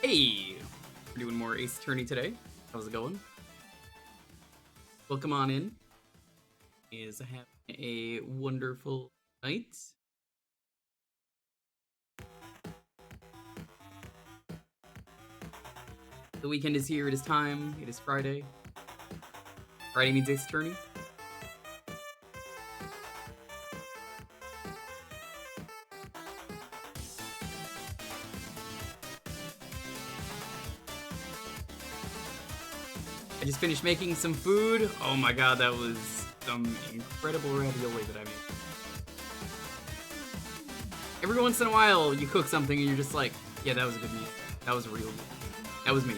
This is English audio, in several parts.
Hey, we're doing more Ace Attorney today. How's it going? Welcome on in. Is having a wonderful night. The weekend is here. It is time. It is Friday. Friday means Ace Attorney. I just finished making some food. Oh my god, that was some incredible ravioli that I made. Every once in a while, you cook something and you're just like, yeah, that was a good meal. That was a real meal. That was me.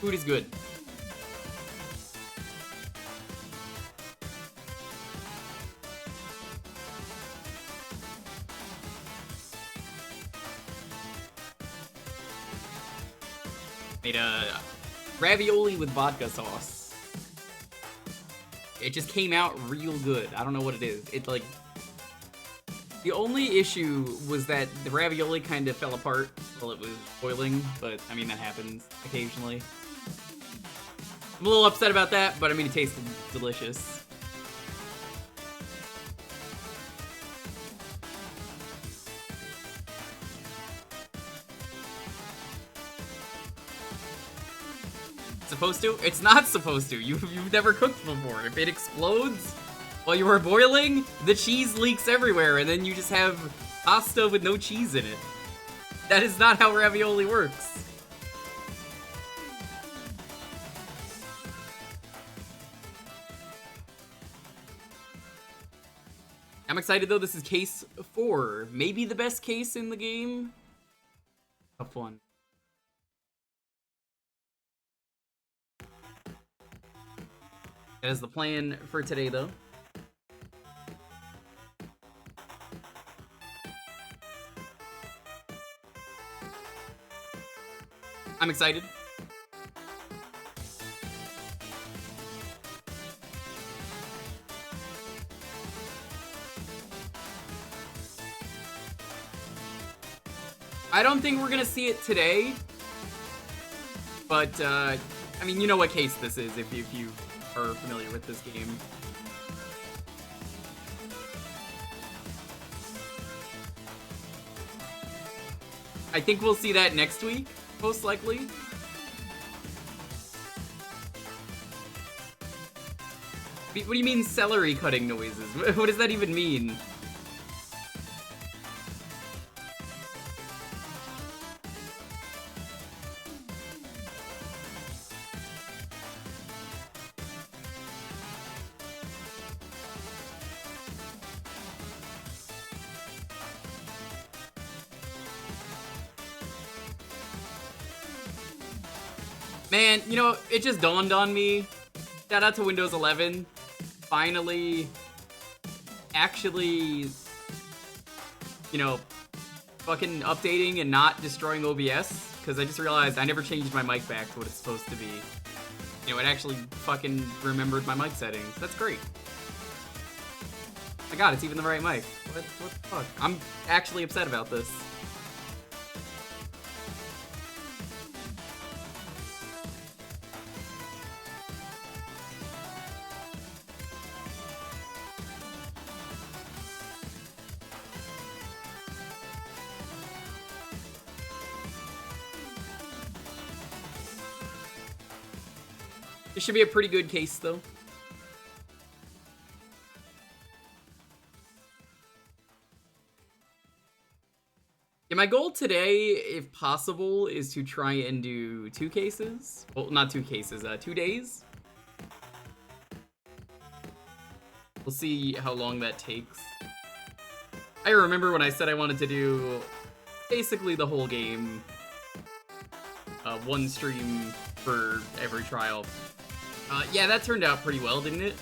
Food is good. Made a ravioli with vodka sauce. It just came out real good. I don't know what it is. It like the only issue was that the ravioli kind of fell apart while it was boiling, but I mean that happens occasionally. I'm a little upset about that, but I mean it tasted delicious. Supposed to? It's not supposed to. You've never cooked before. If it explodes while you are boiling, the cheese leaks everywhere, and then you just have pasta with no cheese in it. That is not how ravioli works. I'm excited though. This is case 4. Maybe the best case in the game. Tough one. That is the plan for today, though. I'm excited. I don't think we're gonna see it today, but I mean, you know what case this is if you are familiar with this game. I think we'll see that next week, most likely. What do you mean celery cutting noises? What does that even mean? Man, you know, it just dawned on me. Shout out to Windows 11. Finally, actually, you know, fucking updating and not destroying OBS. Because I just realized I never changed my mic back to what it's supposed to be. You know, it actually fucking remembered my mic settings. That's great. My god, it's even the right mic. What the fuck? I'm actually upset about this. This should be a pretty good case, though. Yeah, my goal today, if possible, is to try and do 2 cases. Well, not 2 cases, 2 days. We'll see how long that takes. I remember when I said I wanted to do basically the whole game. 1 stream for every trial. Yeah, that turned out pretty well, didn't it?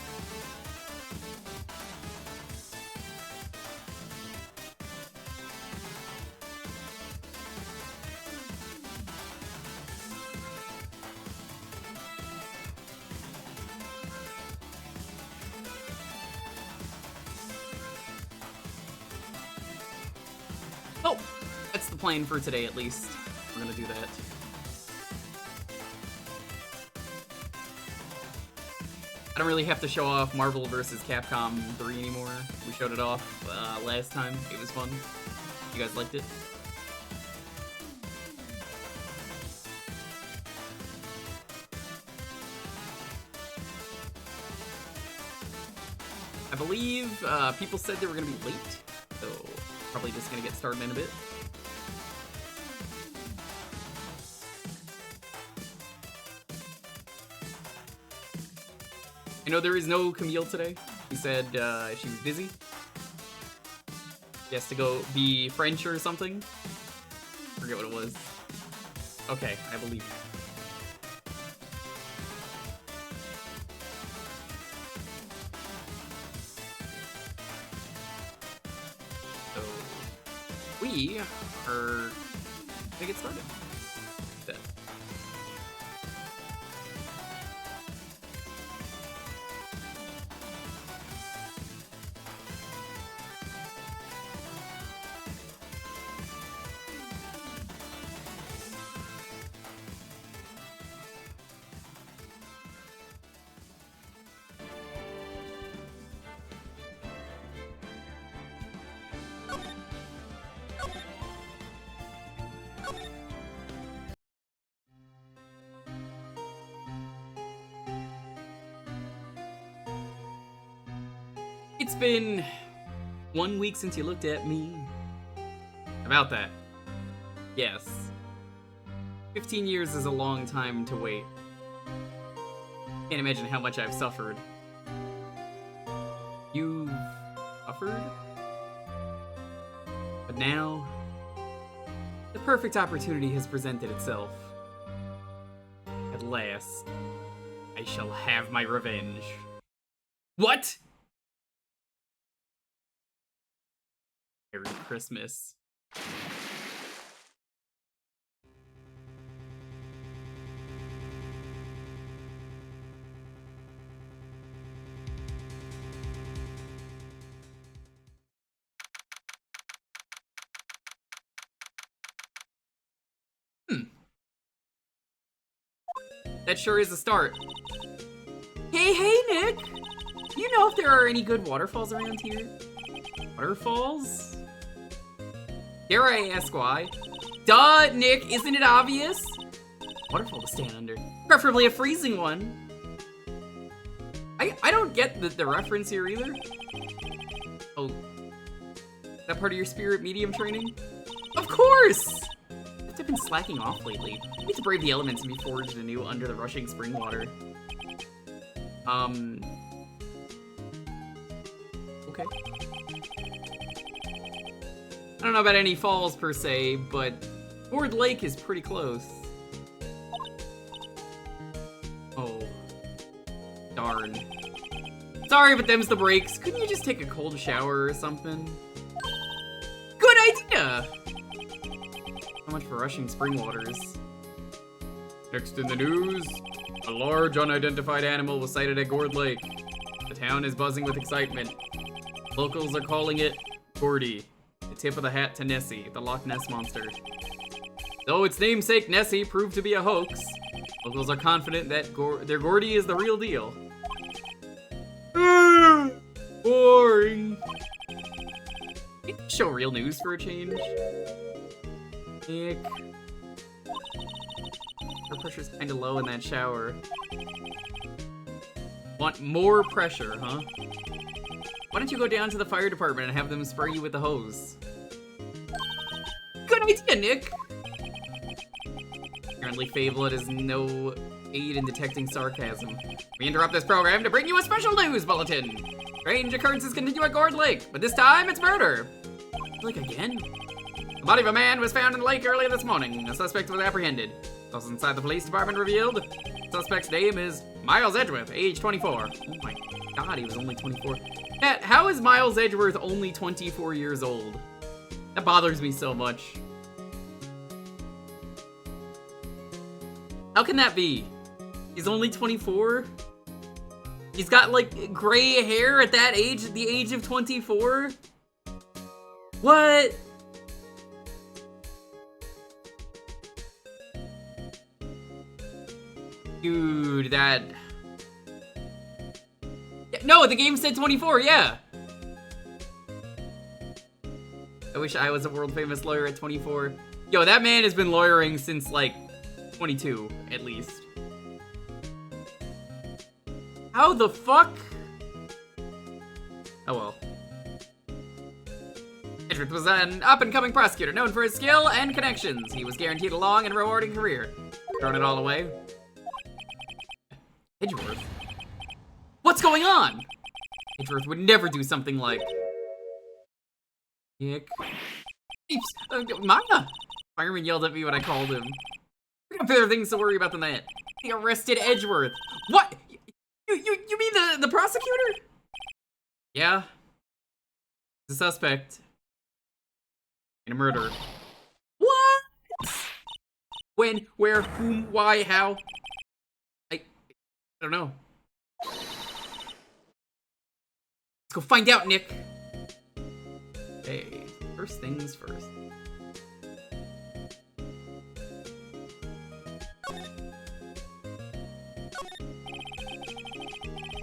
the plan for today, at least. We're gonna do that. I don't really have to show off Marvel vs. Capcom 3 anymore. We showed it off last time. It was fun. You guys liked it? I believe people said they were going to be late, so probably just going to get started in a bit. I know there is no Camille today. She said she was busy. She has to go be French or something. Forget what it was. Okay, I believe you. So we are gonna get started. Then. It's been 1 week since you looked at me. About that. Yes. 15 years is a long time to wait. Can't imagine how much I've suffered. You've suffered? But now, the perfect opportunity has presented itself. At last, I shall have my revenge. What? Merry Christmas. That sure is a start. Hey, Nick! Do you know if there are any good waterfalls around here? Waterfalls? Dare I ask why? Duh, Nick, isn't it obvious? Waterfall to stand under. Preferably a freezing one. I don't get the reference here either. Oh. Is that part of your spirit medium training? Of course! I've been slacking off lately. I need to brave the elements and be forged anew under the rushing spring water. Okay. I don't know about any falls per se, but Gourd Lake is pretty close. Oh. Darn. Sorry, but them's the breaks. Couldn't you just take a cold shower or something? Good idea! So much for rushing spring waters. Next in the news, a large unidentified animal was sighted at Gourd Lake. The town is buzzing with excitement. Locals are calling it Gordy, the tip of the hat to Nessie, the Loch Ness monster. Though its namesake Nessie proved to be a hoax, locals are confident that their Gordy is the real deal. Boring. Can you show real news for a change? Nick. Air pressure's kinda low in that shower. Want more pressure, huh? Why don't you go down to the fire department and have them spray you with the hose? Good idea, Nick! Apparently Fablet is no aid in detecting sarcasm. We interrupt this program to bring you a special news bulletin! Strange occurrences continue at Gourd Lake, but this time it's murder! Like again? The body of a man was found in the lake earlier this morning. A suspect was apprehended. Those inside the police department revealed the suspect's name is Miles Edgeworth, age 24. Oh my god, he was only 24. Matt, how is Miles Edgeworth only 24 years old? That bothers me so much. How can that be? He's only 24? He's got, like, gray hair at that age, at the age of 24? What? Dude, that... No, the game said 24, yeah! I wish I was a world-famous lawyer at 24. Yo, that man has been lawyering since, like, 22, at least. How the fuck? Oh well. Edgeworth was an up-and-coming prosecutor known for his skill and connections. He was guaranteed a long and rewarding career. Throwing it all away. Edgeworth? What's going on? Edgeworth would never do something like... Nick. Maya! Fireman yelled at me when I called him. We got better things to worry about than that. He arrested Edgeworth. What? You mean the prosecutor? Yeah. The suspect. In a murder. What? When, where, whom, why, how? I don't know. Let's go find out, Nick. Hey, first things first.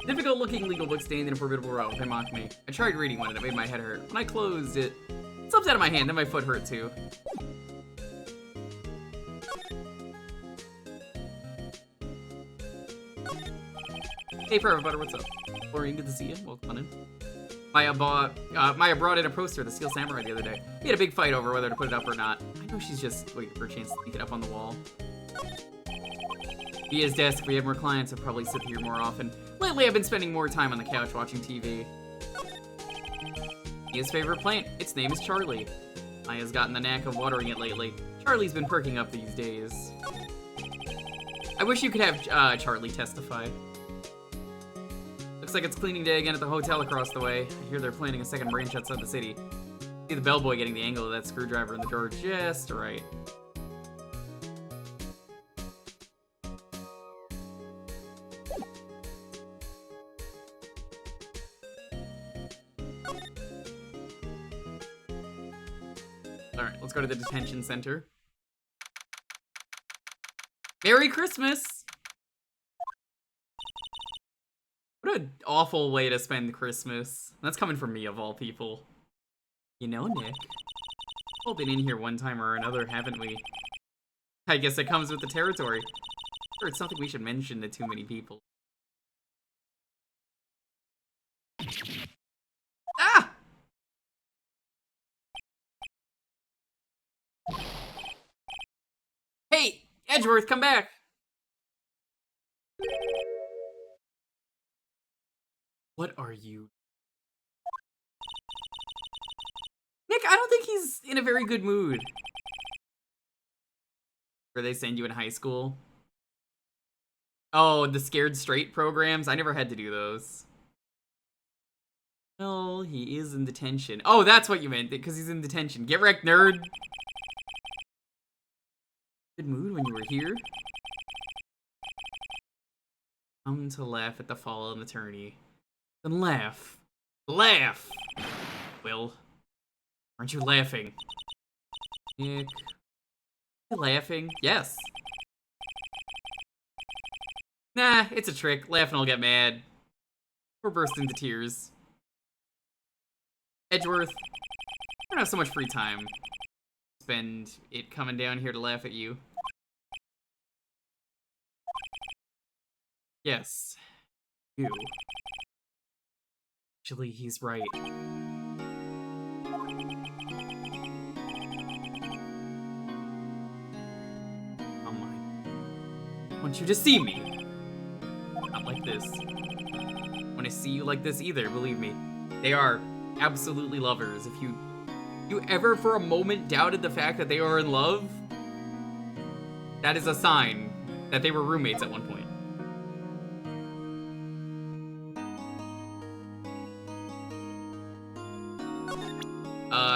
Difficult-looking legal book stained in a formidable row. They mocked me. I tried reading one and it made my head hurt. When I closed it, it slipped out of my hand, then my foot hurt too. Hey, Forever Butter, what's up? Florian, good to see you. Welcome on in. Maya brought in a poster of the Steel Samurai the other day. We had a big fight over whether to put it up or not. I know she's just waiting for a chance to stick it up on the wall. Via's desk, if we have more clients, I'll probably sit here more often. Lately, I've been spending more time on the couch watching TV. Via's favorite plant, its name is Charlie. Maya's gotten the knack of watering it lately. Charlie's been perking up these days. I wish you could have Charlie testify. Looks like it's cleaning day again at the hotel across the way. I hear they're planning a second branch outside the city. See the bellboy getting the angle of that screwdriver in the drawer just right. Alright, let's go to the detention center. Merry Christmas! What an awful way to spend Christmas. That's coming from me, of all people. You know, Nick, we've all been in here one time or another, haven't we? I guess it comes with the territory. Sure, it's something we should mention to too many people. Ah! Hey, Edgeworth, come back! What are you? Nick, I don't think he's in a very good mood. Where they send you in high school. Oh, the Scared Straight programs? I never had to do those. Well, he is in detention. Oh, that's what you meant, because he's in detention. Get wrecked, nerd! Good mood when you were here? Come to laugh at the fall of an attorney. Then laugh. Laugh! Will. Aren't you laughing? Nick. Are you laughing? Yes. Nah, it's a trick. Laugh and I'll get mad. Or burst into tears. Edgeworth. I don't have so much free time. Spend it coming down here to laugh at you. Yes. You. Actually, he's right. Oh my. I want you to see me. Not like this. When I see you like this either, believe me. They are absolutely lovers. If you ever for a moment doubted the fact that they are in love, that is a sign that they were roommates at one point.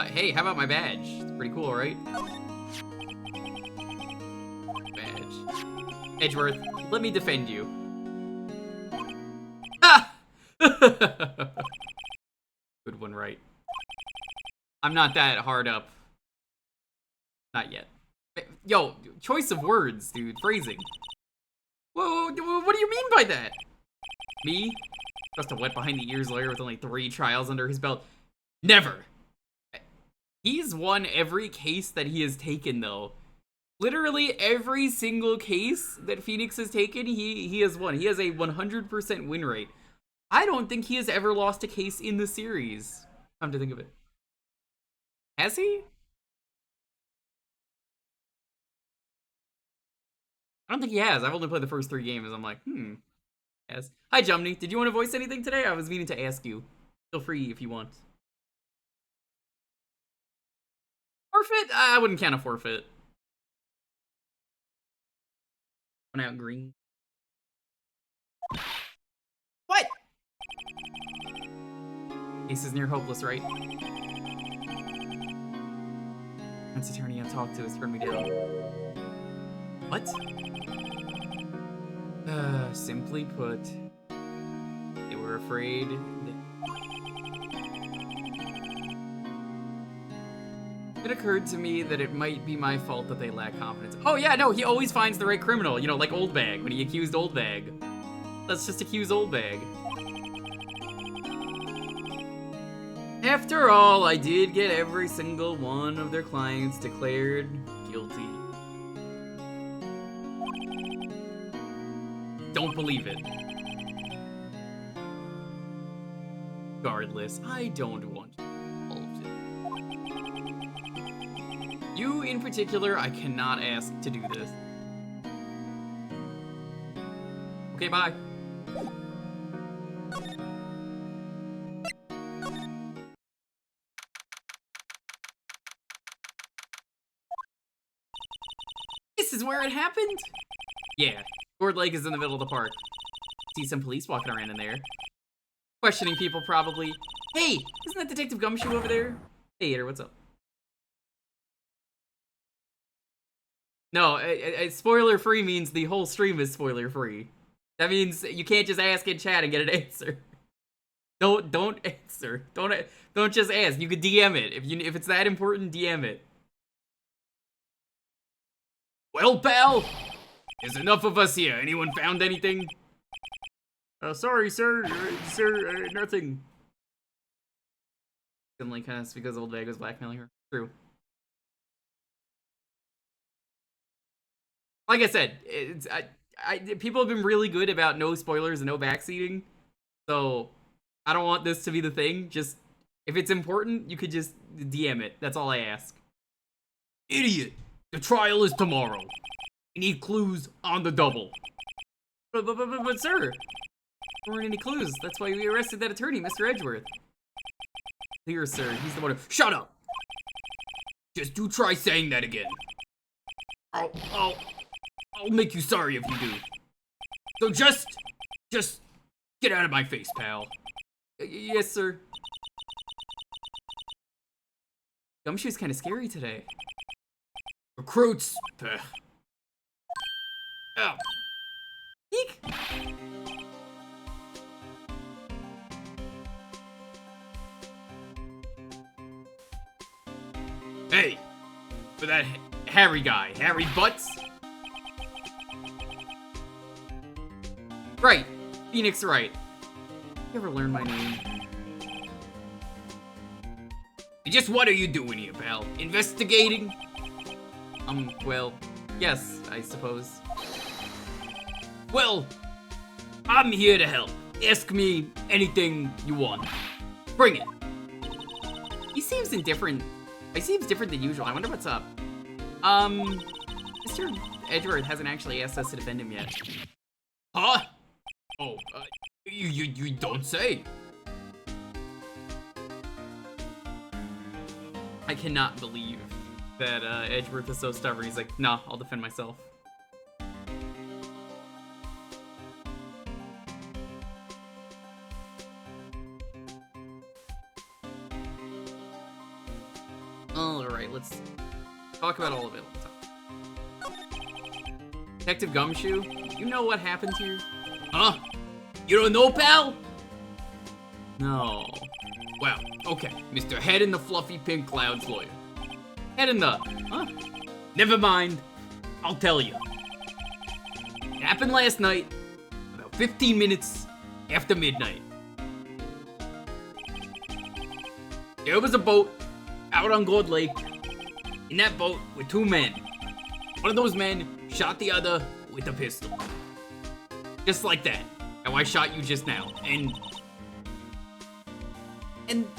Hey, how about my badge? It's pretty cool, right? Badge. Edgeworth, let me defend you. Ah! Good one, Wright. I'm not that hard up. Not yet. Yo, choice of words, dude. Phrasing. Whoa, What do you mean by that? Me? Just a wet behind the ears lawyer with only 3 trials under his belt. Never! He's won every case that he has taken, though. Literally every single case that Phoenix has taken, he has won. He has a 100% win rate. I don't think he has ever lost a case in the series. Come to think of it. Has he? I don't think he has. I've only played the first 3 games. I'm like, Yes. Hi, Jumney. Did you want to voice anything today? I was meaning to ask you. Feel free if you want. Forfeit? I wouldn't count a forfeit. One out green. What? Case is near hopeless, right? That's attorney I've talked to has turned me down. What? Simply put, they were afraid that... It occurred to me that it might be my fault that they lack confidence. Oh yeah, no, he always finds the right criminal. You know, like Old Bag, when he accused Old Bag. Let's just accuse Old Bag. After all, I did get every single one of their clients declared guilty. Don't believe it. Regardless, I don't want you involved in it. You, in particular, I cannot ask to do this. Okay, bye. This is where it happened? Yeah. Gourd Lake is in the middle of the park. See some police walking around in there. Questioning people, probably. Hey, isn't that Detective Gumshoe over there? Hey, Hater, what's up? No, spoiler-free means the whole stream is spoiler-free. That means you can't just ask in chat and get an answer. Don't answer. Don't just ask. You could DM it. If it's that important, DM it. Well, pal, there's enough of us here. Anyone found anything? Sorry, sir. Nothing. Suddenly, kind of because Old Bag was blackmailing her. True. Like I said, people have been really good about no spoilers and no backseating. So, I don't want this to be the thing. Just, if it's important, you could just DM it. That's all I ask. Idiot! The trial is tomorrow. We need clues on the double. But sir, there weren't any clues. That's why we arrested that attorney, Mr. Edgeworth. Here, sir. He's the one who... Shut up! Just do try saying that again. I'll make you sorry if you do. So just get out of my face, pal. Yes, sir. Gumshoe's kind of scary today. Recruits. Oh. Eek. Hey, for that Harry guy, Harry Butts. Right, Phoenix Wright. You ever learn my name? Just what are you doing here, pal? Investigating? Well, yes, I suppose. Well, I'm here to help. Ask me anything you want. Bring it. He seems indifferent. He seems different than usual. I wonder what's up. Mr. Edgeworth hasn't actually asked us to defend him yet. Huh? Oh, you don't say. I cannot believe that Edgeworth is so stubborn. He's like, nah, I'll defend myself. Alright, let's talk about all of it. Detective Gumshoe, you know what happened here? Huh? You don't know, pal? No. Well, okay, Mr. Head in the Fluffy Pink Clouds lawyer. Head in the... Huh? Never mind. I'll tell you. It happened last night. 15 minutes after midnight. There was a boat out on Gold Lake. In that boat were 2 men. One of those men shot the other with a pistol. Just like that. How I shot you just now. And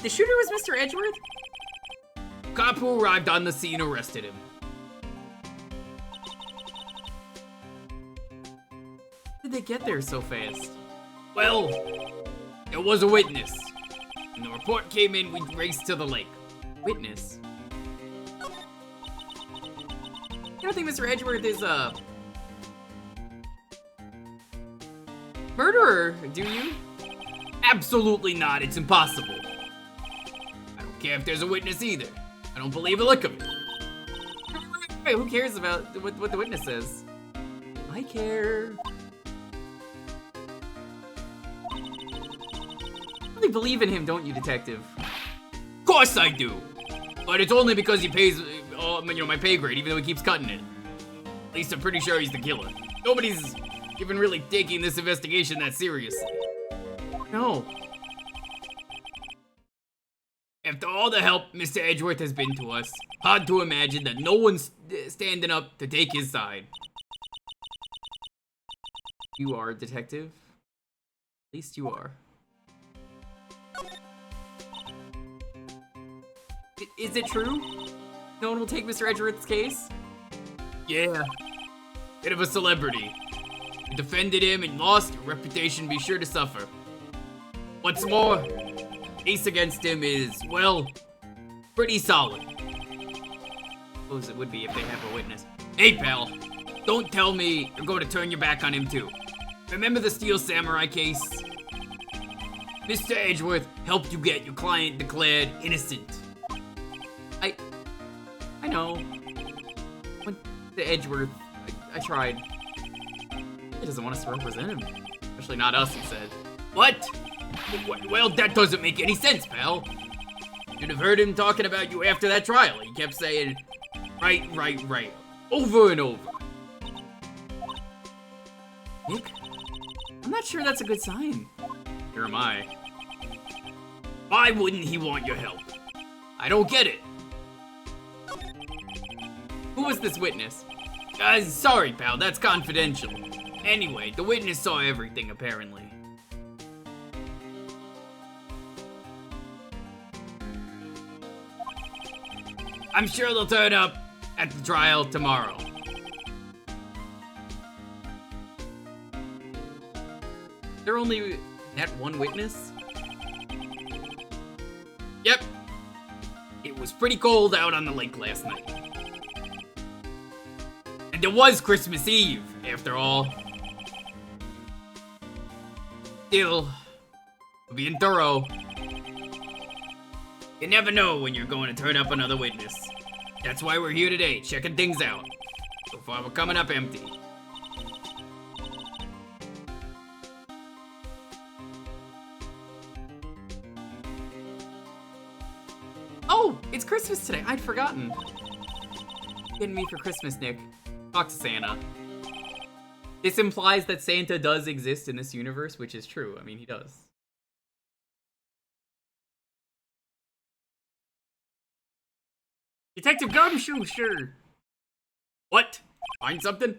the shooter was Mr. Edgeworth? Cop who arrived on the scene arrested him. How did they get there so fast? Well, there was a witness. When the report came in, we raced to the lake. Witness? You don't think Mr. Edgeworth is a murderer, do you? Absolutely not. It's impossible. I don't care if there's a witness either. I don't believe a lick of it. Hey, who cares about what the witness says? I care. You really believe in him, don't you, detective? Of course I do. But it's only because he pays, my pay grade, even though he keeps cutting it. At least I'm pretty sure he's the killer. Nobody's even really taking this investigation that seriously. No. After all the help Mr. Edgeworth has been to us, hard to imagine that no one's standing up to take his side. You are, detective. At least you are. Is it true? No one will take Mr. Edgeworth's case? Yeah. Bit of a celebrity. You defended him and lost, your reputation be sure to suffer. What's more, case against him is, well, pretty solid. Suppose it would be if they have a witness. Hey, pal, don't tell me you're going to turn your back on him too. Remember the Steel Samurai case? Mr. Edgeworth helped you get your client declared innocent. I know. When the Edgeworth, I tried. He doesn't want us to represent him. Especially not us, he said. What? Well, that doesn't make any sense, pal. You'd have heard him talking about you after that trial. He kept saying, right, over and over. Nick? I'm not sure that's a good sign. Here am I. Why wouldn't he want your help? I don't get it. Who was this witness? Sorry, pal, that's confidential. Anyway, the witness saw everything, apparently. I'm sure they'll turn up at the trial tomorrow. There only that one witness? Yep. It was pretty cold out on the lake last night. And it was Christmas Eve, after all. Still, we're being thorough. You never know when you're going to turn up another witness. That's why we're here today, checking things out. So far, we're coming up empty. Oh, it's Christmas today. I'd forgotten. Getting me for Christmas, Nick. Talk to Santa. This implies that Santa does exist in this universe, which is true. I mean, he does. Detective Gumshoe, sure. What? Find something?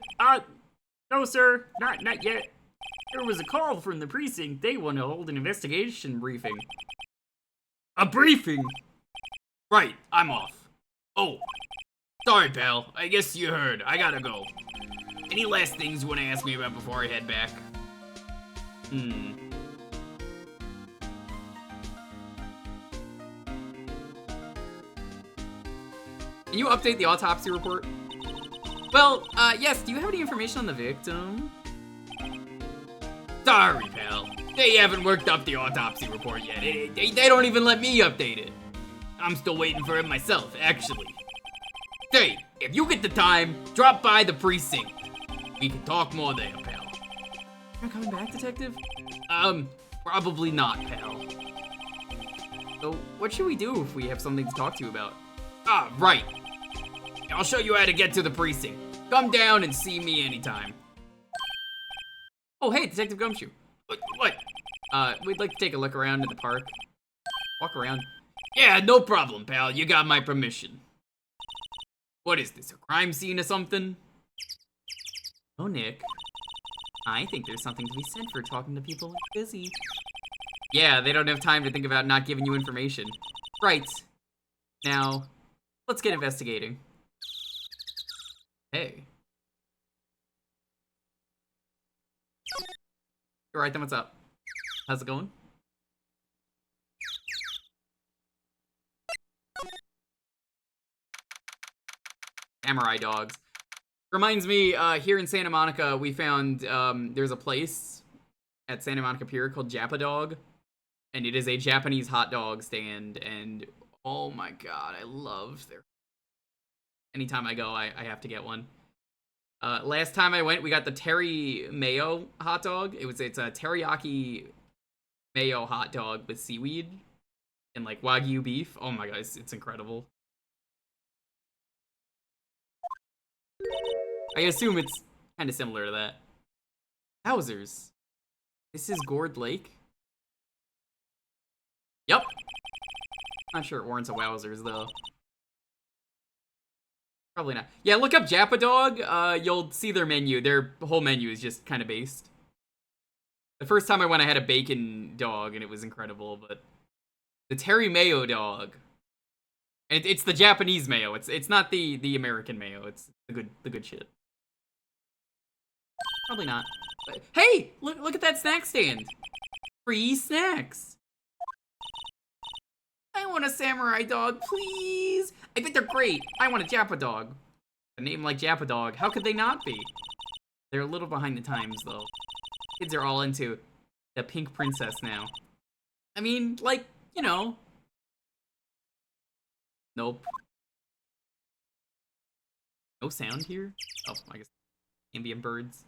No, sir. Not yet. There was a call from the precinct. They want to hold an investigation briefing. A briefing? Right, I'm off. Oh, sorry, pal. I guess you heard. I gotta go. Any last things you want to ask me about before I head back? Can you update the autopsy report? Well, yes, do you have any information on the victim? Sorry, pal. They haven't worked up the autopsy report yet. They don't even let me update it. I'm still waiting for it myself, actually. Hey, if you get the time, drop by the precinct. We can talk more there, pal. You're coming back, detective? Probably not, pal. So, what should we do if we have something to talk to you about? Right. I'll show you how to get to the precinct. Come down and see me anytime. Oh, hey, Detective Gumshoe. What? We'd like to take a look around in the park. Walk around. Yeah, no problem, pal. You got my permission. What is this, a crime scene or something? Oh, Nick. I think there's something to be said for talking to people who are busy. Yeah, they don't have time to think about not giving you information. Right. Now, let's get investigating. Hey. Alright, then what's up? How's it going? Samurai dogs. Reminds me, here in Santa Monica, we found, there's a place at Santa Monica Pier called Jappa Dog. And it is a Japanese hot dog stand, and oh my god, I love their... Anytime I go, I have to get one. Last time I went, we got the Terry Mayo hot dog. It's a teriyaki mayo hot dog with seaweed and like Wagyu beef. Oh my god, it's incredible. I assume it's kind of similar to that. Wowzers. This is Gourd Lake? Yep. Not sure it warrants a Wowzers, though. Probably not. Yeah, look up Jappa Dog. You'll see their menu. Their whole menu is just kind of based. The first time I went, I had a bacon dog, and it was incredible, but... The Terry Mayo dog. It's the Japanese mayo. It's not the American mayo. It's the good shit. Probably not. But, hey! Look at that snack stand! Free snacks! I want a samurai dog, please! I think they're great! I want a Jappa Dog. A name like Jappa Dog, how could they not be? They're a little behind the times, though. Kids are all into the pink princess now. I mean, like, you know. Nope. No sound here? Oh, I guess ambient birds.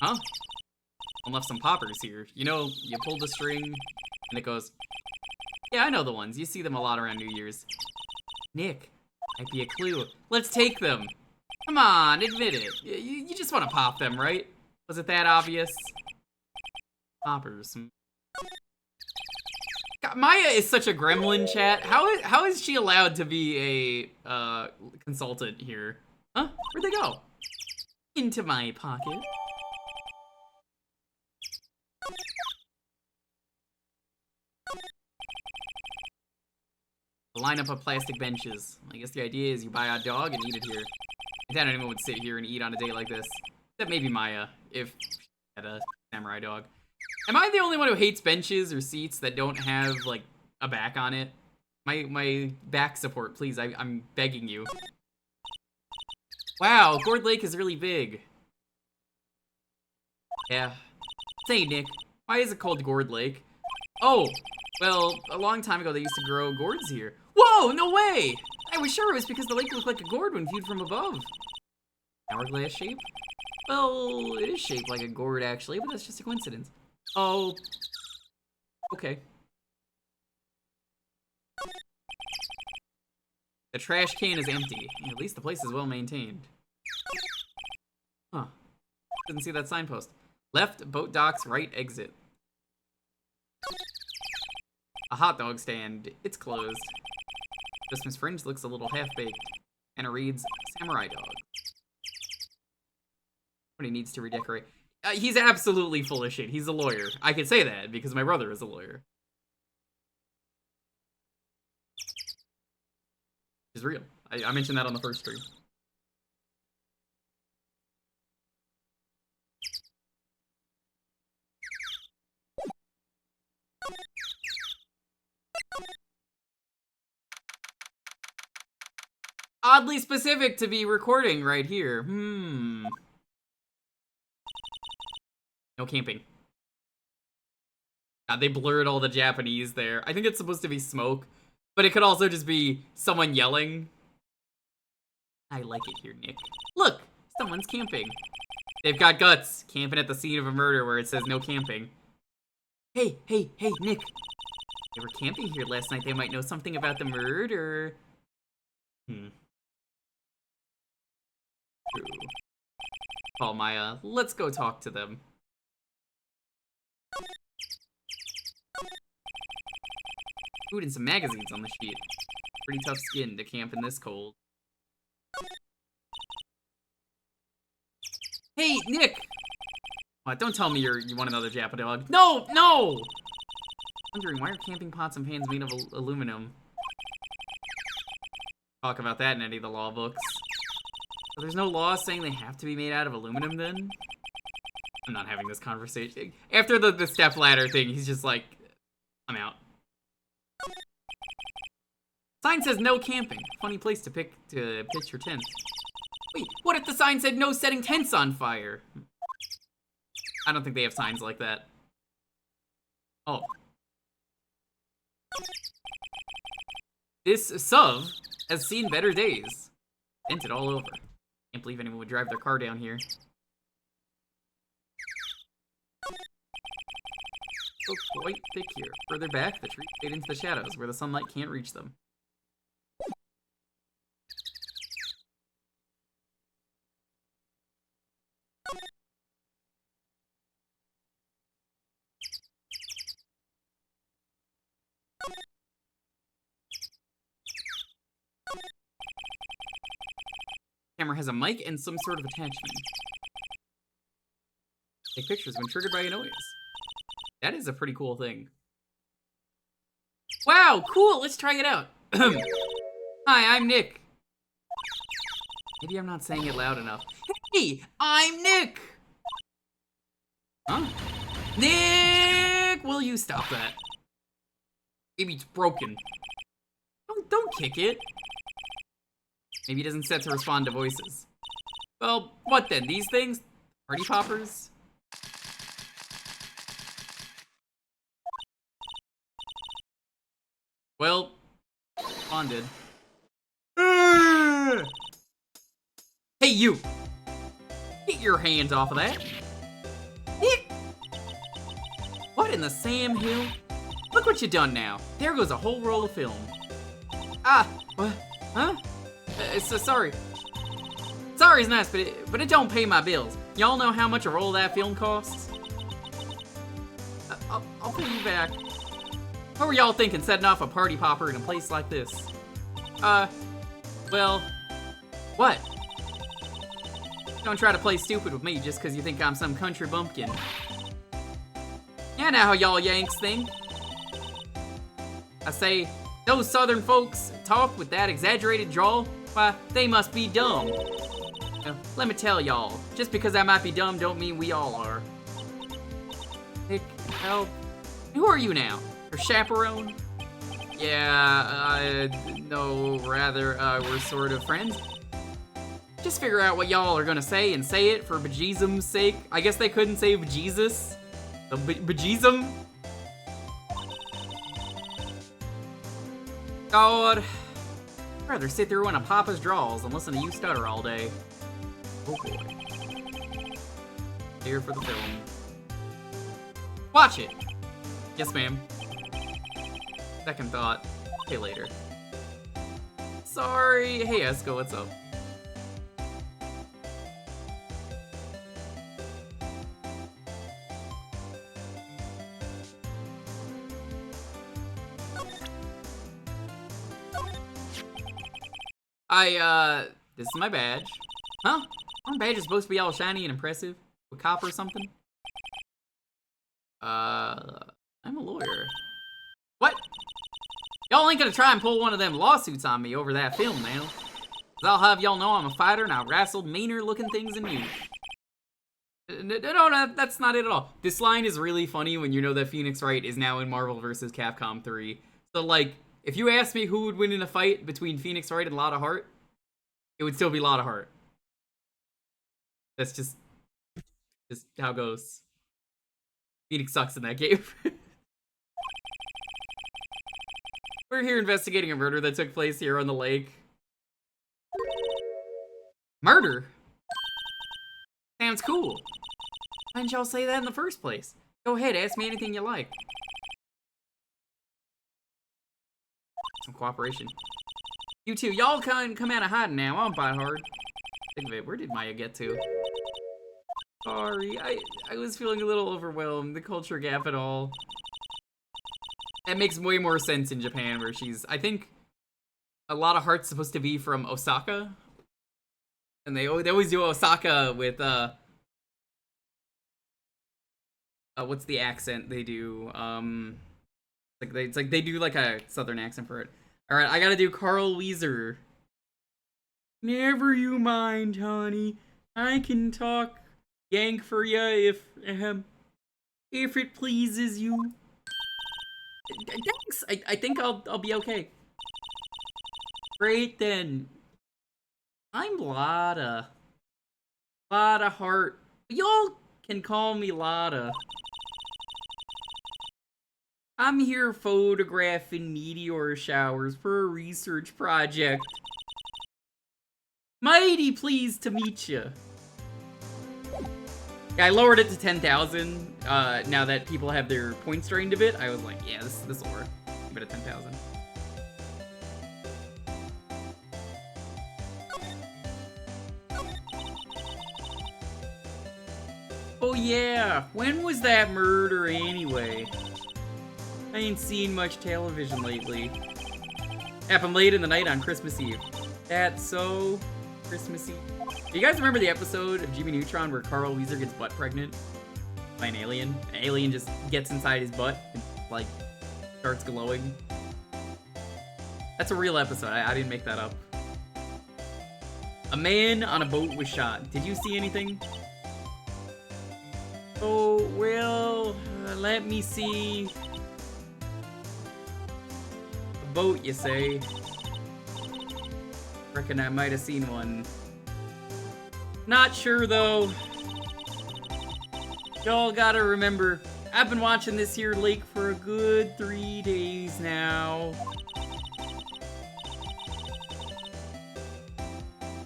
Huh? I left some poppers here. You know, you pull the string, and it goes... Yeah, I know the ones. You see them a lot around New Year's. Nick, might be a clue. Let's take them. Come on, admit it. You just want to pop them, right? Was it that obvious? Poppers. God, Maya is such a gremlin, chat. How is she allowed to be a consultant here? Huh? Where'd they go? Into my pocket. A lineup of plastic benches. I guess the idea is you buy a dog and eat it here. I doubt anyone would sit here and eat on a day like this. Except maybe Maya, if she had a samurai dog. Am I the only one who hates benches or seats that don't have, like, a back on it? My back support, please. I'm begging you. Wow, Gourd Lake is really big. Yeah. Say, Nick, why is it called Gourd Lake? Oh, well, a long time ago they used to grow gourds here. Whoa, no way! I was sure it was because the lake looked like a gourd when viewed from above. Hourglass shape? Well, it is shaped like a gourd actually, but that's just a coincidence. Oh, okay. The trash can is empty. At least the place is well maintained. Huh. Didn't see that signpost. Left, boat docks, right exit. A hot dog stand. It's closed. Christmas fringe looks a little half-baked. And it reads, Samurai Dog. Somebody needs to redecorate. He's absolutely full of shit. He's a lawyer. I can say that because my brother is a lawyer. It's real. I mentioned that on the first stream. Oddly specific to be recording right here. No camping. God, they blurred all the Japanese there. I think it's supposed to be smoke, but it could also just be someone yelling. I like it here, Nick. Look, someone's camping. They've got guts, camping at the scene of a murder where it says no camping. Hey, Nick. They were camping here last night. They might know something about the murder. True. Call Maya. Let's go talk to them. Food and some magazines on the sheet. Pretty tough skin to camp in this cold. Hey, Nick! What, don't tell me you want another Jappa dog. No, no! Wondering, why are camping pots and pans made of aluminum? Talk about that in any of the law books. So there's no law saying they have to be made out of aluminum then? I'm not having this conversation. After the step ladder thing, he's just like, I'm out. Sign says no camping. Funny place to pitch your tent. Wait, what if the sign said no setting tents on fire? I don't think they have signs like that. Oh. This sub has seen better days. Dented all over. Can't believe anyone would drive their car down here. So quite thick here. Further back, the trees fade into the shadows where the sunlight can't reach them. Camera has a mic and some sort of attachment. Take pictures when triggered by a noise. That is a pretty cool thing. Wow, cool, let's try it out. Hi, I'm Nick. Maybe I'm not saying it loud enough. Hey, I'm Nick! Huh? Nick! Will you stop that? Maybe it's broken. Don't kick it. Maybe it isn't set to respond to voices. Well, what then? These things? Party poppers? Well, responded. Hey, you! Get your hands off of that! What in the Sam Hill? Look what you done now. There goes a whole roll of film. Ah, what? Huh? Sorry. Sorry's nice, but it don't pay my bills. Y'all know how much a roll of that film costs? I'll pay you back. What were y'all thinking, setting off a party popper in a place like this? Well, what? Don't try to play stupid with me just because you think I'm some country bumpkin. Yeah, now how y'all Yanks think. I say, those southern folks talk with that exaggerated drawl, why, they must be dumb. Now, let me tell y'all, just because I might be dumb don't mean we all are. Nick, help. Who are you now? Her chaperone? Yeah, no, rather, we're sort of friends. Just figure out what y'all are gonna say and say it for bejesusum's sake. I guess they couldn't say bejesus. The bejesum? God. I'd rather sit through one of Papa's draws and listen to you stutter all day. Oh boy. Here for the film. Watch it! Yes, ma'am. Second thought. Pay later. Sorry. Hey, Esco, what's up? This is my badge. Huh? My badge is supposed to be all shiny and impressive? With copper or something? I'm a lawyer. What? Y'all ain't gonna try and pull one of them lawsuits on me over that film now. 'Cause I'll have y'all know I'm a fighter and I wrestled meaner looking things than you. No, that's not it at all. This line is really funny when you know that Phoenix Wright is now in Marvel vs. Capcom 3. So, like, if you asked me who would win in a fight between Phoenix Wright and Lotta Hart, it would still be Lotta Hart. That's just how it goes. Phoenix sucks in that game. We're here investigating a murder that took place here on the lake. Murder? Sounds cool. Why didn't y'all say that in the first place? Go ahead, ask me anything you like. Some cooperation. You two, y'all come out of hiding now. I'm by hard. Think of it, where did Maya get to? Sorry, I was feeling a little overwhelmed. The culture gap at all. That makes way more sense in Japan, where she's, I think, a lot of Heart's supposed to be from Osaka. And they always do Osaka with, what's the accent they do? It's like they do like a southern accent for it. Alright, I gotta do Carl Weezer. Never you mind, honey. I can talk yank for ya if it pleases you. Thanks. I think I'll be okay. Great then. I'm Lotta. Lotta Hart. Y'all can call me Lotta. I'm here photographing meteor showers for a research project. Mighty pleased to meet you. Yeah, I lowered it to 10,000. Now that people have their points drained a bit, I was like, yeah, this will work. Give it a 10,000. Oh yeah, when was that murder anyway? I ain't seen much television lately. Happened late in the night on Christmas Eve. That's so Christmassy. Do you guys remember the episode of Jimmy Neutron where Carl Weezer gets butt pregnant by an alien? An alien just gets inside his butt and, like, starts glowing. That's a real episode. I didn't make that up. A man on a boat was shot. Did you see anything? Oh, well, let me see. A boat, you say? Reckon I might have seen one. Not sure, though. Y'all gotta remember, I've been watching this here lake for a good 3 days now.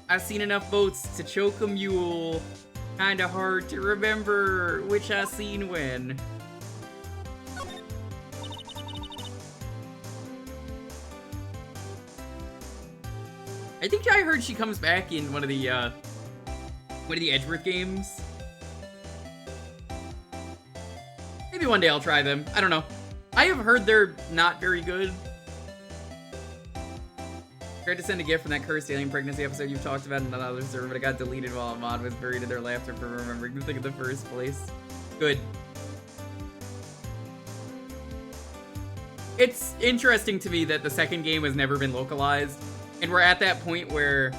I've seen enough boats to choke a mule. Kinda hard to remember which I seen when. I think I heard she comes back in one of the Edgeworth games. Maybe one day I'll try them. I don't know. I have heard they're not very good. Tried to send a gift from that cursed alien pregnancy episode you've talked about in another server, but it got deleted while Ahmad was buried in their laughter for remembering the thing in the first place. Good. It's interesting to me that the second game has never been localized, and we're at that point where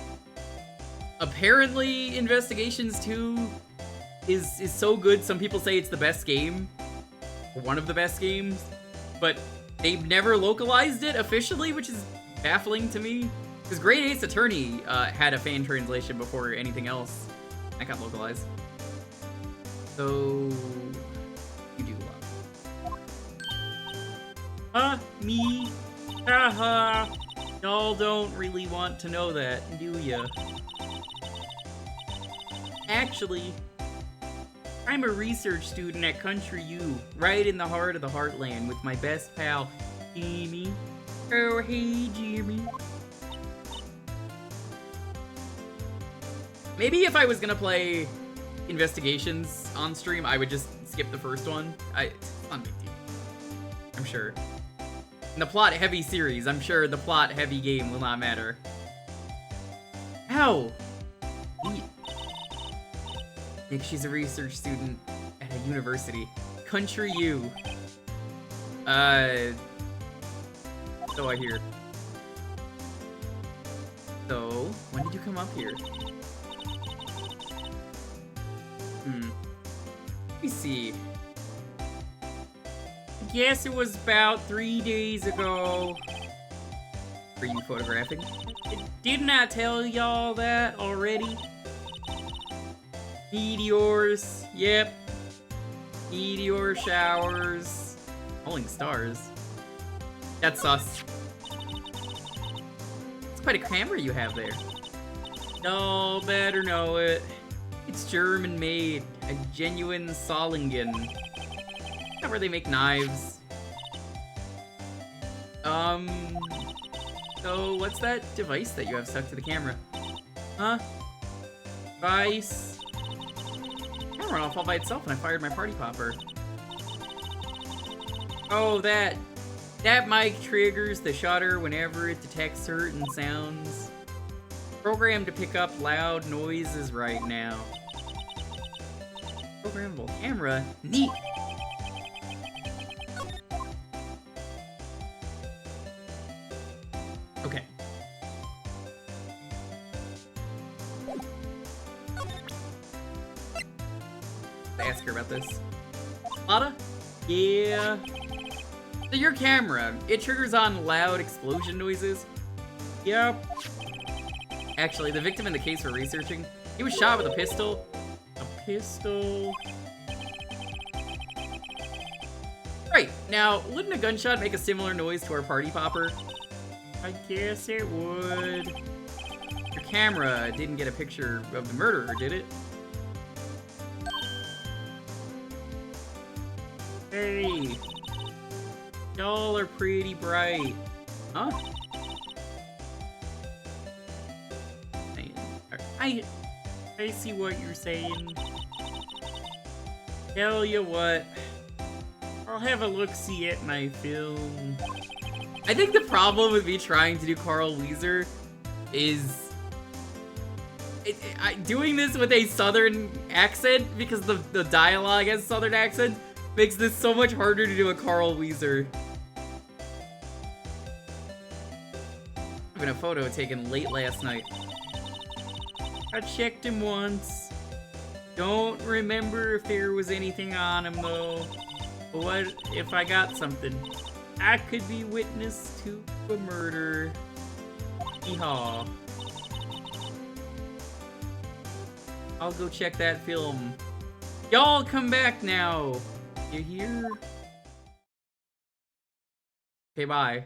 apparently Investigations 2 is so good, some people say it's the best game, or one of the best games, but they've never localized it officially, which is baffling to me. Because Great Ace Attorney had a fan translation before anything else. That got localized. So you do love. Me? Haha. Y'all don't really want to know that, do ya? Actually, I'm a research student at Country U, right in the heart of the heartland with my best pal, Jimmy. Oh, hey, Jimmy. Maybe if I was gonna play Investigations on stream, I would just skip the first one. It's not a big deal. I'm sure. In the plot-heavy series, I'm sure the plot-heavy game will not matter. Ow! Neat. Nick, she's a research student at a university. Country U. So I hear. So, when did you come up here? Let me see. I guess it was about 3 days ago. Were you photographing? Didn't I tell y'all that already? Meteors. Yep. Meteor showers. Falling stars. That's sus. It's quite a camera you have there. Y'all better know it. It's German made. A genuine Solingen. Not where they make knives. So, what's that device that you have stuck to the camera? Huh? Device. Camera went off all by itself when I fired my party popper. Oh, that mic triggers the shutter whenever it detects certain sounds. Programmed to pick up loud noises right now. Programmable camera? Neat! Okay. Ask her about this. Lotta? Yeah. So your camera, it triggers on loud explosion noises? Yep. Actually, the victim in the case we're researching, he was shot with a pistol. A pistol. Right, now, wouldn't a gunshot make a similar noise to our party popper? I guess it would. Your camera didn't get a picture of the murderer, did it? Hey. Y'all are pretty bright. Huh? I see what you're saying. Tell you what. I'll have a look-see at my film. I think the problem with me trying to do Carl Weezer is doing this with a southern accent, because the dialogue has a southern accent, makes this so much harder to do a Carl Weezer. I've been a photo taken late last night. I checked him once. Don't remember if there was anything on him though. But what if I got something? I could be witness to a murder. Yeehaw. I'll go check that film. Y'all come back now. You hear? Okay, bye.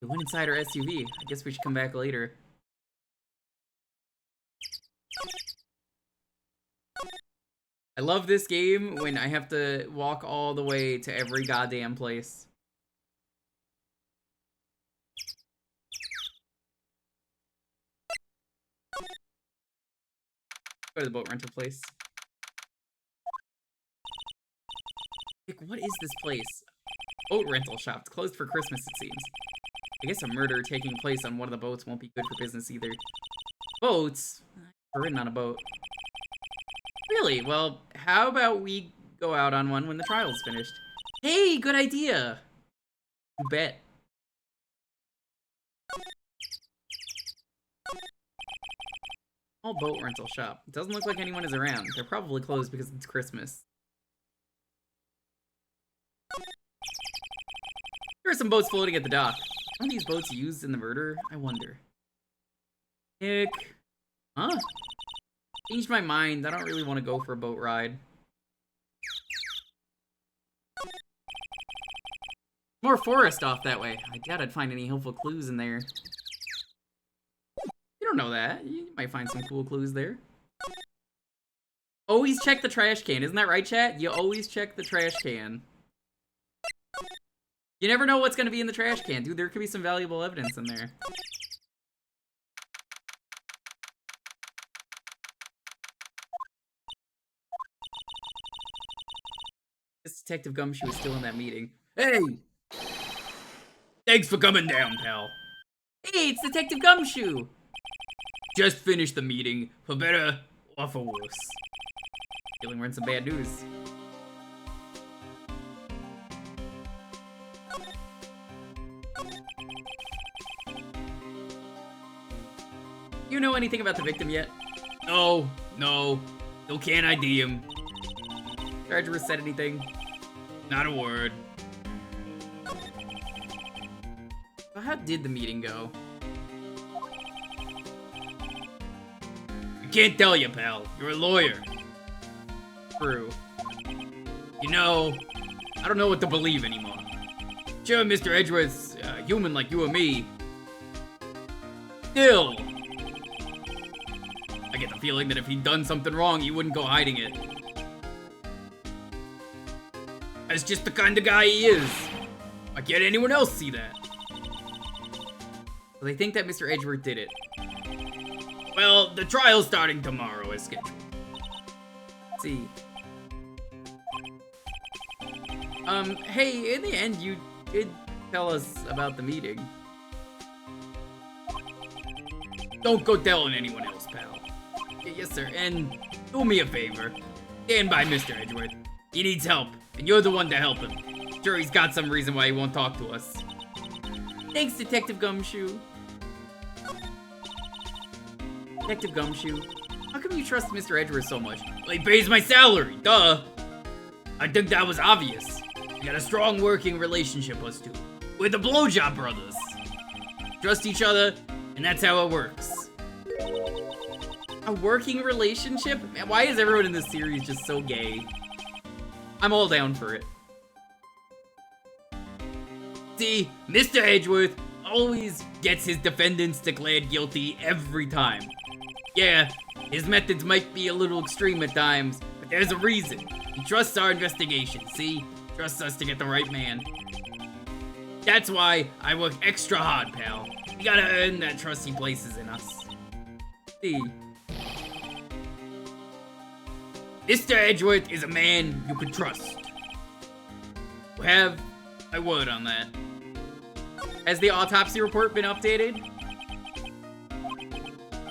We went inside our SUV. I guess we should come back later. I love this game when I have to walk all the way to every goddamn place. Go to the boat rental place. Like, what is this place? Boat rental shop. It's closed for Christmas, it seems. I guess a murder taking place on one of the boats won't be good for business either. Boats? I've ridden on a boat. Really? Well, how about we go out on one when the trial's finished? Hey, good idea! You bet. Small boat rental shop. It doesn't look like anyone is around. They're probably closed because it's Christmas. There are some boats floating at the dock. Are these boats used in the murder? I wonder. Nick. Huh? Changed my mind. I don't really want to go for a boat ride. More forest off that way. I doubt I'd find any helpful clues in there. You don't know that. You might find some cool clues there. Always check the trash can. Isn't that right, chat? You always check the trash can. You never know what's going to be in the trash can. Dude, there could be some valuable evidence in there. This Detective Gumshoe is still in that meeting. Hey! Thanks for coming down, pal. Hey, it's Detective Gumshoe! Just finished the meeting, for better or for worse. Feeling we're in some bad news. You know anything about the victim yet? No. Still can't ID him. Charger said anything? Not a word. So how did the meeting go? I can't tell you, pal. You're a lawyer. True. You know, I don't know what to believe anymore. Sure, Mr. Edgeworth's a human like you or me. Still, I get the feeling that if he'd done something wrong, he wouldn't go hiding it. That's just the kind of guy he is. Why can't anyone else see that? So they think that Mr. Edgeworth did it. Well, the trial's starting tomorrow as scheduled. Let's see. Hey, in the end, you did tell us about the meeting. Don't go telling anyone else, pal. Yes, sir, and Do me a favor. Stand by Mr. Edgeworth. He needs help, and you're the one to help him. Sure, he's got some reason why he won't talk to us. thanks, Detective Gumshoe. Detective Gumshoe, how come you trust Mr. Edgeworth so much? Well, he pays my salary, duh. I think that was obvious. We got a strong working relationship, us two. We're the blowjob brothers. Trust each other, and that's how it works. A working relationship? Man, why is everyone in this series just so gay? I'm all down for it. See, Mr. Edgeworth always gets his defendants declared guilty every time. Yeah, his methods might be a little extreme at times, but there's a reason. He trusts our investigation, see? Trusts us to get the right man. That's why I work extra hard, pal. You gotta earn that trust he places in us. See. Mr. Edgeworth is a man you could trust. You have my word on that. Has the autopsy report been updated?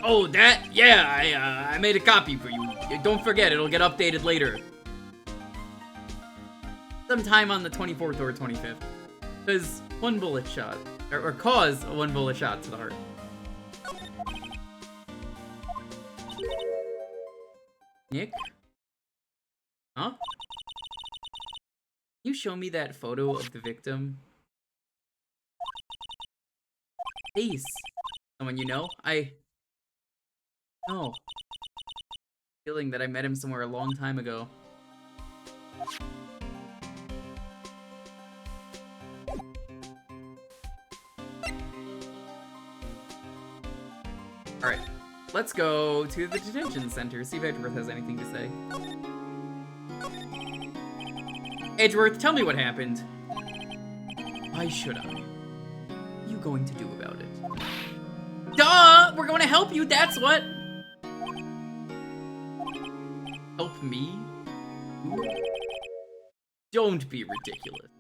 Oh, that? Yeah, I made a copy for you. Don't forget, it'll get updated later. Sometime on the 24th or 25th. Because one bullet shot, or cause a one bullet shot to the heart. Nick? Huh? Can you show me that photo of the victim? Face. Someone you know? No. Feeling that I met him somewhere a long time ago. Alright, let's go to the detention center, see if Edgeworth has anything to say. Edgeworth, tell me what happened. Why should I? What are you going to do about it? Duh! We're going to help you, that's what! Help me? Ooh. Don't be ridiculous.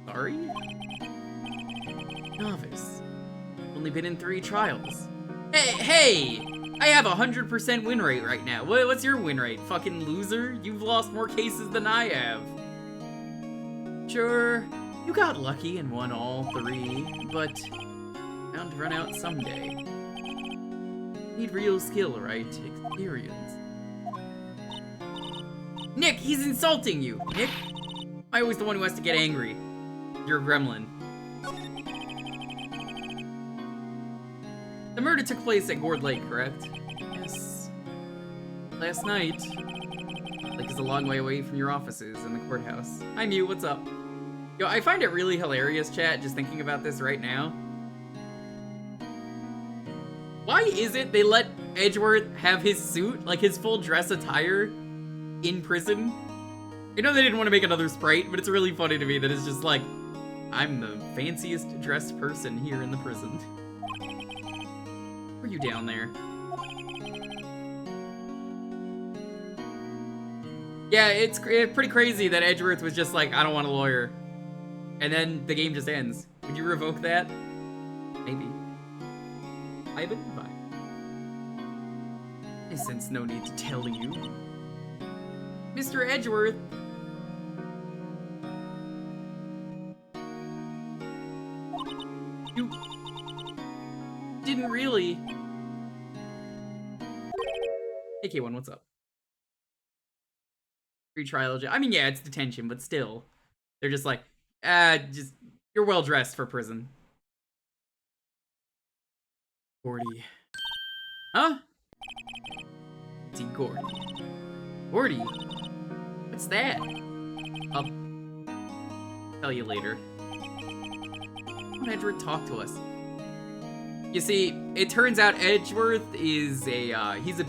Sorry? Novice. Only been in 3 trials. Hey! I have 100% win rate right now. What's your win rate? Fucking loser? You've lost more cases than I have. Sure, you got lucky and won all 3, but bound to run out someday. Need real skill, right? Experience. Nick, he's insulting you! Nick? I'm always the one who has to get angry. You're a gremlin. The murder took place at Gourd Lake, correct? Yes. Last night. Lake is a long way away from your offices in the courthouse. Hi, Mew, what's up? Yo, I find it really hilarious, chat, just thinking about this right now. Why is it they let Edgeworth have his suit, like his full dress attire, in prison? I know they didn't want to make another Sprite, but it's really funny to me that it's just like, I'm the fanciest dressed person here in the prison. Were you down there? Yeah, it's pretty crazy that Edgeworth was just like, I don't want a lawyer. And then the game just ends. Would you revoke that? Maybe. Ivan? Bye. I sense no need to tell you. Mr. Edgeworth. You didn't really. Hey, K1, what's up? Free trial. I mean, yeah, it's detention, but still. They're just like, you're well dressed for prison. 40. Huh? See, Gordy. Gordy? What's that? I'll tell you later. Why don't Edgeworth talk to us? You see, it turns out Edgeworth is he's a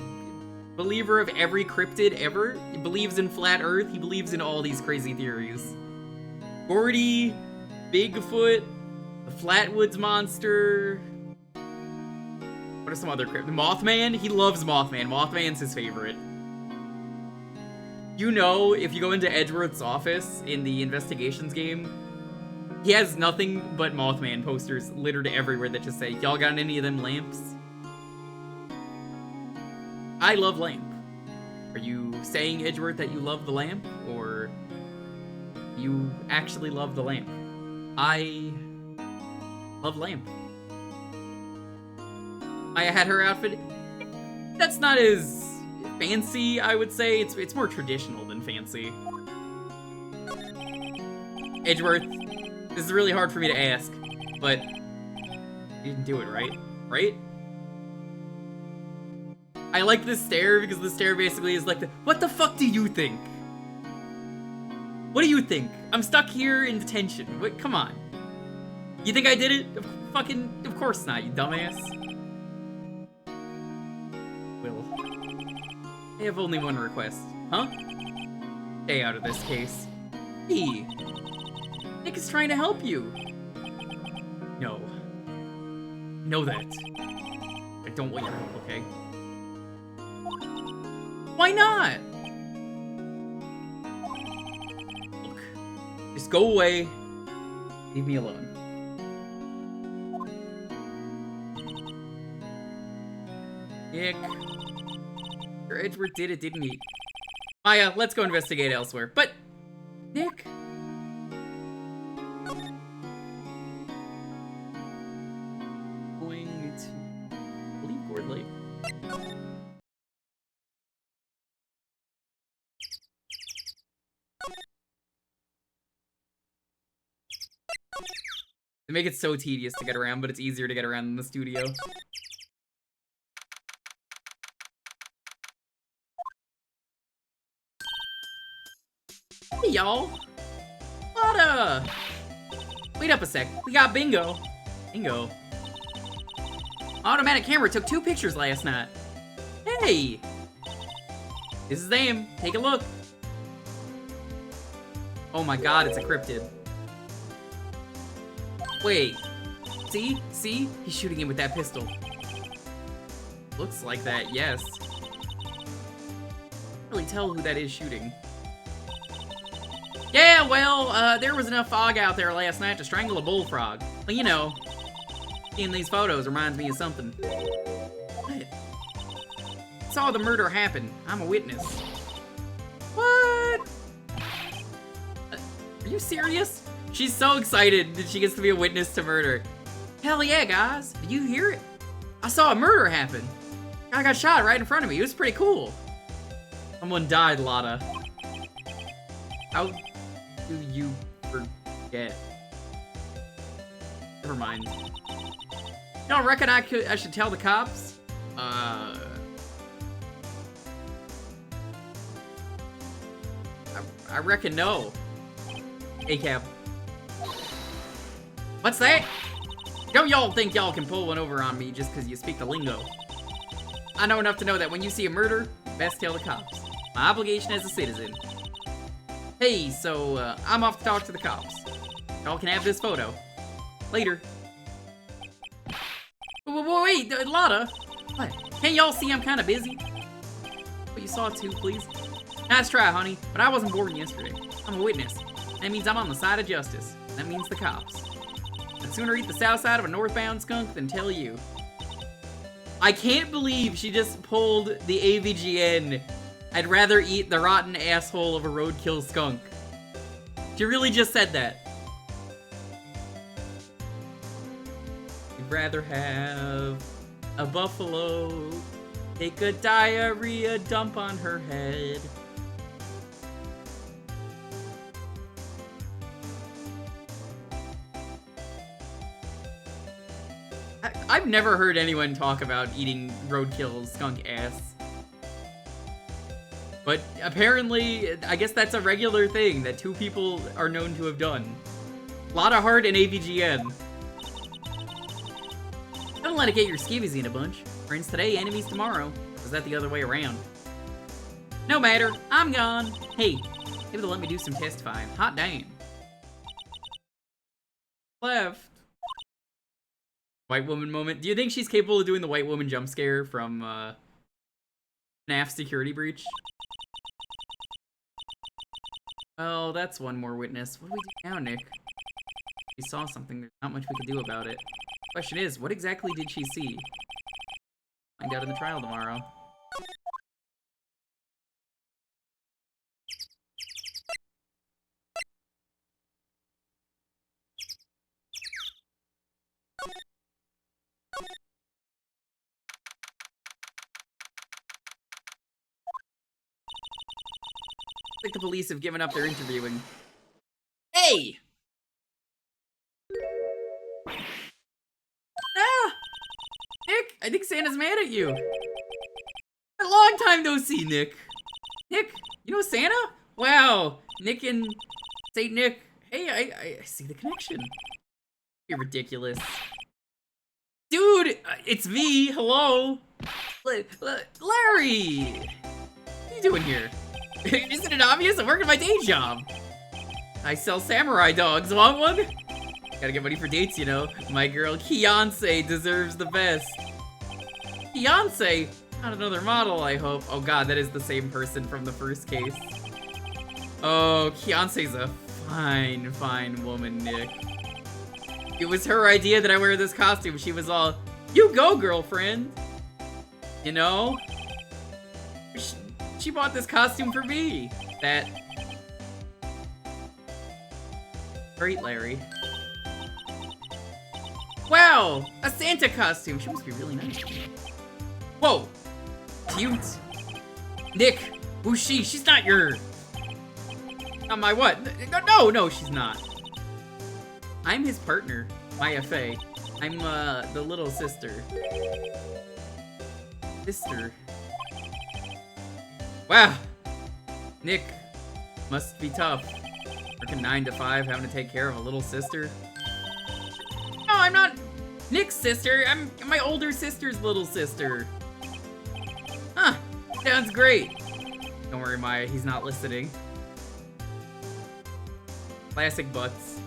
believer of every cryptid ever. He believes in flat Earth. He believes in all these crazy theories. Gordy, Bigfoot, The Flatwoods monster. What are some other cryptids? The Mothman? He loves Mothman. Mothman's his favorite. You know, if you go into Edgeworth's office in the investigations game, he has nothing but Mothman posters littered everywhere that just say, y'all got any of them lamps? I love lamp. Are you saying, Edgeworth, that you love the lamp? Or you actually love the lamp? I love lamp. Maya had her outfit. That's not as fancy, I would say. It's more traditional than fancy. Edgeworth, this is really hard for me to ask, but you didn't do it, right? Right? I like this stare because the stare basically is like, what the fuck do you think? What do you think? I'm stuck here in detention. Wait, come on. You think I did it? Of course not, you dumbass. Will. I have only one request. Huh? Stay out of this case. Hey. Nick is trying to help you. No. Know that. I don't want your help, okay? Why not? Look. Just go away. Leave me alone. Nick. Sir Edgeworth did it, didn't he? Maya, let's go investigate elsewhere. But, Nick. Going to leave Gordley. They make it so tedious to get around, but it's easier to get around in the studio. Hey, y'all. Lotta! Wait up a sec. We got bingo. Bingo. Automatic camera took 2 pictures last night. Hey! This is them. Take a look. Oh my god, it's a cryptid. Wait. See? See? He's shooting him with that pistol. Looks like that, yes. Can't really tell who that is shooting. Yeah, well, there was enough fog out there last night to strangle a bullfrog. Well, you know, seeing these photos reminds me of something. What? Saw the murder happen. I'm a witness. What? Are you serious? She's so excited that she gets to be a witness to murder. Hell yeah, guys. Did you hear it? I saw a murder happen. I got shot right in front of me. It was pretty cool. Someone died, Lotta. How do you forget? Never mind. You don't reckon I should tell the cops? I reckon no. Hey, Cap. What's that? Don't y'all think y'all can pull one over on me just because you speak the lingo. I know enough to know that when you see a murder, best tell the cops. My obligation as a citizen. Hey, so, I'm off to talk to the cops. Y'all can have this photo. Later. Wait, Lotta. What? Can't y'all see I'm kind of busy? But you saw it too, please. Nice try, honey, but I wasn't born yesterday. I'm a witness. That means I'm on the side of justice. That means the cops. I'd sooner eat the south side of a northbound skunk than tell you. I can't believe she just pulled the AVGN. I'd rather eat the rotten asshole of a roadkill skunk. She really just said that. I'd rather have a buffalo take a diarrhea dump on her head. I've never heard anyone talk about eating roadkill skunk ass. But apparently, I guess that's a regular thing that 2 people are known to have done. Lotta Heart and AVGN. Don't let it get your skivvies in a bunch. Friends today, enemies tomorrow. Or is that the other way around? No matter, I'm gone. Hey, maybe they'll let me do some testifying. Hot damn. Left. White woman moment. Do you think she's capable of doing the white woman jump scare from FNAF Security Breach? Oh, that's one more witness. What do we do now, Nick? She saw something. There's not much we can do about it. Question is, what exactly did she see? Find out in the trial tomorrow. Like the police have given up their interviewing. Hey! Ah! Nick, I think Santa's mad at you. A long time no see, Nick. Nick, you know Santa? Wow, Nick and Saint Nick. Hey, I see the connection. You're ridiculous. Dude, it's me, hello. Larry! What are you doing here? Isn't it obvious? I'm working my day job. I sell samurai dogs. Want one? Gotta get money for dates, you know. My girl Fiancé deserves the best. Fiancé? Not another model, I hope. Oh god, that is the same person from the first case. Oh, Fiancé's a fine, fine woman, Nick. It was her idea that I wear this costume. She was all, you go, girlfriend. You know? She bought this costume for me. That... Great, Larry. Wow! A Santa costume! She must be really nice. Whoa! Cute! Nick! Who's she? She's not your... Not my what? No, she's not. I'm his partner, Maya Fey. I'm, the little sister. Sister. Wow! Nick, must be tough. Working 9 to 5, having to take care of a little sister. No, I'm not Nick's sister. I'm my older sister's little sister. Huh, sounds great. Don't worry, Maya, he's not listening. Classic butts.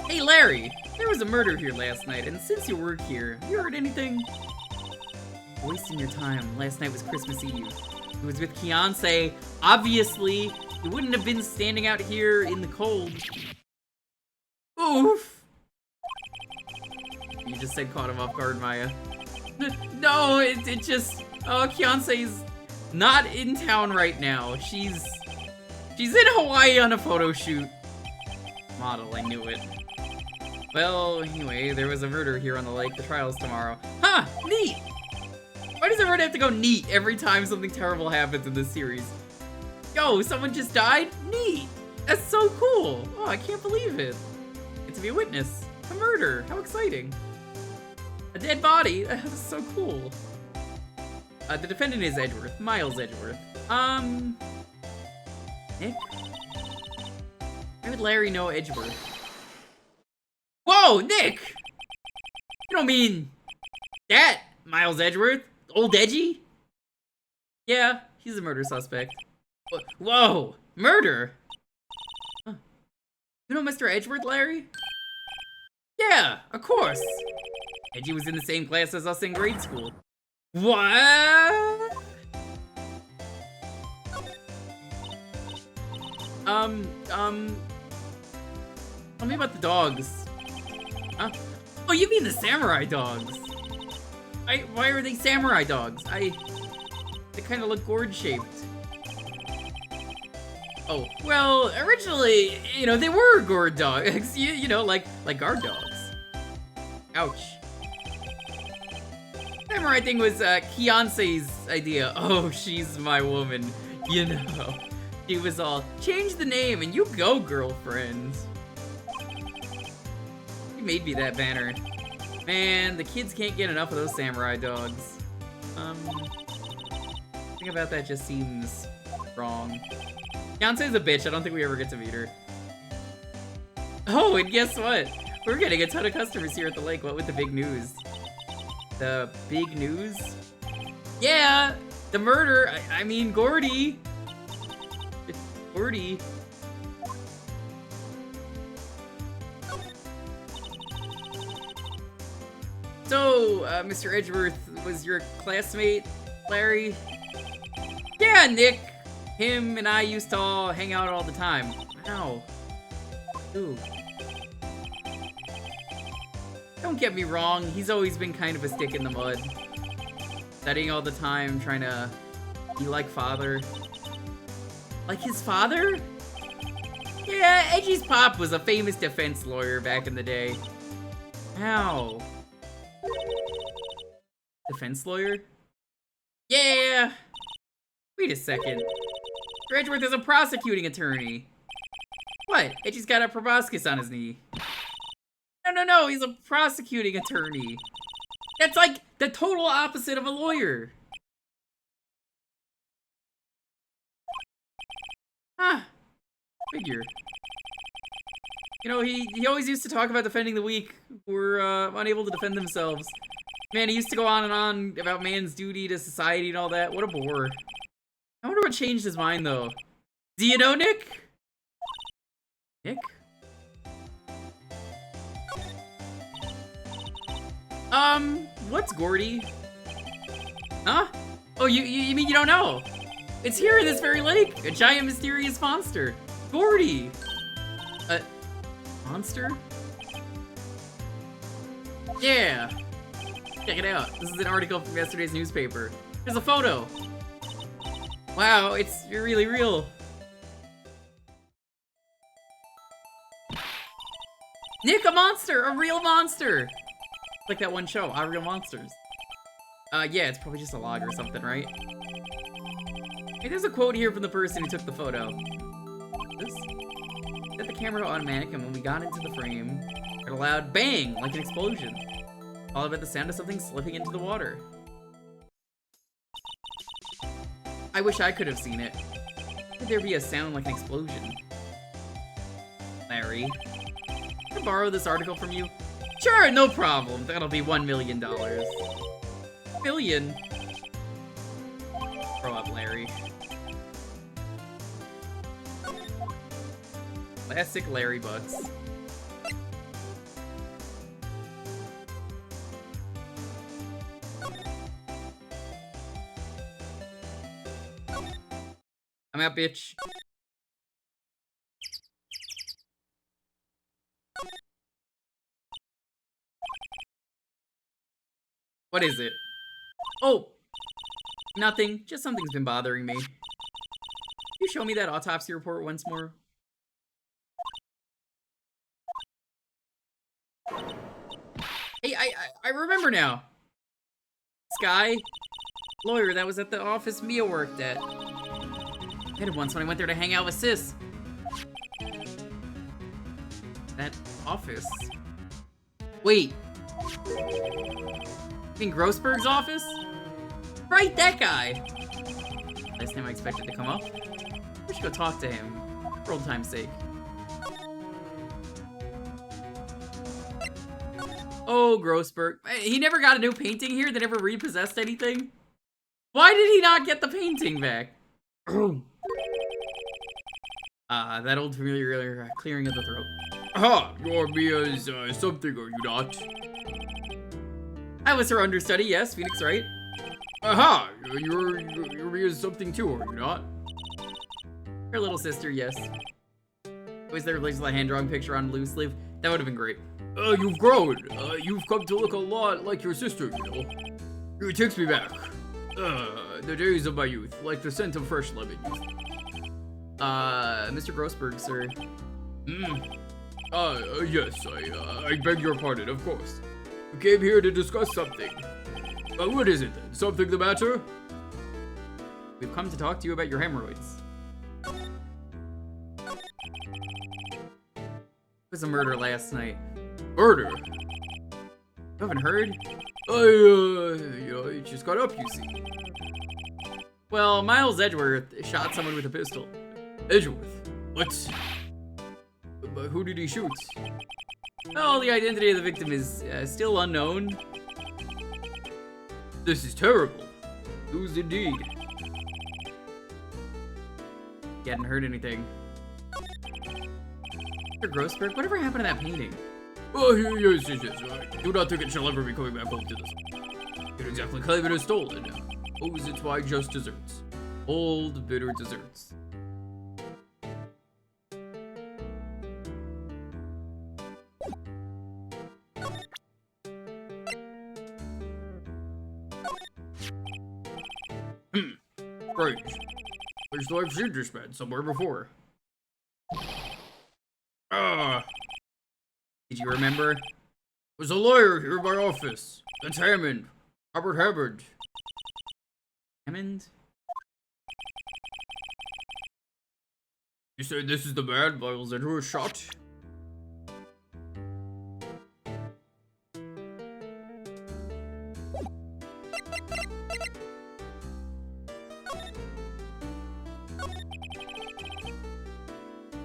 Hey, Larry! There was a murder here last night, and since you work here, have you heard anything? Wasting your time. Last night was Christmas Eve. It was with Fiancé. Obviously, you wouldn't have been standing out here in the cold. Oof! You just said caught him off guard, Maya. No, it just... Oh, Fiancé's not in town right now. She's in Hawaii on a photo shoot. Model, I knew it. Well, anyway, there was a murder here on the lake. The trial's tomorrow. Huh, neat! Why does everyone have to go neat every time something terrible happens in this series? Yo, someone just died? Neat! That's so cool! Oh, I can't believe it. Get to be a witness. A murder. How exciting. A dead body. That's so cool. The defendant is Edgeworth. Miles Edgeworth. Nick? Why would Larry know Edgeworth? Whoa, Nick! You don't mean that, Miles Edgeworth? Old Edgy? Yeah, he's a murder suspect. Whoa, murder? Huh. You know Mr. Edgeworth, Larry? Yeah, of course. Edgy was in the same class as us in grade school. What? Tell me about the dogs. Huh? Oh, you mean the samurai dogs? Why are they samurai dogs? They kind of look gourd-shaped. Oh, well, originally, you know, they were gourd dogs. You know, like guard dogs. Ouch. Samurai thing was, Fiancé's idea. Oh, she's my woman. You know. She was all, change the name and you go, girlfriend. Made me that banner. Man, the kids can't get enough of those samurai dogs. Something about that just seems wrong. Fiancé's a bitch. I don't think we ever get to meet her. Oh, and guess what? We're getting a ton of customers here at the lake. What with the big news? The big news? Yeah, the murder. I mean, Gordy. Gordy. So, Mr. Edgeworth was your classmate, Larry? Yeah, Nick. Him and I used to all hang out all the time. Wow. Ooh. Don't get me wrong, he's always been kind of a stick in the mud. Studying all the time, trying to be like father. Like his father? Yeah, Edgy's pop was a famous defense lawyer back in the day. Ow. Defense lawyer? Yeah! Wait a second. Edgeworth is a prosecuting attorney. What? Edgy's got a proboscis on his knee. No, he's a prosecuting attorney. That's like the total opposite of a lawyer. Huh. Figure. You know, he always used to talk about defending the weak who were unable to defend themselves. Man, he used to go on and on about man's duty to society and all that. What a bore. I wonder what changed his mind, though. Do you know Nick? Nick? What's Gordy? Huh? Oh, you mean you don't know? It's here in this very lake, a giant mysterious monster. Gordy! A monster? Yeah! Check it out. This is an article from yesterday's newspaper. There's a photo. Wow, it's really real. Nick, a monster! A real monster! Like that one show, Our Real Monsters. Yeah, it's probably just a log or something, right? Hey, there's a quote here from the person who took the photo. This? Set the camera to automatic, and when we got into the frame, it a loud bang, like an explosion. Followed by the sound of something slipping into the water. I wish I could have seen it. How could there be a sound like an explosion? Larry, can I borrow this article from you? Sure, no problem. That'll be $1 million. Billion? Grow up, Larry. Classic Larry Butts. I'm out, bitch. What is it? Oh! Nothing. Just something's been bothering me. Can you show me that autopsy report once more? Hey, I remember now. This guy, lawyer that was at the office Mia worked at. I had it once when I went there to hang out with Sis. That office. Wait. You mean Grossberg's office? Right, that guy! Last name I expected to come up. I should go talk to him, for old time's sake. Oh, Grossberg. He never got a new painting here? They never repossessed anything? Why did he not get the painting back? That old familiar clearing of the throat. Aha! You're Mia's something, are you not? I was her understudy, yes, Phoenix Wright. Aha! You're Mia's something too, are you not? Her little sister, yes. Was there like a hand-drawn picture on loose leaf? That would have been great. You've grown. You've come to look a lot like your sister, you know. It takes me back. The days of my youth, like the scent of fresh lemons. Mr. Grossberg, sir. Yes, I beg your pardon, of course. We came here to discuss something. What is it then? Something the matter? We've come to talk to you about your hemorrhoids. It was a murder last night. Murder? You haven't heard? I just got up, you see. Well, Miles Edgeworth shot someone with a pistol. Edgeworth? What? But who did he shoot? Well, the identity of the victim is still unknown. This is terrible. News indeed. He hadn't heard anything. Mr. Grossberg, whatever happened to that painting? Oh, yes. I do not think it shall ever be coming back home to this. You can exactly claim it as stolen. Owes its why just desserts. Old, bitter desserts. Strange. Looks like I've seen this man somewhere before. Did you remember? There's a lawyer here in my office. That's Hammond. Robert Hammond. Hammond? You say this is the man Miles Edgeworth shot?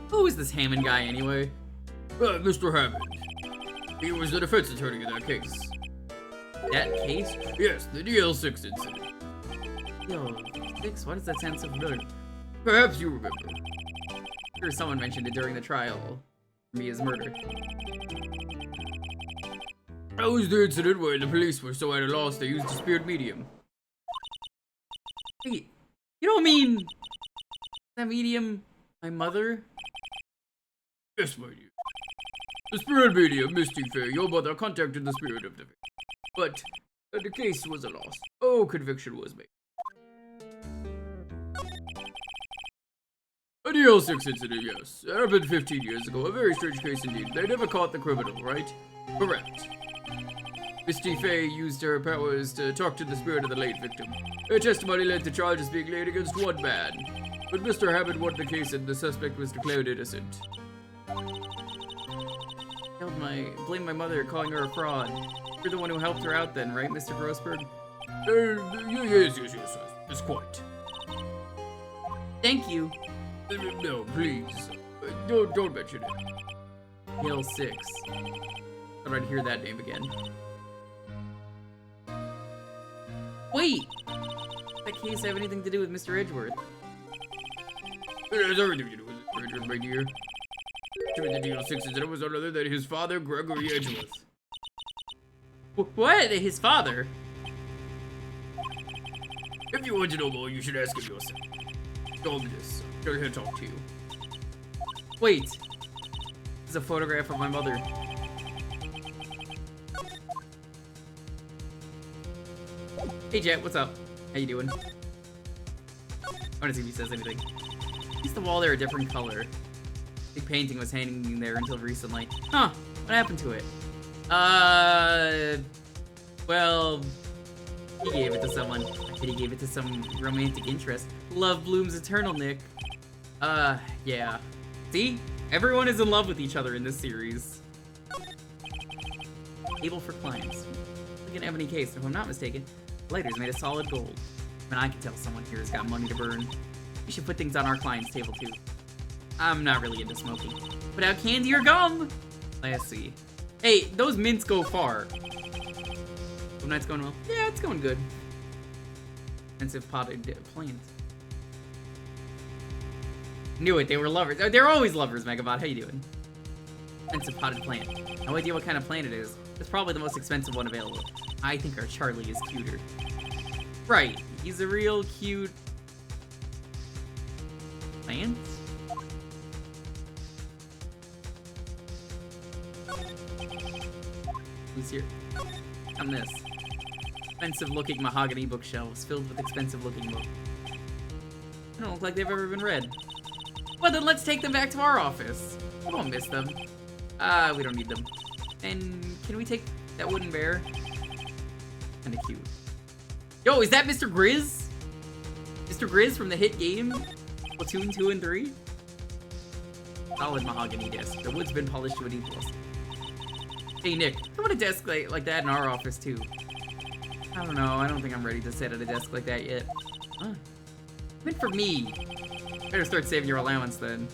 Who is this Hammond guy anyway? Mr. Hammond. He was the defense attorney in that case. That case? Yes, the DL6 incident. Yo, 6? Why does that sound so familiar? Perhaps you remember. Sure, someone mentioned it during the trial. Mia's murder. That was the incident where the police were so at a loss they used a spirit medium. Wait, you don't mean that medium my mother? Yes, my dear. The spirit medium, Misty Fair, your mother contacted the spirit of the victim. But the case was a loss. Oh, conviction was made. A DL6 incident, yes. It happened 15 years ago. A very strange case indeed. They never caught the criminal, right? Correct. Misty Faye used her powers to talk to the spirit of the late victim. Her testimony led to charges being laid against one man. But Mr. Hammond won the case and the suspect was declared innocent. Blame my mother, calling her a fraud. You're the one who helped her out then, right, Mr. Grossberg? Yes. It's quite. Thank you. No, please. Don't mention it. Hill 6. Thought I'd hear that name again. Wait! Does that case have anything to do with Mr. Edgeworth? It has everything to do with it, Richard, my dear. The DL6 incident was none other than his father, Gregory Edgeworth. What? His father? If you want to know more, you should ask him yourself. Told me this. I'm here to talk to you. Wait. It's a photograph of my mother. Hey Jet, what's up? How you doing? I wanna see if he says anything. At least the wall there a different color. The painting was hanging there until recently. Huh, what happened to it? Well, he gave it to someone. I bet he gave it to some romantic interest. Love blooms eternal, Nick. Yeah. See? Everyone is in love with each other in this series. Table for clients. Look at Ebony case, if I'm not mistaken. The lighter's made of solid gold. I mean, I can tell someone here has got money to burn. We should put things on our client's table, too. I'm not really into smoking. Put out candy or gum! Let's see. Hey, those mints go far. Hope night's going well. Yeah, it's going good. Expensive potted plant. Knew it, they were lovers. They're always lovers, Megabot. How you doing? Expensive potted plant. No idea what kind of plant it is. It's probably the most expensive one available. I think our Charlie is cuter. Right, he's a real cute plant? Who's here? On this. Expensive looking mahogany bookshelves filled with expensive looking books. They don't look like they've ever been read. Well then let's take them back to our office. We won't miss them. We don't need them. And can we take that wooden bear? Kinda cute. Yo, is that Mr. Grizz? Mr. Grizz from the hit game? Platoon 2 and 3? Solid mahogany desk. The wood's been polished to an E+. Hey Nick, I want a desk like that in our office too. I don't know, I don't think I'm ready to sit at a desk like that yet. Huh. Meant for me. Better start saving your allowance then.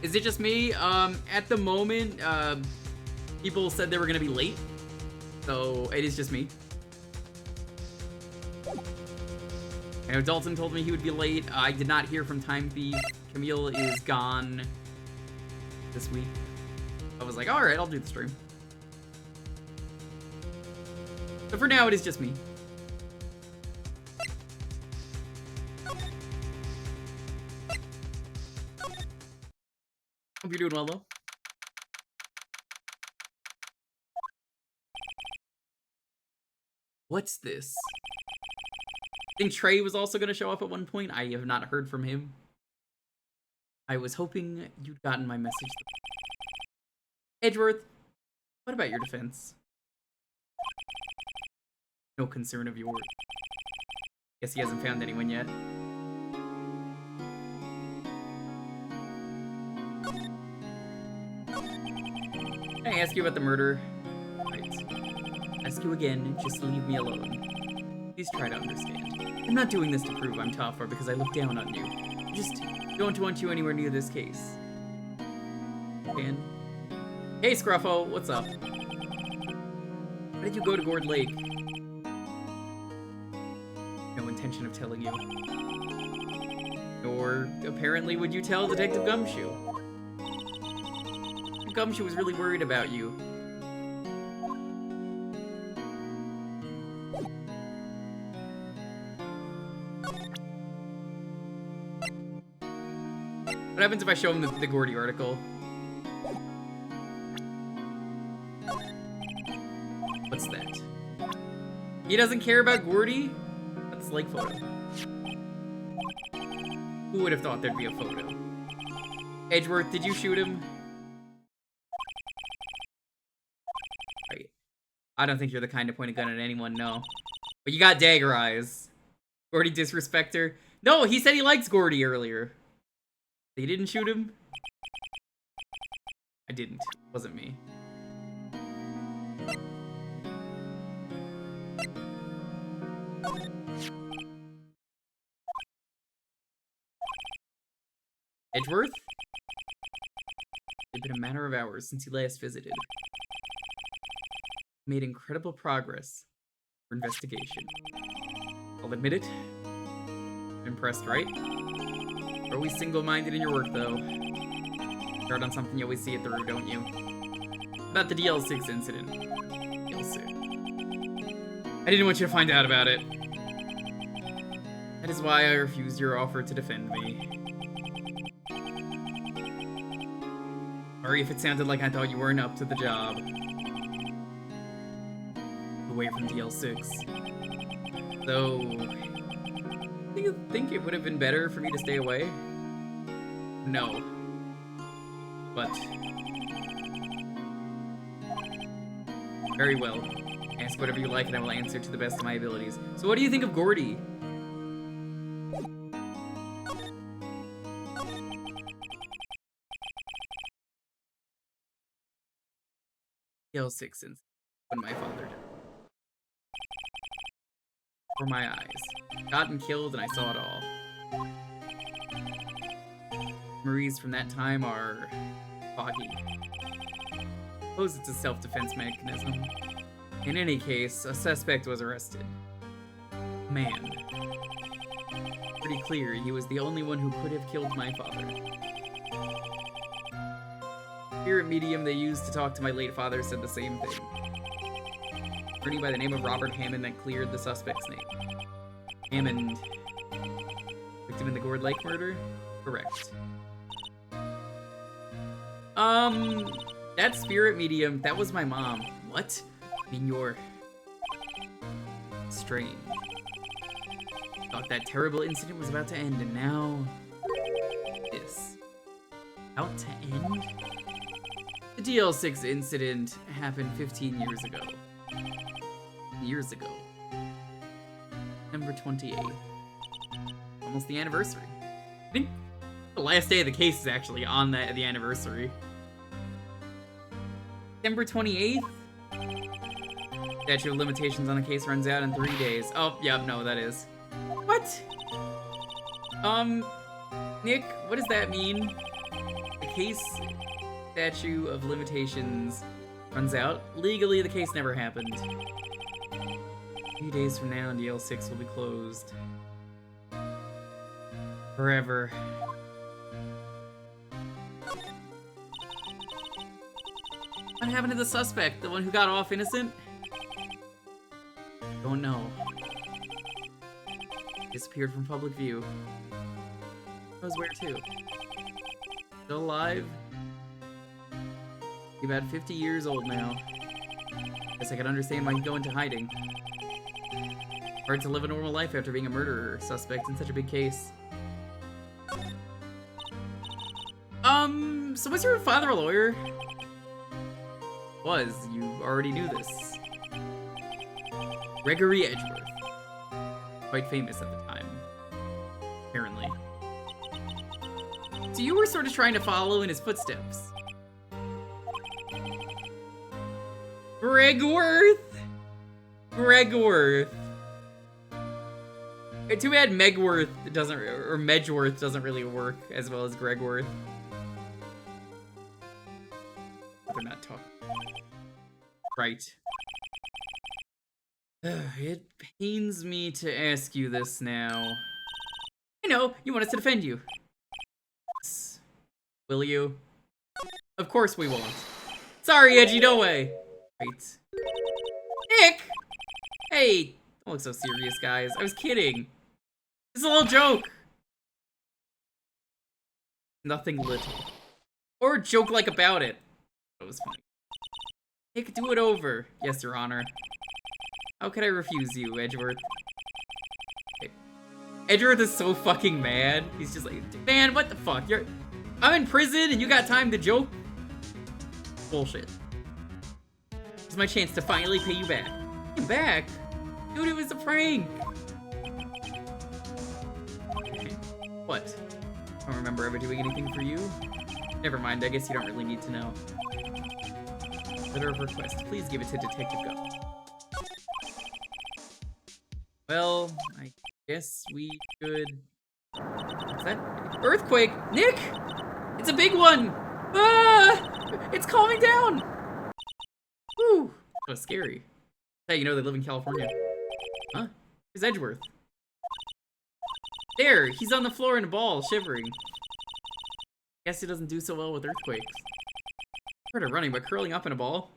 Is it just me? At the moment, people said they were gonna be late. So it is just me. You know, Dalton told me he would be late. I did not hear from Time Thief. Camille is gone this week. I was like, alright, I'll do the stream. So for now, it is just me. Hope you're doing well, though. What's this? I think Trey was also going to show up at one point. I have not heard from him. I was hoping you'd gotten my message. Edgeworth, what about your defense? No concern of yours. Guess he hasn't found anyone yet. Can I ask you about the murder? Right. Ask you again, just leave me alone. Please try to understand. I'm not doing this to prove I'm tough or because I look down on you. I just don't want you anywhere near this case. Dan? Hey, Scruffo, what's up? Why did you go to Gourd Lake? No intention of telling you. Nor, apparently, would you tell Detective Gumshoe. Gumshoe was really worried about you. What happens if I show him the Gordy article? What's that? He doesn't care about Gordy? That's like photo. Who would have thought there'd be a photo? Edgeworth, did you shoot him? Right. I don't think you're the kind to point a gun at anyone, no. But you got dagger eyes. Gordy disrespecter. No, he said he likes Gordy earlier. They didn't shoot him? I didn't. It wasn't me. Edgeworth? It's been a matter of hours since you last visited. Made incredible progress for investigation. I'll admit it. I'm impressed, right? You're always single-minded in your work, though. Start on something, you always see it through, don't you? About the DL6 incident. DL6. I didn't want you to find out about it. That is why I refused your offer to defend me. Sorry if it sounded like I thought you weren't up to the job. Away from DL6. Though... do you think it would have been better for me to stay away? No. But... very well. Ask whatever you like and I will answer to the best of my abilities. So what do you think of Gordy? DL6 since when my father died. For my eyes. Gotten killed and I saw it all. Memories from that time are foggy. Suppose it's a self-defense mechanism. In any case, a suspect was arrested. Man. Pretty clear he was the only one who could have killed my father. Spirit medium they used to talk to my late father said the same thing. Attorney by the name of Robert Hammond that cleared the suspect's name. Hammond. Victim in the Gourd Lake murder? Correct. That spirit medium, that was my mom. What? I mean, you're... strange. Thought that terrible incident was about to end, and now... this. About to end? The DL6 incident happened 15 years ago. Years ago. September 28th. Almost the anniversary. I think the last day of the case is actually on the anniversary. September 28th? Statute of limitations on the case runs out in 3 days. Oh, yeah, no, that is. What? Nick, what does that mean? The case statute of limitations runs out? Legally, the case never happened. 3 days from now, DL6 will be closed. Forever. What happened to the suspect? The one who got off innocent? Don't know. Disappeared from public view. Knows where to. Still alive? He's about 50 years old now. Guess I can understand why he'd go into hiding. Hard to live a normal life after being a murderer suspect in such a big case. So was your father a lawyer? Was. You already knew this. Gregory Edgeworth. Quite famous at the time. Apparently. So you were sort of trying to follow in his footsteps. Gregworth? Gregworth. Too bad Megworth doesn't, or Medgeworth doesn't really work as well as Gregworth. They're not talking. Right. It pains me to ask you this now. I know, you want us to defend you. Will you? Of course we won't. Sorry, Edgy, no way. Right. Nick! Hey, don't look so serious, guys. I was kidding. It's a little joke. Nothing little. Or joke-like about it. That was funny. Nick, do it over. Yes, Your Honor. How could I refuse you, Edgeworth? Okay. Edgeworth is so fucking mad. He's just like, man, what the fuck? I'm in prison and you got time to joke? Bullshit. It's my chance to finally pay you back. Pay him back? Dude, it was a prank. What? I don't remember ever doing anything for you? Never mind, I guess you don't really need to know. Letter of request. Please give it to Detective Go. Well, I guess we could... What's that? Earthquake! Nick! It's a big one! Ah! It's calming down! Whew. That was scary. Hey, you know they live in California. Huh? Where's Edgeworth? There! He's on the floor in a ball, shivering. Guess he doesn't do so well with earthquakes. Heard of running, but curling up in a ball?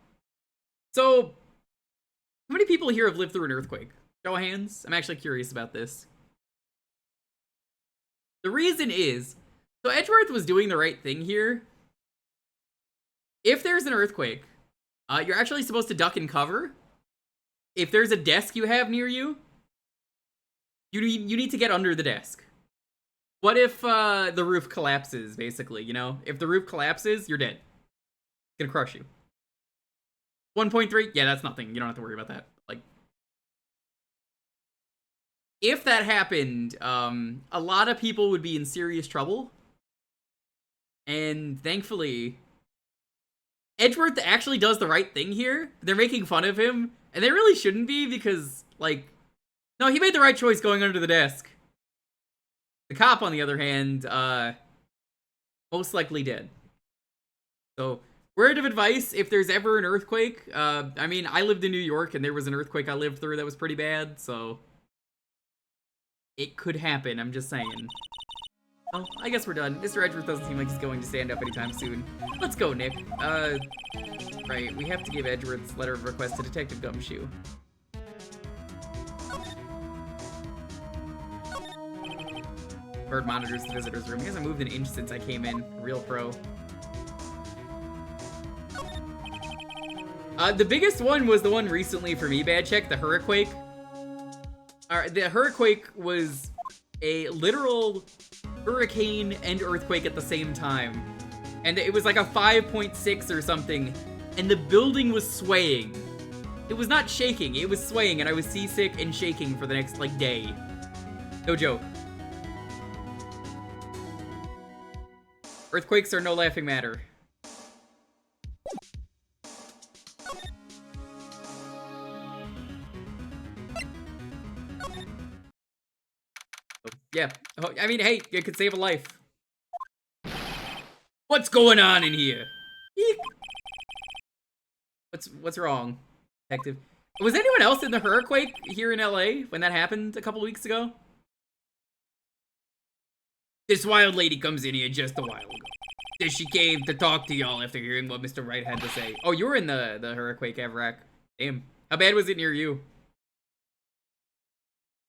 So, how many people here have lived through an earthquake? Show of hands? I'm actually curious about this. The reason is, so Edgeworth was doing the right thing here. If there's an earthquake, you're actually supposed to duck and cover. If there's a desk you have near you, you need to get under the desk. What if the roof collapses, basically, you know? If the roof collapses, you're dead. It's gonna crush you. 1.3? Yeah, that's nothing. You don't have to worry about that. Like, if that happened, a lot of people would be in serious trouble. And thankfully, Edgeworth actually does the right thing here. They're making fun of him, and they really shouldn't be because, like, no, he made the right choice going under the desk. The cop, on the other hand, most likely dead. So, word of advice, if there's ever an earthquake, I mean, I lived in New York, and there was an earthquake I lived through that was pretty bad, so... It could happen, I'm just saying. Oh, I guess we're done. Mr. Edgeworth doesn't seem like he's going to stand up anytime soon. Let's go, Nick. Right, we have to give Edgeworth's letter of request to Detective Gumshoe. Bird monitors the visitor's room. He hasn't moved an inch since I came in. Real pro. The biggest one was the one recently for me, Bad Check, the Hurricane. The Hurricane was a literal hurricane and earthquake at the same time. And it was like a 5.6 or something, and the building was swaying. It was not shaking, it was swaying, and I was seasick and shaking for the next, like, day. No joke. Earthquakes are no laughing matter. Yeah, I mean, hey, it could save a life. What's going on in here? Eek. What's wrong, detective? Was anyone else in the hurricane here in LA when that happened a couple weeks ago? This wild lady comes in here just a while ago. Says she came to talk to y'all after hearing what Mr. Wright had to say. Oh, you were in the Hurricane Everac. Damn. How bad was it near you?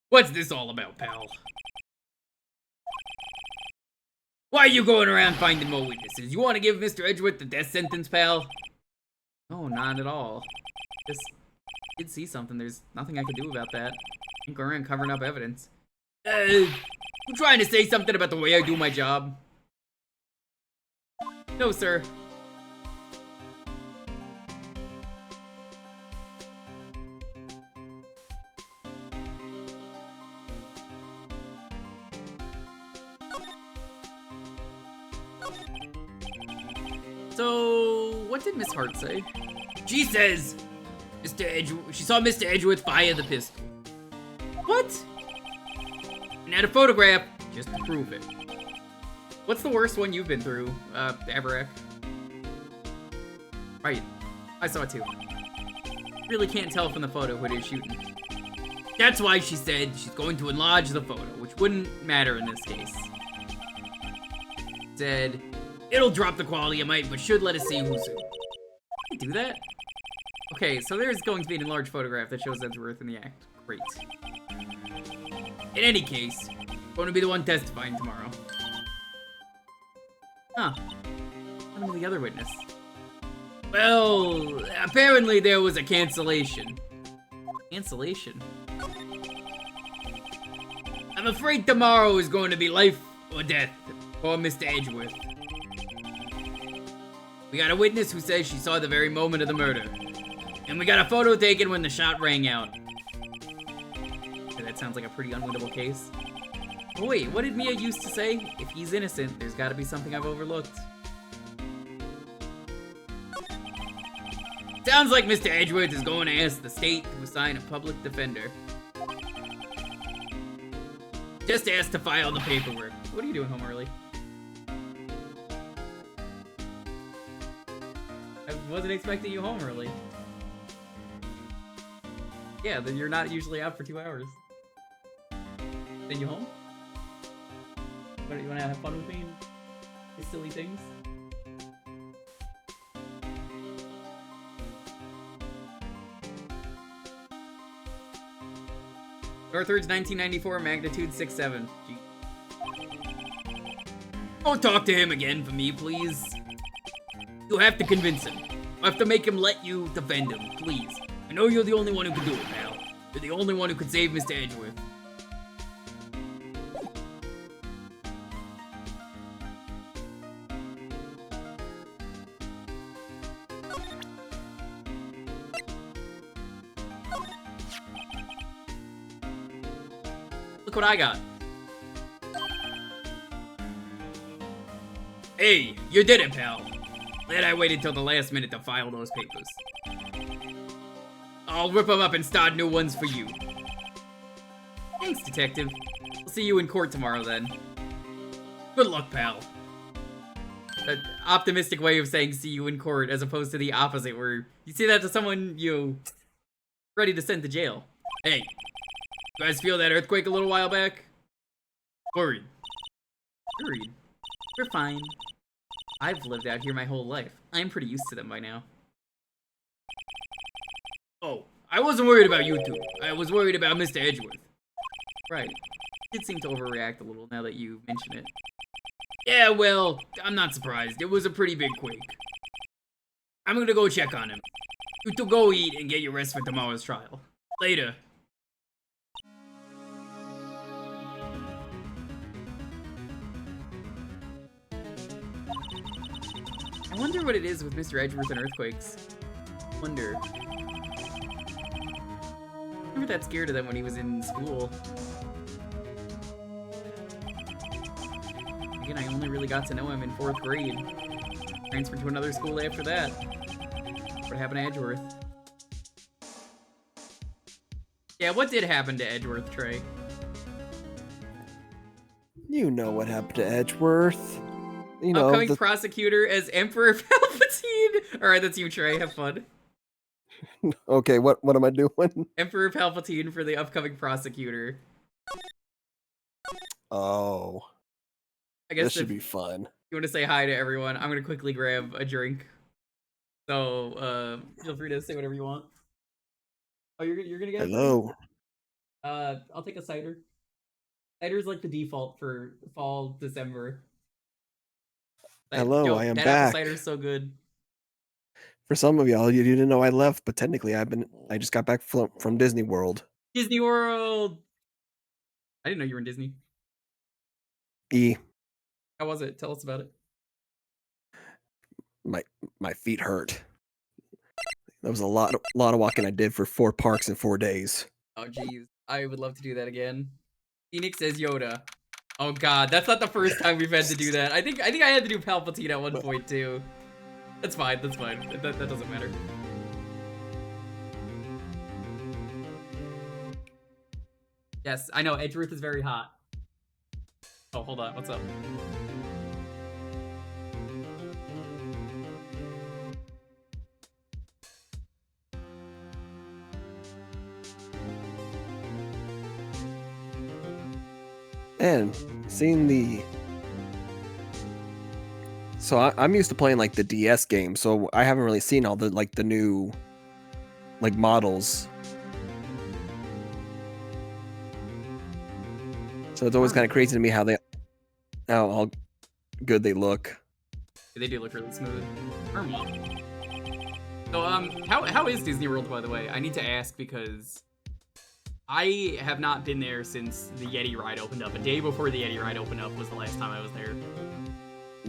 What's this all about, pal? Why are you going around finding more witnesses? You want to give Mr. Edgeworth the death sentence, pal? No, not at all. Just did see something. There's nothing I could do about that. I'm going around covering up evidence. You trying to say something about the way I do my job? No, sir. So, what did Miss Hart say? She says she saw Mr. Edgeworth fire the pistol. What? And had a photograph just to prove it. What's the worst one you've been through, Everac? Right. I saw it too. Really can't tell from the photo who it is shooting. That's why she said she's going to enlarge the photo, which wouldn't matter in this case. Said, it'll drop the quality of might, but should let us see who's who. Can I do that? Okay, so there's going to be an enlarged photograph that shows Edgeworth in the act. Great. In any case, going to be the one testifying tomorrow. Huh. What happened to the other witness? Well, apparently there was a cancellation. Cancellation? I'm afraid tomorrow is going to be life or death for Mr. Edgeworth. We got a witness who says she saw the very moment of the murder. And we got a photo taken when the shot rang out. Okay, that sounds like a pretty unwinnable case. Oh wait, what did Mia used to say? If he's innocent, there's gotta be something I've overlooked. Sounds like Mr. Edgeworth is going to ask the state to assign a public defender. Just asked to file the paperwork. What are you doing home early? I wasn't expecting you home early. Yeah, then you're not usually out for 2 hours. Then you home? What, you wanna have fun with me and do silly things? Northridge 1994, magnitude 6.7. Gee. Don't talk to him again for me, please. You have to convince him. I have to make him let you defend him, please. I know you're the only one who can do it, pal. You're the only one who could save Mr. Edgeworth. Look what I got. Hey, you did it, pal. Glad I waited till the last minute to file those papers. I'll rip them up and start new ones for you. Thanks, detective. I'll see you in court tomorrow then. Good luck, pal. An optimistic way of saying see you in court as opposed to the opposite where you say that to someone you ready to send to jail. Hey, you guys feel that earthquake a little while back? Worried. Worried? You're fine. I've lived out here my whole life. I'm pretty used to them by now. Oh, I wasn't worried about you two. I was worried about Mr. Edgeworth. Right. Did seem to overreact a little now that you mention it. Yeah, well, I'm not surprised. It was a pretty big quake. I'm gonna go check on him. You two go eat and get your rest for tomorrow's trial. Later. I wonder what it is with Mr. Edgeworth and earthquakes. Wonder. I never that scared of them when he was in school. Again, I only really got to know him in 4th grade. Transferred to another school after that. What happened to Edgeworth? Yeah, what did happen to Edgeworth, Trey? You know what happened to Edgeworth. You know, upcoming prosecutor as Emperor Palpatine. Alright, that's you, Trey. Have fun. Okay, what am I doing? Emperor Palpatine for the upcoming prosecutor. Oh. I guess This should if be fun. you want to say hi to everyone, I'm gonna quickly grab a drink. So feel free to say whatever you want. Oh, you're gonna get it for me? Hello. I'll take a cider. Cider's like the default for fall December. Hello, Yo, I am that apple back. cider is so good. For some of y'all, you didn't know I left, but technically I just got back from Disney World. Disney World. I didn't know you were in Disney. E, How was it? Tell us about it. my feet hurt. That was a lot of walking I did for 4 parks in 4 days. Oh jeez, I would love to do that again. Phoenix says Yoda. Oh god, that's not the first time we've had to do that. I think I had to do Palpatine at one point too. That's fine. That's fine. That doesn't matter. Yes, I know Edgeworth is very hot. Oh, hold on. What's up? And seeing the I'm used to playing like the DS game, so I haven't really seen all the the new models. So it's always kind of crazy to me how good they look. They do look really smooth. Irma. So how is Disney World, by the way? I need to ask because I have not been there since the Yeti ride opened up. A day before the Yeti ride opened up was the last time I was there.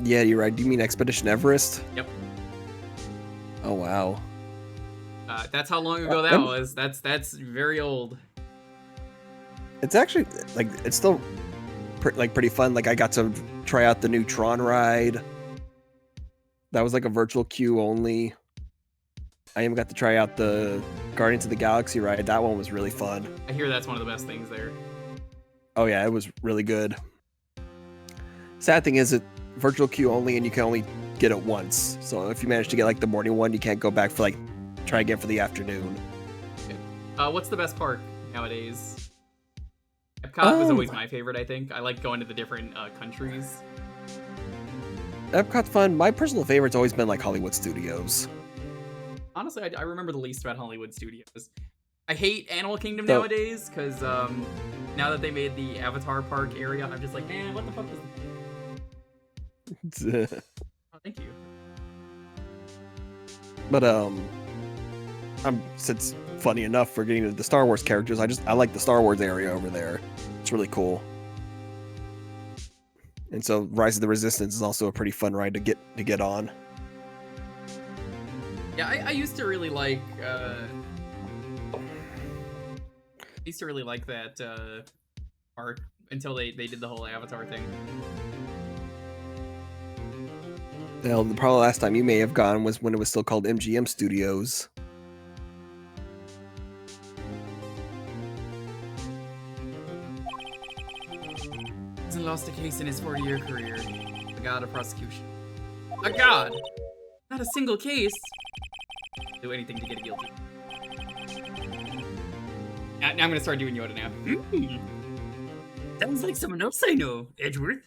Yeah, you're right. Do you mean Expedition Everest? Yep. Oh wow. That's how long ago that was. That's very old. It's actually it's still pretty fun. Like I got to try out the new Tron ride. That was like a virtual queue only. I even got to try out the Guardians of the Galaxy ride. That one was really fun. I hear that's one of the best things there. Oh yeah, it was really good. Sad thing is it virtual queue only, and you can only get it once. So if you manage to get the morning one, you can't go back for try again for the afternoon. Okay. What's the best park nowadays? Epcot was always my favorite, I think. I like going to the different countries. Epcot's fun. My personal favorite's always been Hollywood Studios. Honestly, I remember the least about Hollywood Studios. I hate Animal Kingdom nowadays, because now that they made the Avatar Park area, I'm just like, man, what the fuck was Oh, thank you. But since funny enough, we're getting into the Star Wars characters. I like the Star Wars area over there. It's really cool. And so Rise of the Resistance is also a pretty fun ride to get on. Yeah, I used to really like that part until they did the whole Avatar thing. Well, probably the last time you may have gone was when it was still called MGM Studios. Hasn't lost a case in his 40-year career. The god of prosecution. A god! Not a single case! Do anything to get guilty. Now I'm gonna start doing Yoda now. Sounds like someone else I know, Edgeworth.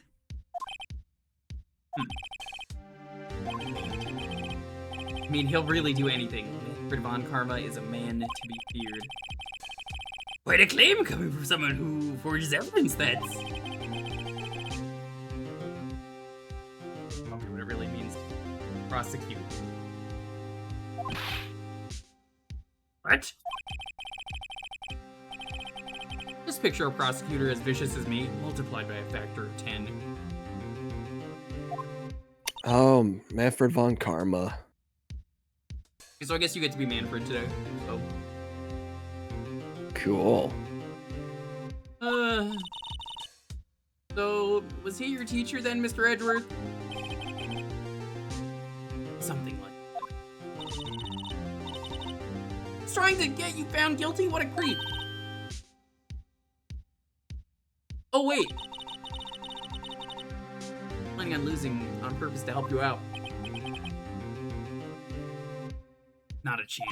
I mean, he'll really do anything. Manfred von Karma is a man to be feared. Quite a claim coming from someone who forges evidence that's... What it really means to prosecute. What? Just picture a prosecutor as vicious as me, multiplied by a factor of 10. Oh, Manfred von Karma. So I guess you get to be Manfred today. So. Cool. So was he your teacher then, Mr. Edgeworth? Something like that. He's trying to get you found guilty? What a creep. Oh, wait. Planning on losing on purpose to help you out. Not a chance.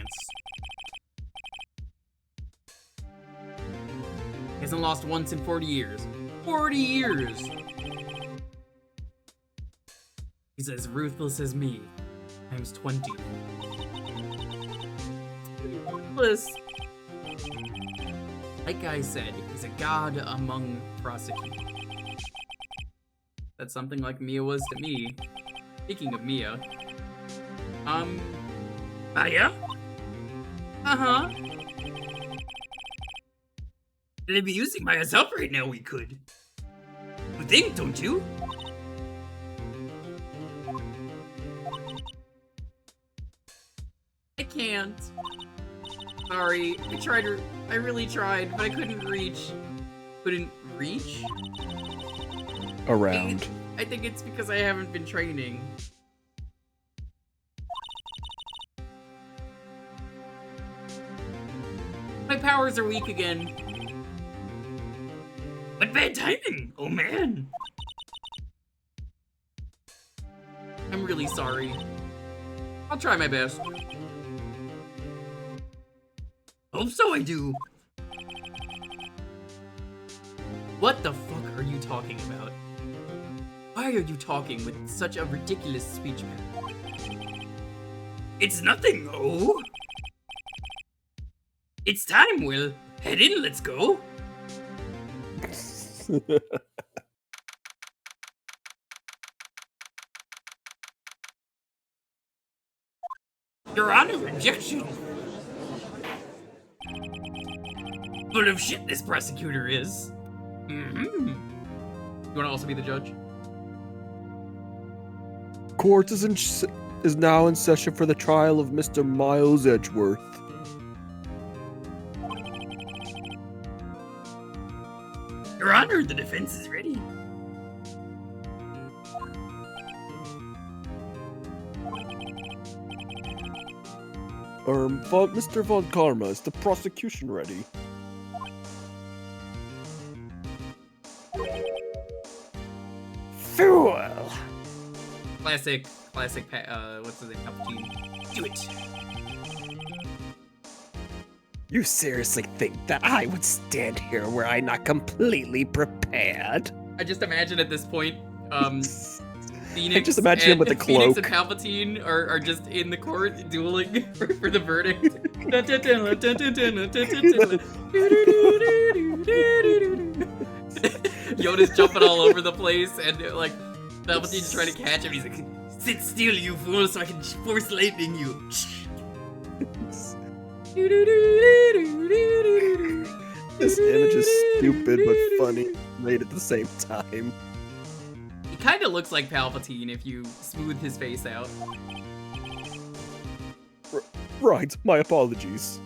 He hasn't lost once in 40 years. 40 years! He's as ruthless as me, times 20. Ruthless. Like I said, he's a god among prosecutors. That's something like Mia was to me. Speaking of Mia. Maya? Uh-huh. Could I be using Maya's help right now? We could. You think, don't you? I can't. Sorry, I really tried, but I couldn't reach. Couldn't reach? Around. I think it's because I haven't been training. My powers are weak again. What bad timing! Oh man! I'm really sorry. I'll try my best. Hope so I do. What the fuck are you talking about? Why are you talking with such a ridiculous speech pattern? It's nothing, oh. It's time, Will. Head in, let's go. Your Honor, objection. Full of shit this prosecutor is. You want to also be the judge? Court is now in session for the trial of Mr. Miles Edgeworth. Your Honor, the defense is ready. Mr. Von Karma, is the prosecution ready? Fool! Classic, what's his name, Palpatine. Do it. You seriously think that I would stand here were I not completely prepared? I just imagine at this point, Phoenix, I just imagine him with a Phoenix and cloak. Palpatine are just in the court dueling for the verdict. Yoda's jumping all over the place, and like Palpatine's trying to catch him. He's like, "Sit still, you fool, so I can force lightning you." This image is stupid but funny, right at the same time. He kind of looks like Palpatine if you smooth his face out. Right, my apologies.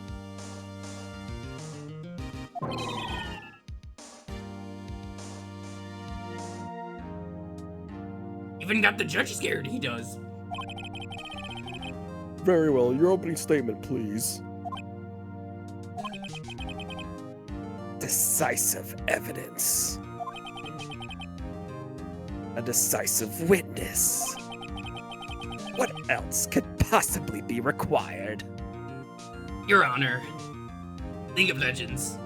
Even got the judge scared, he does. Very well, your opening statement, please. Decisive evidence. A decisive witness. What else could possibly be required? Your Honor, League of Legends.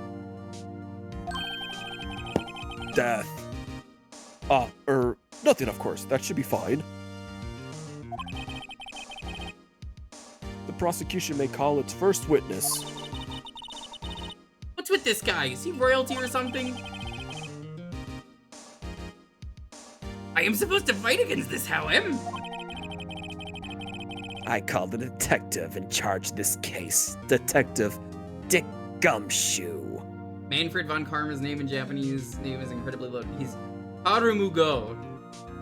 Death. Nothing, of course. That should be fine. The prosecution may call its first witness. What's with this guy? Is he royalty or something? I am supposed to fight against this, how am? I call the detective in charge of this case, Detective Dick Gumshoe. Manfred von Karma's name in Japanese name is incredibly low. He's Harumugo.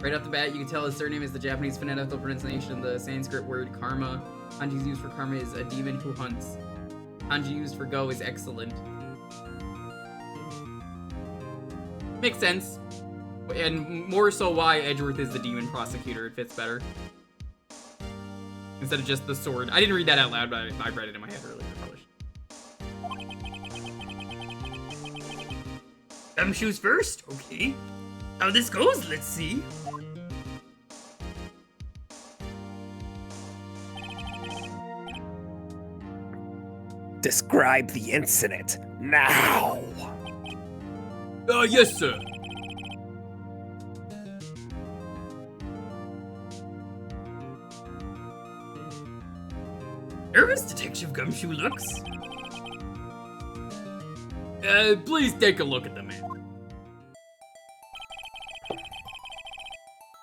Right off the bat, you can tell his surname is the Japanese phonetical pronunciation of the Sanskrit word karma. Kanji used for karma is a demon who hunts. Kanji used for go is excellent. Makes sense. And more so why Edgeworth is the demon prosecutor. It fits better. Instead of just the sword. I didn't read that out loud, but I read it in my head earlier. Gumshoes first? Okay. How this goes, let's see. Describe the incident now. Yes, sir. as Detective Gumshoe looks. Please take a look at the map.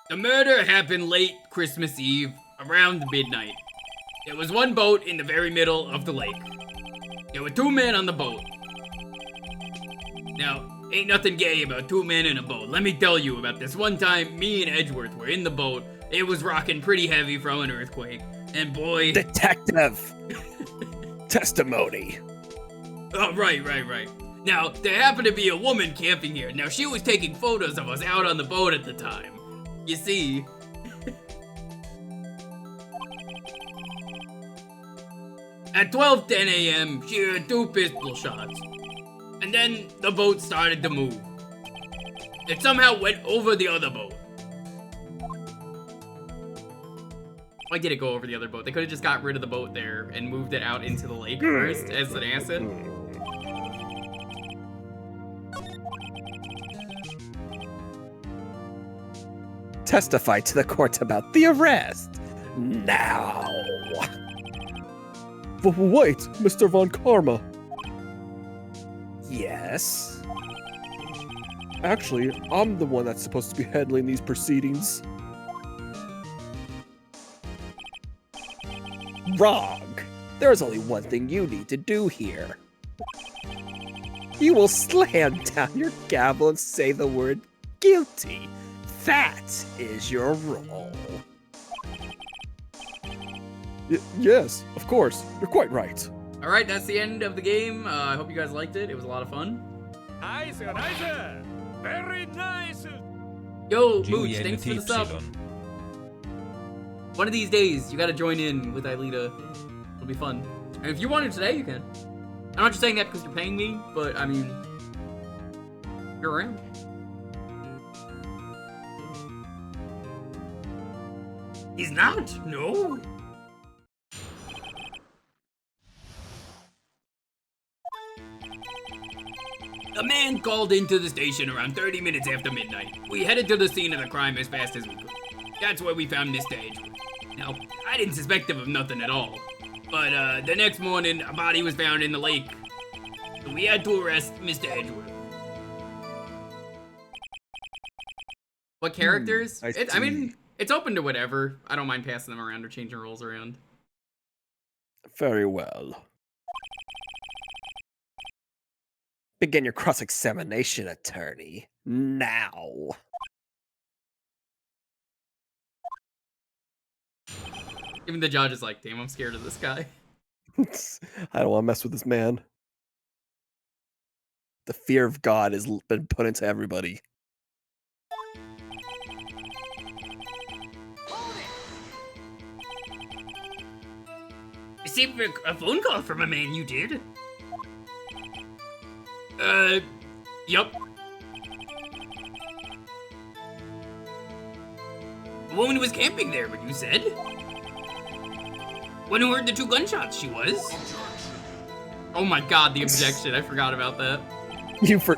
The murder happened late Christmas Eve, around midnight. There was one boat in the very middle of the lake. There were 2 men on the boat. Now, ain't nothing gay about 2 men in a boat. Let me tell you about this. One time, me and Edgeworth were in the boat. It was rocking pretty heavy from an earthquake. And boy... Detective! Testimony. Oh, right. Now, there happened to be a woman camping here. Now, she was taking photos of us out on the boat at the time. You see... At 12:10 a.m., she heard 2 pistol shots. And then the boat started to move. It somehow went over the other boat. Why did it go over the other boat? They could have just got rid of the boat there and moved it out into the lake first as an acid. Testify to the court about the arrest. Now. Wait, Mr. Von Karma. Yes? Actually, I'm the one that's supposed to be handling these proceedings. Wrong. There's only one thing you need to do here. You will slam down your gavel and say the word guilty. That is your role. Yes, of course. You're quite right. Alright, that's the end of the game. I hope you guys liked it. It was a lot of fun. Nice. Very nice. Yo, Mooch, thanks for the sub. One of these days, you gotta join in with Aelita. It'll be fun. And if you want it today, you can. I'm not just saying that because you're paying me, but I mean, you're around. He's not, no. A man called into the station around 30 minutes after midnight. We headed to the scene of the crime as fast as we could. That's where we found Mr. Edgeworth. Now, I didn't suspect him of nothing at all. But the next morning, a body was found in the lake. So we had to arrest Mr. Edgeworth. What characters? I I mean, it's open to whatever. I don't mind passing them around or changing roles around. Very well. Begin your cross-examination, attorney. Now. Even the judge is like, damn, I'm scared of this guy. I don't want to mess with this man. The fear of God has been put into everybody. Received a phone call from a man you did. Yup. A woman was camping there, but you said? One who heard the 2 gunshots, she was. Oh my god, the objection. I forgot about that. Dude, My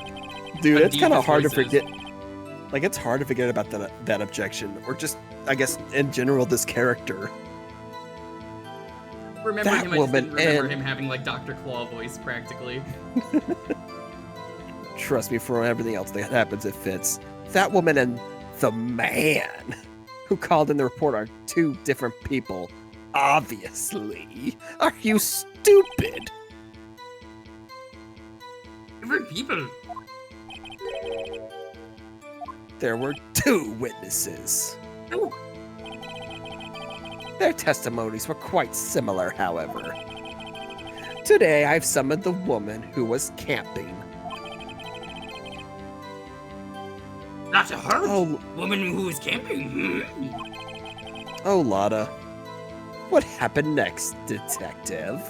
it's kind of deepest hard to voices. forget. Like, it's hard to forget about that objection, or just, I guess, in general, this character. Remember That him, I just woman didn't remember and- him having like Dr. Claw voice practically. Trust me, for everything else that happens, it fits. That woman and the man who called in the report are 2 different people. Obviously. Are you stupid? Different people. There were 2 witnesses. Oh, Their testimonies were quite similar, however. Today, I've summoned the woman who was camping. not a her. Oh, Woman who was camping. oh, Lotta. What happened next, detective?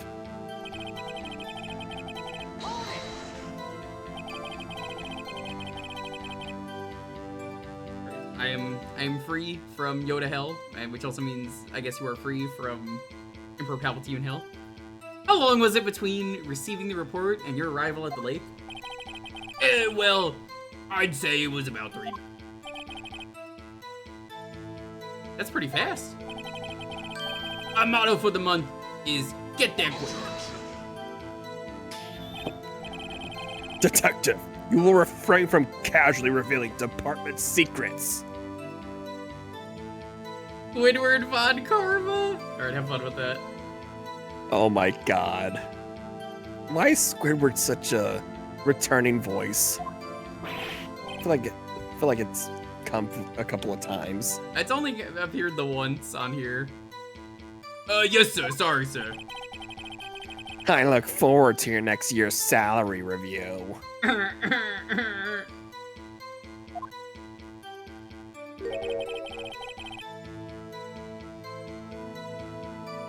I am free from Yoda Hell, which also means I guess you are free from Emperor Palpatine Hell. How long was it between receiving the report and your arrival at the lake? Well, I'd say it was about 3. That's pretty fast. Our motto for the month is Get there quick. Detective, you will refrain from casually revealing department secrets. Squidward Von Karma. Alright, have fun with that. Oh my god. Why is Squidward such a returning voice? I feel like it's come a couple of times. It's only appeared the once on here. Yes, sir. Sorry, sir. I look forward to your next year's salary review.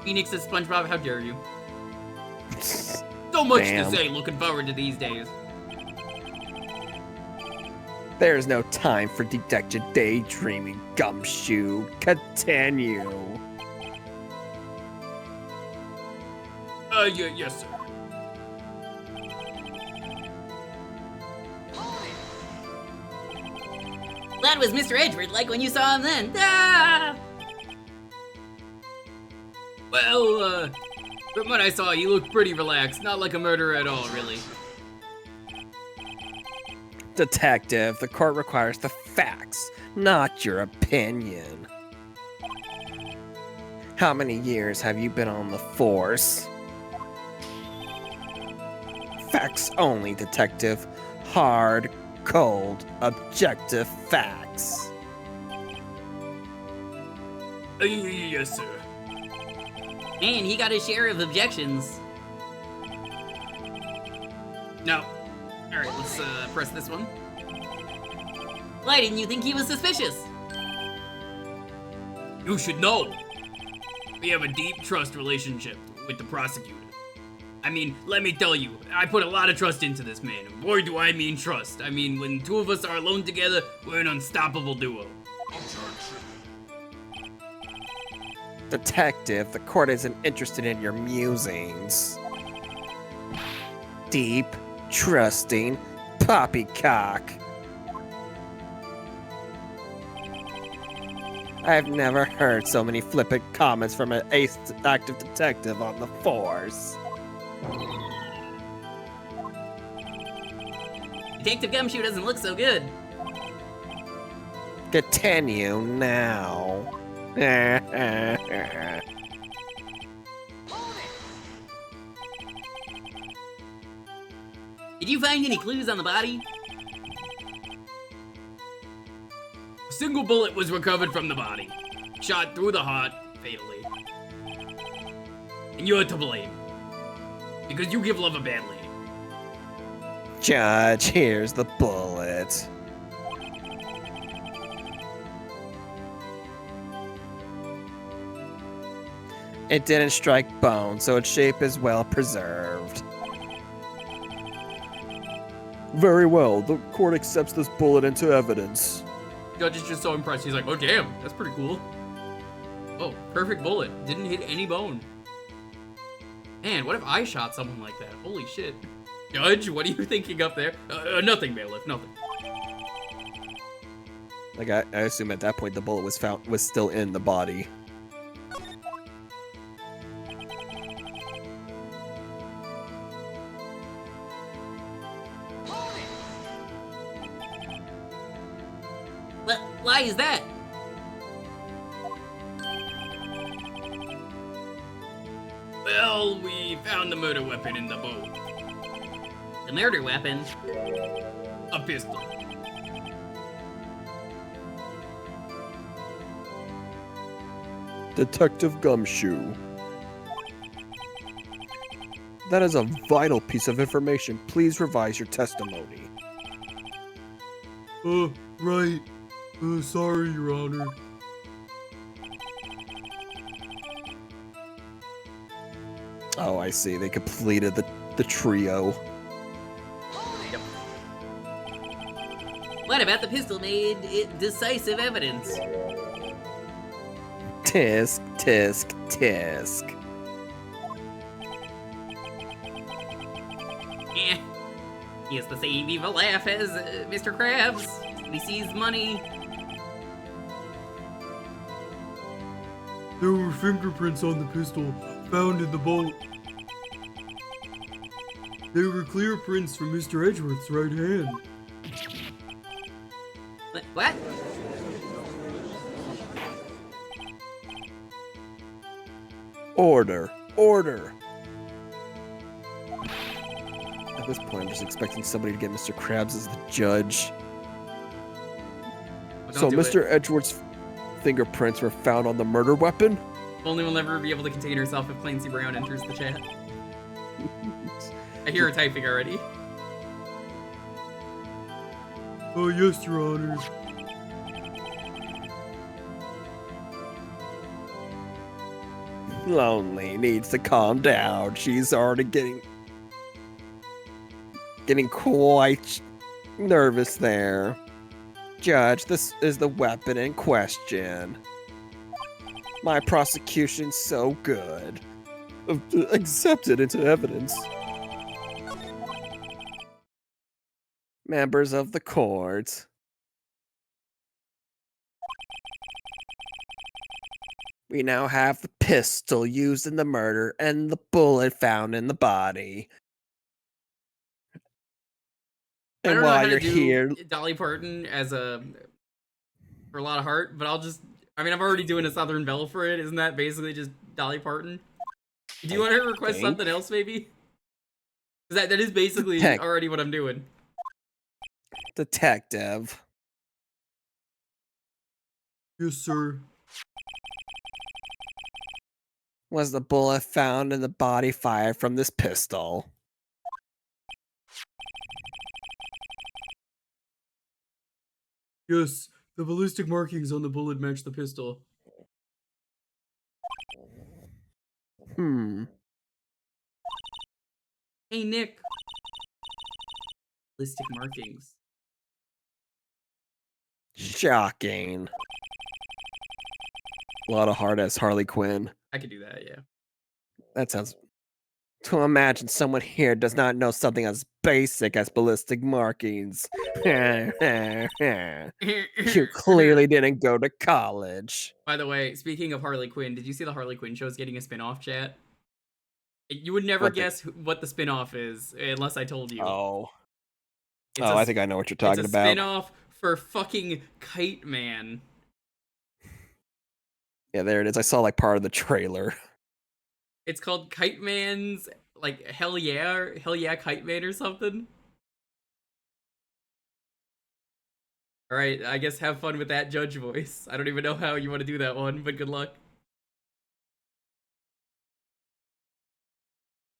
Phoenix is SpongeBob, how dare you? So much Damn. to say, looking forward to these days. There's no time for detective daydreaming, Gumshoe. Continue. Yes, sir. That was Mr. Edgeworth, like when you saw him then. Ah! Well, from what I saw, you looked pretty relaxed. Not like a murderer at all, really. Detective, the court requires the facts, not your opinion. How many years have you been on the force? Facts only, detective. Hard, cold, objective facts. Yes, sir. Man, he got his share of objections. No. Alright, let's press this one. Why didn't you think he was suspicious? You should know. We have a deep trust relationship with the prosecutor. I mean, let me tell you, I put a lot of trust into this man. And boy, do I mean trust. I mean, when two of us are alone together, we're an unstoppable duo. Detective, the court isn't interested in your musings. Deep, trusting, poppycock. I've never heard so many flippant comments from an ace active detective on the force. Detective Gumshoe doesn't look so good. Continue now. Did you find any clues on the body? A single bullet was recovered from the body. Shot through the heart, fatally. And you're to blame. Because you give love a bad name. Judge, here's the bullet. It didn't strike bone, so its shape is well preserved. Very well. The court accepts this bullet into evidence. Judge is just so impressed. He's like, oh damn, that's pretty cool. Oh, perfect bullet. Didn't hit any bone. Man, what if I shot someone like that? Holy shit. Judge, what are you thinking up there? Nothing, bailiff, nothing. Like I assume at that point the bullet was still in the body. Why is that? Well, we found the murder weapon in the boat. The murder weapon? A pistol. Detective Gumshoe. That is a vital piece of information. Please revise your testimony. Right. Sorry, Your Honor. Oh, I see. They completed the trio. What about the pistol made it decisive evidence? Tisk, tisk, tisk. Eh. He has the same evil laugh as Mr. Krabs. He sees money. There were fingerprints on the pistol found in the boat. There were clear prints from Mr. Edgeworth's right hand. What? Order. Order. At this point, I'm just expecting somebody to get Mr. Krabs as the judge. So Mr. Edgeworth's fingerprints were found on the murder weapon? Only will never be able to contain herself if Clancy Brown enters the chat. I hear her typing already. Oh, yes, Your Honor. Lonely needs to calm down. She's already getting quite nervous there. Judge, this is the weapon in question. My prosecution's so good. Accept it into evidence. Members of the court. We now have the pistol used in the murder and the bullet found in the body. I And don't know while how you're to do here, Dolly Parton as for a lot of heart, but I'm already doing a Southern Belle for it. Isn't that basically just Dolly Parton? Do you want to request something else, maybe? Because that is basically already what I'm doing. detective. Yes, sir. Was the bullet found in the body fired from this pistol? Yes, the ballistic markings on the bullet match the pistol. Hey, Nick. Ballistic markings. Shocking. A lot of hard ass Harley Quinn. I could do that, yeah. That sounds. To imagine someone here does not know something as basic as ballistic markings. You clearly didn't go to college. By the way, speaking of Harley Quinn, did you see the Harley Quinn show is getting a spin-off, chat? You would never guess what the spin-off is unless I told you. Oh. I think I know what you're talking it's a about. Spin-off for fucking Kite Man. Yeah, there it is. I saw like part of the trailer. It's called Kite Man's like Hell Yeah Kite Man or something. All right, I guess have fun with that judge voice. I don't even know how you want to do that one, but good luck.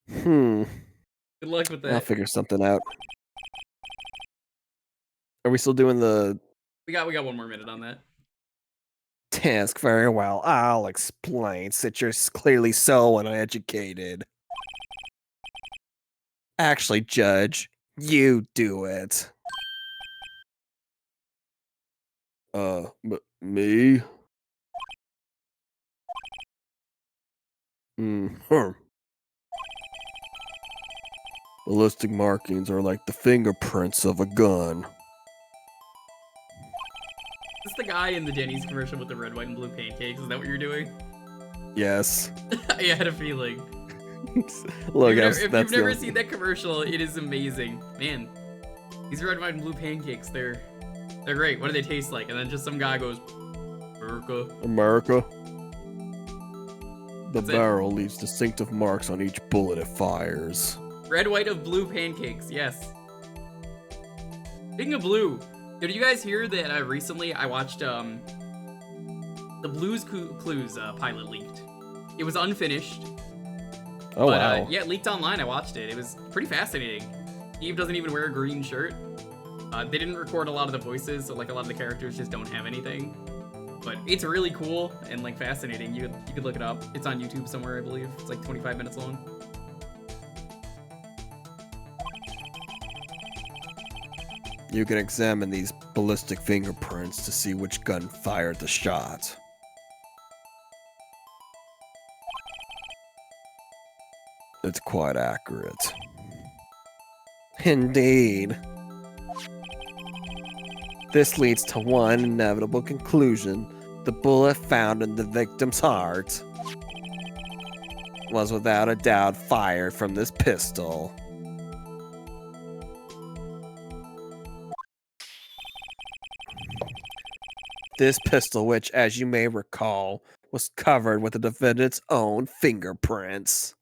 Good luck with that. I'll figure something out. Are we still doing the We got 1 more minute on that. task? Very well. I'll explain, since you're clearly so uneducated. Actually, Judge, you do it. Me? Ballistic markings are like the fingerprints of a gun. Is this the guy in the Denny's commercial with the red, white, and blue pancakes? Is that what you're doing? Yes. I had a feeling. Look, if you've never seen that commercial, it is amazing. Man, these red, white, and blue pancakes, they're great. What do they taste like? And then just some guy goes, America. The barrel leaves distinctive marks on each bullet it fires. Red, white, of blue pancakes, yes. Speaking of blue, did you guys hear that recently I watched the Blue's Clues pilot leaked? It was unfinished. Oh, wow. Yeah, it leaked online. I watched it. It was pretty fascinating. Eve doesn't even wear a green shirt. They didn't record a lot of the voices, so like a lot of the characters just don't have anything. But it's really cool and like fascinating. You could look it up. It's on YouTube somewhere, I believe. It's like 25 minutes long. You can examine these ballistic fingerprints to see which gun fired the shot. It's quite accurate. Indeed. This leads to one inevitable conclusion. The bullet found in the victim's heart was without a doubt fired from this pistol. This pistol, which, as you may recall, was covered with the defendant's own fingerprints.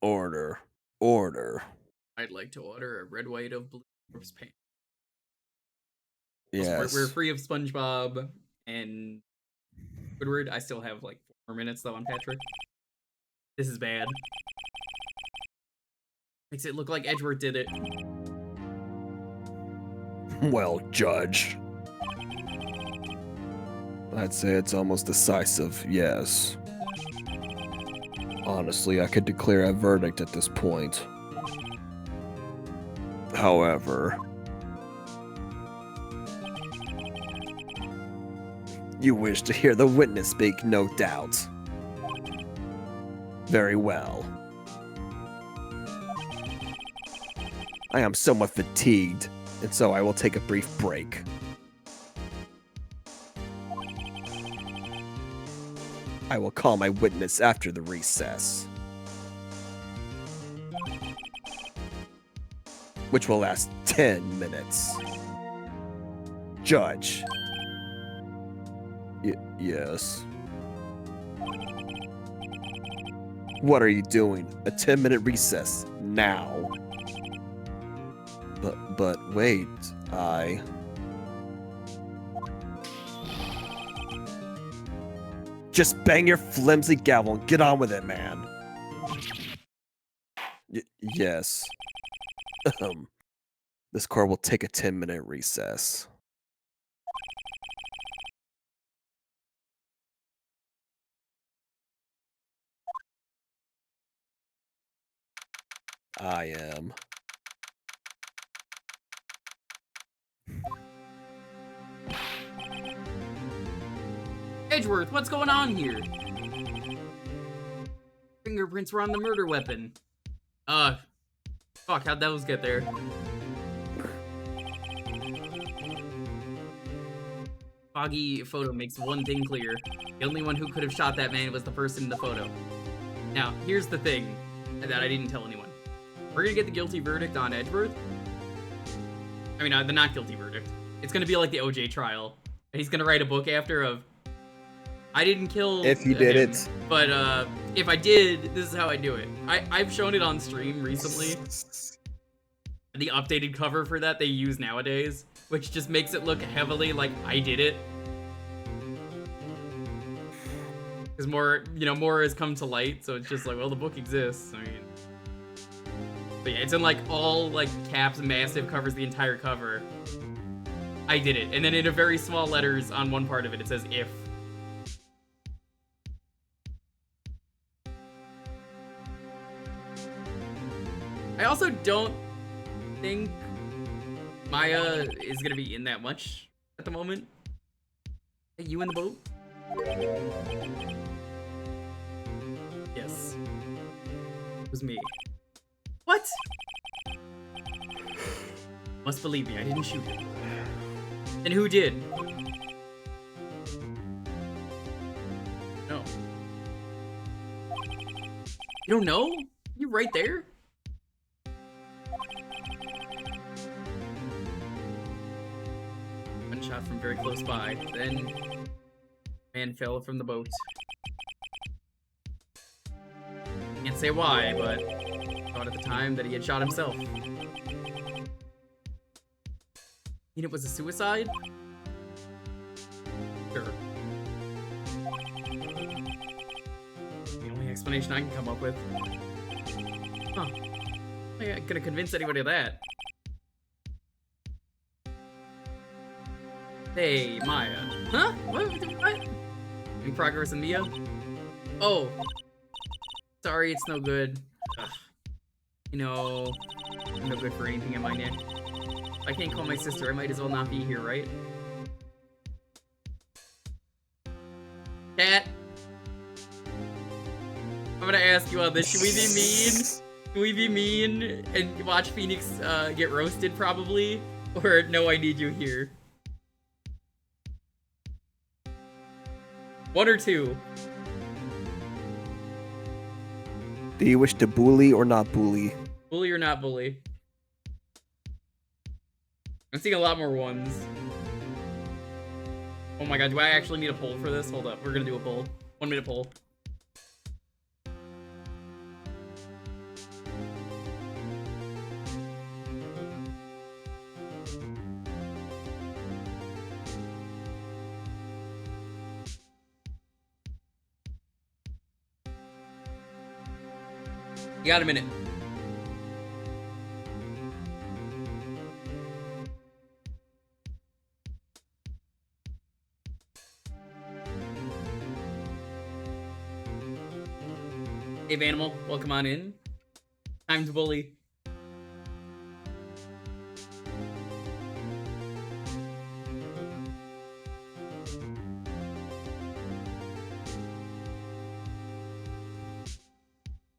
Order. Order. I'd like to order a red, white of blue corpse paint. Yes. Also, we're free of SpongeBob and Squidward. I still have like 4 more minutes though on Patrick. This is bad. Makes it look like Edgeworth did it. Well, Judge. I'd say it's almost decisive, yes. Honestly, I could declare a verdict at this point. However, you wish to hear the witness speak, no doubt. Very well. I am somewhat fatigued, and so I will take a brief break. I will call my witness after the recess, which will last 10 minutes. Judge. Yes. What are you doing? A 10-minute recess now. But wait, Just bang your flimsy gavel and get on with it, man. Yes. This court will take a 10-minute recess. I am. Edgeworth, what's going on here? Fingerprints were on the murder weapon. Fuck, how'd those get there? Foggy photo makes one thing clear. The only one who could have shot that man was the person in the photo. Now, here's the thing that I didn't tell anyone. We're gonna get the guilty verdict on Edgeworth. I mean, the not guilty verdict. It's gonna be like the OJ trial. And he's gonna write a book after of, I didn't kill If you did it. But if I did, this is how I do it. I've shown it on stream recently. The updated cover for that they use nowadays, which just makes it look heavily like I did it. Because more has come to light, so it's just like, well, the book exists. I mean, but yeah, it's in like all like caps, massive, covers the entire cover. I did it, and then in a very small letters on one part of it, it says if. I also don't think Maya is gonna be in that much at the moment. Hey, you in the boat? Yes. It was me. What? Must believe me, I didn't shoot him. Then who did? No. You don't know? You're right there? One shot from very close by. Then man fell from the boat. Can't say why, but thought at the time that he had shot himself. You know it was a suicide? Sure. The only explanation I can come up with. Huh. I ain't gonna convince anybody of that. Hey, Maya. Huh? What? Any progress in Mia? Oh. Sorry, it's no good. Ugh. You know, I'm no good for anything, am I, Nick? I can't call my sister, I might as well not be here, right? Cat? I'm gonna ask you on this, should we be mean? Should we be mean and watch Phoenix get roasted, probably? Or, no, I need you here? One or two? Do you wish to bully or not bully? Bully or not bully? I'm seeing a lot more ones. Oh my god, do I actually need a poll for this? Hold up, we're gonna do a poll. 1 minute poll. You got a minute. Hey, Animal, welcome on in. Time to bully.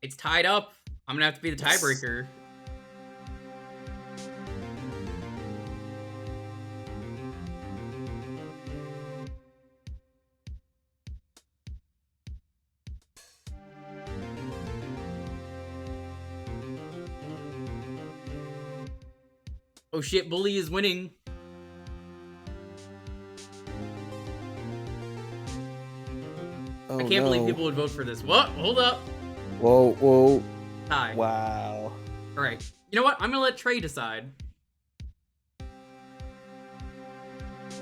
It's tied up. I'm gonna have to be the tiebreaker. Oh shit, bully is winning. Oh, I can't believe no. people would vote for this. What? Hold up. Whoa, whoa. Tie. Wow. All right. You know what? I'm gonna let Trey decide.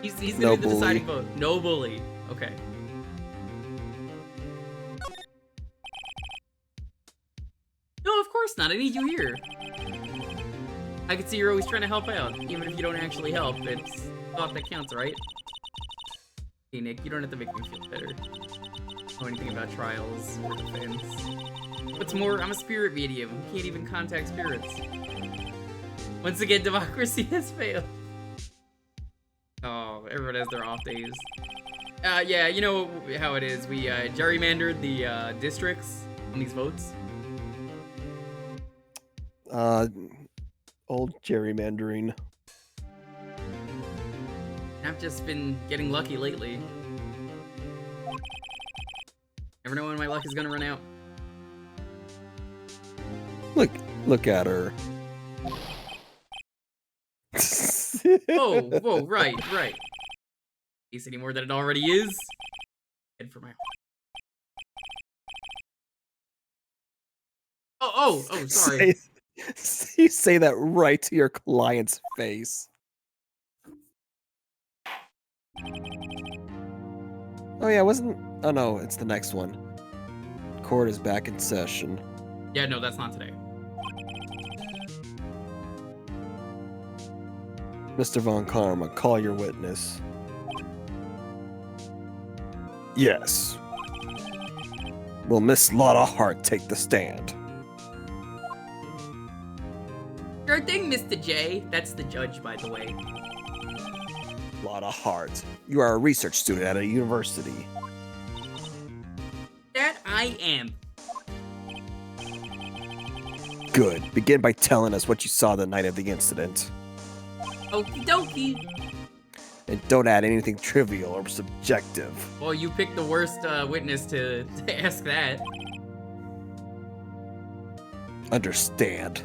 He's gonna No do the bully. deciding vote. No bully. Okay. No, of course not. I need you here. I can see you're always trying to help out, even if you don't actually help. It's thought that counts, right? Hey, Nick, you don't have to make me feel better. Know anything about trials or defense. What's more, I'm a spirit medium who can't even contact spirits. Once again, democracy has failed. Oh, everyone has their off days. Yeah, you know how it is. We gerrymandered the districts on these votes. Old gerrymandering. I've just been getting lucky lately. Never know when my luck is gonna run out. Look at her. Whoa, right. Is any more than it already is? Head for my. Oh, sorry. You say that right to your client's face. Oh yeah, wasn't... Oh no, it's the next one. Court is back in session. Yeah, no, that's not today. Mr. Von Karma, call your witness. Yes. Will Miss Lotta Hart take the stand? Sure thing, Mr. J. That's the judge, by the way. Lotta Hart, you are a research student at a university. That I am. Good. Begin by telling us what you saw the night of the incident. Okie dokie. And don't add anything trivial or subjective. Well, you picked the worst witness to ask that. Understand.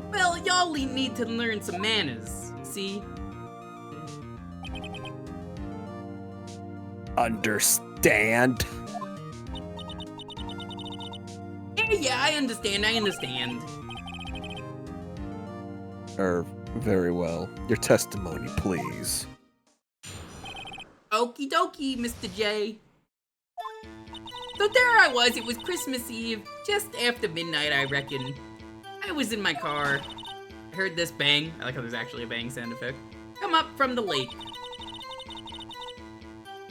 Well, y'all need to learn some manners, see? Understand? Yeah, I understand. Very well. Your testimony, please. Okie dokie, Mr. J. So there I was, it was Christmas Eve, just after midnight, I reckon. I was in my car. I heard this bang, I like how there's actually a bang sound effect, come up from the lake.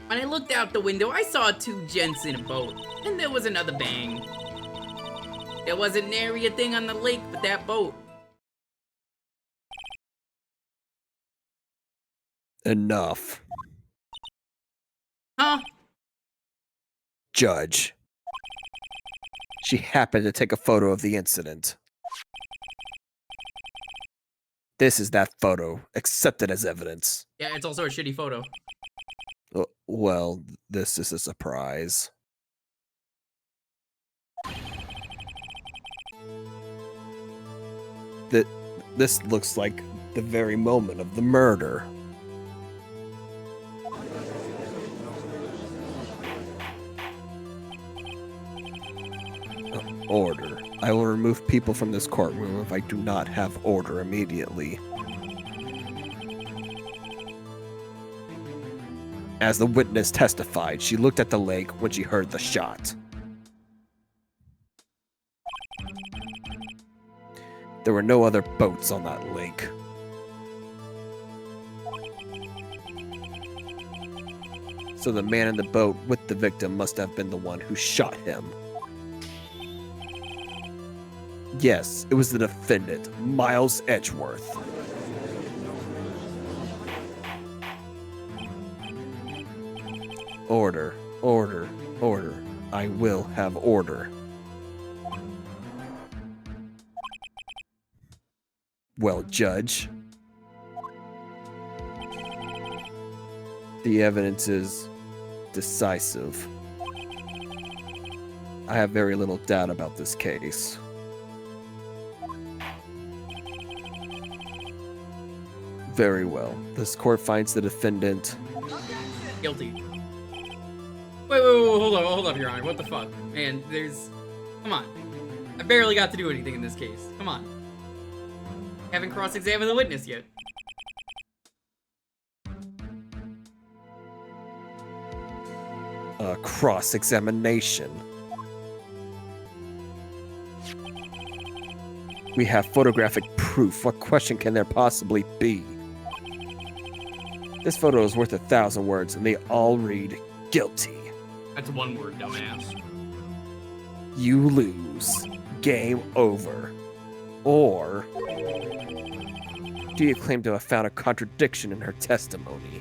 When I looked out the window, I saw two gents in a boat, and there was another bang. There wasn't nary a thing on the lake but that boat. Enough. Huh? Judge. She happened to take a photo of the incident. This is that photo. Accept it as evidence. Yeah, it's also a shitty photo. Well, this is a surprise. This looks like the very moment of the murder. Order. I will remove people from this courtroom if I do not have order immediately. As the witness testified, she looked at the lake when she heard the shot. There were no other boats on that lake. So the man in the boat with the victim must have been the one who shot him. Yes, it was the defendant, Miles Edgeworth. Order, order, order. I will have order. Well, Judge. The evidence is decisive. I have very little doubt about this case. Very well. This court finds the defendant Guilty. Wait, hold up, Your Honor. What the fuck? Man, come on. I barely got to do anything in this case. Come on. Haven't cross-examined the witness yet. Cross-examination. We have photographic proof. What question can there possibly be? This photo is worth 1,000 words, and they all read guilty. That's one word, dumbass. You lose. Game over. Or do you claim to have found a contradiction in her testimony?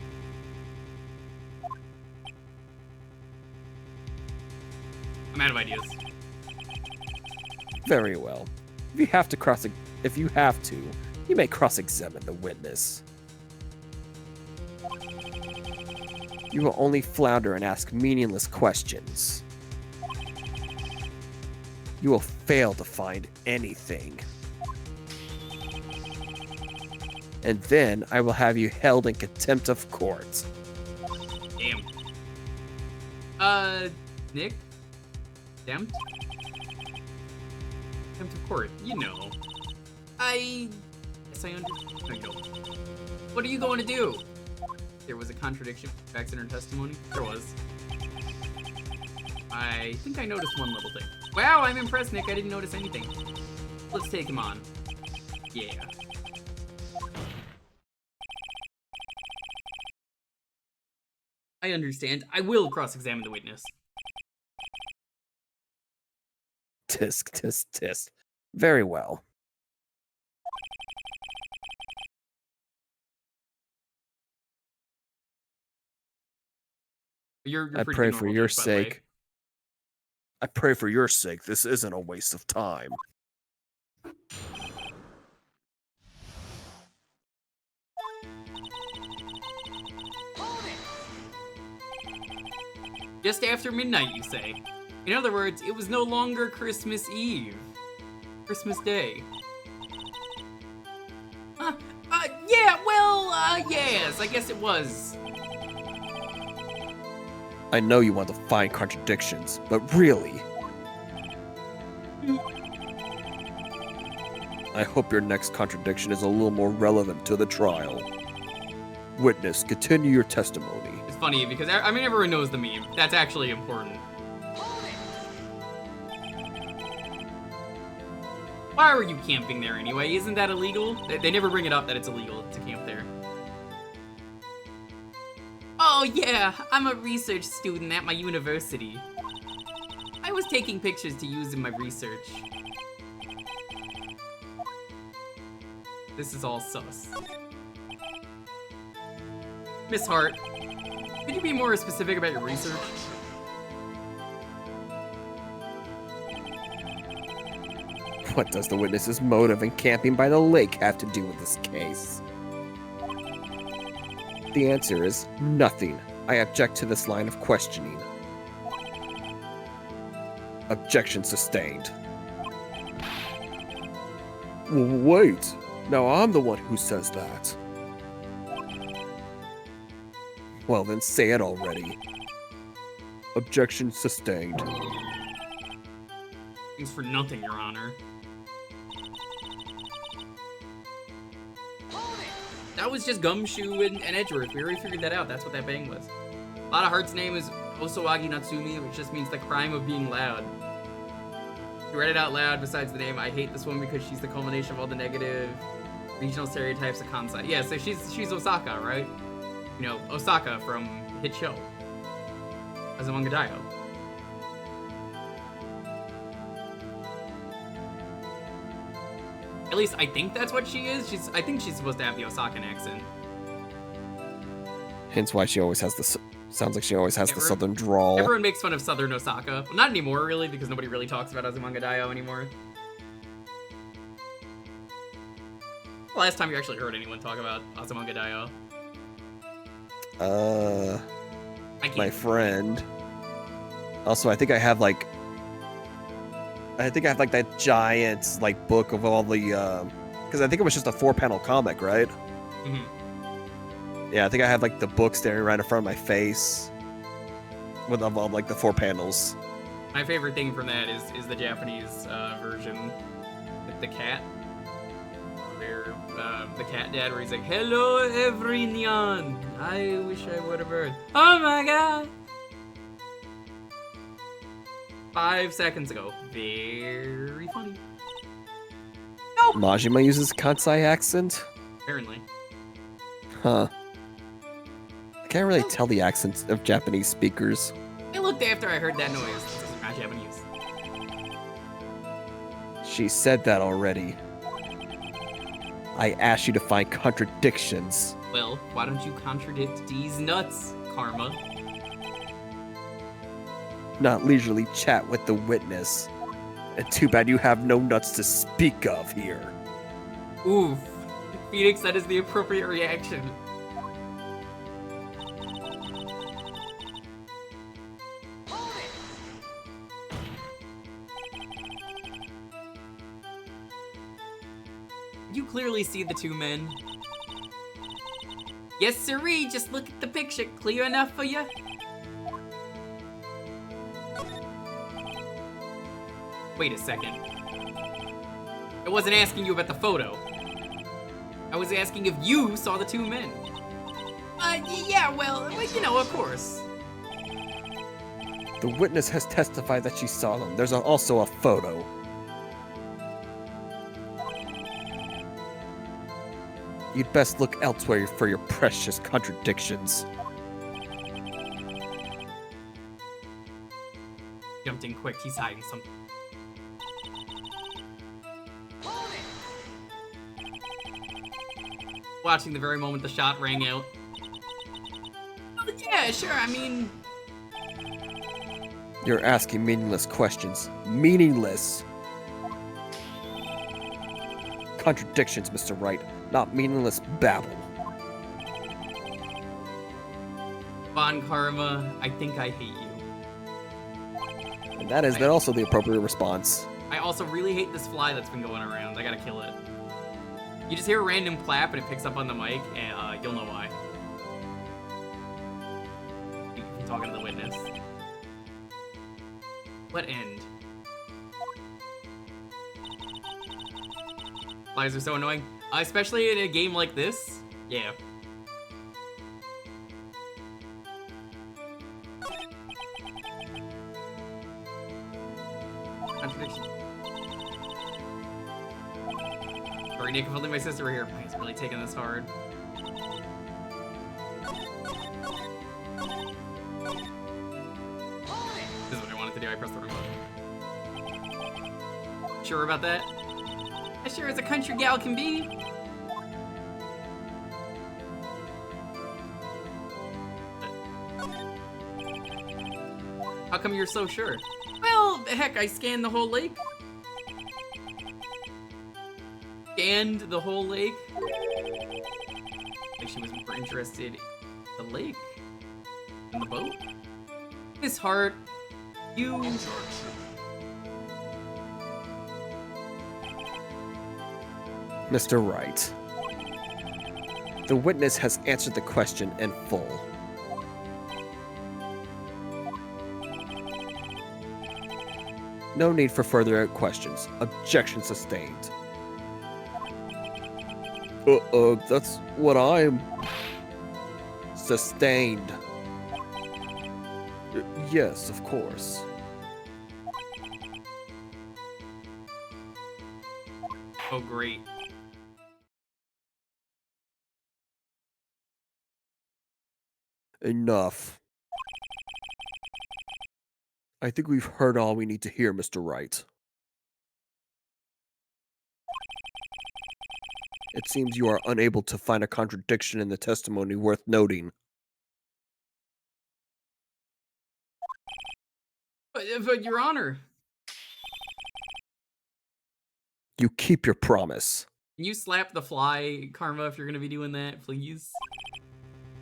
I'm out of ideas. Very well. If you have to, you may cross-examine the witness. You will only flounder and ask meaningless questions. You will fail to find anything. And then I will have you held in contempt of court. Damn. Nick? Contempt? Contempt of court, you know. Yes, I know. What are you going to do? There was a contradiction with facts in her testimony? There was. I think I noticed one little thing. Wow, I'm impressed, Nick. I didn't notice anything. Let's take him on. Yeah. I understand. I will cross-examine the witness. Tisk, tisk, tisk. Very well. You're I pretty pray normal, for your Nick, by the way. sake. I pray for your sake this isn't a waste of time. Just after midnight, you say. In other words, it was no longer Christmas Eve. Christmas Day. Yeah, well, yes, I guess it was. I know you want to find contradictions, but really... I hope your next contradiction is a little more relevant to the trial. Witness, continue your testimony. It's funny because, I mean, everyone knows the meme. That's actually important. Why were you camping there anyway? Isn't that illegal? They never bring it up that it's illegal to camp there. Oh yeah, I'm a research student at my university. I was taking pictures to use in my research. This is all sus. Miss Hart, could you be more specific about your research? What does the witness's motive in camping by the lake have to do with this case? The answer is nothing. I object to this line of questioning. Objection sustained. Wait. Now I'm the one who says that. Well, then say it already. Objection sustained. Thanks for nothing, Your Honor. That was just Gumshoe and Edgeworth. We already figured that out. That's what that bang was. A lot of Heart's name is Osawagi Natsumi, which just means the crime of being loud. You read it out loud besides the name. I hate this one because she's the culmination of all the negative regional stereotypes of Kansai. Yeah, so she's Osaka, right? You know, Osaka from hit show. Azumanga Daioh. At least I think that's what she is. I think she's supposed to have the Osakan accent. Hence why she always has the... Sounds like she always has the southern drawl. Everyone makes fun of Southern Osaka. Well, not anymore, really, because nobody really talks about Azumanga Daioh anymore. The last time you actually heard anyone talk about Azumanga Daioh? My friend. Also, I think I have like that giant like book of all the because I think it was just a 4-panel comic, right? Mm-hmm. Yeah, I think I have like the book staring right in front of my face with all like the 4 panels. My favorite thing from that is the Japanese version with the cat. Where the cat dad, where he's like, "Hello, everyone. I wish I were a bird. Oh my god." 5 seconds ago. Very funny. No. Majima uses Kansai accent? Apparently. Huh. I can't really tell the accents of Japanese speakers. I looked after I heard that noise. This is not Japanese. She said that already. I asked you to find contradictions. Well, why don't you contradict these nuts, Karma? Not leisurely chat with the witness. And too bad you have no nuts to speak of here. Oof. Phoenix, that is the appropriate reaction. You clearly see the 2 men. Yes, sirree, just look at the picture. Clear enough for you? Wait a second. I wasn't asking you about the photo. I was asking if you saw the 2 men. Yeah, well, you know, of course. The witness has testified that she saw them. There's also a photo. You'd best look elsewhere for your precious contradictions. Jumped in quick, he's hiding something. Watching the very moment the shot rang out. Yeah, sure, I mean... You're asking meaningless questions. Meaningless! Contradictions, Mr. Wright, not meaningless babble. Von Karma, I think I hate you. And that is also the appropriate response. I also really hate this fly that's been going around. I gotta kill it. You just hear a random clap and it picks up on the mic, and you'll know why. I'm talking to the witness. What end? Flies are so annoying. Especially in a game like this. Yeah. Contradiction. Sorry, Nick, I'm holding my sister here. He's really taking this hard. This is what I wanted to do. I pressed the remote. Sure about that? As sure as a country gal can be. How come you're so sure? Well, heck, I scanned the whole lake. Scanned the whole lake. Like she was more interested in the lake than the boat. Miss Hart, you... Mr. Wright. The witness has answered the question in full. No need for further questions. Objection sustained. That's what I'm... Sustained. Yes, of course. Oh, great. Enough. I think we've heard all we need to hear, Mr. Wright. It seems you are unable to find a contradiction in the testimony worth noting. But Your Honor, You keep your promise. can you slap the fly, Karma, if you're gonna be doing that, please?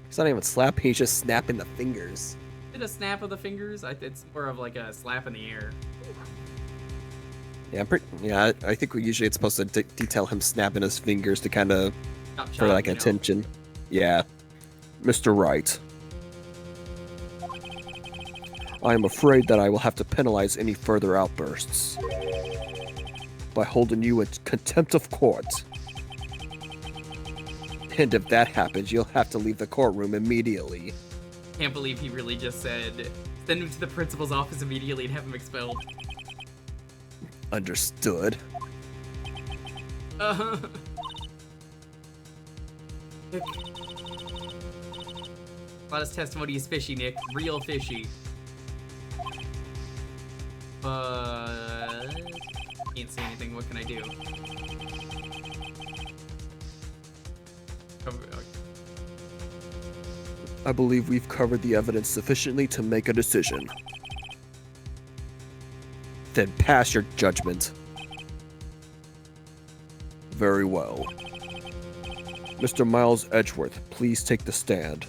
He's not even slapping, he's just snapping the fingers. Did a snap of the fingers? It's more of like a slap in the air. Yeah, I think usually it's supposed to detail him snapping his fingers to kind of, Chop, for like you know. attention. Yeah. Mr. Wright. I am afraid that I will have to penalize any further outbursts by holding you in contempt of court. And if that happens, you'll have to leave the courtroom immediately. Can't believe he really just said, send him to the principal's office immediately and have him expelled. Understood. A lot of testimony is fishy, Nick. Real fishy. Can't say anything. What can I do? I believe we've covered the evidence sufficiently to make a decision. Then pass your judgment. Very well. Mr. Miles Edgeworth, please take the stand.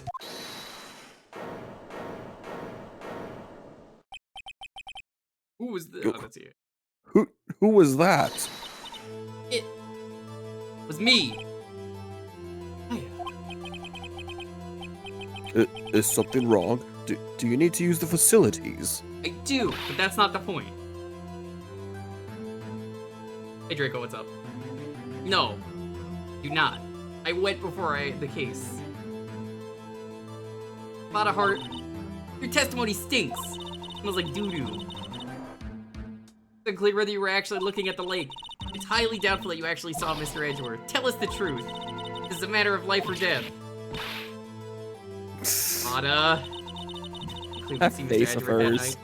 Who was the? Oh, that's it. Who was that? It was me. Is something wrong? Do you need to use the facilities? I do, but that's not the point. Hey Draco, what's up? No, do not. I went before the case. A lot of heart. Your testimony stinks. It smells like doo-doo. It's unclear whether you were actually looking at the lake. It's highly doubtful that you actually saw Mr. Edgeworth. Tell us the truth. This is a matter of life or death. Ada. That face of hers.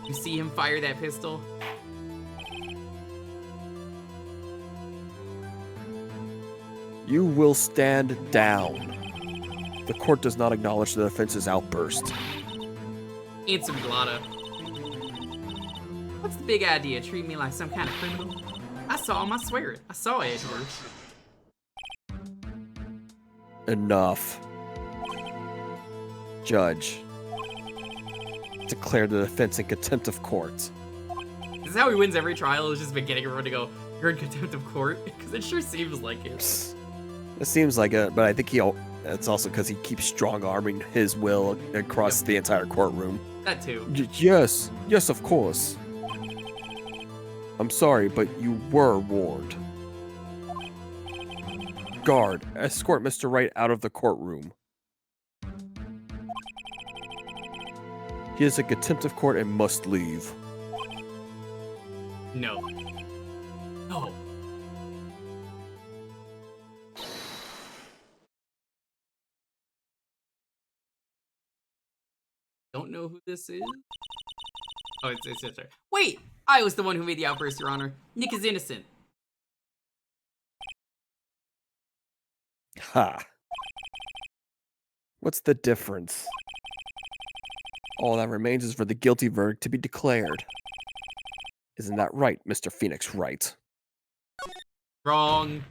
You see him fire that pistol? You will stand down. The court does not acknowledge the defense's outburst. Answer me, Lada. What's the big idea? Treat me like some kind of criminal? I saw him, I swear it. I saw Edgeworth. Enough. Judge. Declare the defense in contempt of court. This is how he wins every trial, is just been getting everyone to go, you're in contempt of court? Because it sure seems like it. It seems like it, but I think it's also because he keeps strong-arming his will across the entire courtroom. That too. Yes, of course. I'm sorry, but you were warned. Guard, escort Mr. Wright out of the courtroom. He is in contempt of court and must leave. No. No. Don't know who this is? Oh, it's her. Wait! I was the one who made the outburst, Your Honor. Nick is innocent. Ha. What's the difference? All that remains is for the guilty verdict to be declared. Isn't that right, Mr. Phoenix Wright? Wrong.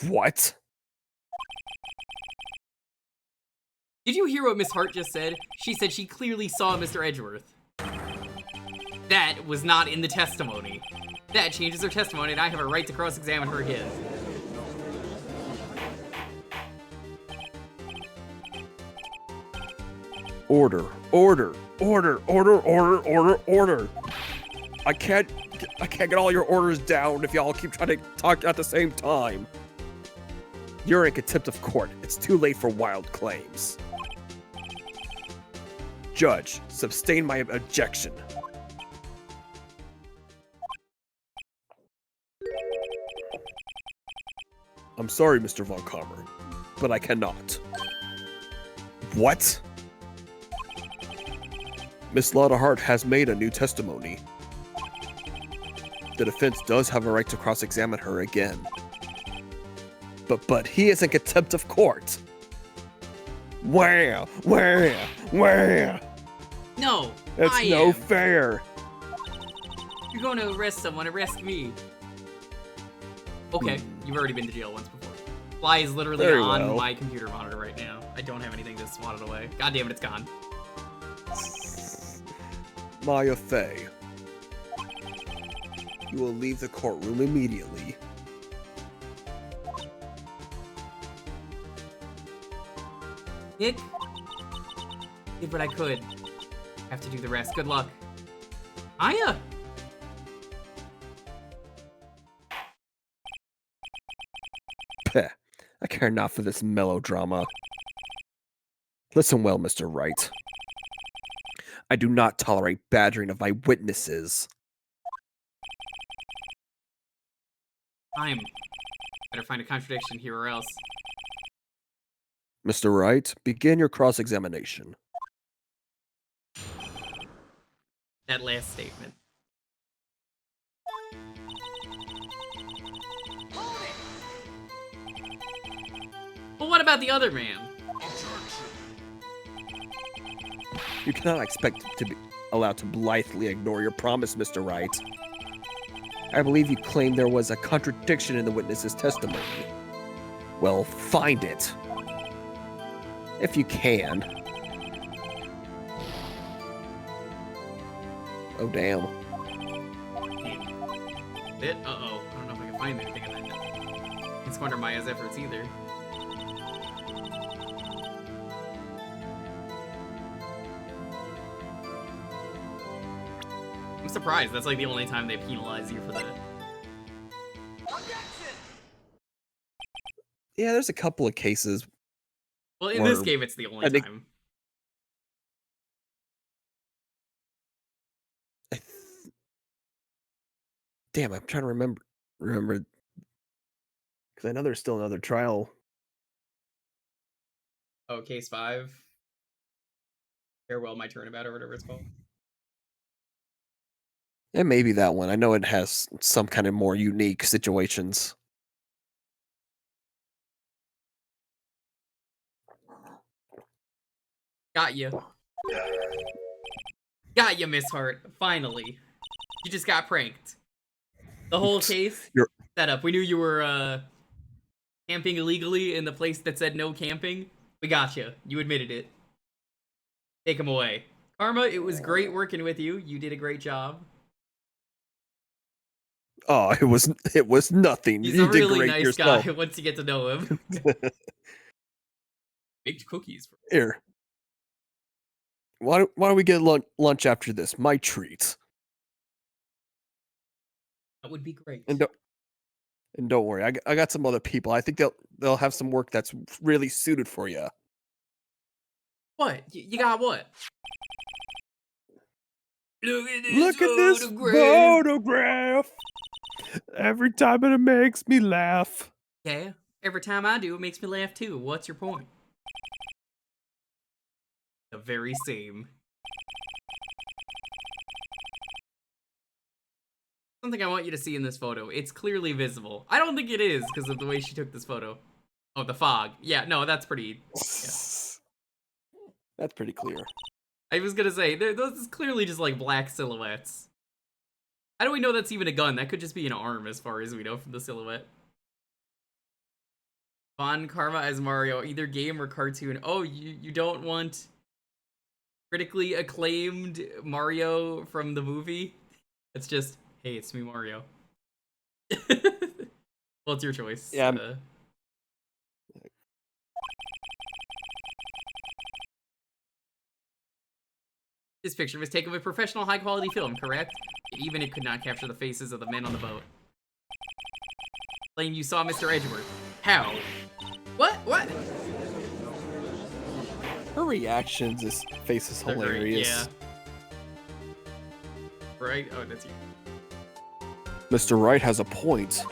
What? Did you hear what Miss Hart just said? She said she clearly saw Mr. Edgeworth. That was not in the testimony. That changes her testimony, and I have a right to cross-examine her again. Order. I can't get all your orders down if y'all keep trying to talk at the same time. You're in contempt of court. It's too late for wild claims. Judge, sustain my objection. I'm sorry, Mr. Von Karmer, but I cannot. What? Miss Lottahart has made a new testimony. The defense does have a right to cross-examine her again. But he is in contempt of court. Where? No, It's I no am. fair. You're going to arrest someone, arrest me. Okay, you've already been to jail once before. Fly is literally Very on well. my computer monitor right now. I don't have anything to swat it away. God damn it, it's gone. Maya Fey, you will leave the courtroom immediately. Nick, did what I could. Have to do the rest. Good luck. Aya! Peh, I care not for this melodrama. Listen well, Mr. Wright. I do not tolerate badgering of my witnesses. Better find a contradiction here or else. Mr. Wright, begin your cross-examination. That last statement. Well, what about the other man? You cannot expect to be allowed to blithely ignore your promise, Mr. Wright. I believe you claimed there was a contradiction in the witness's testimony. Well, find it. If you can. Oh, damn. Bit? Uh-oh. I don't know if I can find anything in that. Can't squander Maya's efforts either. I'm surprised. That's like the only time they penalize you for that. Yeah, there's a couple of cases. Well, in this Or- game, it's the only I think- time. Damn, I'm trying to remember, because I know there's still another trial. Oh, case 5. Farewell, my turnabout, or whatever it's called. And maybe that one. I know it has some kind of more unique situations. Got you. Got you, Miss Hart. Finally. You just got pranked. The whole case You're- set up. We knew you were camping illegally in the place that said no camping. We got you. You admitted it. Take him away. Karma, it was great working with you. You did a great job. Oh, it was nothing. He's You a did really great nice yourself. guy once you get to know him. Baked cookies. Here. Why don't we get lunch after this? My treat. That would be great. And don't worry, I got some other people. I think they'll have some work that's really suited for you. What? You got what? Look at this photograph. Every time it makes me laugh. Yeah, every time I do, it makes me laugh too. What's your point? The very same. Something I want you to see in this photo. It's clearly visible. I don't think it is because of the way she took this photo. Oh, the fog. Yeah, no, that's pretty... That's pretty clear. I was gonna say, those is clearly just like black silhouettes. How do we know that's even a gun? That could just be an arm as far as we know from the silhouette. Von Karma as Mario, either game or cartoon. Oh, you don't want critically acclaimed Mario from the movie? It's just, hey, it's me, Mario. Well, it's your choice. Yeah, This picture was taken with professional high-quality film, correct? Even it could not capture the faces of the men on the boat. Claim you saw Mr. Edgeworth. How? What? What? her reactions, this face is They're great, hilarious. yeah. Right? Oh, that's you. Mr. Wright has a point.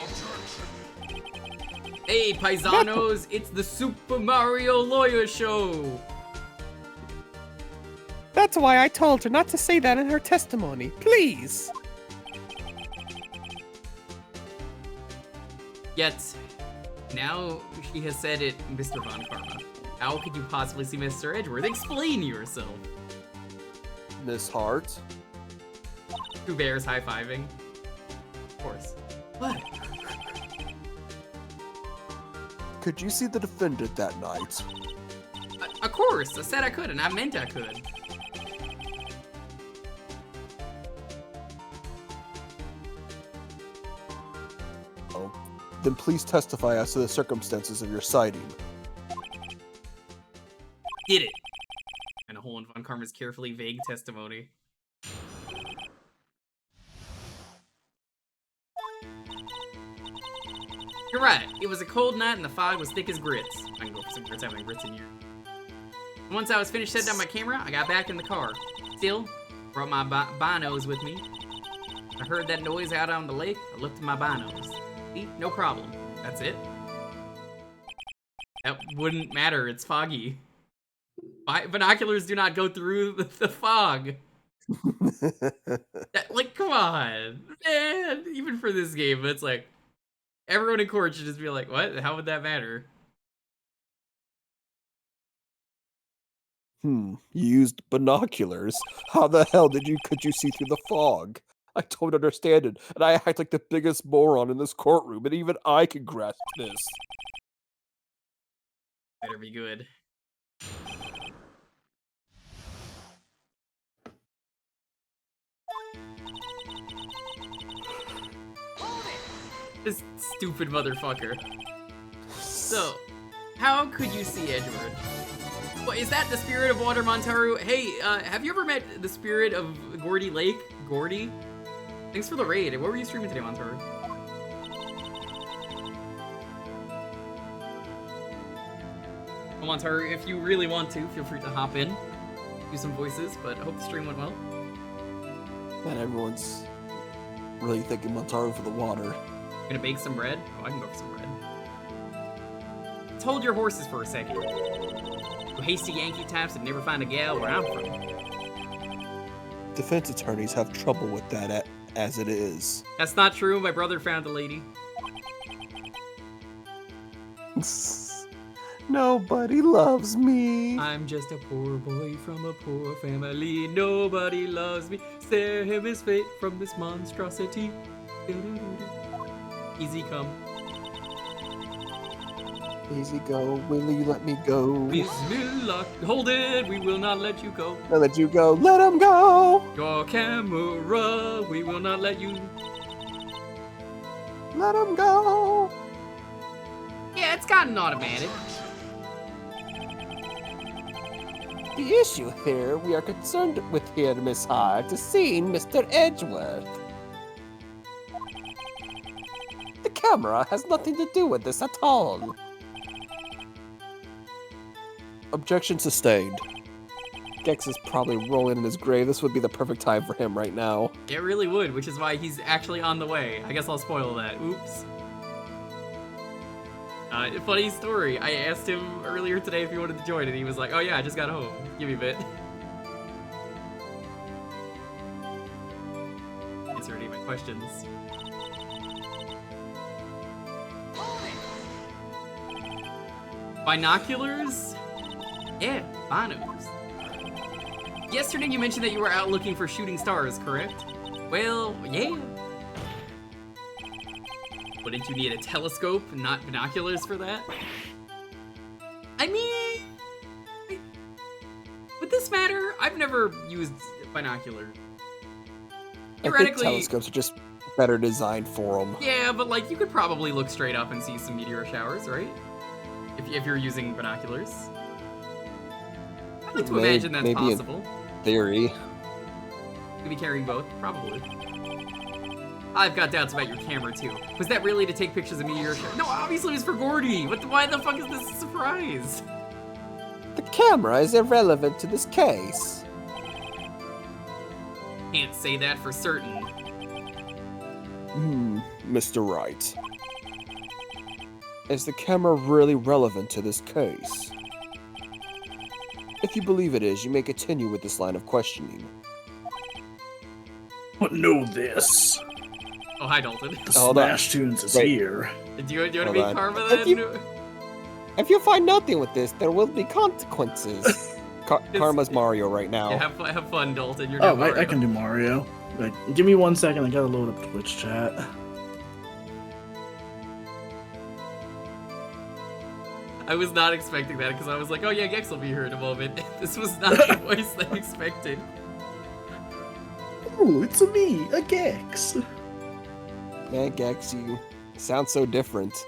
Hey, paisanos! It's the Super Mario Lawyer Show! That's why I told her not to say that in her testimony. Please. Yet, now she has said it, Mr. Von Karma. How could you possibly see Mr. Edgeworth? Explain yourself! Miss Hart. Two bears high-fiving. Of course. What? Could you see the defendant that night? Of course! I said I could, and I meant I could. Oh. Then please testify as to the circumstances of your sighting. Did it! And a hole in Von Karma's carefully vague testimony. You're right. It was a cold night and the fog was thick as grits. I can go for some grits. I have my grits in here. Once I was finished setting down my camera, I got back in the car. Still, brought my binos with me. I heard that noise out on the lake. I looked at my binos. See? No problem. That's it. That wouldn't matter. It's foggy. Binoculars do not go through the fog. Like, come on. Man, even for this game, it's like, everyone in court should just be like, what? How would that matter? You used binoculars. How the hell could you see through the fog? I don't understand it, and I act like the biggest moron in this courtroom, and even I can grasp this. Better be good. This stupid motherfucker. So, how could you see Edgeworth? Well, is that the spirit of Water Montaru? Hey, have you ever met the spirit of Gordy Lake? Gordy? Thanks for the raid. What were you streaming today, Montaru? Well, Montaru, if you really want to, feel free to hop in, do some voices, but I hope the stream went well. Man, everyone's really thanking Montaru for the water. Gonna bake some bread? Oh, I can go for some bread. Let's hold your horses for a second. You hasty Yankee types that never find a gal where I'm from. Defense attorneys have trouble with that as it is. That's not true. My brother found a lady. Nobody loves me. I'm just a poor boy from a poor family. Nobody loves me. Spare him his fate from this monstrosity. Easy come. Easy go, will you let me go? Bismillah. Hold it, we will not let you go. I'll let you go, let him go! Your camera, we will not let you. Let him go! Yeah, it's gotten automatic. The issue here we are concerned with here, Miss Hart, is seeing Mr. Edgeworth. The camera has nothing to do with this at all. Objection sustained. Gex is probably rolling in his grave. This would be the perfect time for him right now. It really would, which is why he's actually on the way. I guess I'll spoil that. Oops. Funny story. I asked him earlier today if he wanted to join, and he was like, oh yeah, I just got home. Give me a bit. Answer any of my questions. Binoculars? Yeah, binos. Yesterday you mentioned that you were out looking for shooting stars, correct? Well, yeah. Wouldn't you need a telescope, not binoculars for that? I mean, would this matter? I've never used binoculars. I think telescopes are just better designed for them. Yeah, but like you could probably look straight up and see some meteor showers, right? If you're using binoculars. I'd like to imagine that's maybe in possible. theory. Could be carrying both, probably. I've got doubts about your camera too. Was that really to take pictures of meteor showers? No, obviously it was for Gordy. Why the fuck is this a surprise? The camera is irrelevant to this case. Can't say that for certain. Mr. Wright. Is the camera really relevant to this case? If you believe it is, you may continue with this line of questioning. But know this. Oh, hi, Dalton. The Hold on. Smash Tunes is Wait. here. Do you want to Hold meet on. Karma If then? If you find nothing with this, there will be consequences. Karma's Mario right now. Yeah, have fun, Dalton. You're Oh, no wait, I Mario. can do Mario. Wait, give me 1 second, I gotta load up Twitch chat. I was not expecting that because I was like, oh yeah, Gex will be here in a moment. This was not the voice that I expected. Oh, it's me, a Gex. Man, Gex, you sound so different.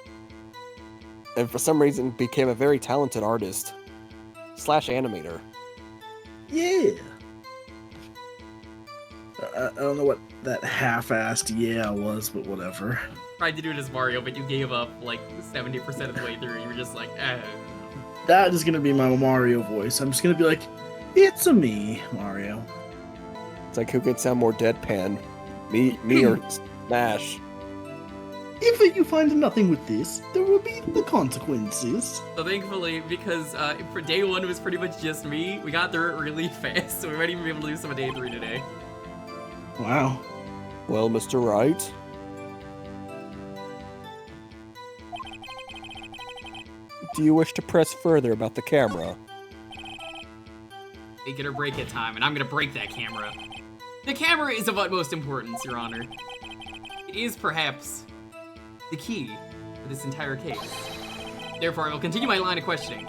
And for some reason became a very talented artist. / animator. Yeah. I don't know what that half-assed yeah was, but whatever. Tried to do it as Mario, but you gave up like 70% of the way through. You were just like, eh. That is gonna be my Mario voice. I'm just gonna be like, it's a me, Mario. It's like, who could sound more deadpan? Me or Smash? If you find nothing with this, there will be the consequences. So thankfully, because for day 1 it was pretty much just me, we got through it really fast, so we might even be able to do some of day 3 today. Wow. Well, Mr. Wright? Do you wish to press further about the camera? Make it or break it time, and I'm gonna break that camera. The camera is of utmost importance, Your Honor. It is perhaps the key to this entire case. Therefore, I will continue my line of questioning.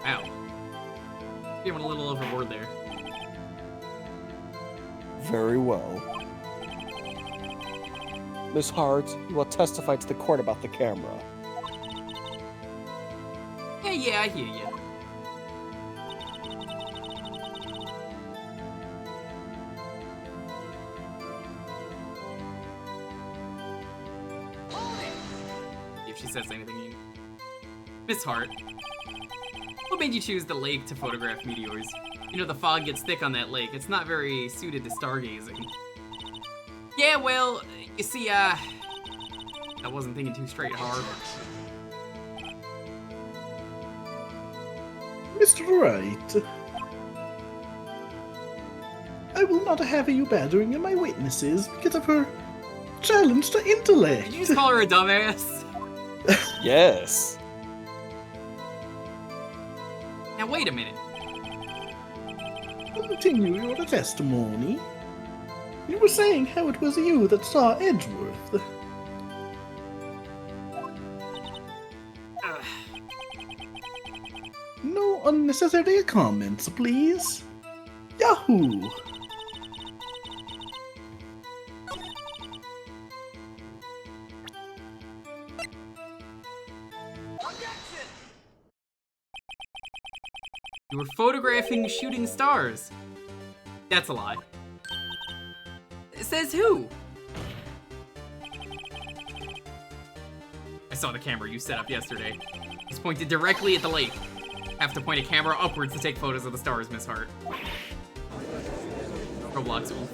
Ow. Maybe I went a little overboard there. Very well. Miss Hart, you will testify to the court about the camera. Yeah, I hear you. If she says anything. Miss Hart, what made you choose the lake to photograph meteors? You know, the fog gets thick on that lake. It's not very suited to stargazing. Yeah, well, you see, I wasn't thinking too straight hard. Mr. Wright, I will not have you battering my witnesses because of her challenge to intellect. Did you just call her a dumbass? Yes. Now wait a minute. Continue your testimony. You were saying how it was you that saw Edgeworth. No unnecessary comments, please. Yahoo! You were photographing shooting stars. That's a lie. It says who? I saw the camera you set up yesterday. It's pointed directly at the lake. Have to point a camera upwards to take photos of the stars, Miss Hart. Roblox wolf.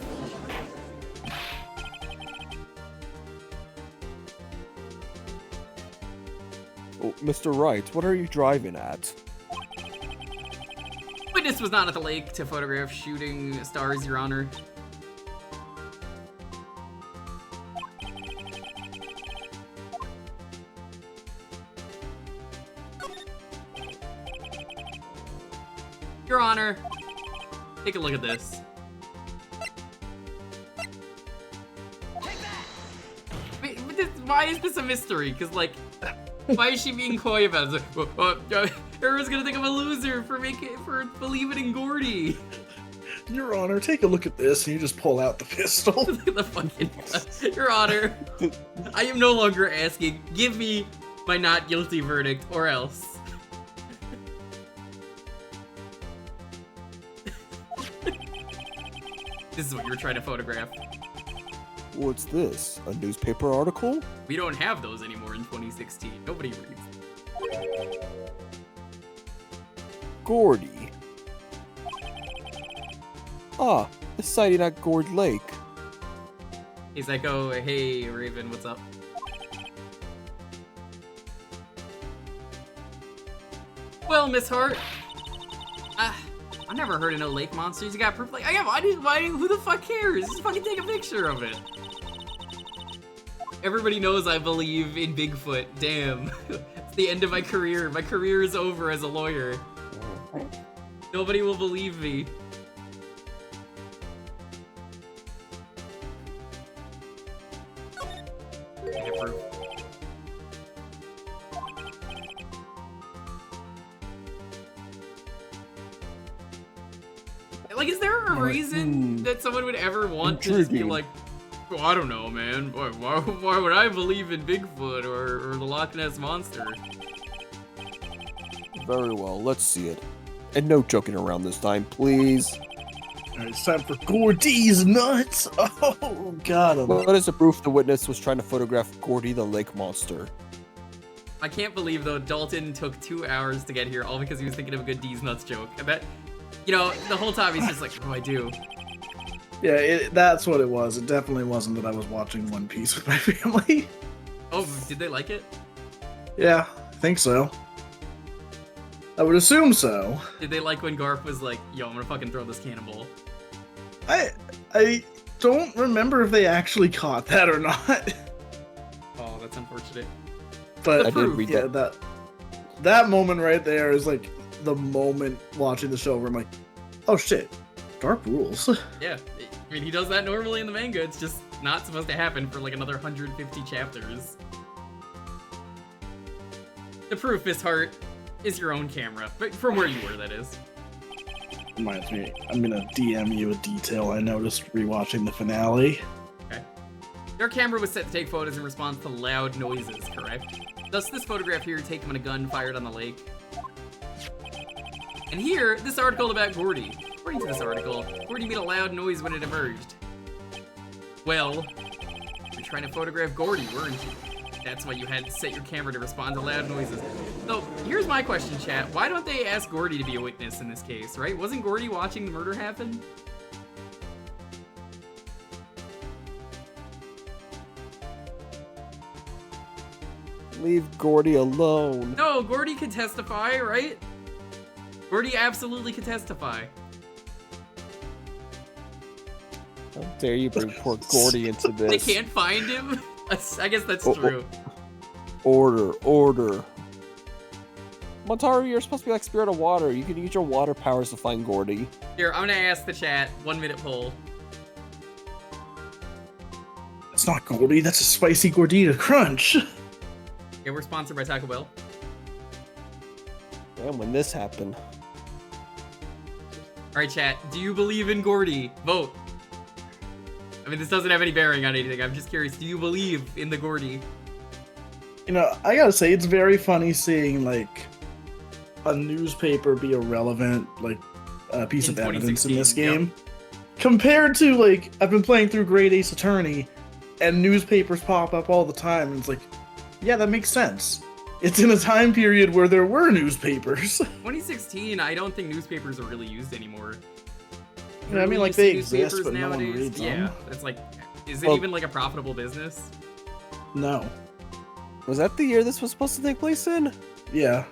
Oh, Mr. Wright, what are you driving at? Witness was not at the lake to photograph shooting stars, Your Honor. Your Honor, take a look at this. Wait, why is this a mystery? Because, like, why is she being coy about it? Everyone's gonna think I'm a loser for believing in Gordy. Your Honor, take a look at this, and you just pull out the pistol. Look at the fucking Your Honor, I am no longer asking. Give me my not guilty verdict, or else. This is what you were trying to photograph. What's this? A newspaper article? We don't have those anymore in 2016. Nobody reads. Gordy. Ah, the sighting at Gourd Lake. He's like, oh, hey, Raven, what's up? Well, Miss Hart, I never heard of no lake monsters. You got proof? Like, who the fuck cares? Just fucking take a picture of it. Everybody knows I believe in Bigfoot. Damn. It's the end of my career. My career is over as a lawyer. Nobody will believe me. I have proof. Like, is there a reason that someone would ever want to just be like, well, I don't know, man. Why would I believe in Bigfoot or the Loch Ness Monster? Very well, let's see it. And no joking around this time, please. Alright, it's time for Gordy's nuts. Oh, got him. What is the proof the witness was trying to photograph Gordy the lake monster? I can't believe, though, Dalton took 2 hours to get here, all because he was thinking of a good D's nuts joke. I bet, you know, the whole time he's just like, what do I do? Yeah, that's what it was. It definitely wasn't that I was watching One Piece with my family. Oh, did they like it? Yeah, I think so. I would assume so. Did they like when Garp was like, yo, I'm gonna fucking throw this cannonball? I don't remember if they actually caught that or not. Oh, that's unfortunate. But I did read yeah, that. that moment right there is like the moment watching the show where I'm like, oh shit, Garp rules. Yeah, I mean, he does that normally in the manga. It's just not supposed to happen for like another 150 chapters. The proof, Miss Hart, is your own camera, but from where you were, that is. Reminds me, I'm gonna DM you a detail I noticed rewatching the finale. Okay. Your camera was set to take photos in response to loud noises, correct? Thus, this photograph here taken when a gun fired on the lake. And here, this article about Gordy. According to this article, Gordy made a loud noise when it emerged. Well, you're trying to photograph Gordy, weren't you? That's why you had to set your camera to respond to loud noises. So, here's my question, chat. Why don't they ask Gordy to be a witness in this case, right? Wasn't Gordy watching the murder happen? Leave Gordy alone. No, Gordy could testify, right? Gordy absolutely could testify. How dare you bring poor Gordy into this? They can't find him? I guess that's true. Order. Montaru, you're supposed to be like Spirit of Water. You can use your water powers to find Gordy. Here, I'm gonna ask the chat. 1 minute poll. That's not Gordy, that's a spicy Gordita crunch. Yeah, we're sponsored by Taco Bell. And when this happened. Alright, chat. Do you believe in Gordy? Vote. I mean, this doesn't have any bearing on anything. I'm just curious. Do you believe in the Gordy? You know, I gotta say, it's very funny seeing, like, a newspaper be a relevant, like, piece of evidence in this game. Yep. Compared to, like, I've been playing through Great Ace Attorney, and newspapers pop up all the time, and it's like, yeah, that makes sense. It's in a time period where there were newspapers. 2016, I don't think newspapers are really used anymore. Yeah, I mean, like, they exist, but no one reads them. Yeah, it's like, is it even like a profitable business? No. Was that the year this was supposed to take place in? Yeah.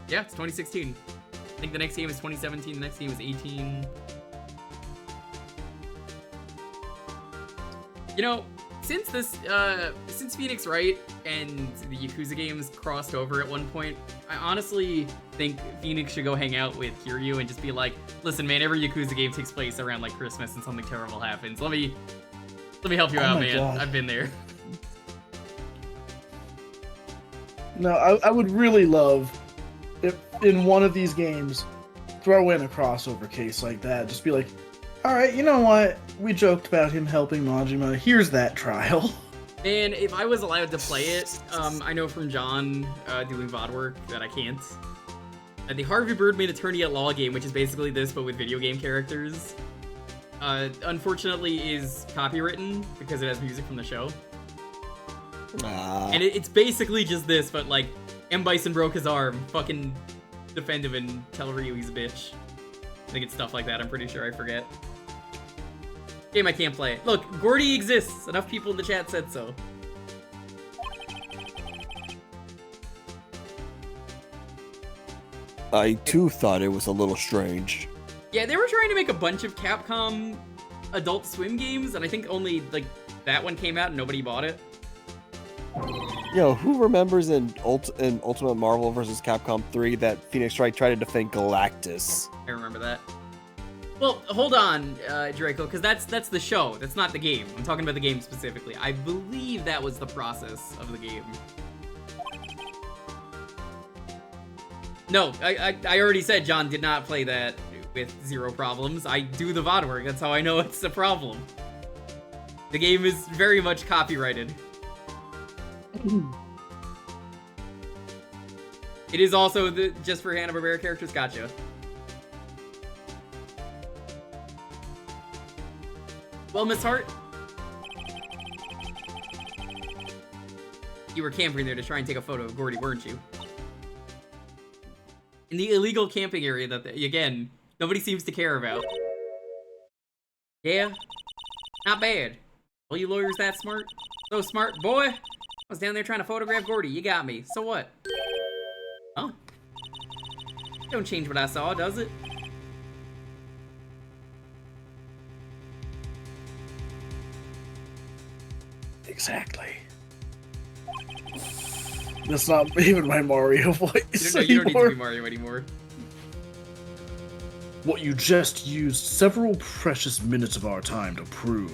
Yeah, it's 2016. I think the next game is 2017, the next game is 18. You know, since Phoenix Wright and the Yakuza games crossed over at one point, I honestly think Phoenix should go hang out with Kiryu and just be like, listen, man, every Yakuza game takes place around like Christmas and something terrible happens. Let me help you out, man. God. I've been there. No, I would really love if in one of these games throw in a crossover case like that. Just be like, Alright, you know what? We joked about him helping Majima. Here's that trial. Man, if I was allowed to play it, I know from John doing VOD work that I can't. The Harvey Birdman Attorney at Law game, which is basically this but with video game characters, unfortunately is copywritten because it has music from the show. And it's basically just this, but like, M. Bison broke his arm, fucking defend him and tell Ryu he's a bitch. I think it's stuff like that, I'm pretty sure, I forget. Game I can't play. Look, Gordy exists. Enough people in the chat said so. I too thought it was a little strange. Yeah, they were trying to make a bunch of Capcom Adult Swim games, and I think only, like, that one came out and nobody bought it. Yo, who remembers in Ultimate Marvel vs. Capcom 3 that Phoenix Wright tried to defend Galactus? I remember that. Well, hold on, Draco, because that's the show. That's not the game. I'm talking about the game specifically. I believe that was the process of the game. No, I already said John did not play that with zero problems. I do the VOD work. That's how I know it's a problem. The game is very much copyrighted. It is also just for Hanna-Barbera characters. Gotcha. Well, Miss Hart, you were camping there to try and take a photo of Gordy, weren't you? In the illegal camping area that, again, nobody seems to care about. Yeah, not bad. Well, you lawyers that smart? So smart, boy. I was down there trying to photograph Gordy. You got me. So what? Huh? Don't change what I saw, does it? Exactly. That's not even my Mario voice. You don't need to be Mario anymore. What you just used several precious minutes of our time to prove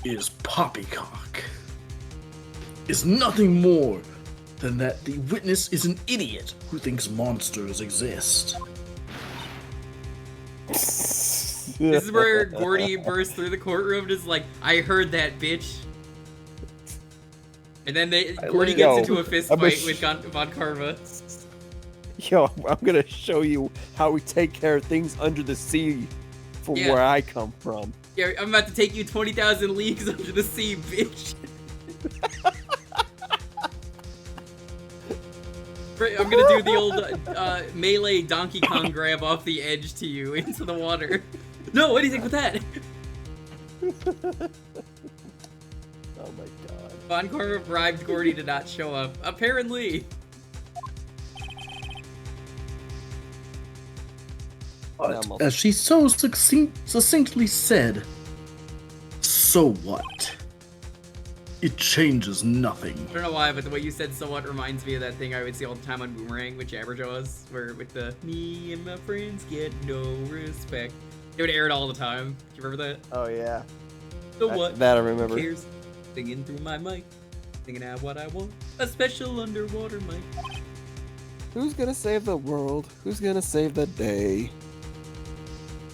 is poppycock. Is nothing more than that the witness is an idiot who thinks monsters exist. This is where Gordy bursts through the courtroom and is like, I heard that, bitch. And then Gordy gets into a fist fight with Von Carva. Yo, I'm gonna show you how we take care of things under the sea from where I come from. Yeah, I'm about to take you 20,000 leagues under the sea, bitch. I'm gonna do the old melee Donkey Kong grab off the edge to you into the water. No, what do you think with that? Oh my god. Von Carva bribed Gordy to not show up. Apparently. But, as she so succinctly said, so what? It changes nothing. I don't know why, but the way you said "so what" reminds me of that thing I would see all the time on Boomerang with Jabberjaws, where with the "me and my friends get no respect." They would air it all the time. Do you remember that? Oh yeah. So what? That I remember. Who cares? Singing through my mic, singing out what I want. A special underwater mic. Who's gonna save the world? Who's gonna save the day?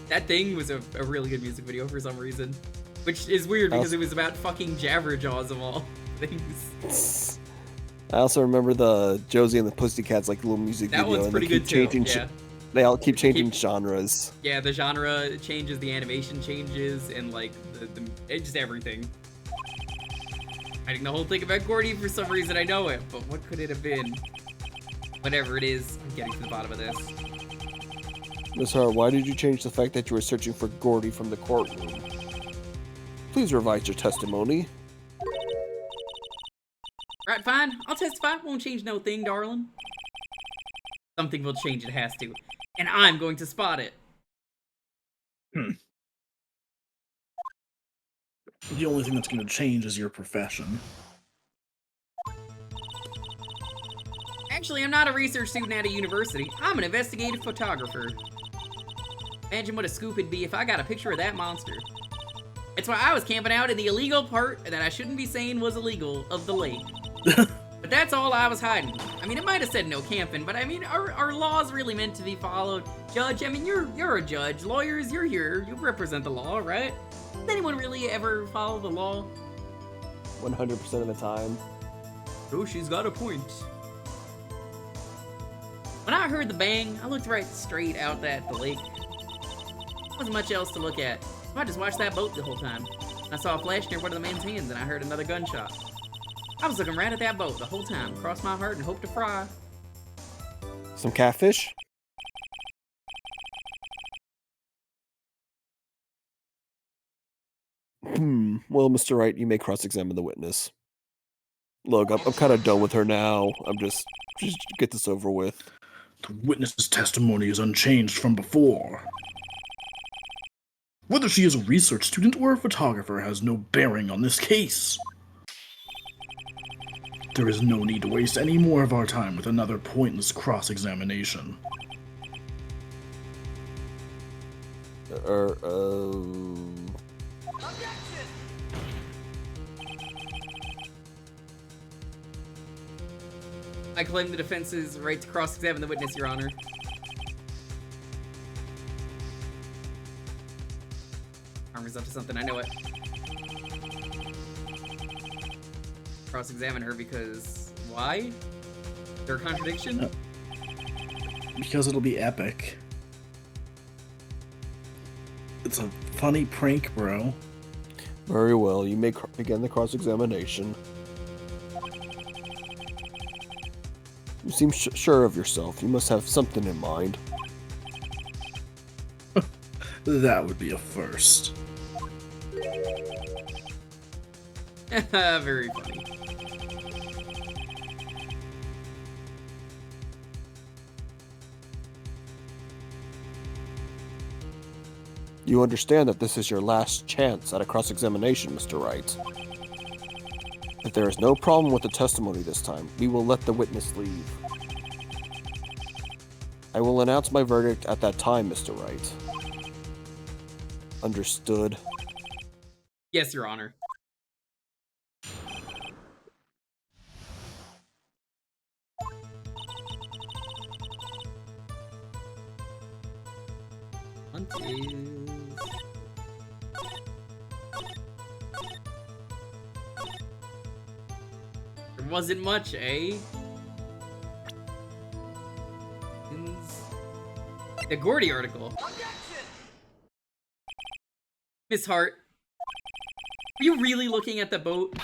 That thing was a really good music video for some reason. Which is weird because it was about fucking Jabberjaws of all things. I also remember the Josie and the Pussycats like little music video. That one's pretty good too, yeah. They all keep changing genres. Yeah, the genre changes, the animation changes, and like it's just everything. Writing the whole thing about Gordy for some reason, I know it, but what could it have been? Whatever it is, I'm getting to the bottom of this. Miss Hart, why did you change the fact that you were searching for Gordy from the courtroom? Please revise your testimony. Right, fine. I'll testify. Won't change no thing, darling. Something will change, it has to. And I'm going to spot it. The only thing that's going to change is your profession. Actually, I'm not a research student at a university. I'm an investigative photographer. Imagine what a scoop it'd be if I got a picture of that monster. That's why I was camping out in the illegal part that I shouldn't be saying was illegal of the lake. But But that's all I was hiding. I mean, it might have said no camping, but I mean, are laws really meant to be followed? Judge, I mean, you're a judge. Lawyers, you're here. You represent the law, right? Does anyone really ever follow the law? 100% of the time. Oh, she's got a point. When I heard the bang, I looked right straight out at the lake. There wasn't much else to look at, so I just watched that boat the whole time. I saw a flash near one of the men's hands, and I heard another gunshot. I was looking right at that boat the whole time, crossed my heart and hoped to fry. Some catfish? Well, Mr. Wright, you may cross-examine the witness. Look, I'm kind of done with her now. Just get this over with. The witness's testimony is unchanged from before. Whether she is a research student or a photographer has no bearing on this case. There is no need to waste any more of our time with another pointless cross-examination. I claim the defense's right to cross-examine the witness, Your Honor. Armor's up to something, I know it. Cross-examine her because... why? Is there a contradiction? Because it'll be epic. It's a funny prank, bro. Very well, you may begin the cross-examination. You seem sure of yourself. You must have something in mind. That would be a first. Very funny. You understand that this is your last chance at a cross-examination, Mr. Wright. If there is no problem with the testimony this time, we will let the witness leave. I will announce my verdict at that time, Mr. Wright. Understood. Yes, Your Honor. Hunt is... there wasn't much, eh? The Gordy article. Miss Hart, are you really looking at the boat?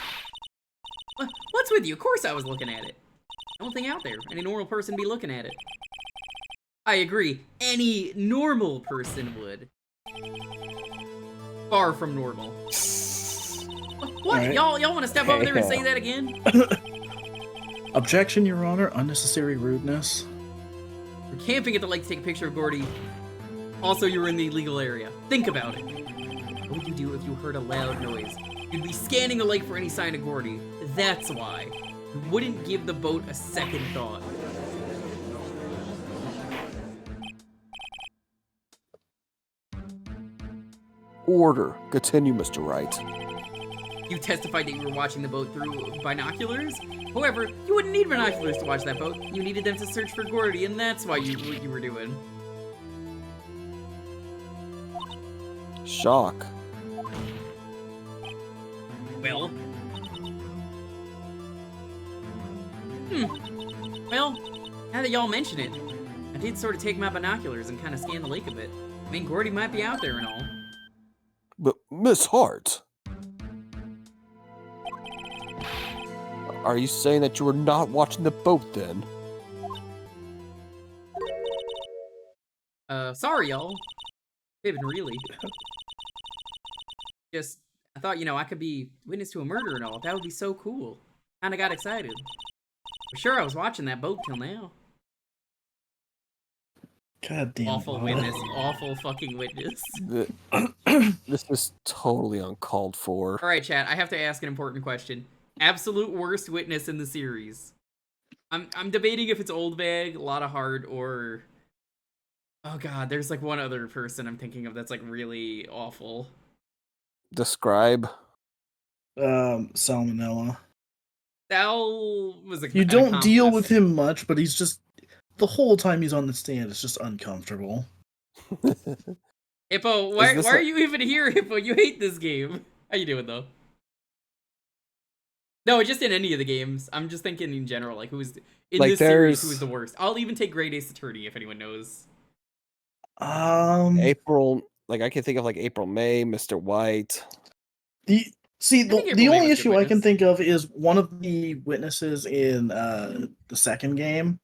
What's with you? Of course I was looking at it. Nothing out there. Any normal person be looking at it. I agree. Any normal person would. Far from normal. What? Right. Y'all want to step over there and say that again? Objection, Your Honor. Unnecessary rudeness. We're camping at the lake to take a picture of Gordy. Also, you're in the illegal area. Think about it. What would you do if you heard a loud noise? You'd be scanning the lake for any sign of Gordy. That's why. You wouldn't give the boat a second thought. Order. Continue, Mr. Wright. You testified that you were watching the boat through binoculars? However, you wouldn't need binoculars to watch that boat. You needed them to search for Gordy, and that's why you what you were doing. Shock. Well. Well, now that y'all mention it, I did sort of take my binoculars and kind of scan the lake a bit. I mean, Gordy might be out there and all. But, Miss Hart... Are you saying that you were not watching the boat, then? Sorry, y'all. Fibbing, really. Just, I thought, you know, I could be witness to a murder and all. That would be so cool. Kinda got excited. For sure, I was watching that boat till now. God damn. Awful witness. Awful fucking witness. This is totally uncalled for. Alright, chat, I have to ask an important question. Absolute worst witness in the series. I'm debating if it's Old Bag, Lotta Hart, or... oh god, there's like one other person I'm thinking of that's like really awful. Describe. Salmonella. Sal was a You don't deal with him much, but he's just the whole time he's on the stand, it's just uncomfortable. Hippo, why are you even here, Hippo? You hate this game. How you doing though? No, just in any of the games. I'm just thinking in general, like who's in Like, this series who is the worst. I'll even take Great Ace Attorney if anyone knows. April, like I can think of like April, May, Mr. White. The April May only was a good issue I can witness. think of is one of the witnesses in the second game,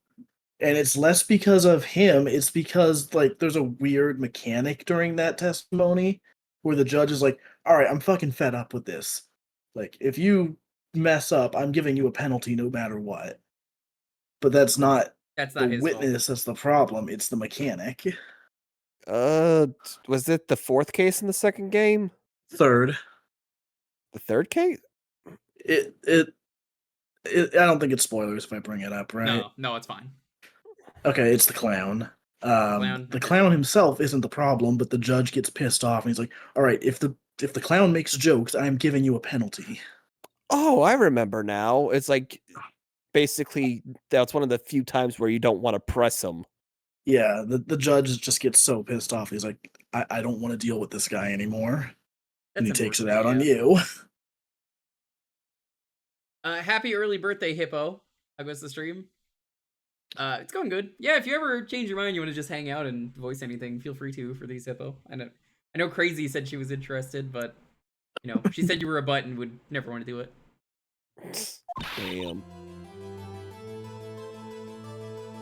and it's less because of him, it's because like there's a weird mechanic during that testimony where the judge is like, all right, I'm fucking fed up with this. Like, if you mess up, I'm giving you a penalty no matter what. But that's not That's not the his witness fault. that's the problem, it's the mechanic. Was it the fourth case in the second game? Third. The third case? I don't think it's spoilers if I bring it up, right? No, it's fine. Okay, it's the clown. Clown. The clown himself isn't the problem, but the judge gets pissed off and he's like, "All right, if the clown makes jokes, I am giving you a penalty." Oh, I remember now. It's like basically that's one of the few times where you don't want to press him. Yeah, the judge just gets so pissed off. He's like, I don't want to deal with this guy anymore. And he takes it out on you. Happy early birthday, Hippo. How goes the stream? It's going good. Yeah, if you ever change your mind, you want to just hang out and voice anything, feel free to for these, Hippo. I know Crazy said she was interested, but you know, she said you were a butt and would never want to do it. Damn.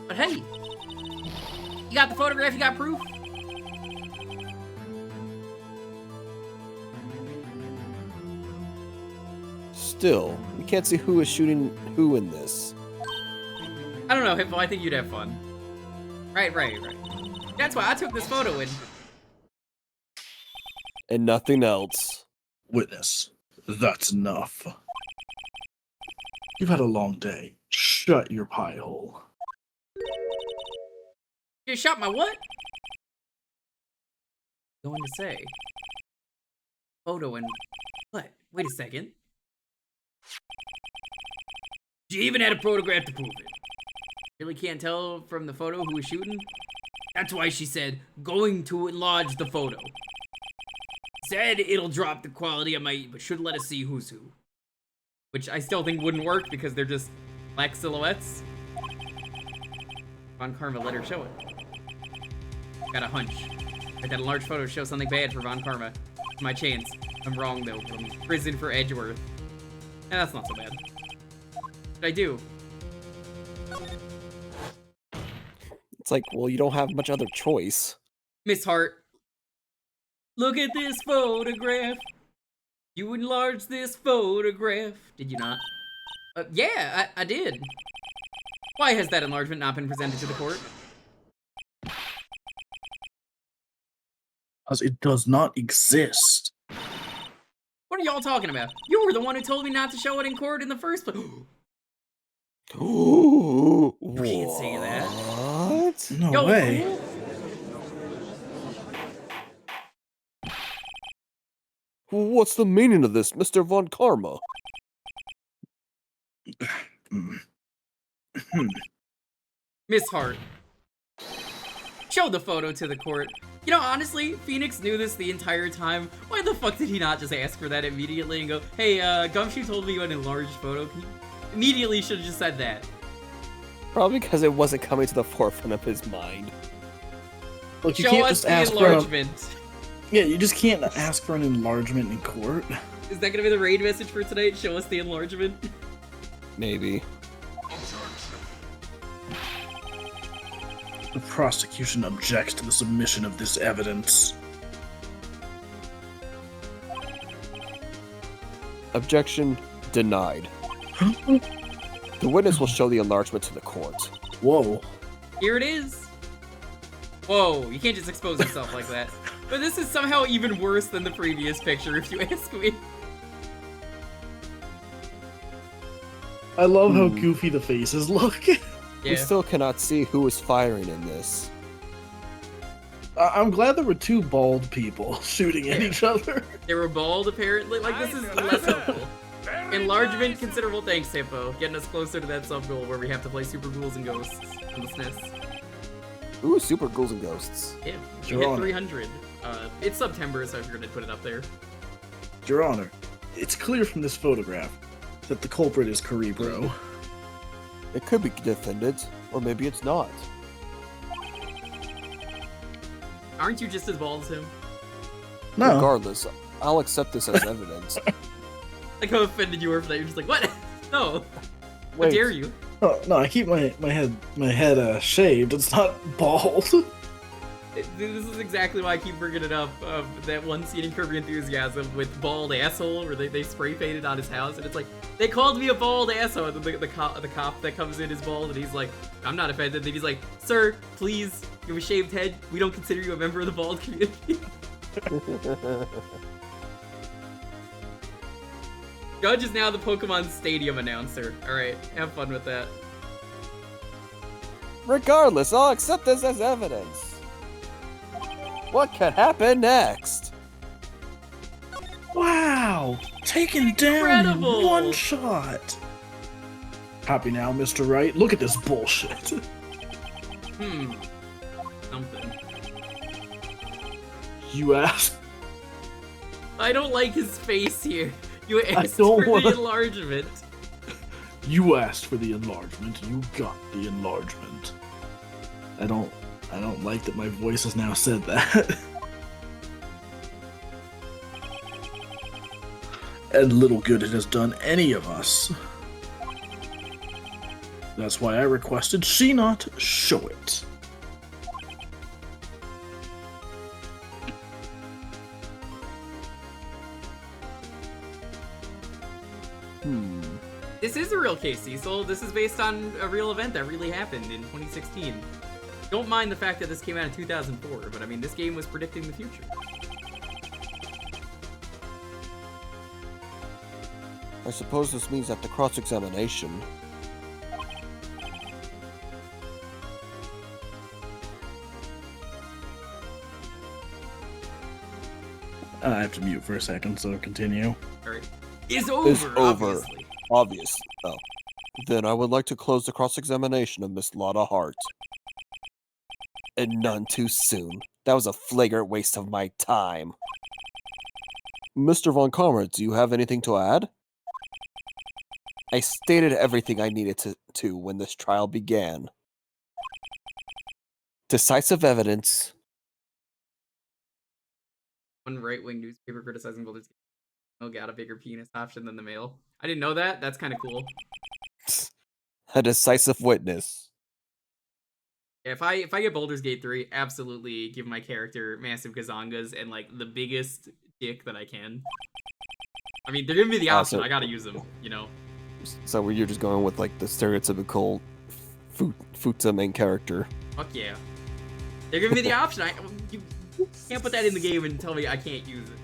But hey, you got the photograph, you got proof? Still, we can't see who is shooting who in this. I don't know, Hippo, I think you'd have fun. Right. That's why I took this photo in. And nothing else. Witness, that's enough. You've had a long day. Shut your pie hole. You shot my what? Going to say. Photo and what? Wait a second. She even had a photograph to prove it. Really can't tell from the photo who was shooting? That's why she said, going to enlarge the photo. Said it'll drop the quality of my, but should let us see who's who. Which I still think wouldn't work because they're just black silhouettes. Von Karma let her show it. Got a hunch. Like that enlarged photo shows something bad for Von Karma. It's my chance. I'm wrong though. I'm in prison for Edgeworth. And that's not so bad. What I do? It's like, well, you don't have much other choice. Miss Hart. Look at this photograph. You enlarged this photograph. Did you not? Yeah, I did. Why has that enlargement not been presented to the court? Because it does not exist. What are y'all talking about? You were the one who told me not to show it in court in the first place. You can't say that. What? No way. Cool. What's the meaning of this, Mr. Von Karma? Miss Hart. Show the photo to the court. You know, honestly, Phoenix knew this the entire time. Why the fuck did he not just ask for that immediately and go, hey, Gumshoe told me you had an enlarged photo. Can you... Immediately should have just said that. Probably because it wasn't coming to the forefront of his mind. Look, you Show can't us just the ask enlargement. Yeah, you just can't ask for an enlargement in court. Is that gonna be the raid message for tonight? Show us the enlargement? Maybe. The prosecution objects to the submission of this evidence. Objection denied. The witness will show the enlargement to the court. Whoa. Here it is. Whoa, you can't just expose yourself like that. But this is somehow even worse than the previous picture, if you ask me. I love how goofy the faces look. Yeah. We still cannot see who is firing in this. I'm glad there were two bald people shooting at each other. They were bald, apparently. Like, this is less helpful. Very Enlargement, considerable thanks, Hippo. Getting us closer to that sub-goal where we have to play Super Ghouls and Ghosts on the SNES. Ooh, Super Ghouls and Ghosts. Yeah, we Your hit Honor. 300. It's September, so I figured I'd put it up there. Your Honor, it's clear from this photograph that the culprit is Cerebro. It could be defended, or maybe it's not. Aren't you just as bald as him? No. Regardless, I'll accept this as evidence. Like how offended you were for that. You're just like, what? No. How Wait. dare you? Oh, no, I keep my head shaved. It's not bald. This is exactly why I keep bringing it up. That one scene in Kirby Enthusiasm with Bald Asshole, where they spray painted on his house, and it's like, they called me a bald asshole, and then the cop that comes in is bald, and he's like, I'm not offended. Then he's like, sir, please, you have a shaved head. We don't consider you a member of the bald community. Judge is now the Pokemon Stadium announcer. Alright, have fun with that. Regardless, I'll accept this as evidence. What could happen next? Wow! Taken down Incredible! in one shot! Happy now, Mr. Wright? Look at this bullshit. Something. You asked. I don't like his face here. You asked don't for wanna- the enlargement. You asked for the enlargement. You got the enlargement. I don't like that my voice has now said that. And little good it has done any of us. That's why I requested she not show it. This is a real case, Cecil. This is based on a real event that really happened in 2016. Don't mind the fact that this came out in 2004, but I mean, this game was predicting the future. I suppose this means that the cross-examination... I have to mute for a second, so continue. Alright. Is over, obviously. Obvious. Oh. Then I would like to close the cross-examination of Miss Lotta Hart. And none too soon. That was a flagrant waste of my time. Mr. Von Comrade, do you have anything to add? I stated everything I needed to when this trial began. Decisive evidence. One right-wing newspaper criticizing Boulder's Gate got a bigger penis option than the male. I didn't know that. That's kind of cool. A decisive witness. Yeah, if I get Baldur's Gate 3, absolutely give my character massive gazongas and like the biggest dick that I can. I mean, they're giving me the option. So- I gotta use them, you know. So you're just going with like the stereotypical Futa main character. Fuck yeah. They're giving me the option. You can't put that in the game and tell me I can't use it.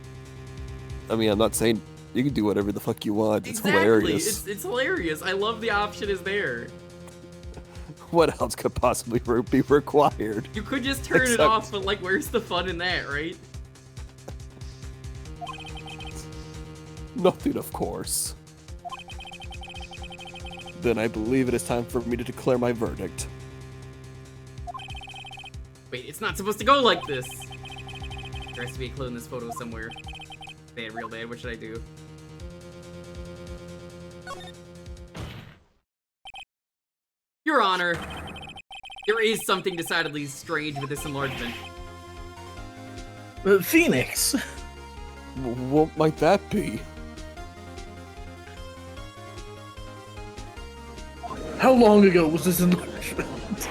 I mean, I'm not saying you can do whatever the fuck you want. It's Exactly. hilarious. It's hilarious. I love the option is there. What else could possibly be required? You could just turn it Except- off, but like, where's the fun in that, right? Nothing, of course. Then I believe it is time for me to declare my verdict. Wait, it's not supposed to go like this. There has to be a clue in this photo somewhere. Bad, real bad. What should I do? Your Honor, there is something decidedly strange with this enlargement. Phoenix! What might that be? How long ago was this enlargement?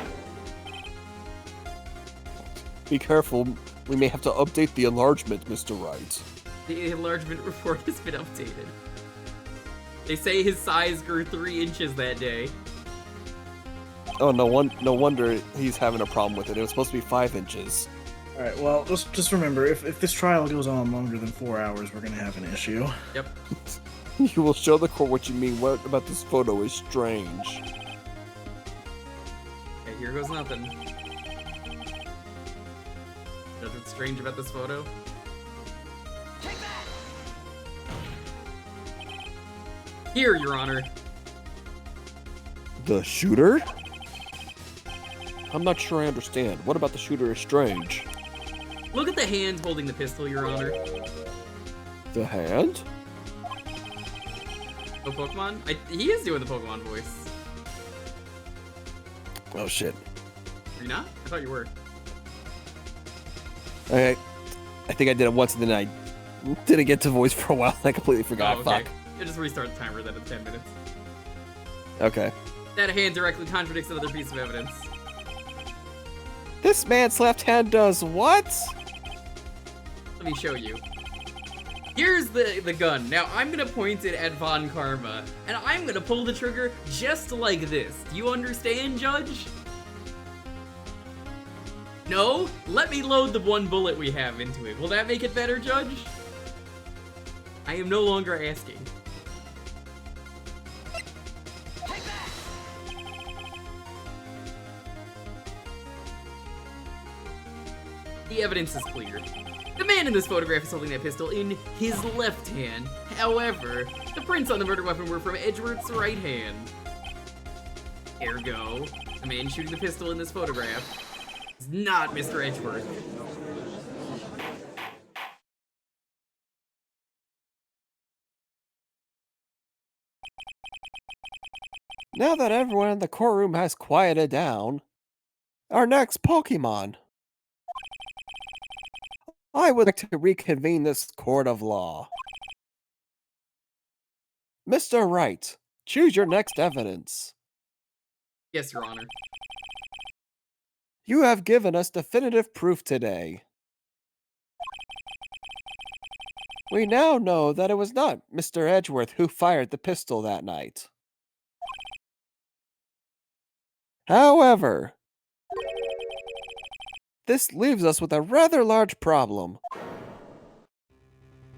Be careful, we may have to update the enlargement, Mr. Wright. The enlargement report has been updated. They say his size grew 3 inches that day. Oh, no wonder he's having a problem with it. It was supposed to be 5 inches. Alright, well, just remember, if this trial goes on longer than 4 hours, we're gonna have an issue. Yep. You will show the court what you mean. What about this photo is strange? Okay, here goes nothing. Nothing strange about this photo. Here, Your Honor. The shooter? I'm not sure I understand. What about the shooter is strange? Look at the hand holding the pistol, Your Honor. The hand? No Pokemon? He is doing the Pokemon voice. Oh shit. Are you not? I thought you were. Okay. I think I did it once and then I didn't get to voice for a while and I completely forgot. Oh, okay. Fuck. You just restart the timer then in 10 minutes. Okay. That hand directly contradicts another piece of evidence. This man's left hand does what? Let me show you. Here's the gun. Now, I'm gonna point it at Von Karma, and I'm gonna pull the trigger just like this. Do you understand, Judge? No? Let me load the one bullet we have into it. Will that make it better, Judge? I am no longer asking. The evidence is clear. The man in this photograph is holding that pistol in his left hand. However, the prints on the murder weapon were from Edgeworth's right hand. Ergo, the man shooting the pistol in this photograph is not Mr. Edgeworth. Now that everyone in the courtroom has quieted down, our next Pokemon. I would like to reconvene this court of law. Mr. Wright, choose your next evidence. Yes, Your Honor. You have given us definitive proof today. We now know that it was not Mr. Edgeworth who fired the pistol that night. However, this leaves us with a rather large problem.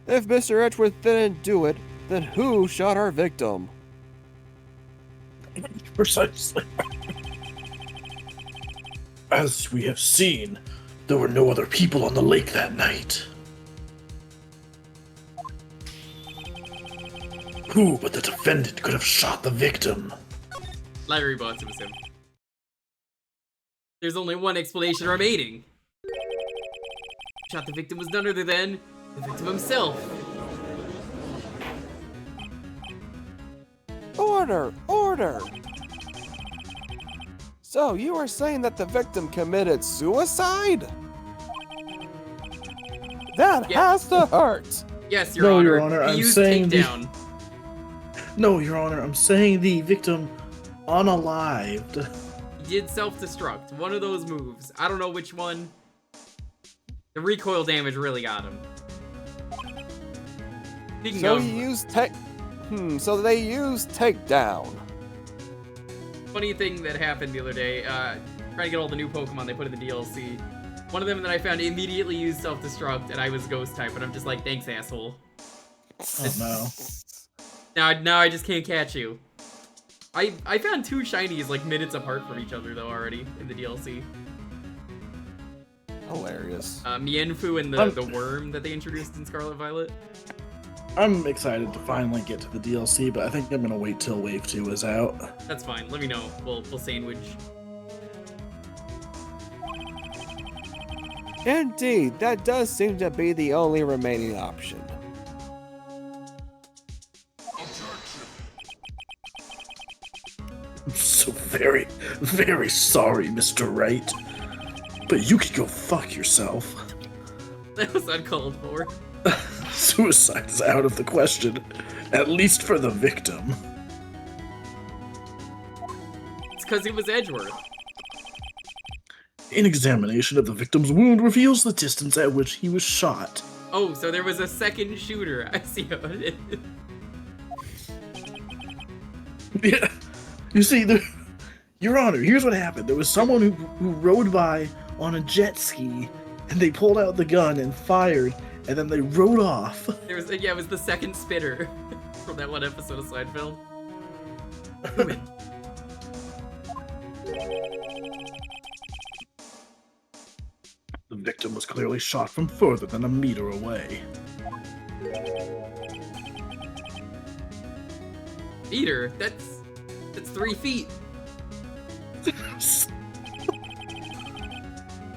If Mr. Edgeworth didn't do it, then who shot our victim? Precisely. As we have seen, there were no other people on the lake that night. Who but the defendant could have shot the victim? Larry Bonds, it was him. There's only one explanation remaining. Shot the victim was none other than the victim himself. Order! Order! So you are saying that the victim committed suicide? That Yeah. has to hurt! Yes, Your No, Honor. Your Honor, He I'm used saying the- takedown. No, Your Honor, I'm saying the victim unalived. He did self-destruct. One of those moves. I don't know which one. The recoil damage really got him. Speaking So of, he used so they used takedown. funny thing that happened the other day, trying to get all the new Pokemon they put in the DLC. One of them that I found immediately used self-destruct, and I was ghost type, and I'm just like, thanks, asshole. Oh no. Now I just can't catch you. I found two shinies like minutes apart from each other though already in the DLC. Hilarious. Mienfoo and the worm that they introduced in Scarlet Violet. I'm excited to finally get to the DLC, but I think I'm gonna wait till Wave 2 is out. That's fine. Let me know. We'll sandwich. Indeed, that does seem to be the only remaining option. I'm so very, very sorry, Mr. Wright. But you could go fuck yourself. That was uncalled for. Suicide is out of the question, at least for the victim. It's because it was Edgeworth. An examination of the victim's wound reveals the distance at which he was shot. Oh, so there was a second shooter. I see how it is. Yeah, you see, Your Honor, here's what happened. There was someone who rode by on a jet ski, and they pulled out the gun and fired, and then they rode off. There was it was the second spitter from that one episode of Seinfeld. Human. The victim was clearly shot from further than a meter away. Meter? That's 3 feet.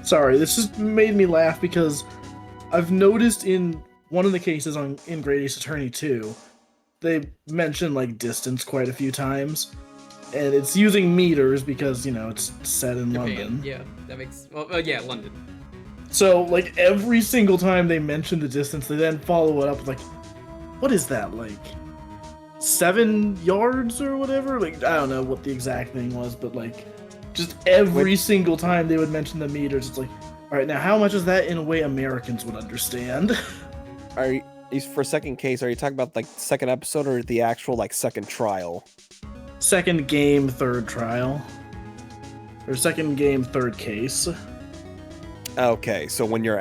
Sorry, this just made me laugh because I've noticed in one of the cases in Great Ace Attorney 2, they mention like distance quite a few times, and it's using meters because it's set in Japan. London. Yeah, that makes. Well, yeah, London. So like every single time they mention the distance, they then follow it up with like, what is that, like 7 yards or whatever? Like I don't know what the exact thing was, but like just every single time they would mention the meters, it's like, all right, now how much is that in a way Americans would understand? Are you, for second case, are you talking about like the second episode or the actual like second trial? Second game, third trial. Or second game, third case. Okay, so when you're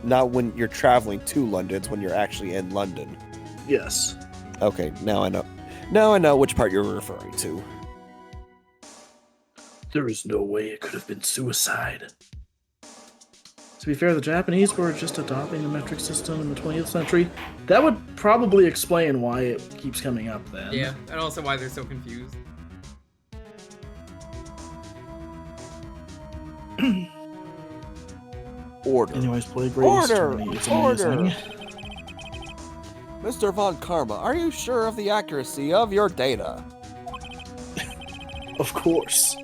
not when you're traveling to London, it's when you're actually in London. Yes. Okay, now I know. Now I know which part you're referring to. There is no way it could have been suicide. To be fair, the Japanese were just adopting the metric system in the 20th century. That would probably explain why it keeps coming up then. Yeah, and also why they're so confused. Order. Anyways, play Great Ace Attorney. It's amazing. Mr. Von Karma, are you sure of the accuracy of your data? Of course.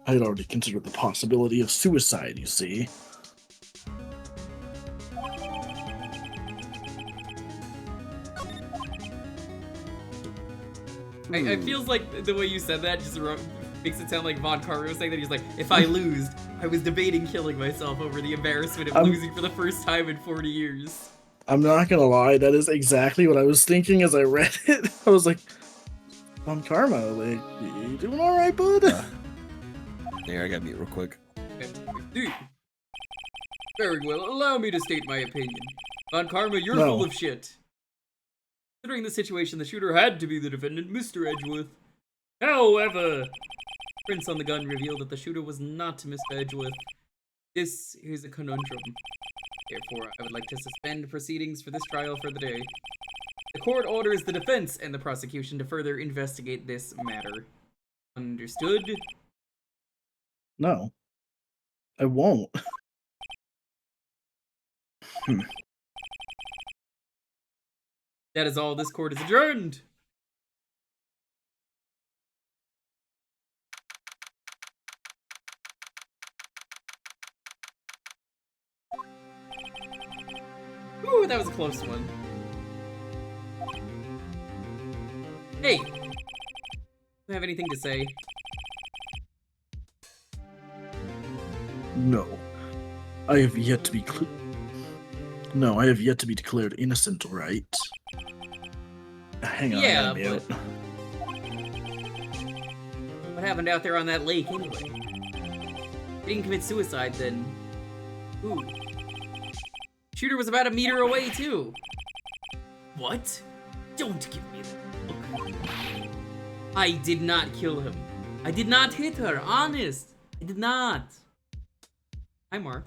I had already considered the possibility of suicide, you see. It feels like the way you said that just makes it sound like Von Karma was saying that he's like, if I lose, I was debating killing myself over the embarrassment of losing for the first time in 40 years. I'm not gonna lie, that is exactly what I was thinking as I read it. I was like, Von Karma, like, you doing alright, bud? Here, I gotta mute real quick. Dude. Very well, allow me to state my opinion. Von Karma, you're No. full of shit. Considering the situation, the shooter had to be the defendant, Mr. Edgeworth. However, prints on the gun revealed that the shooter was not Mr. Edgeworth. This is a conundrum. Therefore, I would like to suspend proceedings for this trial for the day. The court orders the defense and the prosecution to further investigate this matter. Understood? No. I won't. That is all. This court is adjourned. Ooh, that was a close one. Hey! Do you have anything to say? No. I have yet to be No, I have yet to be declared innocent, right? Hang on, Yeah, I gotta mute. What happened out there on that lake anyway? He didn't commit suicide then. Ooh. Shooter was about a meter away too. What? Don't give me that look. I did not kill him. I did not hit her, honest. I did not. Hi, Mark.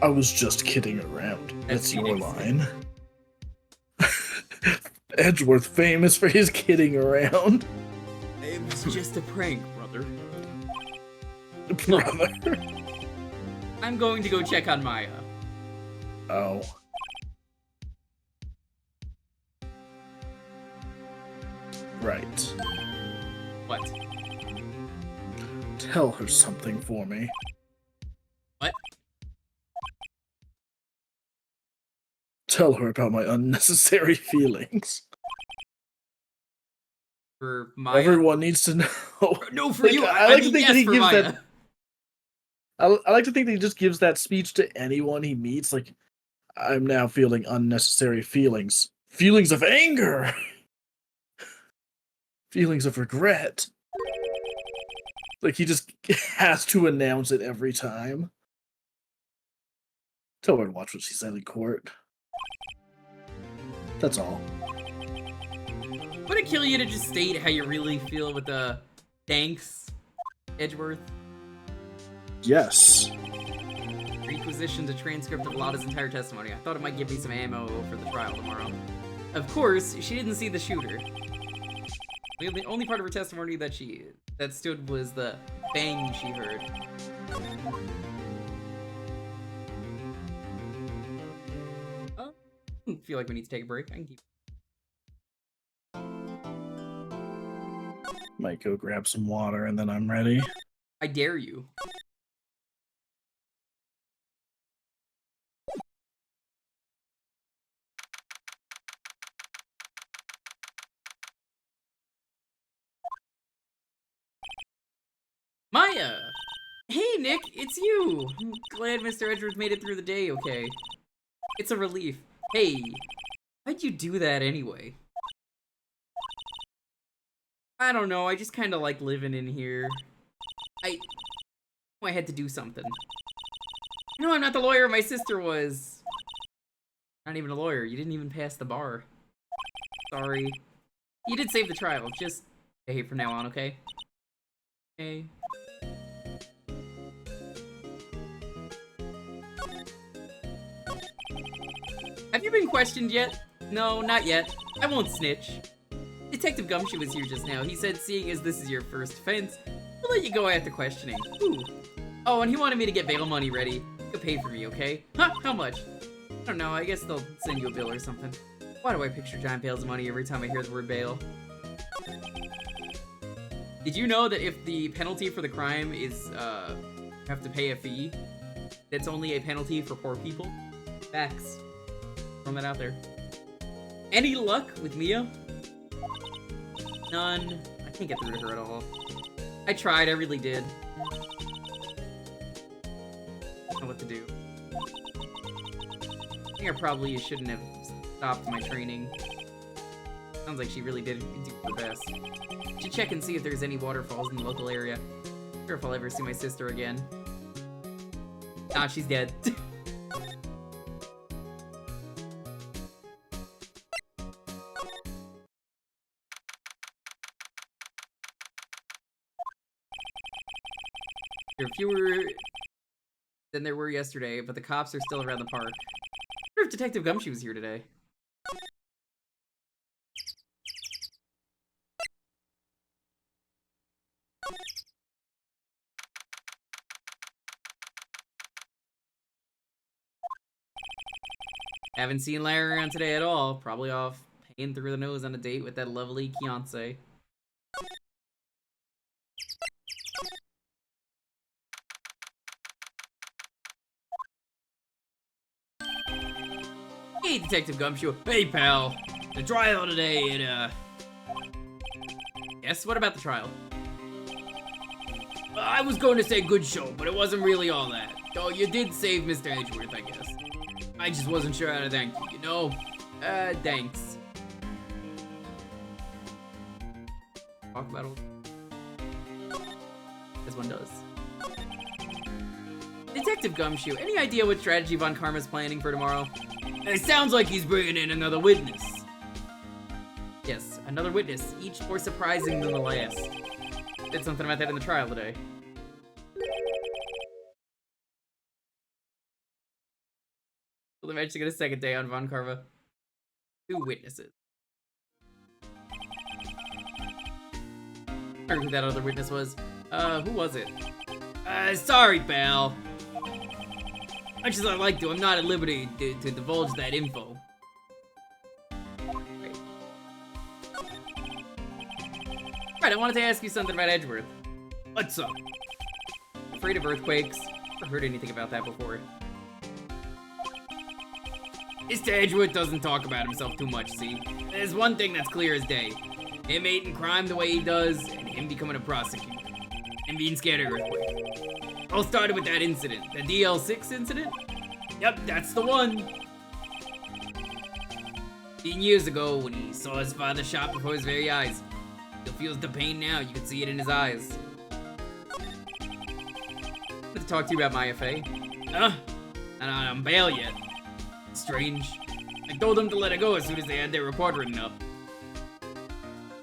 I was just kidding around. That's your line. Edgeworth famous for his kidding around. It was just a prank, brother. Brother. I'm going to go check on Maya. Oh. Right. What? Tell her something for me. What? Tell her about my unnecessary feelings. For Maya? Everyone needs to know. No, for you. I like mean, to think yes, that he for gives Maya. that. I like to think that he just gives that speech to anyone he meets. Like, I'm now feeling unnecessary feelings. Feelings of anger. Feelings of regret. Like, he just has to announce it every time. Tell her to watch what she said in court. That's all. Would it kill you to just state how you really feel with the thanks, Edgeworth? Yes. Requisitioned a transcript of Lotta's entire testimony. I thought it might give me some ammo for the trial tomorrow. Of course, she didn't see the shooter. The only part of her testimony that stood was the bang she heard. I feel like we need to take a break. I can keep. Might go grab some water and then I'm ready. I dare you. Maya! Hey, Nick, it's you! I'm glad Mr. Edgeworth made it through the day okay. It's a relief. Hey, why'd you do that anyway? I don't know, I just kinda like living in here. I had to do something. No, I'm not the lawyer my sister was. Not even a lawyer, you didn't even pass the bar. Sorry. You did save the trial, just behave from now on, okay? Okay. Have you been questioned yet? No, not yet. I won't snitch. Detective Gumshoe was here just now. He said, seeing as this is your first offense, we'll let you go after questioning. Ooh. Oh, and he wanted me to get bail money ready. You could pay for me, okay? Huh? How much? I don't know. I guess they'll send you a bill or something. Why do I picture giant bales of money every time I hear the word bail? Did you know that if the penalty for the crime is, you have to pay a fee, that's only a penalty for poor people? Facts. Throwing that out there. Any luck with Mia? None. I can't get through to her at all. I tried, I really did. I don't know what to do. I think I probably shouldn't have stopped my training. Sounds like she really did do her best. Should check and see if there's any waterfalls in the local area. Not sure if I'll ever see my sister again. Nah, she's dead. There are fewer than there were yesterday, but the cops are still around the park. I wonder if Detective Gumshoe was here today. Haven't seen Larry around today at all. Probably off paying through the nose on a date with that lovely fiancé. Hey, Detective Gumshoe. Hey, pal. The trial today, Yes, what about the trial? I was going to say good show, but it wasn't really all that. Though you did save Mr. Edgeworth, I guess. I just wasn't sure how to thank you, you know? Thanks. Talk about it. This one does. Detective Gumshoe, any idea what strategy Von Karma's planning for tomorrow? It sounds like he's bringing in another witness. Yes, another witness, each more surprising than the last. Did something about that in the trial today. We'll eventually get a second day on Von Karma. 2 witnesses. I remember who that other witness was. Who was it? Sorry, pal. Much as I'd like to, I'm not at liberty to divulge that info. Right, I wanted to ask you something about Edgeworth. What's up? Afraid of earthquakes? Never heard anything about that before. Mr. Edgeworth doesn't talk about himself too much, see? There's one thing that's clear as day. Him hating crime the way he does, and him becoming a prosecutor. And being scared of earthquakes. All started with that incident. The DL6 incident? Yep, that's the one. 15 years ago, when he saw his father shot before his very eyes. Still feels the pain now, you can see it in his eyes. I want to talk to you about my FA. Huh? Not on bail yet. Strange. I told them to let it go as soon as they had their report written up.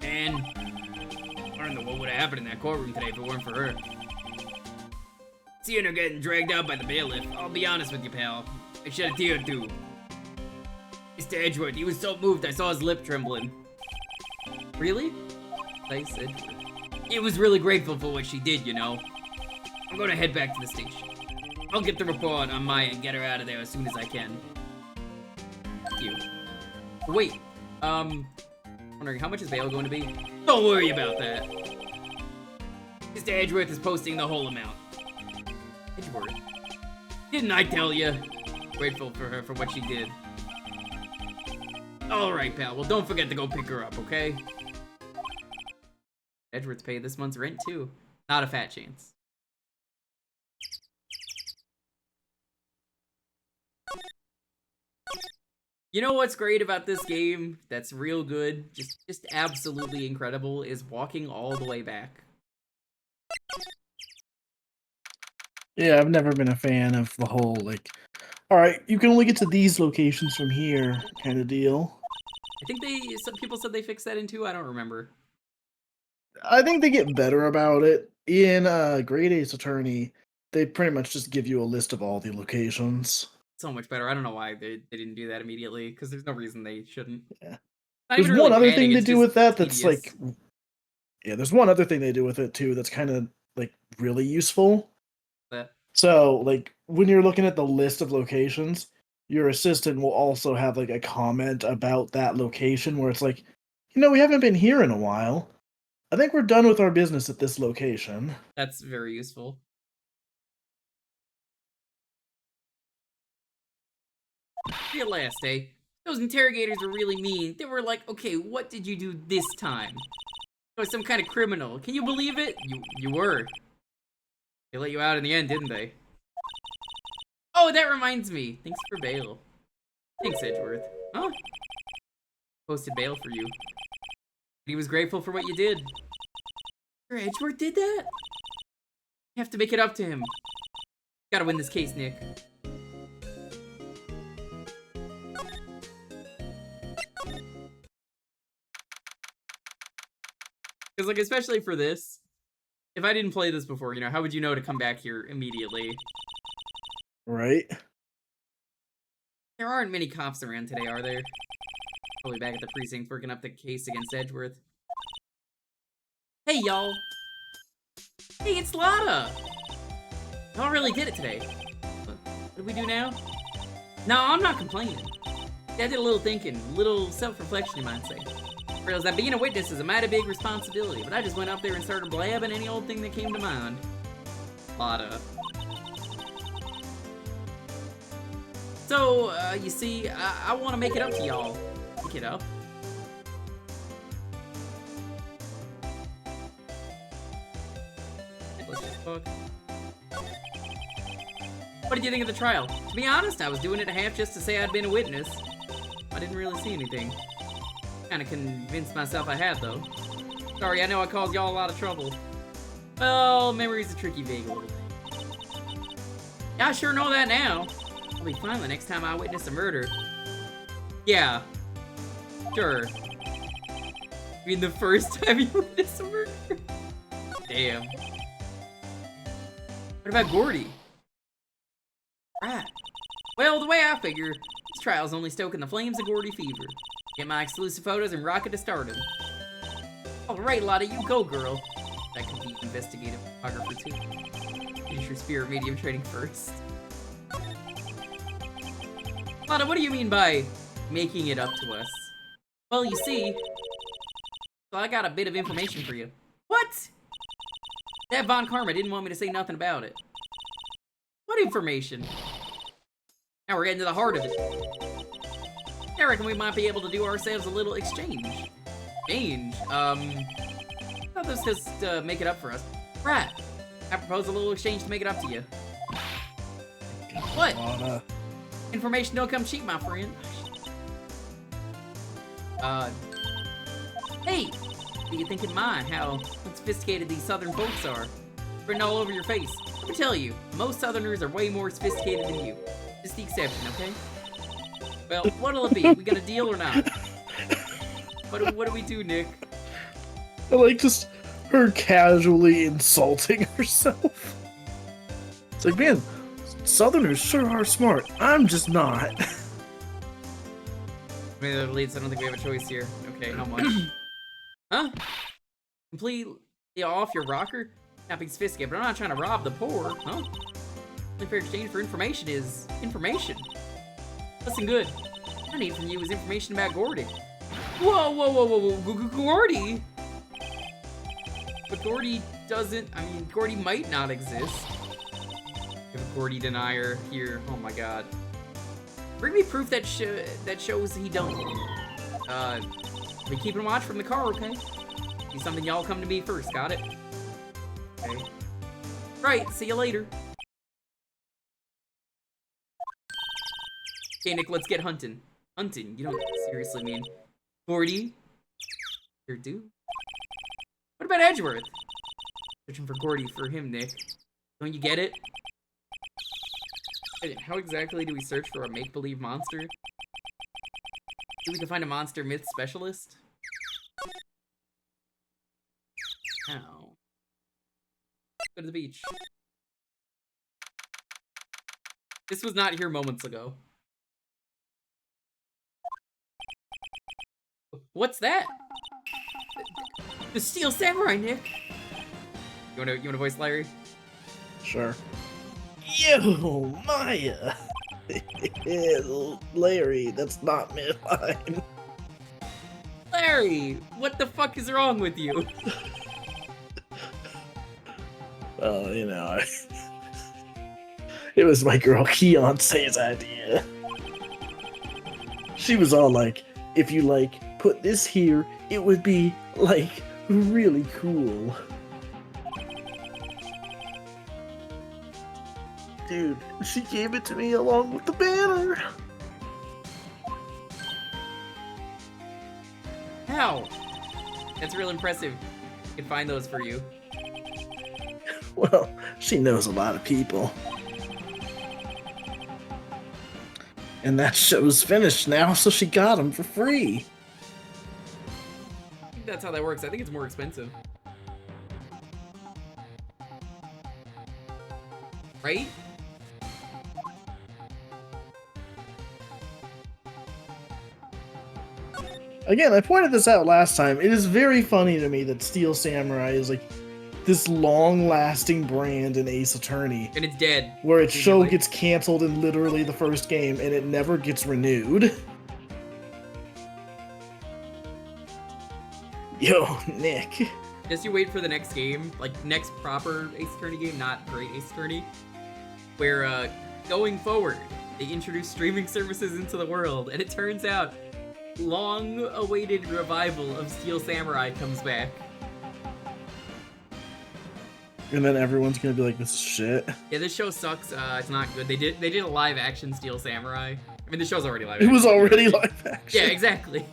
And I don't know what would have happened in that courtroom today if it weren't for her. Seeing her getting dragged out by the bailiff, I'll be honest with you, pal. I shed a tear or two. Mr. Edgeworth, he was so moved I saw his lip trembling. Really? Nice Edgeworth. He was really grateful for what she did, you know. I'm gonna head back to the station. I'll get the report on Maya and get her out of there as soon as I can. Thank you. Wait, wondering how much is bail going to be? Don't worry about that. Mr. Edgeworth is posting the whole amount. Edgeworth. Didn't I tell you? Grateful for her for what she did. Alright, pal. Well, don't forget to go pick her up, okay? Edgeworth's paid this month's rent too. Not a fat chance. You know what's great about this game that's real good, just absolutely incredible, is walking all the way back. Yeah, I've never been a fan of the whole, like, alright, you can only get to these locations from here kind of deal. I think some people said they fixed that in 2, I don't remember. I think they get better about it. In Great Ace Attorney, they pretty much just give you a list of all the locations. So much better. I don't know why they didn't do that immediately, because there's no reason they shouldn't. Yeah. Not There's even one really other banning, thing they it's do just with that that's tedious. like, yeah, there's one other thing they do with it too that's kind of like really useful. That- So, like, when you're looking at the list of locations, your assistant will also have like a comment about that location where it's like, you know, we haven't been here in a while. I think we're done with our business at this location. That's very useful. Real last day. Those interrogators were really mean. They were like, okay, what did you do this time? It was some kind of criminal. Can you believe it? You were. They let you out in the end, didn't they? Oh, that reminds me. Thanks for bail. Thanks, Edgeworth. Huh? Posted bail for you. He was grateful for what you did. Your Edgeworth did that? You have to make it up to him. Gotta win this case, Nick. Because, like, especially for this, if I didn't play this before, you know, how would you know to come back here immediately? Right? There aren't many cops around today, are there? Probably back at the precinct working up the case against Edgeworth. Hey, y'all! Hey, it's Lotta! Y'all really did it today. What do we do now? No, I'm not complaining. I did a little thinking, a little self-reflection, you might say. Realized that being a witness is a mighty big responsibility, but I just went up there and started blabbing any old thing that came to mind. Lotta. So, you see, I want to make it up to y'all. Make it up. Let's just fuck. What did you think of the trial? To be honest, I was doing it a half just to say I'd been a witness. I didn't really see anything. Kinda convinced myself I had, though. Sorry, I know I caused y'all a lot of trouble. Well, memory's a tricky vague little thing. Yeah, I sure know that now. I'll be fine the next time I witness a murder. Yeah. Sure. I mean, the first time you witness a murder? Damn. What about Gordy? Right. Well, the way I figure, this trial's only stoking the flames of Gordy fever. Get my exclusive photos and rocket to stardom. Alright, Lotta, you go, girl. That could be investigative photographer, too. Finish your spirit medium training first. Lotta, what do you mean by making it up to us? Well, you see, I got a bit of information for you. What? That Von Karma didn't want me to say nothing about it. What information? Now we're getting to the heart of it. I reckon we might be able to do ourselves a little exchange. Exchange? I thought this was just make it up for us. Right. I propose a little exchange to make it up to you. What? Information don't come cheap, my friend. Hey! What do you think in mind how sophisticated these southern folks are? Written all over your face. Let me tell you, most southerners are way more sophisticated than you. Just the exception, okay? Well, what'll it be? We got a deal or not? What do we do, Nick? I like just her casually insulting herself. It's like, man, Southerners sure are smart. I'm just not. Maybe the leads, I don't think we have a choice here. Okay, how much? Huh? Completely off your rocker? Not being sophisticated, but I'm not trying to rob the poor, huh? The fair exchange for information is information. Listen good. What I need from you is information about Gordy. Whoa, whoa, whoa, whoa, whoa, Gordy? But Gordy doesn't, I mean, Gordy might not exist. We have a Gordy denier here, oh my god. Bring me proof that shows he don't. Be keeping watch from the car, okay? Be something y'all come to me first, got it? Okay. Right, see you later. Okay, Nick, let's get hunting. Hunting, you don't seriously mean Gordy? Sure do. What about Edgeworth? Searching for Gordy for him, Nick. Don't you get it? Hey, how exactly do we search for a make-believe monster? So we can find a monster myth specialist? How? Go to the beach. This was not here moments ago. What's that? The Steel Samurai, Nick. You wanna voice Larry? Sure. Yo, Maya. Larry, that's not midline. Larry, what the fuck is wrong with you? Well, you know, it was my girl Keonce's idea. She was all like, if you like put this here, it would be like really cool. Dude, she gave it to me along with the banner. How? That's real impressive. I can find those for you. Well, she knows a lot of people. And that show's finished now, so she got them for free. I think that's how that works. I think it's more expensive. Right? Again, I pointed this out last time. It is very funny to me that Steel Samurai is like this long-lasting brand in Ace Attorney. And it's dead. Where its show gets canceled in literally the first game and it never gets renewed. Yo, Nick. Just you wait for the next game, like next proper Ace Attorney game, not Great Ace Attorney, where going forward, they introduce streaming services into the world, and it turns out long-awaited revival of Steel Samurai comes back. And then everyone's gonna be like, this is shit. Yeah, this show sucks. It's not good. They did a live-action Steel Samurai. I mean, the show's already live-action. It was already live-action. Yeah, exactly.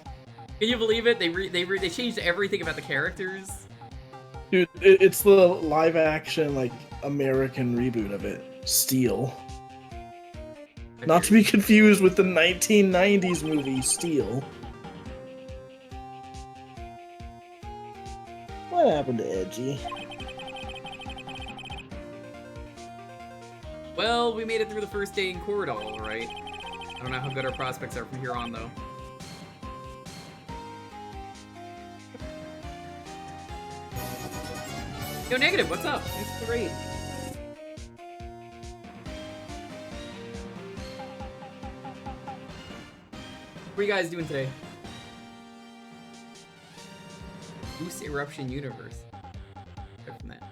Can you believe it? They changed everything about the characters. Dude, it's the live-action, like, American reboot of it. Steel. Not to be confused with the 1990s movie, Steel. What happened to Edgy? Well, we made it through the first day in court, all right. I don't know how good our prospects are from here on, though. Yo, Negative, what's up? Thanks for the raid. What are you guys doing today? Goose Eruption Universe. Check from that.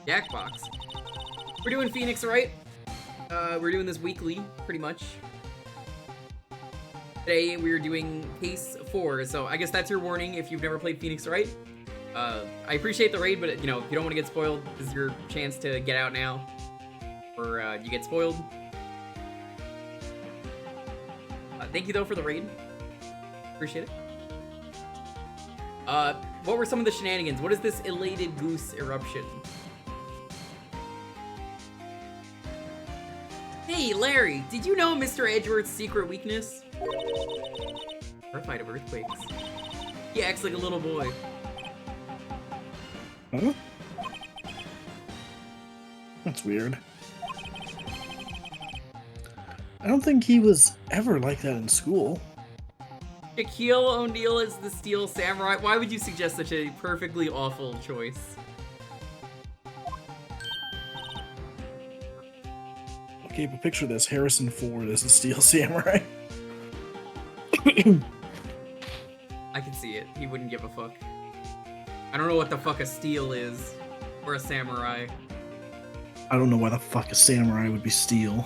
Jackbox. We're doing Phoenix, right? We're doing this weekly, pretty much. Today we're doing Case 4, so I guess that's your warning if you've never played Phoenix, right? I appreciate the raid, but you know, if you don't want to get spoiled, this is your chance to get out now, or you get spoiled. Thank you though for the raid. Appreciate it. What were some of the shenanigans? What is this elated goose eruption? Hey, Larry, did you know Mr. Edgeworth's secret weakness? Terrified of earthquakes. He acts like a little boy. Huh? That's weird. I don't think he was ever like that in school. Shaquille O'Neal is the Steel Samurai. Why would you suggest such a perfectly awful choice? Okay, but picture this: Harrison Ford as the Steel Samurai. I can see it. He wouldn't give a fuck. I don't know what the fuck a steel is. Or a samurai. I don't know why the fuck a samurai would be steel.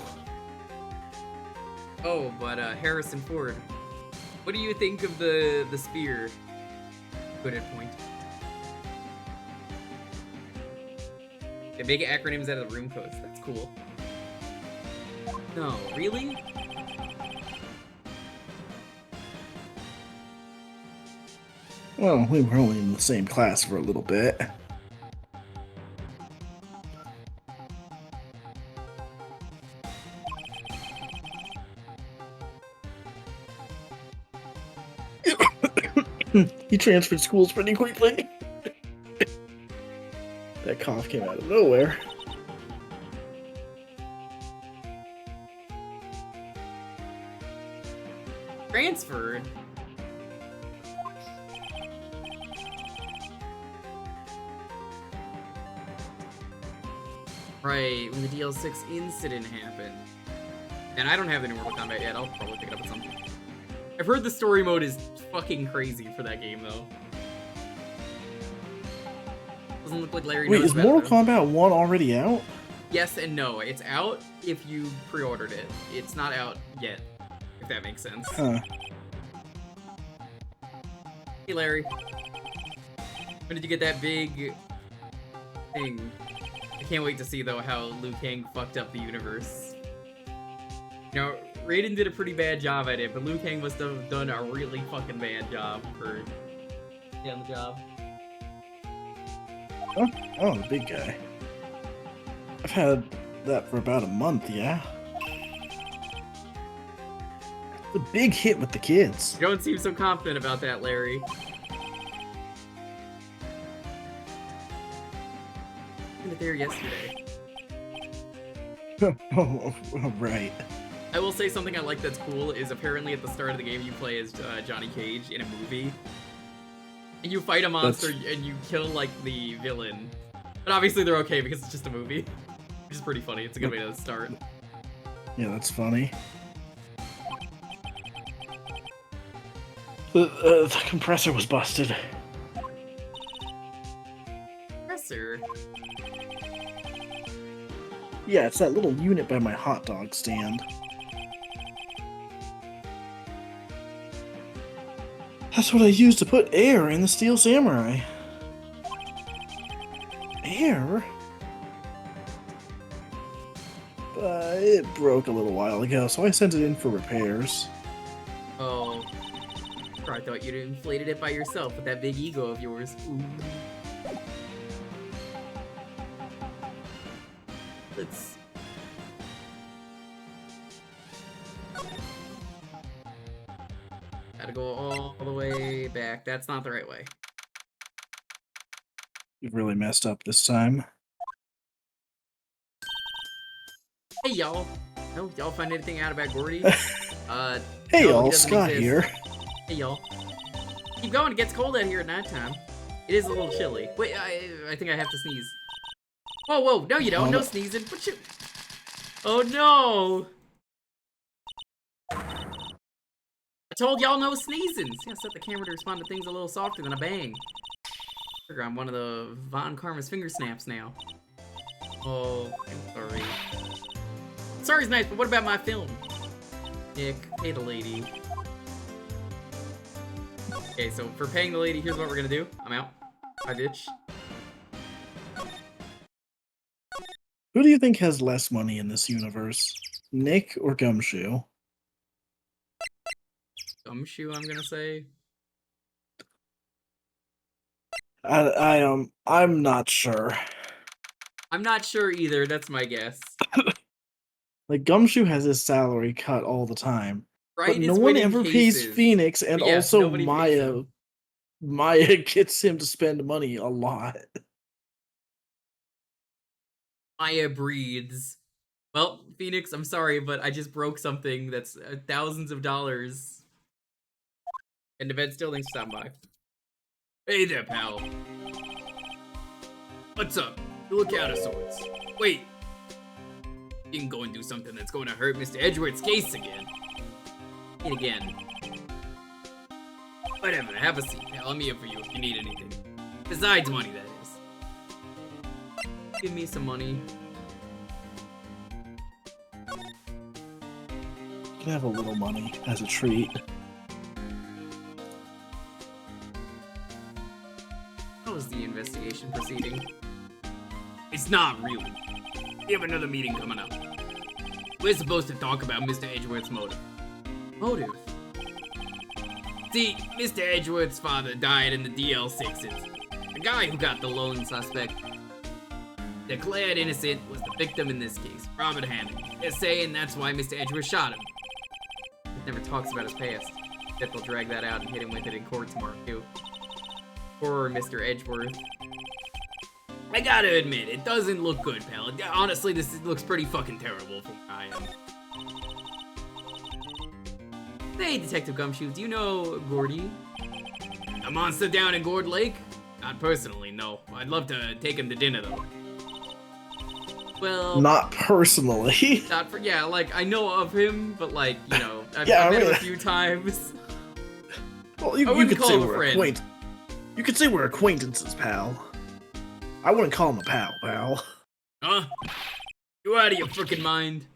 Oh, but Harrison Ford. What do you think of the spear? Good at point. They make acronyms out of the room codes. That's cool. No, really? Well, we were only in the same class for a little bit. He transferred schools pretty quickly. That cough came out of nowhere. Transferred? Right, when the DL6 incident happened. And I don't have any Mortal Kombat yet, I'll probably pick it up at some point. I've heard the story mode is fucking crazy for that game, though. Doesn't look like Larry Wait, knows is about Mortal it, though. Kombat 1 already out? Yes and no. It's out if you pre-ordered it. It's not out yet, if that makes sense. Huh. Hey, Larry. When did you get that big thing? I can't wait to see, though, how Liu Kang fucked up the universe. You know, Raiden did a pretty bad job at it, but Liu Kang must have done a really fucking bad job for getting the job. Oh, the big guy. I've had that for about a month, yeah. The big hit with the kids. You don't seem so confident about that, Larry. I was there yesterday. Oh, right. I will say something I like that's cool is apparently at the start of the game you play as Johnny Cage in a movie. And you fight a monster and you kill, like, the villain. But obviously they're okay because it's just a movie. Which is pretty funny. It's a good way to start. Yeah, that's funny. The compressor was busted. Professor. Yeah, it's that little unit by my hot dog stand. That's what I used to put air in the Steel Samurai. Air? It broke a little while ago, so I sent it in for repairs. Oh. I thought you'd inflated it by yourself with that big ego of yours. Ooh. Let's... Gotta go all the way back. That's not the right way. You've really messed up this time. Hey, y'all. No, y'all find anything out about Gordy? Hey, no, he y'all, doesn't Scott exist. here. Hey, y'all. Keep going. It gets cold out here at nighttime. It is a little chilly. Wait, I think I have to sneeze. Whoa, whoa. No, you don't. No sneezing. What you... Oh, no. I told y'all no sneezing. See, I set the camera to respond to things a little softer than a bang. I'm one of the Von Karma's finger snaps now. Oh, I'm sorry. Sorry's nice, but what about my film? Nick, pay the lady. Okay, so for paying the lady, here's what we're gonna do. I'm out. Bye, bitch. Who do you think has less money in this universe? Nick or Gumshoe? Gumshoe, I'm gonna say. I'm not sure. I'm not sure either, that's my guess. Like, Gumshoe has his salary cut all the time. Right? But no It's one winning ever cases. pays Phoenix, and But yeah, also nobody pays him. Maya gets him to spend money a lot. Maya breathes. Well, Phoenix, I'm sorry, but I just broke something that's thousands of dollars. And the vet still thinks to stop by. Hey there, pal. What's up? You look out of sorts. Wait. You can go and do something that's going to hurt Mr. Edgeworth's case again. And again. Whatever, have a seat, pal. I'm here for you if you need anything. Besides money, that is. Give me some money. You can have a little money as a treat. How was the investigation proceeding? It's not really. We have another meeting coming up. We're supposed to talk about Mr. Edgeworth's motive. Motive? See, Mr. Edgeworth's father died in the DL6s. The guy who got the lone suspect declared innocent was the victim in this case, Robert Hammond. They're saying that's why Mr. Edgeworth shot him. It never talks about his past. Bet they'll drag that out and hit him with it in court tomorrow, too. Poor Mr. Edgeworth. I gotta admit, it doesn't look good, pal. Honestly, this looks pretty fucking terrible from where I am. Hey, Detective Gumshoe, do you know Gordy? A monster down in Gourd Lake? Not personally, no. I'd love to take him to dinner, though. Well, Not personally. not for, yeah, like, I know of him, but like, you know, I've Yeah, met him right. a few times. Well, I you wouldn't could call say him a we're friend. You could say we're acquaintances, pal. I wouldn't call him a pal. Huh? You out of your frickin' mind?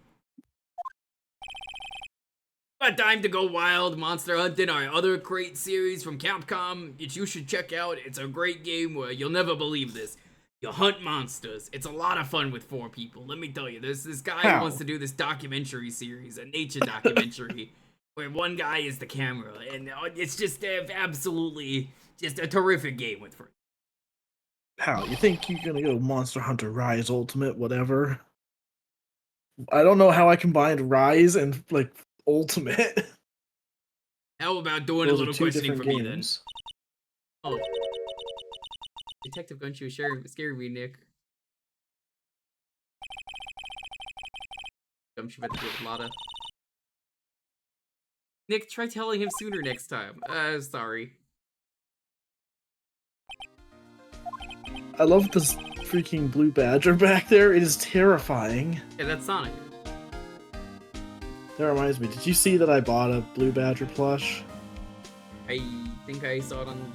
Got time to go wild, monster hunting, our other great series from Capcom, which you should check out. It's a great game where you'll never believe this. You hunt monsters. It's a lot of fun with 4 people. Let me tell you, there's this guy How? who wants to do this documentary series, a nature documentary, where one guy is the camera, and it's just absolutely just a terrific game with friends. Pal, you think you're gonna go Monster Hunter Rise Ultimate, whatever? I don't know how I combined Rise and like Ultimate. How about doing Those a are little two questioning different for me then? games. Oh. Detective Gumshoe scared me, Nick. Gumshoe had to deal with Lotta. Nick, try telling him sooner next time. Sorry. I love this freaking blue badger back there. It is terrifying. Yeah, that's Sonic. That reminds me, did you see that I bought a blue badger plush? I think I saw it on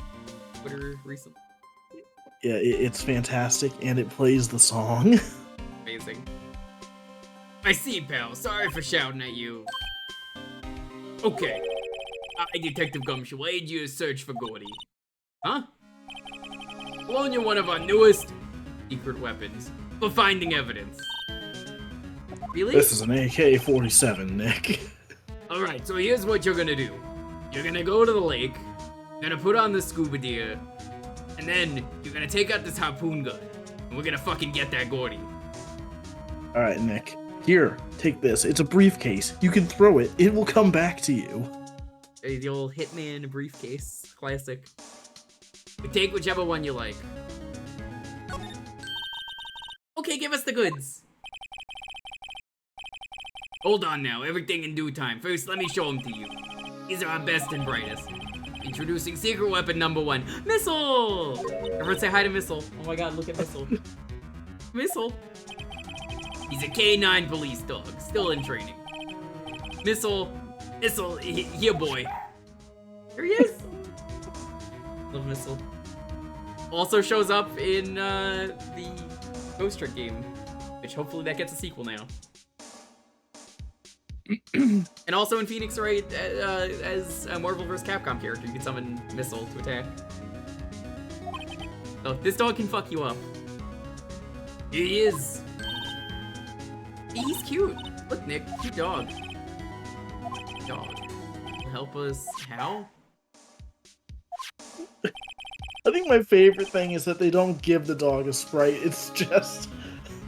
Twitter recently. Yeah, it's fantastic, and it plays the song. Amazing. I see, pal. Sorry for shouting at you. Okay. I, Detective Gumshoe, will aid you to search for Gordy. Huh? Loan you one of our newest Secret weapons. for finding evidence. Really? This is an AK-47, Nick. Alright, so here's what you're gonna do. You're gonna go to the lake, you're gonna put on the scuba gear, and then you're gonna take out this harpoon gun, and we're gonna fucking get that Gordy. Alright, Nick. Here, take this. It's a briefcase. You can throw it. It will come back to you. The old Hitman briefcase. Classic. We take whichever one you like. Okay, give us the goods. Hold on now, everything in due time. First, let me show them to you. These are our best and brightest. Introducing secret weapon number 1, Missile! Everyone say hi to Missile. Oh my god, look at Missile. Missile. He's a K9 police dog, still in training. Missile. Here boy. Here he is. Love Missile. Also shows up in the Ghost Trick game, which hopefully that gets a sequel now. And also in Phoenix Wright as a Marvel vs. Capcom character, you can summon Missile to attack. So this dog can fuck you up. Here he is. He's cute. Look, Nick, cute dog. Dog. Help us. How? I think my favorite thing is that they don't give the dog a sprite. It's just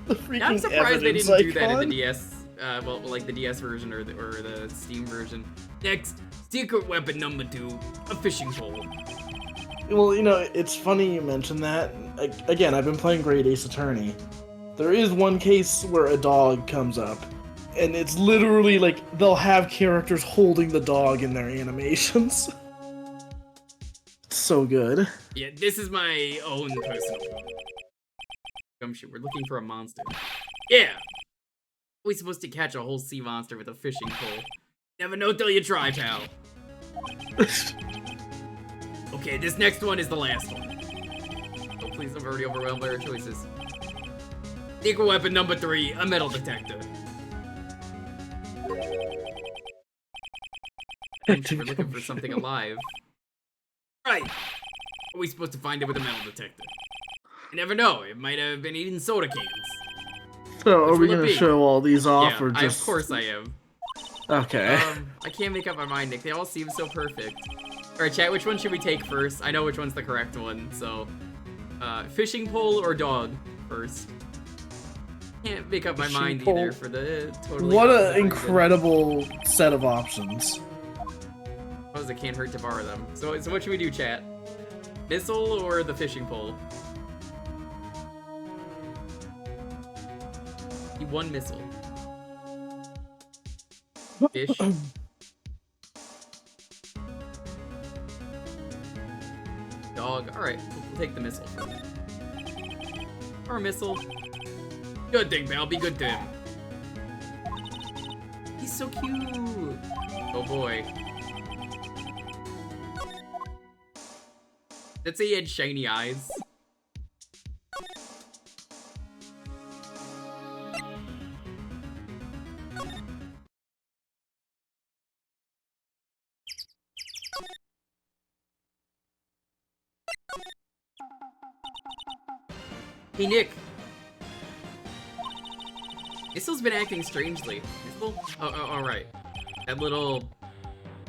the freaking I'm surprised they evidence didn't do that in icon. the DS. Well, like the DS version or the Steam version. Next, secret weapon number 2, a fishing pole. Well, you know, it's funny you mentioned that. Again, I've been playing Great Ace Attorney, there is one case where a dog comes up, and it's literally like they'll have characters holding the dog in their animations. So good. Yeah, this is my own personal gumshoe. We're looking for a monster. Yeah! We're supposed to catch a whole sea monster with a fishing pole. Never know till you try, pal. Okay, this next one is the last one. Oh, please, I'm already overwhelmed by our choices. Secret weapon number 3, a metal detector. We're looking for something alive. Right. Are we supposed to find it with a metal detector? You never know, it might have been eating soda cans. So, are we will it gonna be? show all these off, Yeah, or just? of course I am. Okay. I can't make up my mind, Nick. They all seem so perfect. Alright, chat, which one should we take first? I know which one's the correct one, so... fishing pole or dog first? Can't make up my Fishing mind pole. either for the totally What opposite an reason. incredible set of options. Suppose it can't hurt to borrow them. So what should we do, chat? Missile or the fishing pole? One missile. Fish. Dog. Alright, we'll take the missile. Or a missile. Good thing, pal. Be good to him. He's so cute. Oh boy. Let's say he had shiny eyes. Hey, Nick. Missile's been acting strangely. Missile? Oh, alright. That little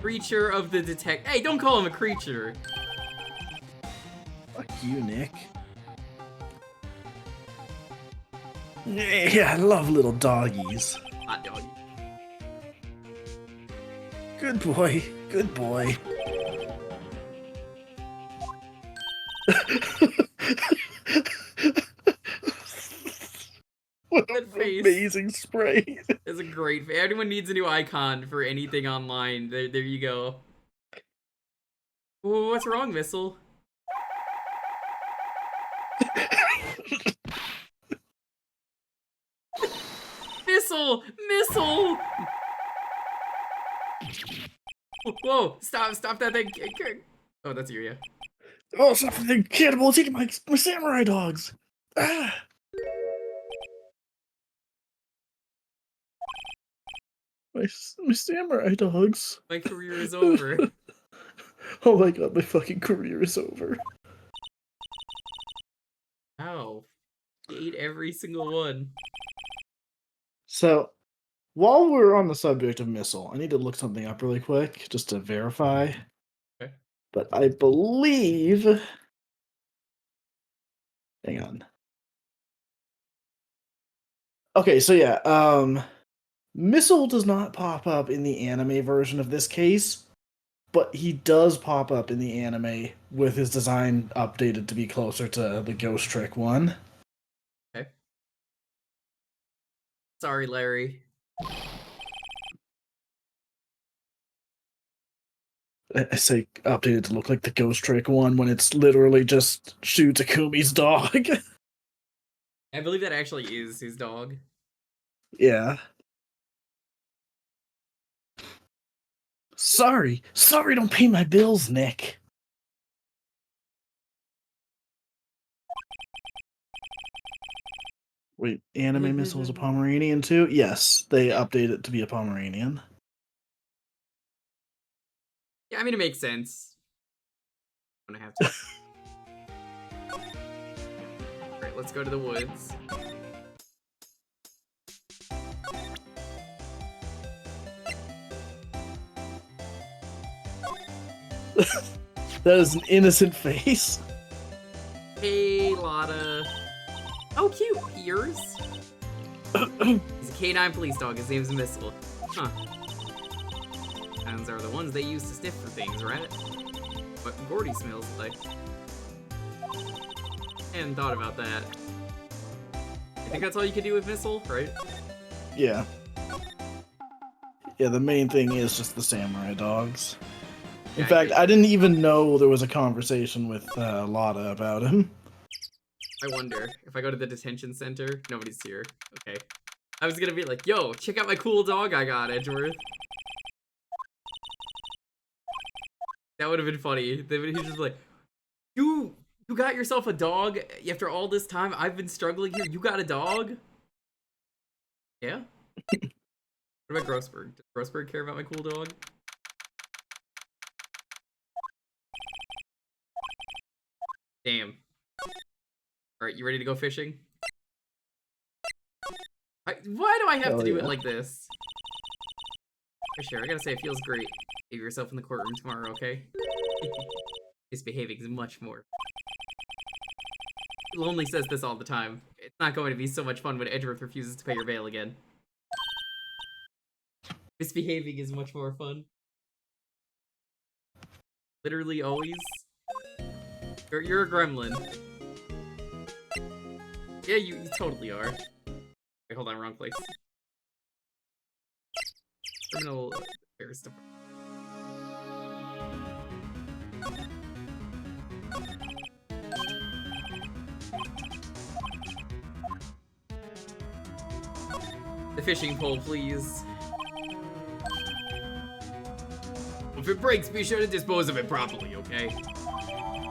creature of the detect- Hey, don't call him a creature! Fuck you, Nick. Yeah, I love little doggies. Hot dog. Good boy. Good boy. What That an face. amazing spray. It's a great- If anyone needs a new icon for anything online, there you go. Ooh, what's wrong, Missile? Missile! Missile! Whoa! Stop that thing! Oh, that's you, yeah. Oh, something cannibal is eating my samurai dogs. Ah. My samurai dogs. My career is over. Oh my god, my fucking career is over. Ow. He ate every single one. So, while we're on the subject of missile, I need to look something up really quick just to verify. Okay. But I believe. Hang on. Okay, so yeah, Missile does not pop up in the anime version of this case, but he does pop up in the anime with his design updated to be closer to the Ghost Trick one. Okay. Sorry, Larry. I say updated to look like the Ghost Trick one when it's literally just Shu Takumi's dog. I believe that actually is his dog. Yeah. Sorry, don't pay my bills, Nick. Wait, Anime Missile is a Pomeranian too? Yes, they update it to be a Pomeranian. Yeah, I mean, it makes sense. I'm gonna have to. Alright, let's go to the woods. That is an innocent face. Hey, Lotta. Oh, cute. Ears. He's a canine police dog. His name's Missile. Huh. Hounds are the ones they use to sniff for things, right? What Gordy smells like. I hadn't thought about that. think that's all you can do with Missile, right? Yeah. Yeah, the main thing is just the samurai dogs. In Yeah, fact, I didn't even know there was a conversation with Lotta about him. I wonder if I go to the detention center, nobody's here. Okay. I was gonna be like, yo, check out my cool dog I got, Edgeworth. That would have been funny. He's just like, you got yourself a dog after all this time? I've been struggling here. You got a dog? Yeah? What about Grossberg? Does Grossberg care about my cool dog? Damn. Alright, you ready to go fishing? Why do I have Hell to do yeah. it like this? Sure, I gotta say, it feels great. Give yourself in the courtroom tomorrow, okay? Misbehaving is much more. Lonely says this all the time. It's not going to be so much fun when Edgeworth refuses to pay your bail again. Misbehaving is much more fun. Literally always. You're a gremlin. Yeah, you totally are. Wait, hold on, wrong place. Criminal affairs department. The fishing pole, please. If it breaks, be sure to dispose of it properly, okay?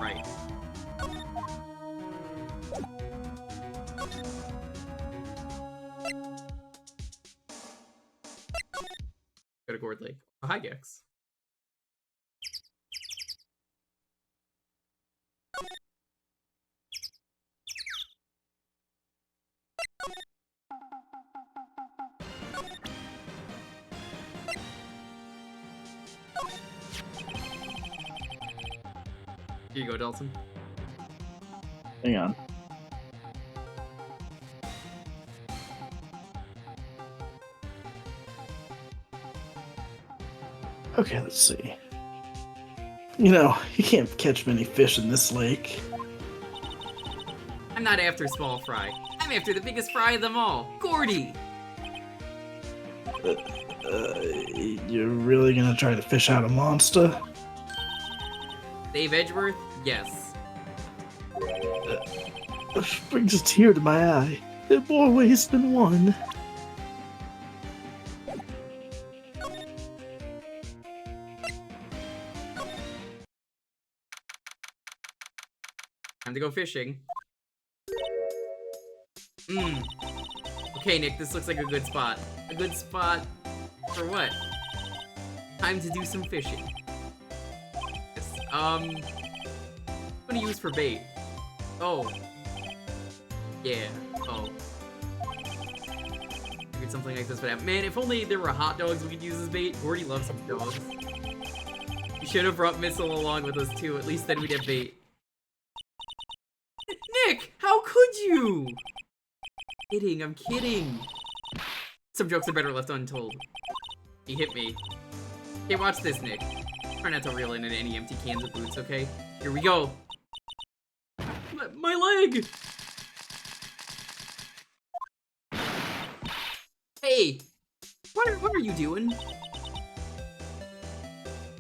Right. Go to Gourd Lake. Oh, hi, Gex. Here you go, Dalton. Hang on. Okay, let's see. You know, you can't catch many fish in this lake. I'm not after small fry. I'm after the biggest fry of them all, Gordy. You're really gonna try to fish out a monster? Dave Edgeworth? Yes. Brings a tear to my eye. In more ways than one. Time to go fishing. Okay, Nick, this looks like a good spot. A good spot for what? Time to do some fishing. Yes. What do you use for bait? Oh. Yeah. Oh. Figured something like this would happen. Man, if only there were hot dogs we could use as bait. Gordy loves hot dogs. You should have brought Missile along with us too. At least then we'd have bait. Nick, how could you? Kidding, I'm kidding. Some jokes are better left untold. He hit me. Okay, watch this, Nick. Try not to reel in any empty cans of boots, okay? Here we go. My leg! Hey! What are you doing?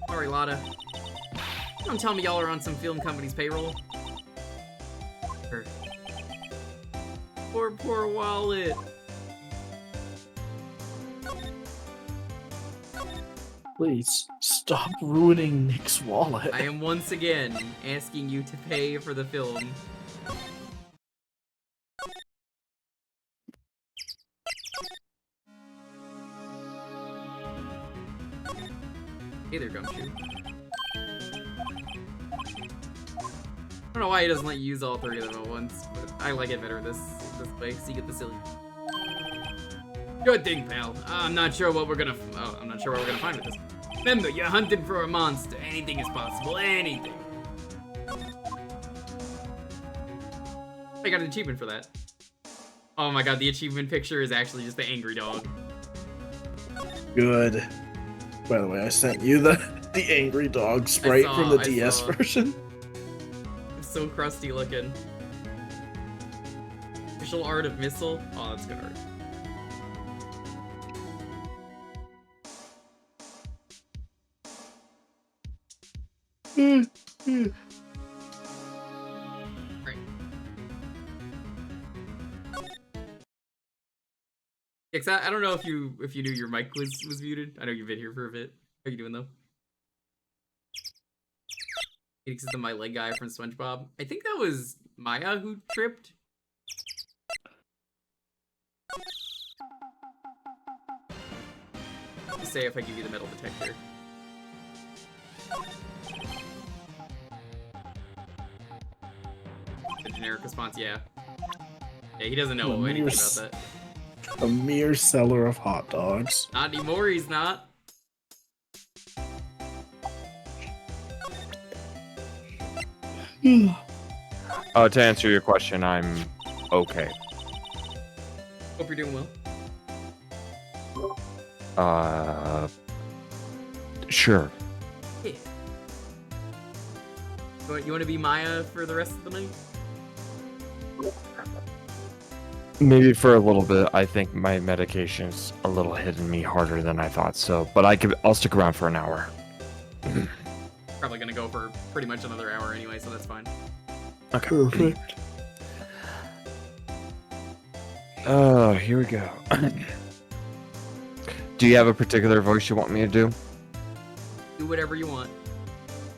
Sorry, Lotta. Don't tell me y'all are on some film company's payroll. Poor wallet. Please, stop ruining Nick's wallet. I am once again asking you to pay for the film. Hey there, Gumshoe. I don't know why he doesn't let you use all three of them at once, but I like it better this way, so you get the silly. Good thing, pal. I'm not sure what we're gonna find with this. Remember, you're hunting for a monster. Anything is possible. Anything. I got an achievement for that. Oh my god, the achievement picture is actually just the angry dog. Good. By the way, I sent you the angry dog sprite from the DS version. It's so crusty looking. Official art of Missile. Oh, that's good art. Right. Yeah, 'cause I don't know if you knew your mic was muted. I know you've been here for a bit. How you doing though? Phoenix is the my leg guy from SpongeBob. I think that was Maya who tripped. Just say if I give you the metal detector. The generic response, yeah. Yeah, he doesn't know anything about that. A mere seller of hot dogs. Not anymore, he's not. To answer your question, I'm okay. Hope you're doing well. Sure. Yeah. You want to be Maya for the rest of the night? Maybe for a little bit. I think my medication's a little hitting me harder than I thought. So, but I'll stick around for an hour. Probably gonna go for pretty much another hour anyway, so that's fine. Okay. Perfect. Oh, here we go. Do you have a particular voice you want me to do? Do whatever you want.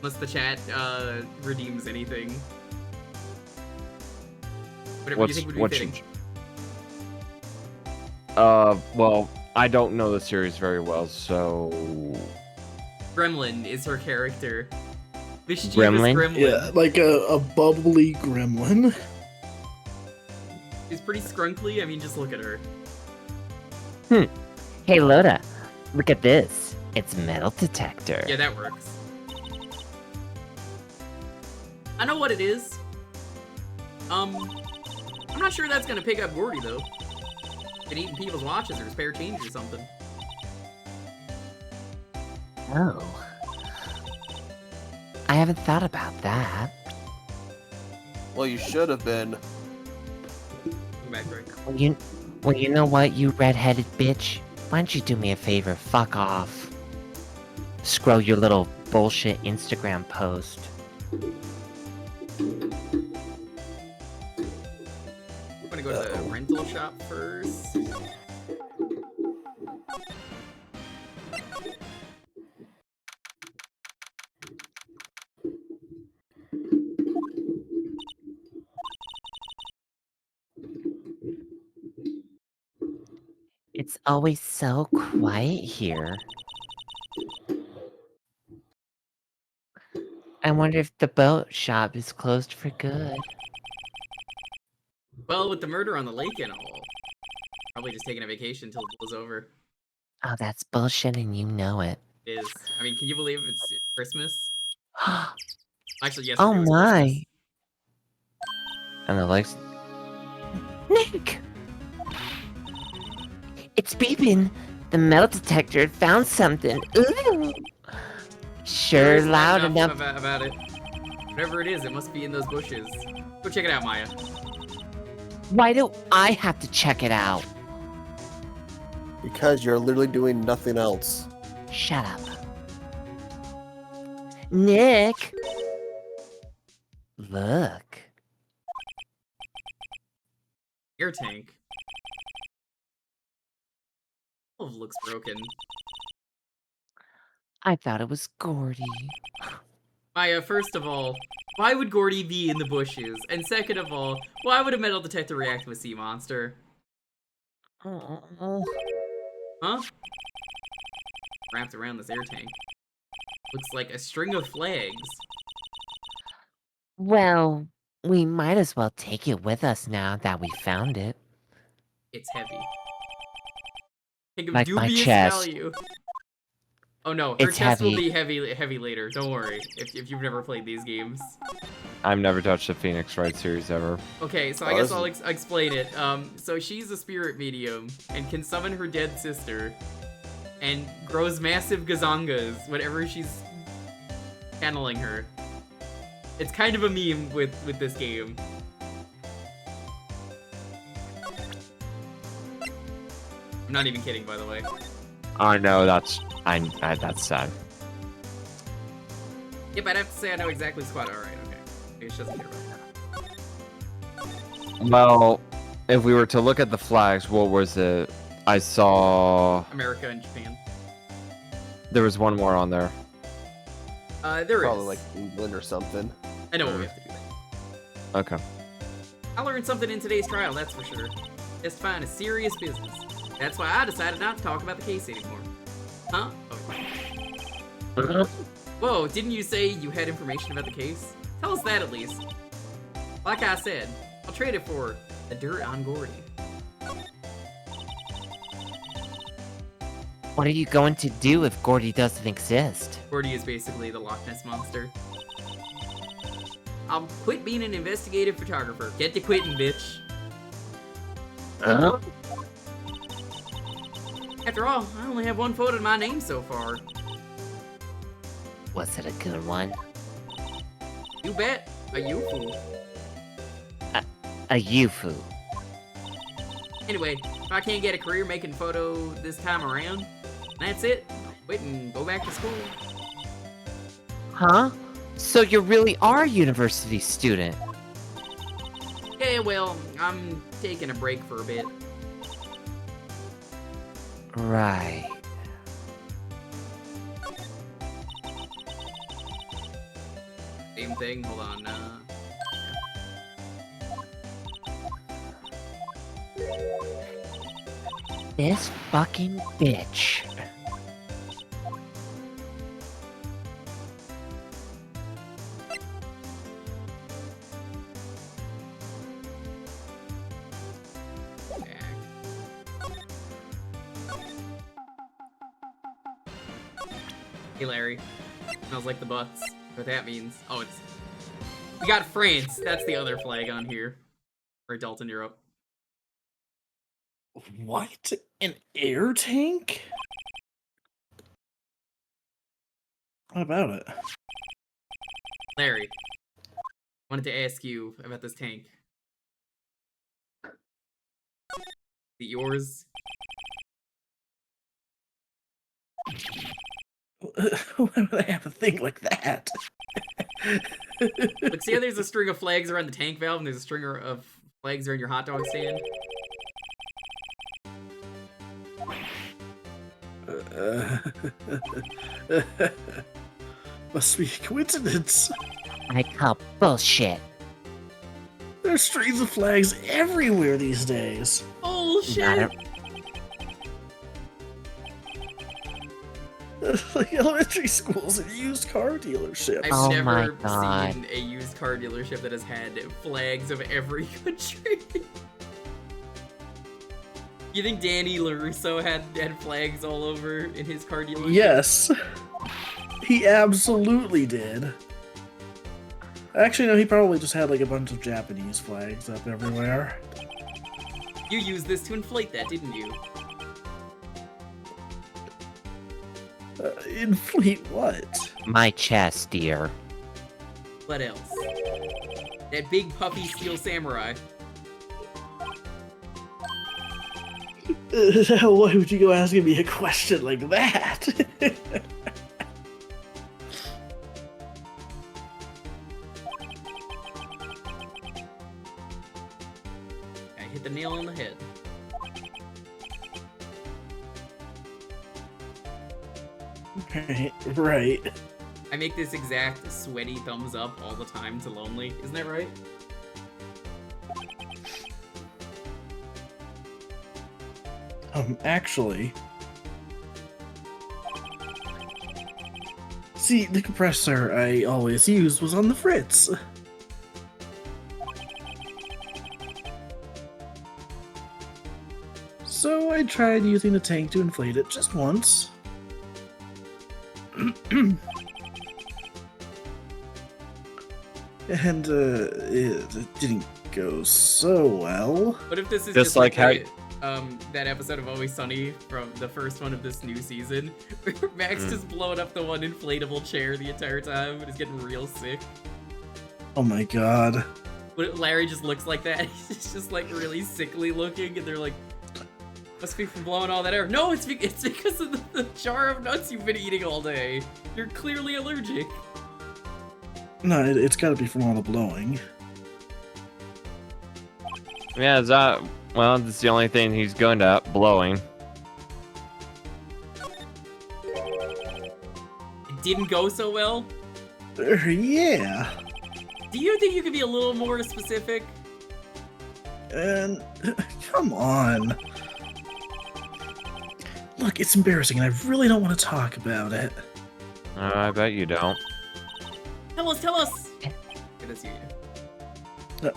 Unless the chat redeems anything. Whatever you think would be fitting. Well, I don't know the series very well, so... Gremlin is her character. Mischievous Gremlin? Yeah, like a bubbly gremlin. She's pretty scrunkly. I mean, just look at her. Hey Loda, look at this. It's metal detector. Yeah, that works. I know what it is. I'm not sure that's gonna pick up Gordy though. Been eating people's watches or spare change or something. Oh. I haven't thought about that. Well, you should have been. Come back, Greg. Well, you know what, you redheaded bitch? Why don't you do me a favor? Fuck off. Scroll your little bullshit Instagram post. I'm gonna go to the rental shop first. It's always so quiet here. I wonder if the boat shop is closed for good. Well, with the murder on the lake and all, probably just taking a vacation until it blows over. Oh, that's bullshit and you know it. It is. I mean, can you believe it's Christmas? Actually, yes. Oh it was my. Christmas. And the legs... Nick! It's beeping. The metal detector found something. Ooh. Sure, There's loud not enough. about it. Whatever it is, it must be in those bushes. Go check it out, Maya. Why do I have to check it out? Because you're literally doing nothing else. Shut up. Nick! Look. Air tank. Oh, looks broken. I thought it was Gordy. Maya, first of all, why would Gordy be in the bushes? And second of all, why would a metal detector react to a sea monster? Oh. Huh? Wrapped around this air tank. Looks like a string of flags. Well, we might as well take it with us now that we found it. It's heavy. Think of Like my dubious chest. value. Oh no, her It's chest will heavy. be heavy later. Don't worry, if you've never played these games. I've never touched the Phoenix Wright series ever. Okay, so I guess I'll explain it. So she's a spirit medium and can summon her dead sister, and grows massive gazongas whenever she's channeling her. It's kind of a meme with this game. not even kidding, by the way. I know that's sad. Yep, I'd have to say I know exactly squad. All right, okay. Maybe she doesn't care about that. Well, if we were to look at the flags, what was it? I saw America and Japan. there was one more on there. There Probably is. like England or something. I know what we have to do. Okay. I learned something in today's trial, that's for sure. Testifying is serious business. That's why I decided not to talk about the case anymore. Huh? Oh. Whoa, didn't you say you had information about the case? Tell us that at least. Like I said, I'll trade it for the dirt on Gordy. What are you going to do if Gordy doesn't exist? Gordy is basically the Loch Ness Monster. I'll quit being an investigative photographer. Get to quitting, bitch. After all, I only have one photo to my name so far. Was it a good one? You bet. A you fool. A Yufu. Anyway, if I can't get a career making photo this time around, that's it. I'll quit and go back to school. Huh? So you really are a university student? Yeah, well, I'm taking a break for a bit. Right. Same thing, hold on, This fucking bitch. Hey Larry. Smells like the butts. What that means. Oh, it's... We got France. That's the other flag on here. Or Dalton, you're up. What? An air tank? What about it? Larry. Wanted to ask you about this tank. Is it yours? Why would I have a thing like that? Look, see how there's a string of flags around the tank valve and there's a string of flags around your hot dog stand? Must be a coincidence. I call bullshit. There's strings of flags everywhere these days. Bullshit! Like elementary schools and used car dealerships. I've Oh my never God. seen a used car dealership that has had flags of every country. You think Danny LaRusso had flags all over in his car dealership? Yes. He absolutely did. Actually, no, he probably just had like a bunch of Japanese flags up everywhere. You used this to inflate that, didn't you? Inflate what? My chest, dear. What else? That big puffy steel samurai. Why would you go asking me a question like that? I hit the nail on the head. Right. I make this exact sweaty thumbs up all the time to Lonely. Isn't that right? Actually... See, the compressor I always used was on the fritz. So I tried using the tank to inflate it just once. And it didn't go so well. What if this is Just just like how- that episode of Always Sunny from the first one of this new season, where Max just blowing up the one inflatable chair the entire time and is getting real sick? Oh my god. But Larry just looks like that. He's just like really sickly looking, and they're like, Must be from blowing all that air. No, it's because of the jar of nuts you've been eating all day. You're clearly allergic. No, it's got to be from all the blowing. Yeah, is that... Well, that's the only thing he's good at, blowing. It didn't go so well? Yeah. Do you think you could be a little more specific? And come on. Look, it's embarrassing, and I really don't want to talk about it. I bet you don't. Tell us, tell us! Good to see you.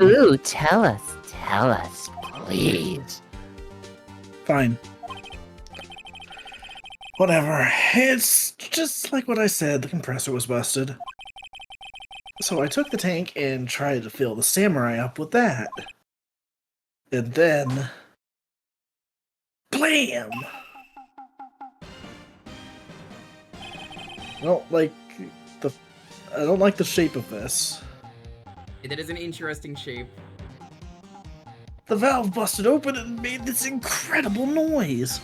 Ooh, tell us, please. Fine. Whatever. It's just like what I said, the compressor was busted. So I took the tank and tried to fill the samurai up with that. And then... Blam! I don't like the shape of this. That is an interesting shape. The valve busted open and made this incredible noise.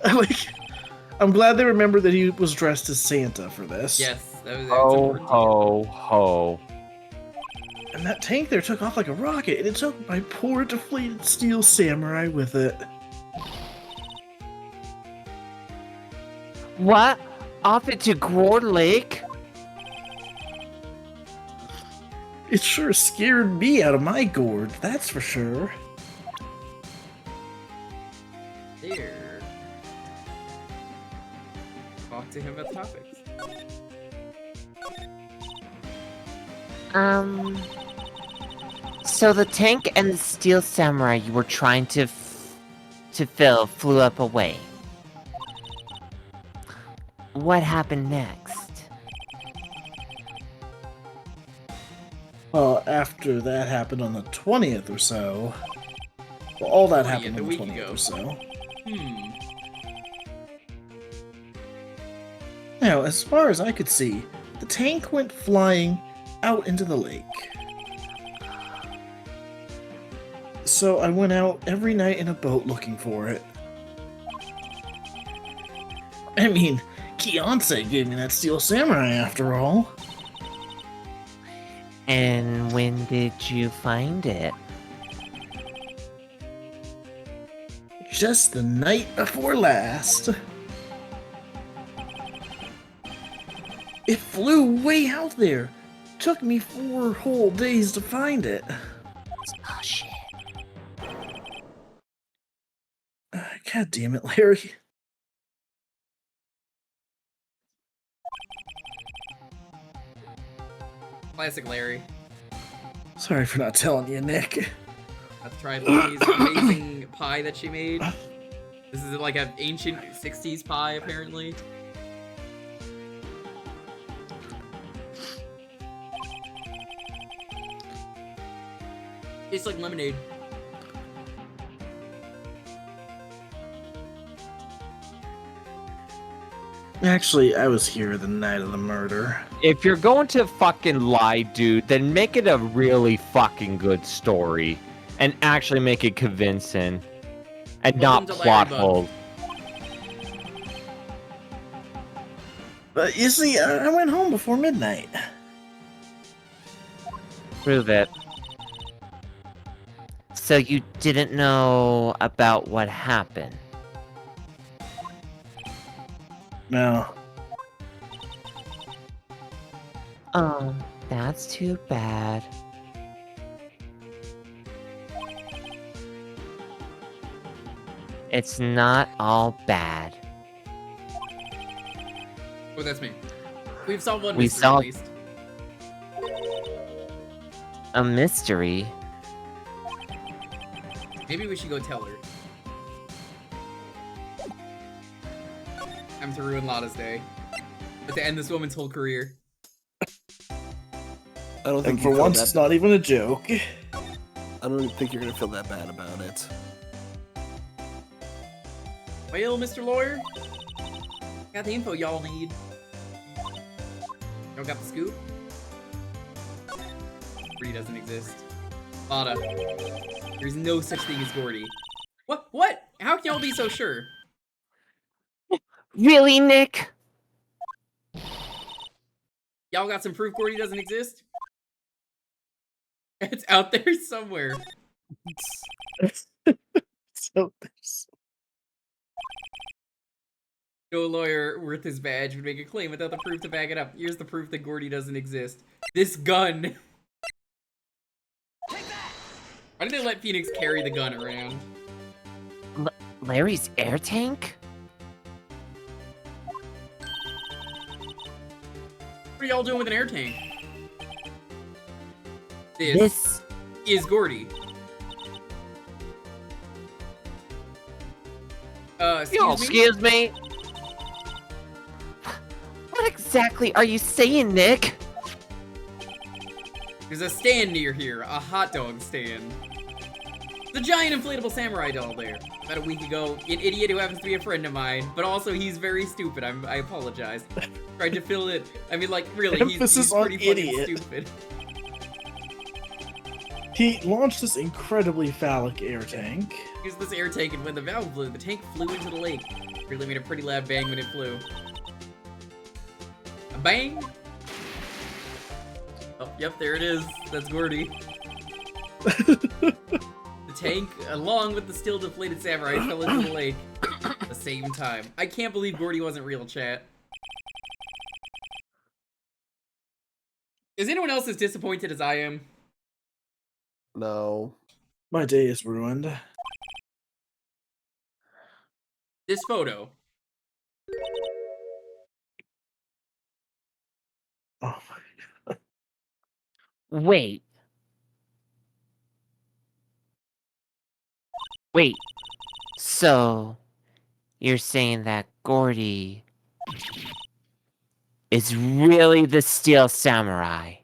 I'm glad they remembered that he was dressed as Santa for this. Yes, that was Ho, ho, ho. And that tank there took off like a rocket, and it took my poor deflated steel samurai with it. What? Off into Gourd Lake? It sure scared me out of my gourd, that's for sure. There. Talk to him about topics. So the tank and the steel samurai you were trying to fill flew up away. What happened next? Well, after that happened on the 20th or so. Well, all that 20th, happened a on the week 20th ago. or so. Hmm. Now, as far as I could see, the tank went flying out into the lake. So I went out every night in a boat looking for it. I mean, Kionsei gave me that steel samurai after all. And when did you find it? Just the night before last. It flew way out there. Took me 4 whole days to find it. Oh shit. God damn it, Larry. Classic Larry. Sorry for not telling you, Nick. I've tried Laurie's amazing pie that she made. This is like an ancient 60s pie, apparently. Tastes like lemonade. Actually, I was here the night of the murder. If you're going to fucking lie, dude, then make it a really fucking good story. And actually make it convincing. And not Welcome to plot Larry hole. But you see, I went home before midnight. Prove it. So you didn't know about what happened? No. Oh, that's too bad. It's not all bad. Oh, that's me. We've solved one We mystery solved- at least. A mystery? Maybe we should go tell her. I'm to ruin Lada's day. But to end this woman's whole career. I don't think And for you feel once, that- it's not even a joke. I don't think you're gonna feel that bad about it. Well, Mr. Lawyer, got the info y'all need. Y'all got the scoop? Bree doesn't exist. Lada, there's no such thing as Gordy. What? What? How can y'all be so sure? Really, Nick? Y'all got some proof Gordy doesn't exist? It's out there somewhere. So there's No lawyer worth his badge would make a claim without the proof to back it up. Here's the proof that Gordy doesn't exist. This gun. Why did they let Phoenix carry the gun around? Larry's air tank? What are y'all doing with an air tank? This Is Gordy. Excuse me? What exactly are you saying, Nick? There's a stand near here, a hot dog stand. The giant inflatable samurai doll there. About a week ago, an idiot who happens to be a friend of mine, but also he's very stupid. I apologize. Tried to fill it. I mean, like, really, he's pretty fucking stupid. He launched this incredibly phallic air tank. Used this air tank, and when the valve blew, the tank flew into the lake. Really made a pretty loud bang when it flew. A bang? Oh, yep, there it is. That's Gordy. The tank, along with the still deflated samurai, fell into the lake at the same time. I can't believe Gordy wasn't real, chat. Is anyone else as disappointed as I am? No. My day is ruined. This photo. Oh my. Wait. Wait. So, you're saying that Gordy is really the Steel Samurai?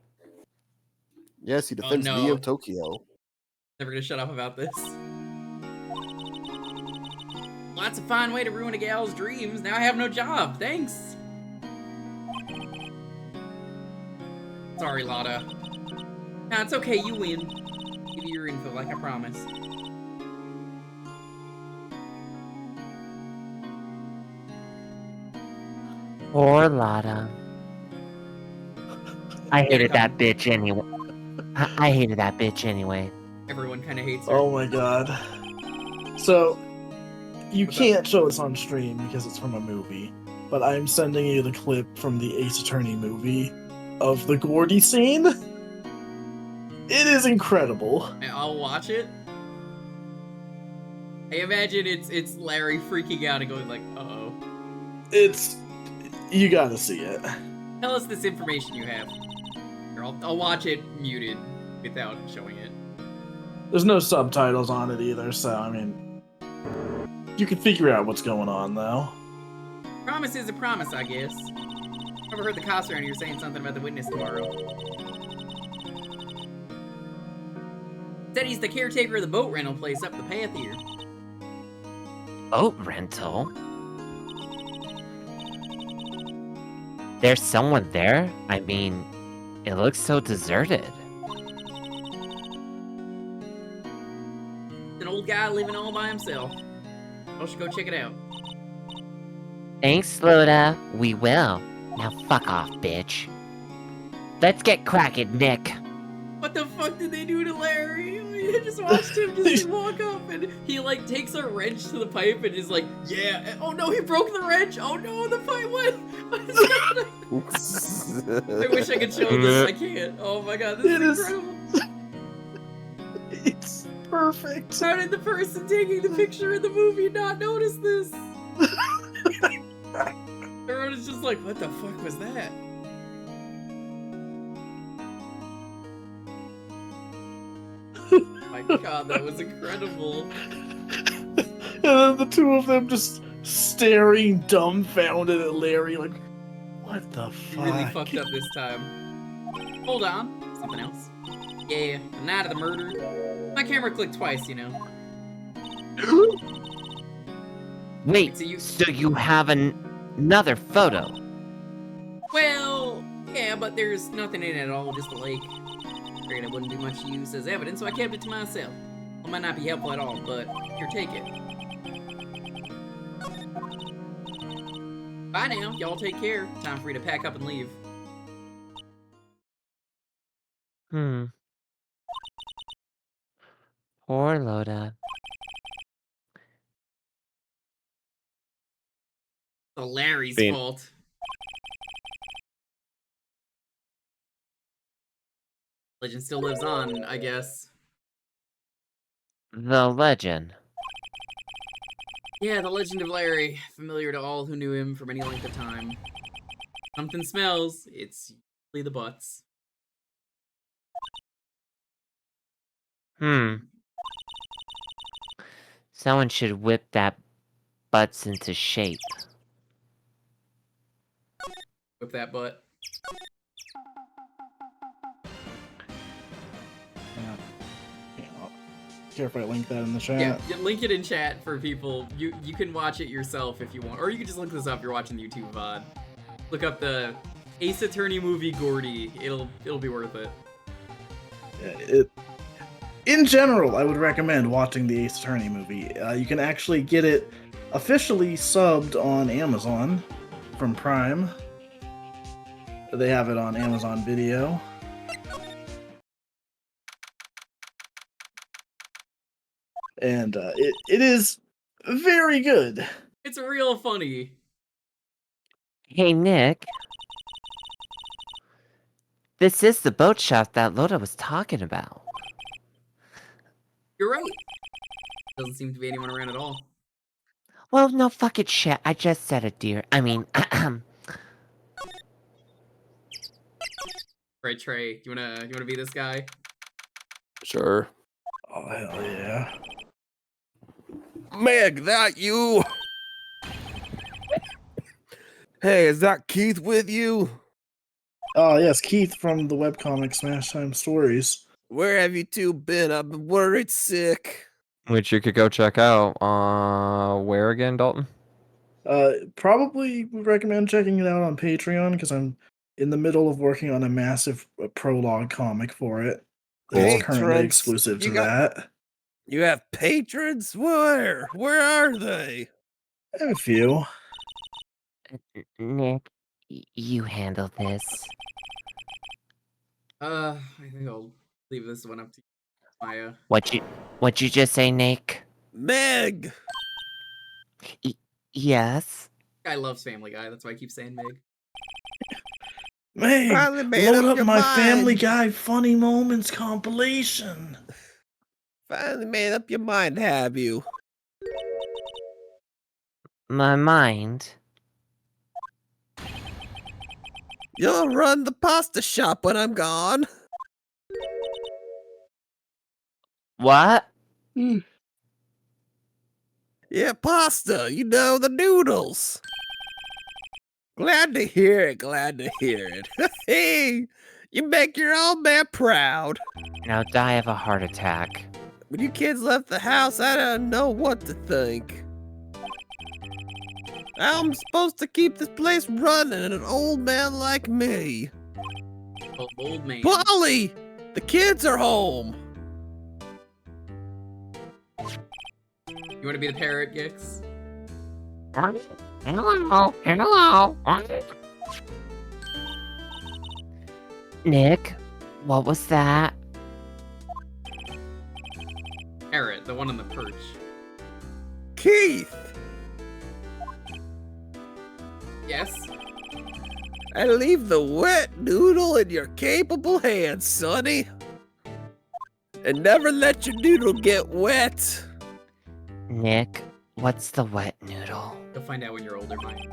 Yes, he defends no. Neo Tokyo. Never gonna shut up about this. Well, that's a fine way to ruin a gal's dreams. Now I have no job. Thanks. Sorry, Lotta. Nah, it's okay. You win. Give you your info like I promised. Poor Lotta. I hated that bitch anyway. I hated that bitch anyway. Everyone kind of hates her. Oh my god. So, you can't show this on stream because it's from a movie, but I'm sending you the clip from the Ace Attorney movie of the Gordy scene. It is incredible. I'll watch it. I imagine it's Larry freaking out and going like, uh-oh. You gotta see it. Tell us this information you have. Here, I'll watch it muted without showing it. There's no subtitles on it either, so I mean, you can figure out what's going on though. Promise is a promise, I guess. Never heard the cops around here saying something about the witness tomorrow. Said he's the caretaker of the boat rental place up the path here. Boat rental? There's someone there? I mean, it looks so deserted. An old guy living all by himself. I should go check it out. Thanks, Loda. We will. Now fuck off, bitch. Let's get cracking, Nick. What the fuck did they do to Larry? I just watched him just walk up and he like takes a wrench to the pipe and is like, yeah. Oh no, he broke the wrench. Oh no, the pipe went. I wish I could show this. I can't. Oh my god, this is incredible. It's perfect. How did the person taking the picture in the movie not notice this? Everyone is just like, what the fuck was that? My god, that was incredible. And then the two of them just staring dumbfounded at Larry like, what the fuck? Really fucked up this time. Hold on. Something else. Yeah, the night of the murder. My camera clicked twice, you know. Wait, so you have another photo? Well, yeah, but there's nothing in it at all, just a lake. Figured it wouldn't be much use as evidence, so I kept it to myself. It might not be helpful at all, but here, take it. Bye now. Y'all take care. Time for you to pack up and leave. Poor Loda. It's Larry's Bean. fault. Legend still lives on, I guess. The legend. Yeah, the legend of Larry, familiar to all who knew him from any length of time. Something smells. It's usually the butts. Someone should whip that butts into shape. Whip that butt. Care if I link that in the chat? Yeah, link it in chat for people. You can watch it yourself if you want, or you can just look this up if you're watching the YouTube VOD. Look up the Ace Attorney movie Gordy. It'll be worth it. In general, I would recommend watching the Ace Attorney movie. You can actually get it officially subbed on Amazon from Prime. They have it on Amazon Video. And it is very good. It's real funny. Hey, Nick. This is the boat shop that Loda was talking about. You're right. Doesn't seem to be anyone around at all. Well, no fucking shit. I just said it, dear. I mean, Right, Trey. You wanna be this guy? Sure. Oh, hell yeah. Meg, that you? Hey, is that Keith with you? Oh, yes, Keith from the webcomic Smash Time Stories. Where have you two been? I've been worried sick. Which you could go check out. Where again, Dalton? Probably would recommend checking it out on Patreon because I'm in the middle of working on a massive prologue comic for it. It's currently Patrons? exclusive to You got- that. You have patrons? Where? Where are they? I have a few. Nick, you handle this. I think I'll leave this one up to you, Maya. What'd you just say, Nick? Meg! Yes? Guy loves Family Guy. That's why I keep saying Meg. Meg, Finally made load up up your my mind. Family Guy Funny Moments compilation. Finally made up your mind, have you? My mind? You'll run the pasta shop when I'm gone. What? Yeah, pasta. You know, the noodles. Glad to hear it. Glad to hear it. Hey, you make your old man proud. Now die of a heart attack. When you kids left the house, I didn't know what to think. I'm supposed to keep this place running and an old man like me. Oh, old man. Polly! The kids are home. You want to be the parrot, Gix? Hello. Nick, what was that? Parrot, the one on the perch. Keith! Yes? I leave the wet noodle in your capable hands, Sonny. And never let your noodle get wet. Nick, what's the wet noodle? You'll find out when you're older, Mike.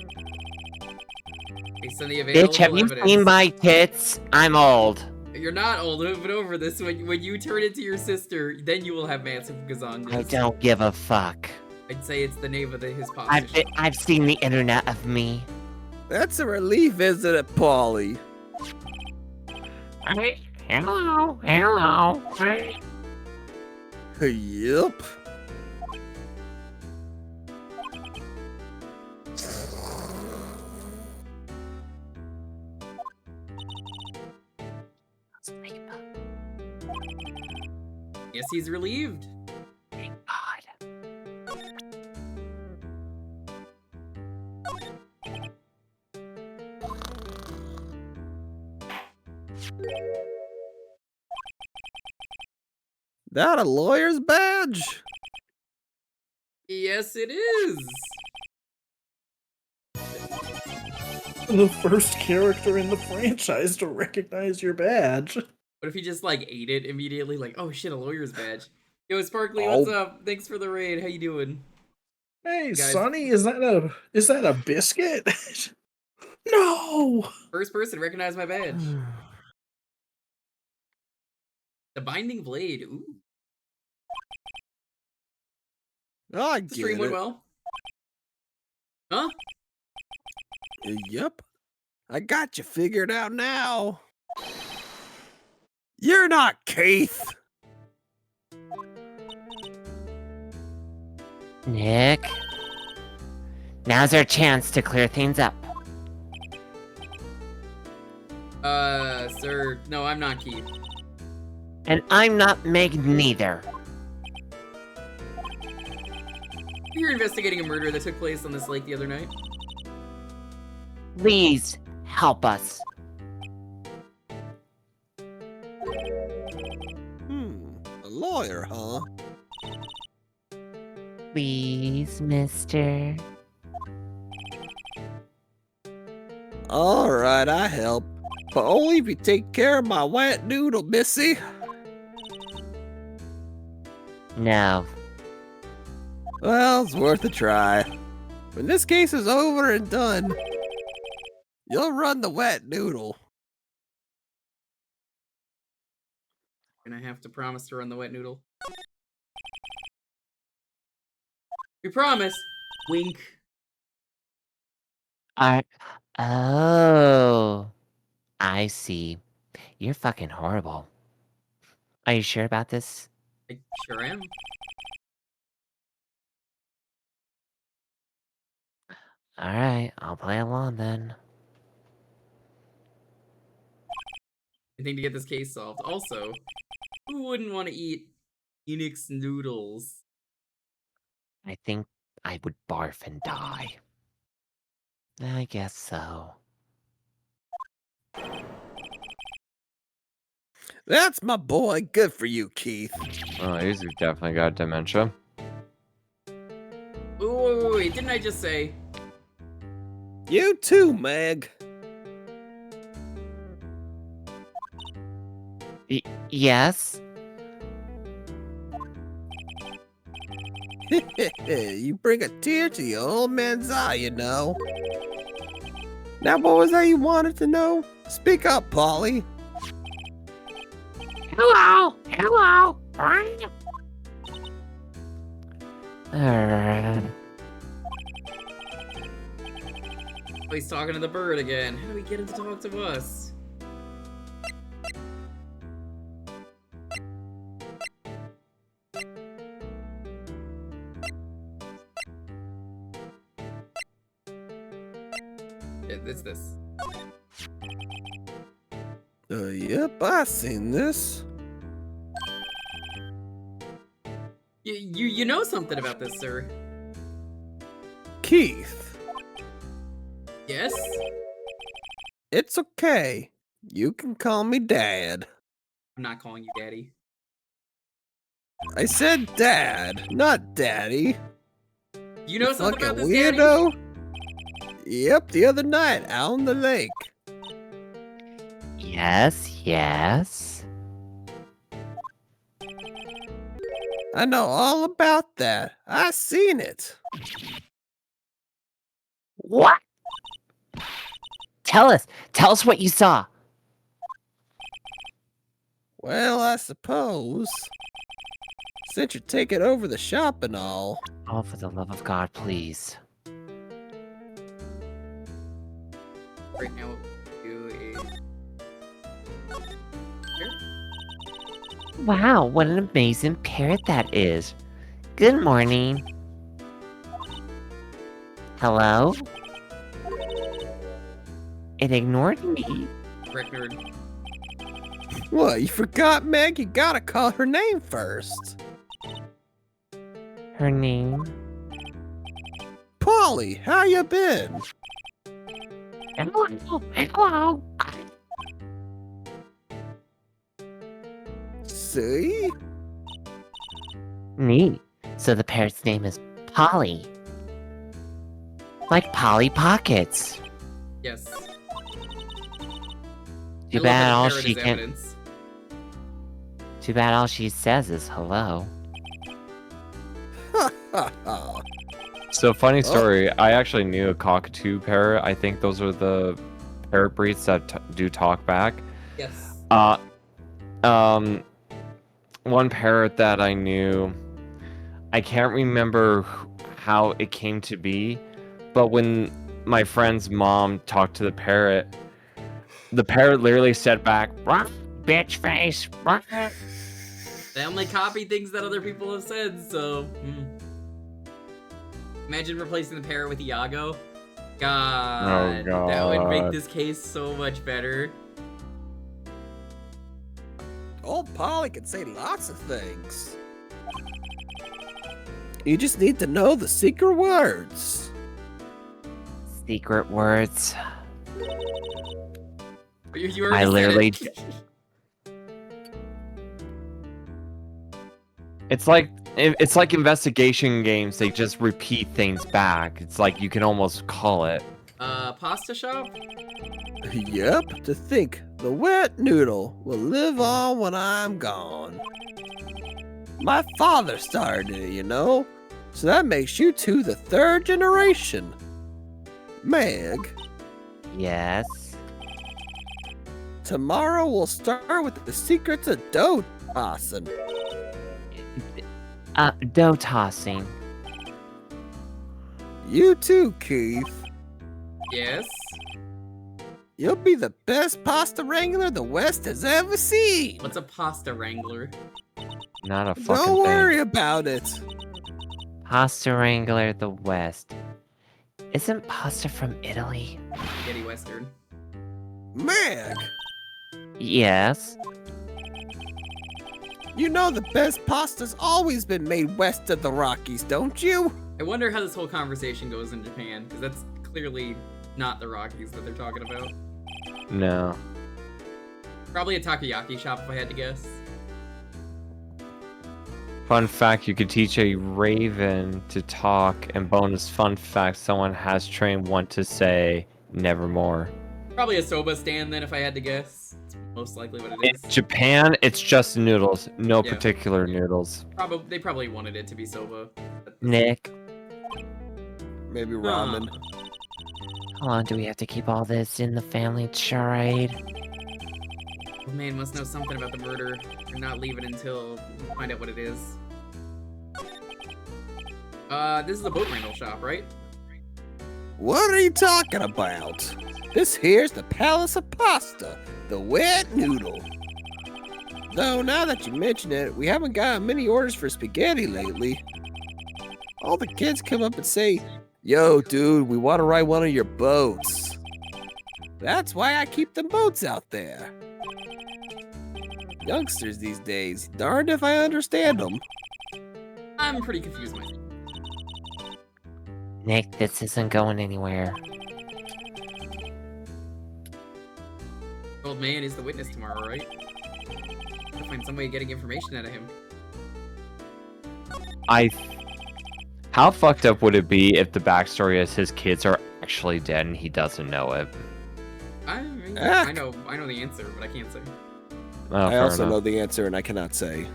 Based on the available Bitch, have you evidence. seen my tits? I'm old. You're not old, but over this. When you turn into your sister, then you will have massive gazongas. I don't give a fuck. I'd say it's the name of his pasta shop. I've seen the internet of me. That's a relief, isn't it, Polly? Hello. Yep. Yes, he's relieved. That a lawyer's badge? Yes, it is. The first character in the franchise to recognize your badge. What if he just like ate it immediately? Like, oh shit, a lawyer's badge. Yo, Sparkly, Oh. what's up? Thanks for the raid. How you doing? Hey, Guys. Sonny, is that a biscuit? No! First person, recognize my badge. The Binding Blade. Ooh. I The get stream went it. well. Huh? Yep. I got you figured out now. You're not Keith. Nick. Now's our chance to clear things up. Sir, no, I'm not Keith. And I'm not Meg neither. You're investigating a murder that took place on this lake the other night. Please help us. A lawyer, huh? Please, mister. All right, I help. But only if you take care of my wet noodle, missy. No. Well, it's worth a try. When this case is over and done, you'll run the wet noodle. Gonna have to promise to run the wet noodle. We promise. Wink. Oh. I see. You're fucking horrible. Are you sure about this? I sure am. Alright, I'll play along then. Anything to get this case solved. Also, who wouldn't want to eat Phoenix noodles? I think I would barf and die. I guess so. That's my boy. Good for you, Keith. Oh, he's definitely got dementia. Ooh, wait, didn't I just say? You too, Meg. Yes? You bring a tear to your old man's eye, you know. Now, what was that you wanted to know? Speak up, Polly. Hello! Hello! Oh, he's talking to the bird again. How do we get him to talk to us? It's this. Yep, I seen this. You know something about this, sir. Keith, Yes? it's okay. You can call me Dad. I'm not calling you daddy. I said Dad, not Daddy. You know something Fucking about this, daddy? weirdo. Yep, the other night out on the lake. Yes, yes. I know all about that. I seen it. What? Tell us what you saw. Well, I suppose. Since you're taking over the shop and all. Oh, for the love of God, please. Right now, what we do is... Here? Wow, what an amazing parrot that is. Good morning. Hello? It ignored me. Record. What, you forgot, Meg? You gotta call her name first. Her name? Polly, how you been? Hello? Hello? See? Neat. So the parrot's name is Polly. Like Polly Pockets. Yes. Too I bad all love that the she parrot is can. evidence. Too bad all she says is hello. So funny story. I actually knew a cockatoo parrot. I think those are the parrot breeds that do talk back. Yes. One parrot that I knew, I can't remember how it came to be, but when my friend's mom talked to the parrot literally said back, "Ruff, bitch face." Ruff." They only copy things that other people have said, so... Imagine replacing the parrot with Iago. God, that would make God. this case so much better. Old Polly can say lots of things. You just need to know the secret words. Secret words. You already I said literally it. It's like investigation games. They just repeat things back. It's like you can almost call it. Pasta shop? Yep, to think the wet noodle will live on when I'm gone. My father started it, you know, so that makes you two the third generation. Meg, Yes. tomorrow we'll start with the secrets of dough tossing. Dough tossing. You too, Keith. Yes. You'll be the best pasta wrangler the West has ever seen. What's a pasta wrangler? Not a fucking Don't worry thing. about it. Pasta Wrangler the West. Isn't pasta from Italy? Spaghetti Western. Meg, Yes. you know the best pasta's always been made west of the Rockies, don't you? I wonder how this whole conversation goes in Japan, because that's clearly not the Rockies that they're talking about. No. Probably a takoyaki shop if I had to guess. Fun fact, you could teach a raven to talk, and bonus fun fact, someone has trained one to say nevermore. Probably a soba stand then if I had to guess. It's most likely what it In is. Japan, it's just noodles, no Yeah. particular noodles. They probably wanted it to be soba. Nick, Maybe ramen. how long do we have to keep all this in the family charade? The man must know something about the murder, and not leave it until we find out what it is. This is a boat rental shop, right? What are you talking about? This here's the Palace of Pasta, the wet noodle. Though now that you mention it, we haven't gotten many orders for spaghetti lately. All the kids come up and say, "Yo, dude, we want to ride one of your boats." That's why I keep them boats out there. Youngsters these days, darned if I understand them. I'm pretty confused myself. Nick, this isn't going anywhere. Old man is the witness tomorrow, right? Gotta find some way of getting information out of him. How fucked up would it be if the backstory is his kids are actually dead and he doesn't know it? I mean, Ah. I know the answer, but I can't say. Oh, I fair also enough. know the answer and I cannot say.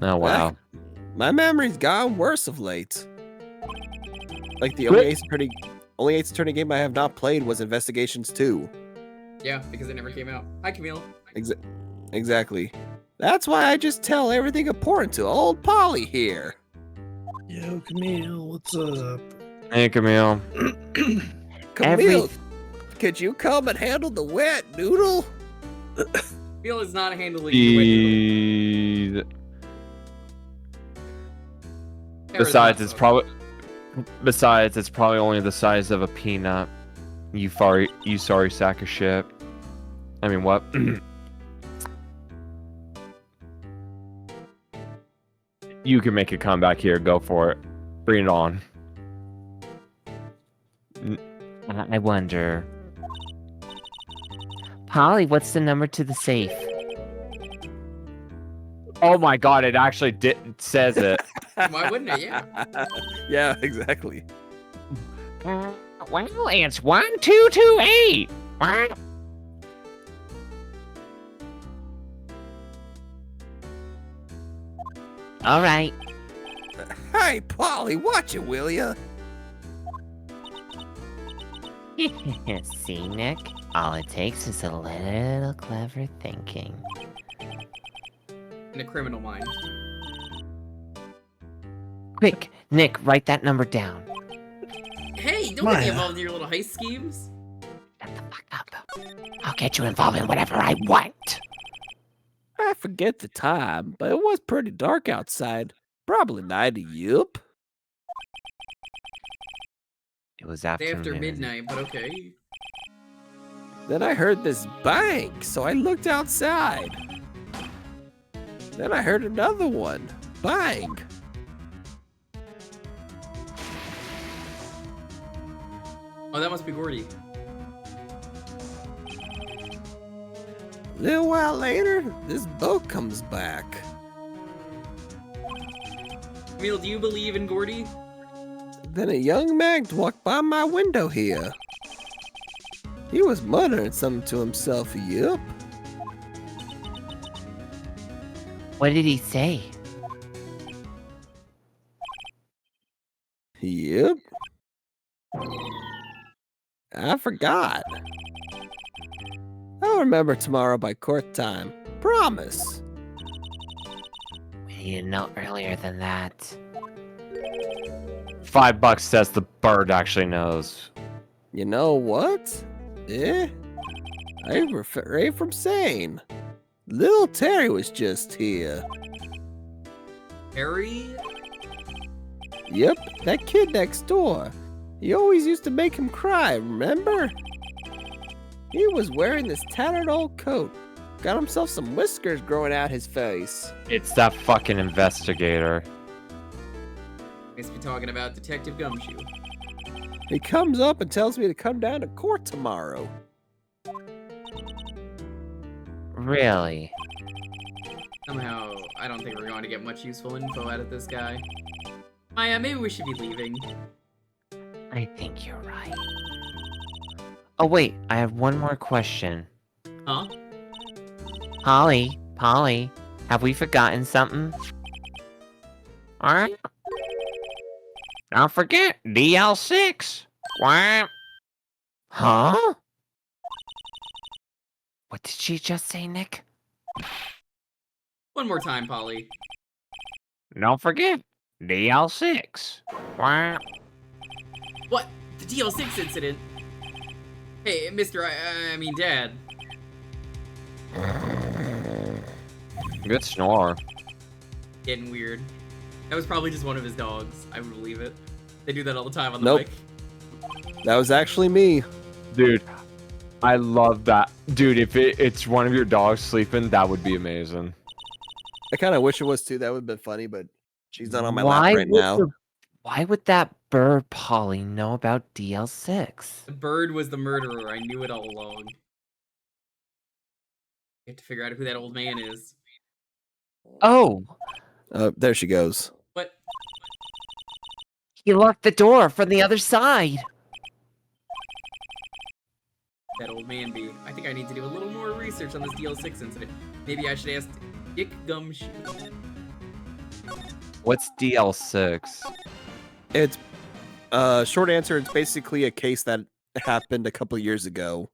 Oh, wow. My memory's gotten worse of late. Like the only Ace Attorney game I have not played was Investigations 2. Yeah, because it never came out. Hi, Camille. Exactly. That's why I just tell everything important to old Polly here. Yo, Camille, what's up? Hey, Camille. Camille, could you come and handle the wet noodle? Camille is not handling the wet noodle. Jeez. Kara's Besides, not it's so. probably only the size of a peanut. You sorry sack of shit. I mean, what? You can make a comeback here. Go for it. Bring it on. I wonder. Polly, what's the number to the safe? Oh my god, it actually says it. Why wouldn't it? Yeah. Yeah, exactly. Well, it's 1228. All right. Hey, Polly, watch it, will ya? See, Nick? All it takes is a little clever thinking. In a criminal mind. Quick, Nick, write that number down. Hey, don't get me Maya. involved in your little heist schemes. Shut the fuck up. I'll get you involved in whatever I want. I forget the time, but it was pretty dark outside. Probably night, yup. It was Day afternoon. after midnight, but okay. Then I heard this bang, so I looked outside. Then I heard another one. Bang. Oh, that must be Gordy. Little while later, this boat comes back. Camille, do you believe in Gordy? Then a young man walked by my window here. He was muttering something to himself, yup. What did he say? Yep. I forgot. I'll remember tomorrow by court time. Promise. We need to know earlier than that. $5 says the bird actually knows. You know what? I refrain from saying. Little Terry was just here. Harry? Yep, that kid next door. He always used to make him cry, remember? He was wearing this tattered old coat. Got himself some whiskers growing out his face. It's that fucking investigator. Must be talking about Detective Gumshoe. He comes up and tells me to come down to court tomorrow. Really? Somehow, I don't think we're going to get much useful info out of this guy. Maya, maybe we should be leaving. I think you're right. Oh wait, I have one more question. Huh? Polly, have we forgotten something? Alright. Don't forget, DL6. What? Huh? What did she just say, Nick? One more time, Polly. Don't forget, DL6. What? What? The DL6 incident? Hey, Mr. I mean, Dad. Good snore. Getting weird. That was probably just one of his dogs. I would believe it. They do that all the time on the Nope. mic. That was actually me. Dude, I love that. Dude, if it's one of your dogs sleeping, that would be amazing. I kind of wish it was too. That would have been funny, but she's not on my lap right now. Why would that bird, Polly, know about DL6? The bird was the murderer. I knew it all along. You have to figure out who that old man is. Oh, There she goes. What? he locked the door from the other side. That old man be. I think I need to do a little more research on this DL6 incident. Maybe I should ask Dick Gumshoe. What's DL6? It's short answer. It's basically a case that happened a couple years ago.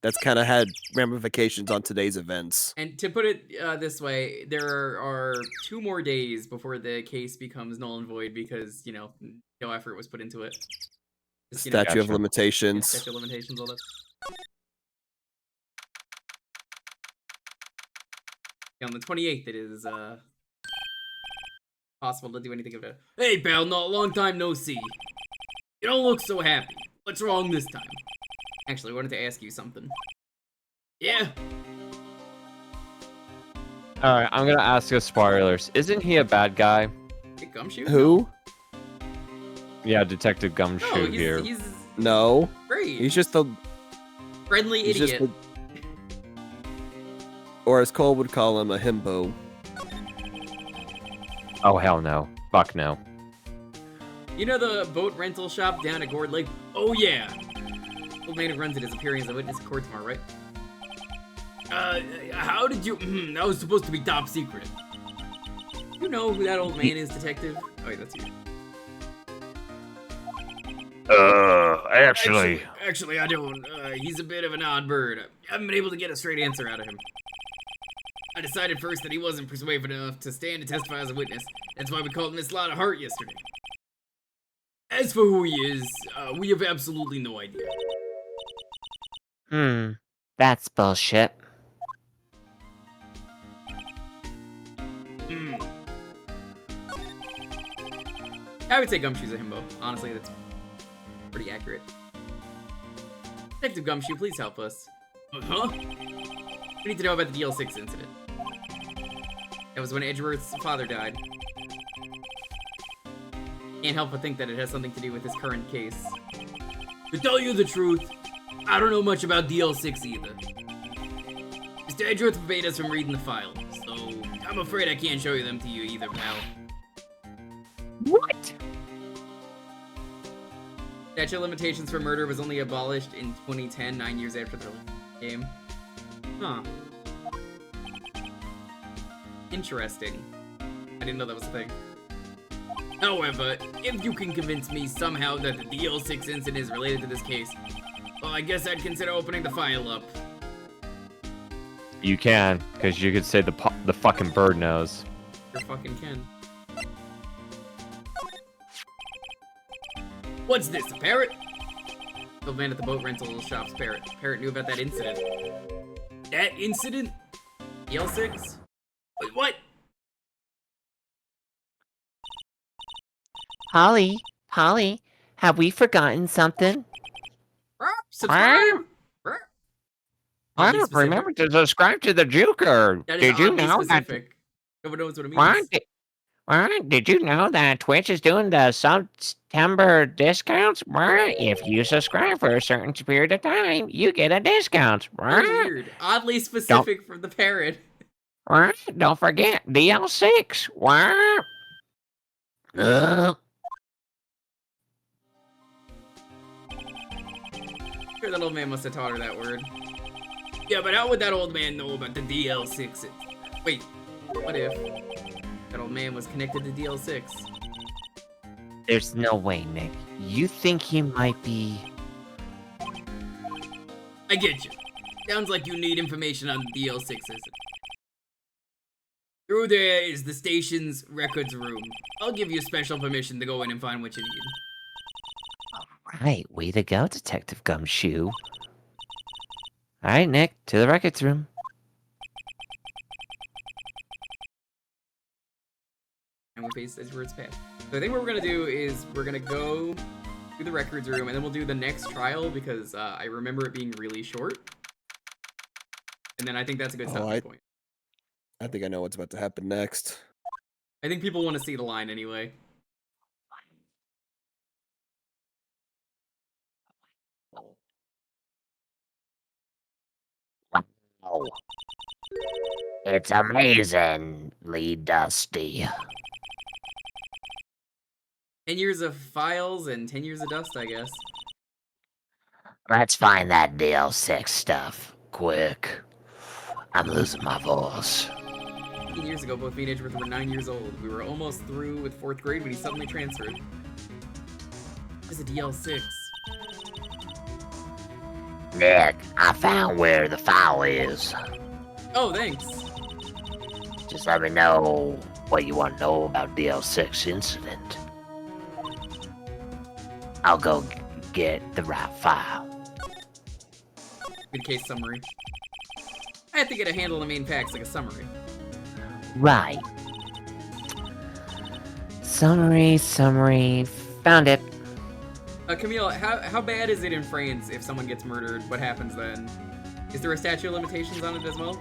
That's kind of had ramifications on today's events. And to put it this way, there are 2 more days before the case becomes null and void because, you know, no effort was put into it. Just, you know, Statute of Gotcha. limitations. statute of limitations, all that. On the 28th, it is possible to do anything about it. Hey, pal, not long time no see. You don't look so happy. What's wrong this time? Actually, I wanted to ask you something. Yeah? Alright, I'm gonna ask you spoilers. Isn't he a bad guy? Dick Gumshoe? Who? Yeah, Detective Gumshoe No, here. he's No. great. He's just a. Friendly He's just idiot. a, or as Cole would call him, a himbo. Oh, hell no. Fuck no. You know the boat rental shop down at Gourd Lake? Oh yeah! Old man who runs it is appearing as a witness in court tomorrow, right? How did you... that was supposed to be top secret. You know who that old man is, detective? Oh wait, that's you. Actually, I don't. He's a bit of an odd bird. I haven't been able to get a straight answer out of him. I decided first that he wasn't persuasive enough to stand to testify as a witness. That's why we called Miss Lotta Hart yesterday. As for who he is, we have absolutely no idea. That's bullshit. I would say Gumshoe's a himbo. Honestly, that's pretty accurate. Detective Gumshoe, please help us. Huh? We need to know about the DL6 incident. That was when Edgeworth's father died. Can't help but think that it has something to do with his current case. To tell you the truth, I don't know much about DL6 either. Mr. Edgeworth forbade us from reading the file, so I'm afraid I can't show you them to you either, pal. What? Statute of limitations for murder was only abolished in 2010, 9 years after the game. Huh. Interesting. I didn't know that was a thing. However, if you can convince me somehow that the DL6 incident is related to this case, well, I guess I'd consider opening the file up. You can, because you could say the fucking bird knows. Sure fucking can. What's this, a parrot? The man at the boat rental shop's parrot. Parrot knew about that incident. That incident? DL6? Wait, what? Holly, have we forgotten something? Subscribe! I don't remember to subscribe to the Jewker. Did you know that? No one knows what it means. Did you know that Twitch is doing the September discounts? If you subscribe for a certain period of time, you get a discount. Weird. Oddly specific for the parrot. Don't forget DL6. Sure, that old man must have taught her that word. Yeah, but how would that old man know about the DL6? Wait, what if that old man was connected to DL6? There's no way, Nick. You think he might be... I get you. Sounds like you need information on the DL6 incident. Through there is the station's records room. I'll give you special permission to go in and find what you need. Right, way to go, Detective Gumshoe. Alright, Nick, to the records room. And we face Edgeworth's path. So I think what we're gonna do is we're gonna go to the records room and then we'll do the next trial because I remember it being really short. And then I think that's a good stopping point. I think I know what's about to happen next. I think people want to see the line anyway. Wow. It's amazingly dusty. 10 years of files and 10 years of dust, I guess. Let's find that DL6 stuff, quick. I'm losing my voice. 15 years ago, both me and Edgeworth were 9 years old. We were almost through with 4th grade when he suddenly transferred. There's a DL6. Nick, I found where the file is. Oh, thanks. Just let me know what you want to know about DL6 incident. I'll go get the right file. Good case summary. I have to get a handle on the main facts like a summary. Right. Summary. Found it. Camille, how bad is it in France if someone gets murdered? What happens then? Is there a statute of limitations on it as well?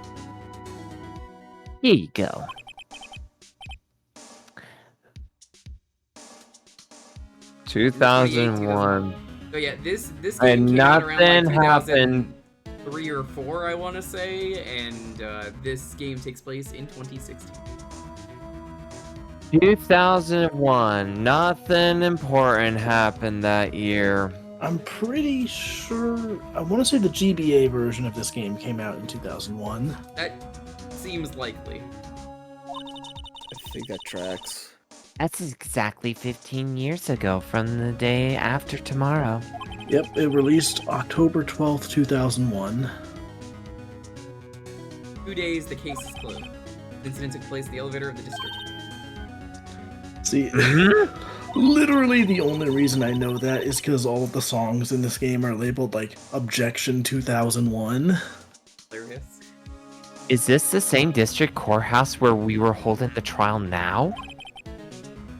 Here you go. $2001. So yeah, this game And came out around nothing like happened. 2003 or 4, I want to say, and this game takes place in 2016. 2001. Nothing important happened that year. I'm pretty sure. I want to say the GBA version of this game came out in 2001. That seems likely. I think that tracks. That's exactly 15 years ago from the day after tomorrow. Yep, it released October 12th, 2001. 2 days, the case is closed. The incident took place in the elevator of the district. See, literally the only reason I know that is because all of the songs in this game are labeled like Objection 2001. Hilarious. Is this the same district courthouse where we were holding the trial now?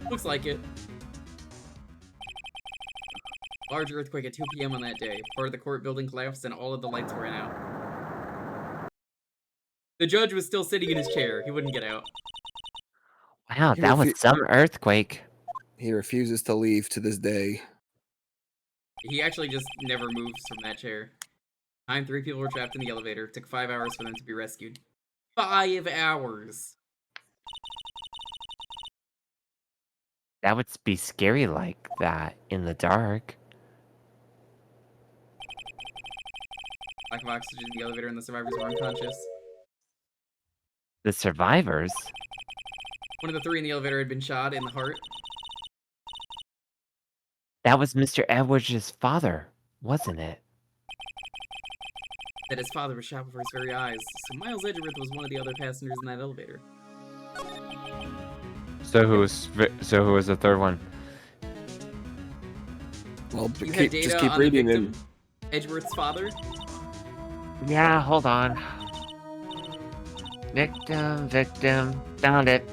Looks like it. Large earthquake at 2 p.m. on that day. Part of the court building collapsed and all of the lights went out. The judge was still sitting in his chair. He wouldn't get out. Wow, that was some earthquake. He refuses to leave to this day. He actually just never moves from that chair. Time 3 people were trapped in the elevator. It took 5 hours for them to be rescued. 5 hours! That would be scary like that in the dark. Lack of oxygen in the elevator and the survivors were unconscious. The survivors? One of the 3 in the elevator had been shot in the heart. That was Mr. Edwards' father, wasn't it? That his father was shot before his very eyes. So Miles Edgeworth was one of the other passengers in that elevator. So who was the third one? Well, You had just data keep on reading the and victim, Edgeworth's father? Yeah, hold on. Victim, found it.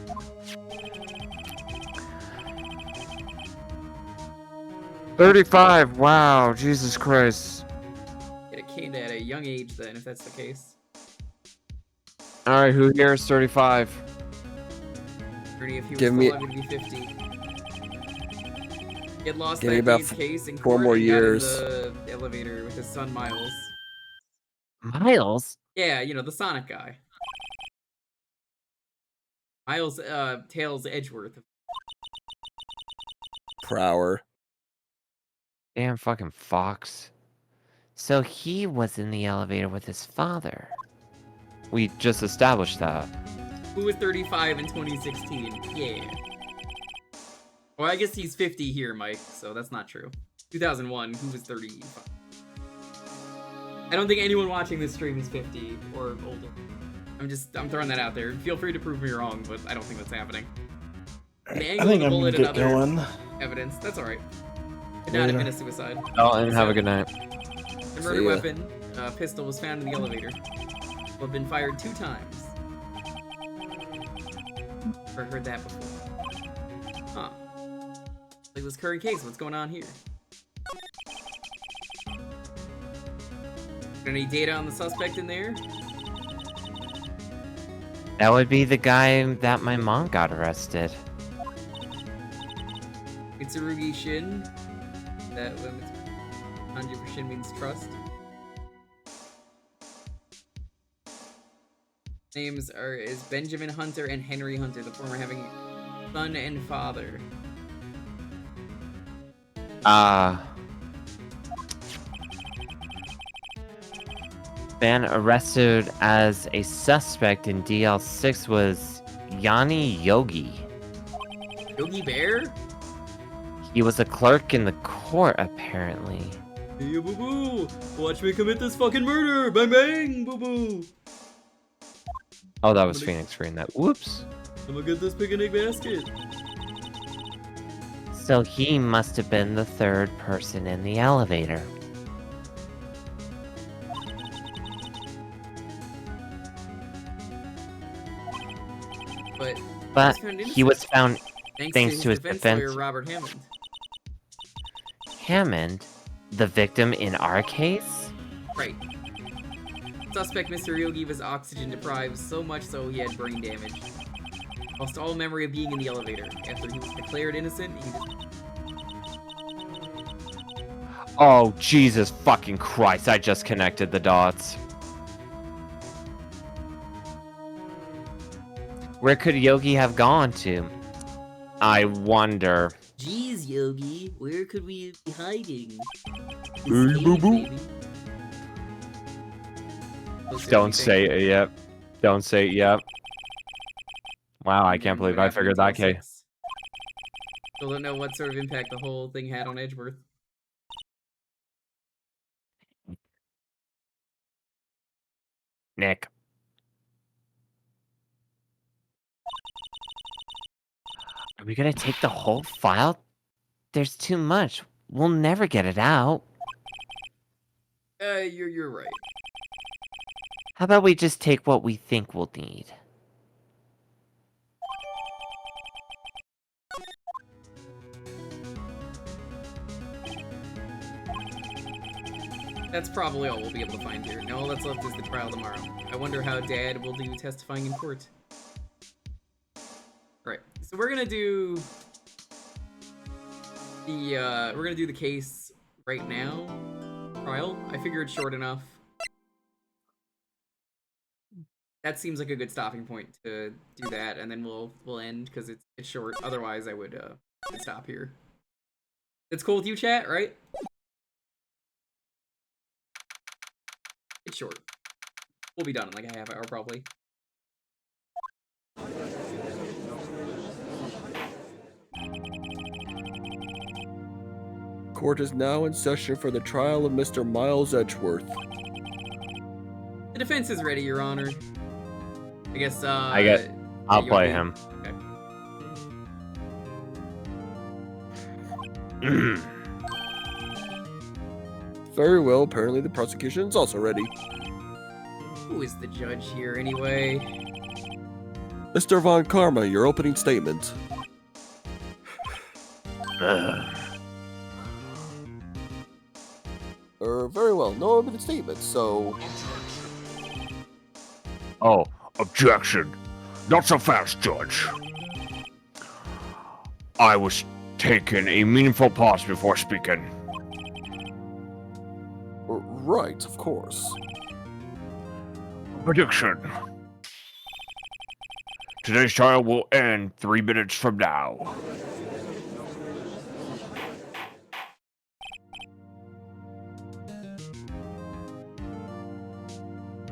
$35. Wow, Jesus Christ. Get a kid at a young age then, if that's the case. All right, who here is 35? Ernie, if he was Give still me- alive, it'd be 50. He had lost Give me that about day's case in 4 court more and got in years. the elevator with his son Miles. Miles? Yeah, you know, the Sonic guy. Miles, Tails Edgeworth. per hour. Damn fucking fox. So he was in the elevator with his father. We just established that. Who was 35 in 2016? Yeah. Well, I guess he's 50 here, Mike, so that's not true. 2001, who was 35? I don't think anyone watching this stream is 50 or older. I'm throwing that out there. Feel free to prove me wrong, but I don't think that's happening. An I angle think of I'm the gonna bullet and get other going. evidence. That's alright. Could not have been a suicide. Oh, and have a good night. The murder See ya. weapon, pistol, was found in the elevator. Had been fired 2 times. Never heard that before. Huh. Like this current case, what's going on here? Got any data on the suspect in there? That would be the guy that my mom got arrested. Mitsurugi Shin. That when Hanji for Shin means trust. Names is Benjamin Hunter and Henry Hunter, the former having son and father. Man arrested as a suspect in DL6 was Yanni Yogi. Yogi Bear? He was a clerk in the court, apparently. Hey, boo boo! Watch me commit this fucking murder! Bang bang, boo boo! Oh, that was Phoenix Green. That. Whoops. I'm gonna get this picnic basket. So he must have been the third person in the elevator. But he was found thanks to his defense lawyer, Robert Hammond. Hammond, the victim in our case? Right. Suspect Mr. Yogi was oxygen deprived, so much so he had brain damage. Lost all memory of being in the elevator. After he was declared innocent, he Oh, Jesus fucking Christ. I just connected the dots. Where could Yogi have gone to? I wonder. Jeez, Yogi, where could we be hiding? Hey, boo-boo. Don't say it yet. Don't say it yet. Wow, I can't believe I figured that, K. Still don't know what sort of impact the whole thing had on Edgeworth. Nick. Are we gonna take the whole file? There's too much. We'll never get it out. You're right. How about we just take what we think we'll need? That's probably all we'll be able to find here. Now all that's left is the trial tomorrow. I wonder how Dad will do testifying in court. Right. So we're gonna do the case right now. Trial. I figure it's short enough. That seems like a good stopping point to do that, and then we'll end because it's short. Otherwise, I would stop here. It's cool with you, chat, right? It's short. We'll be done in like a half hour, probably. Court is now in session for the trial of Mr. Miles Edgeworth. The defense is ready, Your Honor. I guess, I'll play him. Okay. Very well, apparently the prosecution is also ready. Who is the judge here, anyway? Mr. Von Karma, your opening statement. Very well, no opening statement, so... Oh, objection. Not so fast, Judge. I was taking a meaningful pause before speaking. Right, of course. Prediction. Today's trial will end 3 minutes from now.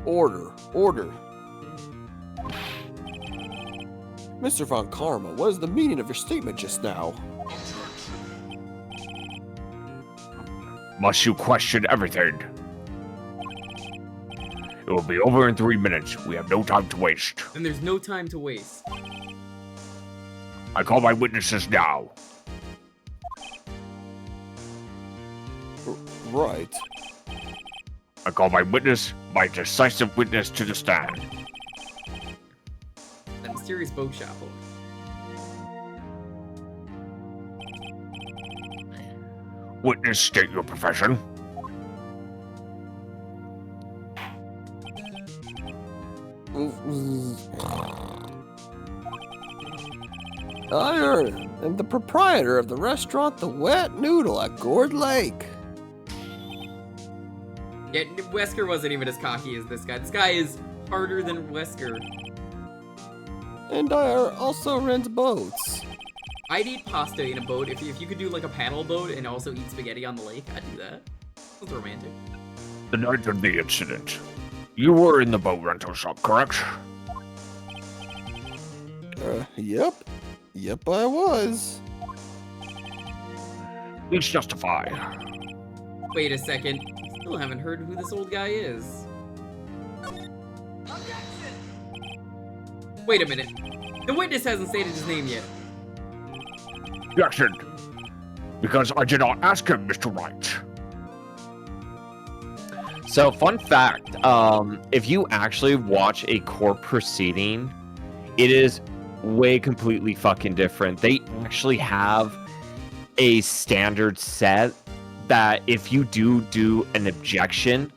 Order, order. Mr. Von Karma, what is the meaning of your statement just now? Must you question everything? It will be over in 3 minutes. We have no time to waste. And there's no time to waste. I call my witnesses now. Right. I call my decisive witness to the stand. That mysterious boat shop owner. Witness, state your profession. I am the proprietor of the restaurant The Wet Noodle at Gourd Lake. Yeah, Wesker wasn't even as cocky as this guy. This guy is harder than Wesker. And I also rent boats. I'd eat pasta in a boat. If you could do like a paddle boat and also eat spaghetti on the lake, I'd do that. Sounds romantic. The night of the incident, you were in the boat rental shop, correct? Yep. Yep, I was. Please justify. Wait a second. Still haven't heard who this old guy is. Wait a minute. The witness hasn't stated his name yet. Objection. Because I did not ask him, Mr. Wright. So, fun fact, if you actually watch a court proceeding, it is way completely fucking different. They actually have a standard set that if you do an objection,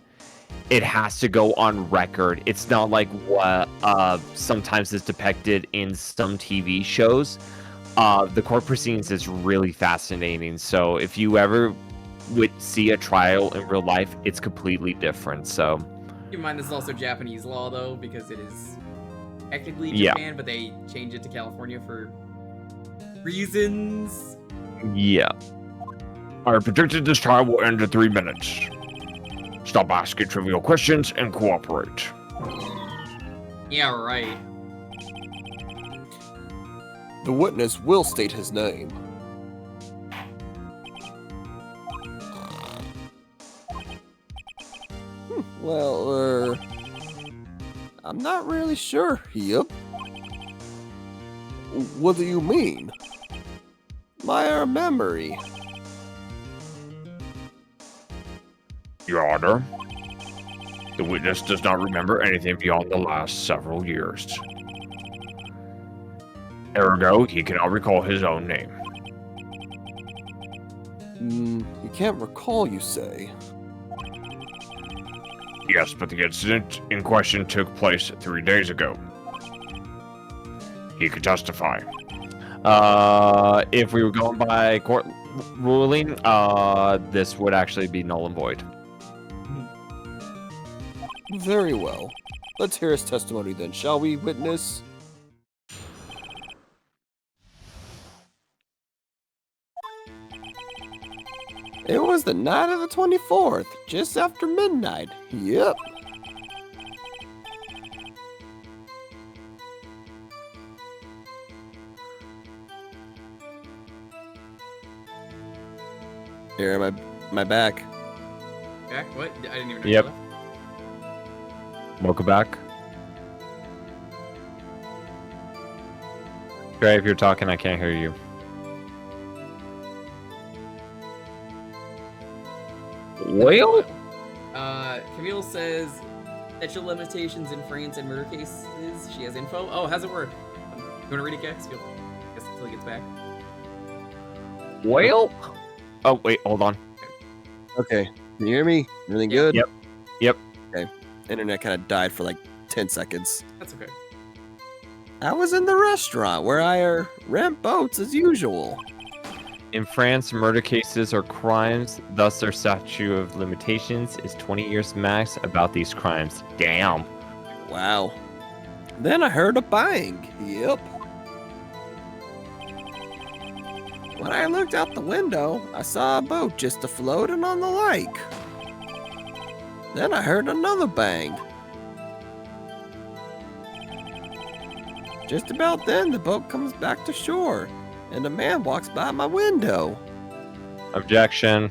it has to go on record. It's not like what sometimes is depicted in some TV shows. The court proceedings is really fascinating. So if you ever would see a trial in real life, it's completely different. So Keep in mind this is also Japanese law though, because it is technically Japan, but they change it to California for Reasons? Yeah. I predicted this trial will end in 3 minutes. Stop asking trivial questions and cooperate. Yeah, right. The witness will state his name. Well, I'm not really sure. Yep. What do you mean? My memory. Your Honor, the witness does not remember anything beyond the last several years. Ergo, he cannot recall his own name. You can't recall, you say? Yes, but the incident in question took place 3 days ago. He could testify. If we were going by court ruling, this would actually be null and void. Very well. Let's hear his testimony then, shall we, witness? It was the night of the 24th, just after midnight. Yep. Here, my back. Back? What? I didn't even know. Yep. Welcome back. Trey, if you're talking, I can't hear you. Well, Camille says statute of limitations in France and murder cases. She has info. Oh, how's it work? You want to read it, Gex? I guess until he gets back. well. Oh, wait, hold on. Okay, can you hear me? Everything good? Yep. Yep. Okay. Internet kind of died for like 10 seconds. That's okay. I was in the restaurant where I rent boats as usual. In France, murder cases are crimes, thus their statute of limitations is 20 years max about these crimes. Damn. Wow. Then I heard a bang. Yep. When I looked out the window, I saw a boat just a-floating on the lake. Then I heard another bang. Just about then, the boat comes back to shore, and a man walks by my window. Objection.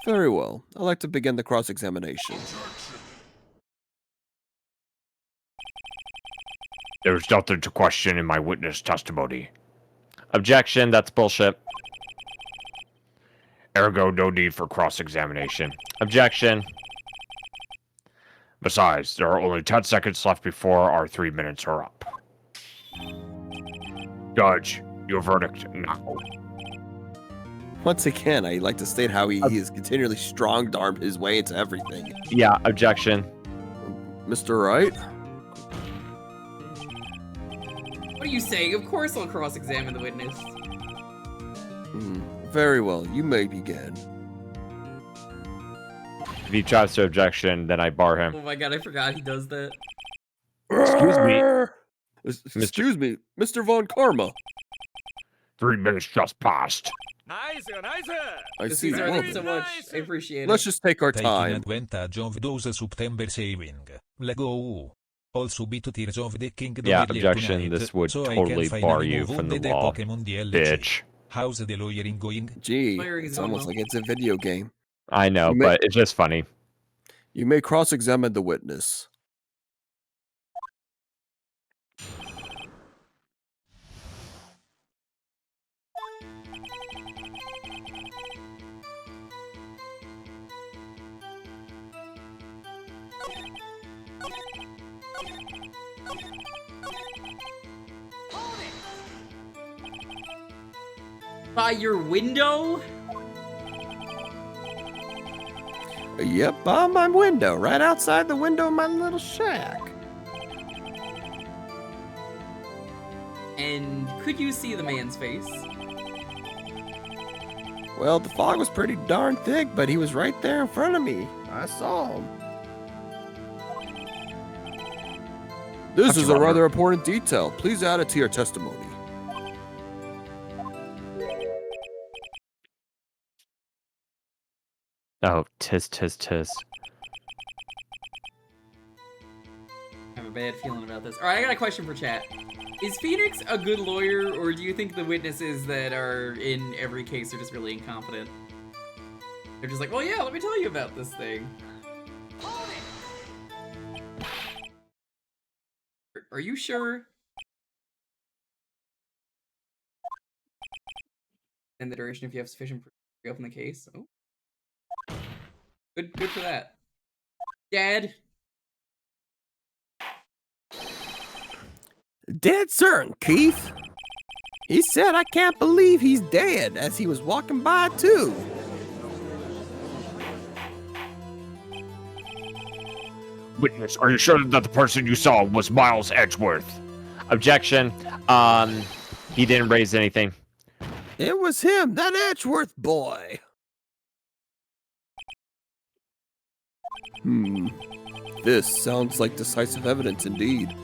Very well. I'd like to begin the cross-examination. There's nothing to question in my witness testimony. Objection, that's bullshit. Ergo, no need for cross-examination. Objection. Besides, there are only 10 seconds left before our 3 minutes are up. Judge, your verdict now. Once again, I'd like to state how he is continually strong-armed his way into everything. Yeah, objection. Mr. Wright? What are you saying? Of course I'll cross-examine the witness. Very well, you may begin. If he tries to objection, then I bar him. Oh my god, I forgot he does that. Excuse me. Excuse me, Mr. Von Karma. 3 minutes just passed. I This see. is Well, so much. I appreciate let's it. just take our Taking time. advantage of those September saving. Let's go. Also beat Tears of the Kingdom Yeah, earlier objection, tonight, this would so I totally can bar finally you move from on the to law, Pokemon DLC. bitch. How's the lawyering going? Gee, Lawyering is it's going almost well. like it's a video game. I know, You may- but it's just funny. You may cross-examine the witness. By your window? Yep, by my window, right outside the window of my little shack. And could you see the man's face? Well, the fog was pretty darn thick, but he was right there in front of me. I saw him. This That's is a right. rather important detail. Please add it to your testimony. Oh, tis. I have a bad feeling about this. Alright, I got a question for chat. Is Phoenix a good lawyer, or do you think the witnesses that are in every case are just really incompetent? They're just like, well, yeah, let me tell you about this thing. Are you sure? And the duration if you have sufficient proof to reopen the case. Oh. Good for that. Dad? Dead certain, Keith. He said, I can't believe he's dead, as he was walking by, too. Witness, are you sure that the person you saw was Miles Edgeworth? Objection. He didn't raise anything. It was him, that Edgeworth boy. This sounds like decisive evidence indeed.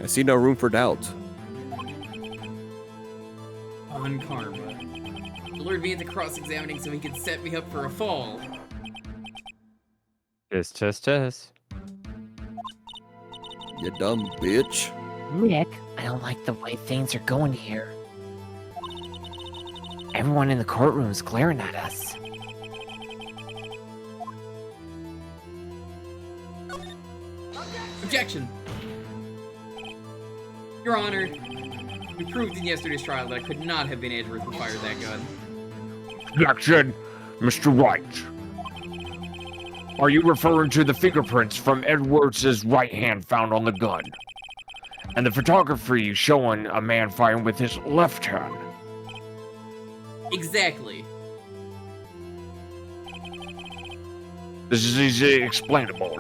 I see no room for doubt. On karma. Lured me into cross-examining so he could set me up for a fall. Tis. You dumb bitch. Nick, I don't like the way things are going here. Everyone in the courtroom is glaring at us. Objection! Your Honor, we proved in yesterday's trial that it could not have been Edgeworth who fired that gun. Objection, Mr. Wright. Are you referring to the fingerprints from Edwards' right hand found on the gun? And the photography showing a man firing with his left hand? Exactly. This is easily explainable.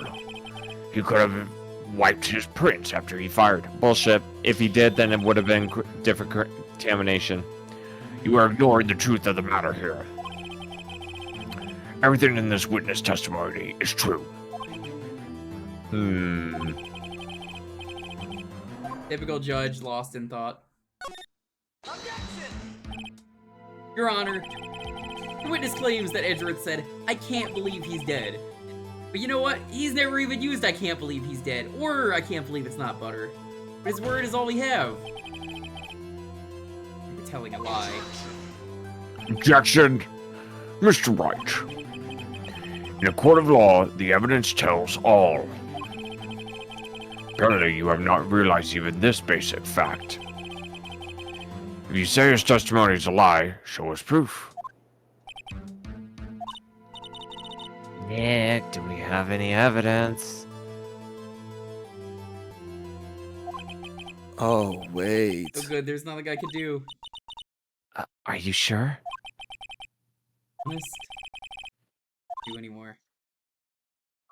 He could have wiped his prints after he fired. Bullshit. If he did, then it would have been different contamination. You are ignoring the truth of the matter here. Everything in this witness testimony is true. Typical judge lost in thought. Your Honor, the witness claims that Edgeworth said, I can't believe he's dead. But you know what? He's never even used I can't believe he's dead, or I can't believe it's not butter. But his word is all we have. You're telling a lie. Objection, Mr. Wright. In a court of law, the evidence tells all. Apparently, you have not realized even this basic fact. If you say his testimony is a lie, show us proof. Nick, do we have any evidence? Oh, wait. So good, there's nothing I could do. Are you sure? Honest. Do anymore.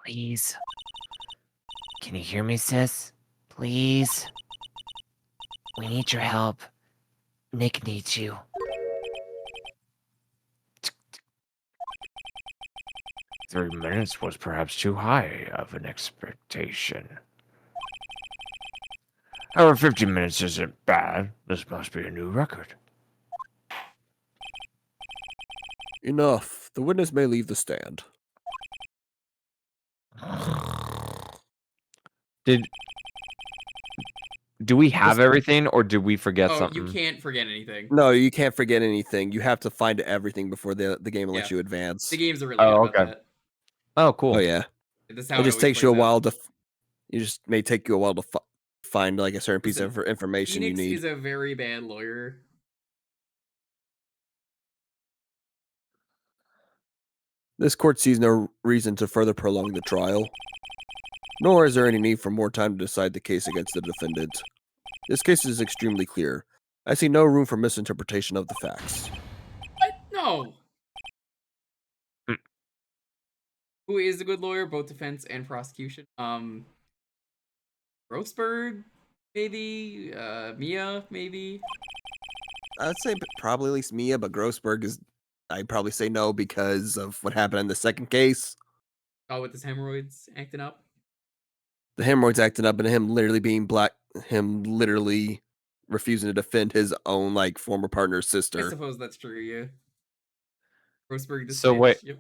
Please. Can you hear me, sis? Please. We need your help. Nick needs you. 30 minutes was perhaps too high of an expectation. However, 15 minutes isn't bad. This must be a new record. Enough. The witness may leave the stand. Do we have everything, or did we forget Oh, something? you can't forget anything. No, you can't forget anything. You have to find everything before the game will let Yeah. you advance. The games are really Oh, good about okay. that. Oh, cool. Oh, yeah. This is how It just always takes you a plays out. while to... You just may take you a while to find like a certain piece of information Phoenix you need. is a very bad lawyer. This court sees no reason to further prolong the trial, nor is there any need for more time to decide the case against the defendant. This case is extremely clear. I see no room for misinterpretation of the facts. What? No. Hmm. Who is a good lawyer? Both defense and prosecution. Grossberg, maybe. Mia, maybe. I'd say probably at least Mia, but Grossberg is... I'd probably say no because of what happened in the second case. Oh, with his hemorrhoids acting up. The hemorrhoids acting up and him literally being black, him literally refusing to defend his own like former partner's I sister. suppose that's true, yeah. Roseberg the So Stitch, wait. Yep.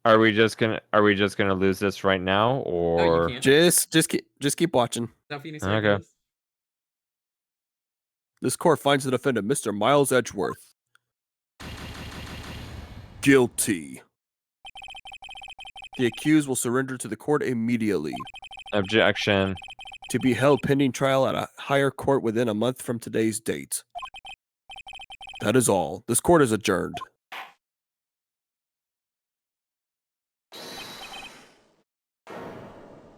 Are we just gonna lose this right now, No, you or can't. Just keep watching. Now Phoenix Okay. Wright does. This court finds the defendant, Mr. Miles Edgeworth, guilty. The accused will surrender to the court immediately, objection? to be held pending trial at a higher court within a month from today's date. That is all. This court is adjourned.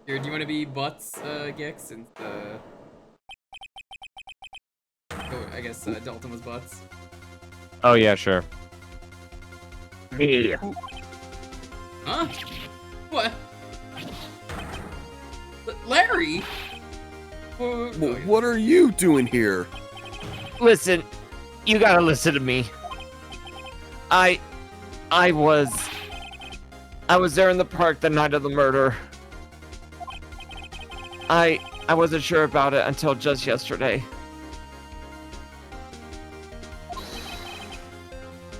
Here, do you want to be Butts, Gex, since, oh, I guess, Dalton was Butts. Oh yeah, sure. Yeah. Huh? What? Larry? Oh, yeah. What are you doing here? Listen, you gotta listen to me. I was there in the park the night of the murder. I wasn't sure about it until just yesterday.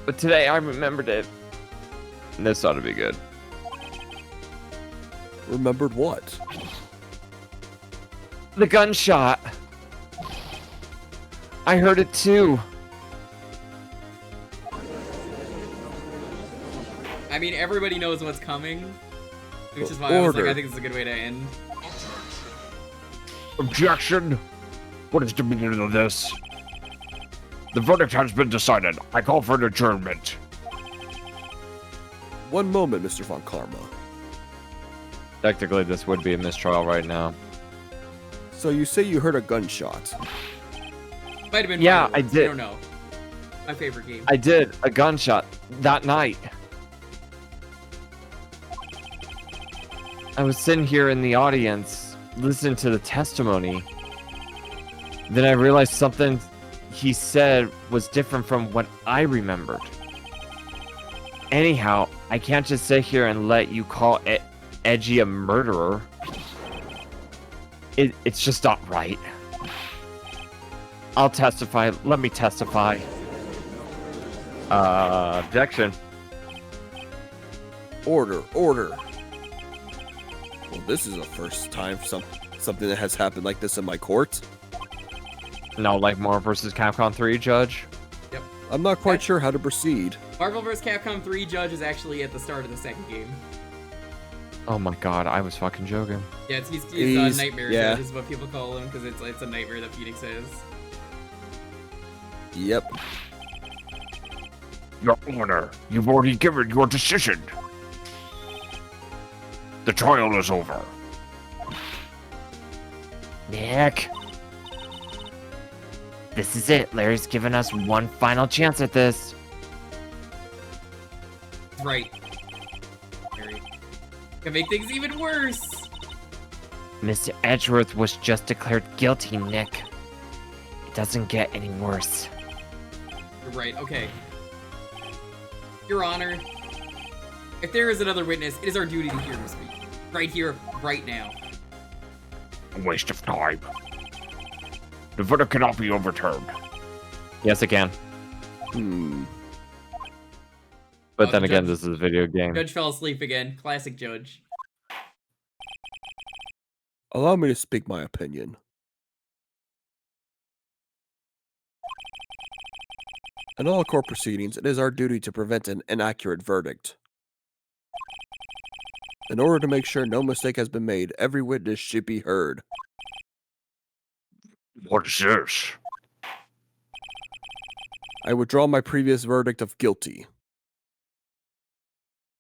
But today I remembered it. And this ought to be good. Remembered what? The gunshot. I heard it too. I mean, everybody knows what's coming, which is why I was like, Order. I think it's a good way to end. Objection. What is the meaning of this? The verdict has been decided. I call for an adjournment. One moment, Mr. Von Karma. Technically, this would be a mistrial right now. So you say you heard a gunshot. Might have been. Yeah, fireworks, I did. I don't know. My favorite game. I did a gunshot that night. I was sitting here in the audience, listening to the testimony. Then I realized something he said was different from what I remembered. Anyhow, I can't just sit here and let you call Edgy a murderer. It's just not right. I'll testify. Let me testify. Objection. Order. Well, this is the first time something that has happened like this in my court. No, like Marvel vs. Capcom 3, Judge. I'm not quite sure how to proceed. Marvel vs. Capcom 3 Judge is actually at the start of the second game. Oh my god, I was fucking joking. Yeah, he's He's- Nightmare yeah. Judge is what people call him, because it's a nightmare that Phoenix has. Yep. Your Honor, you've already given your decision. The trial is over. Nick. This is it. Larry's given us one final chance at this. Right. Harry. Can make things even worse. Mr. Edgeworth was just declared guilty, Nick. It doesn't get any worse. You're right. Okay. Your Honor, if there is another witness, it is our duty to hear him speak. Right here, right now. A waste of time. The verdict cannot be overturned. Yes, it can. But Oh, then the again, judge- this is a video game. Judge fell asleep again. Classic Judge. Allow me to speak my opinion. In all court proceedings, it is our duty to prevent an inaccurate verdict. In order to make sure no mistake has been made, every witness should be heard. What is this? I withdraw my previous verdict of guilty.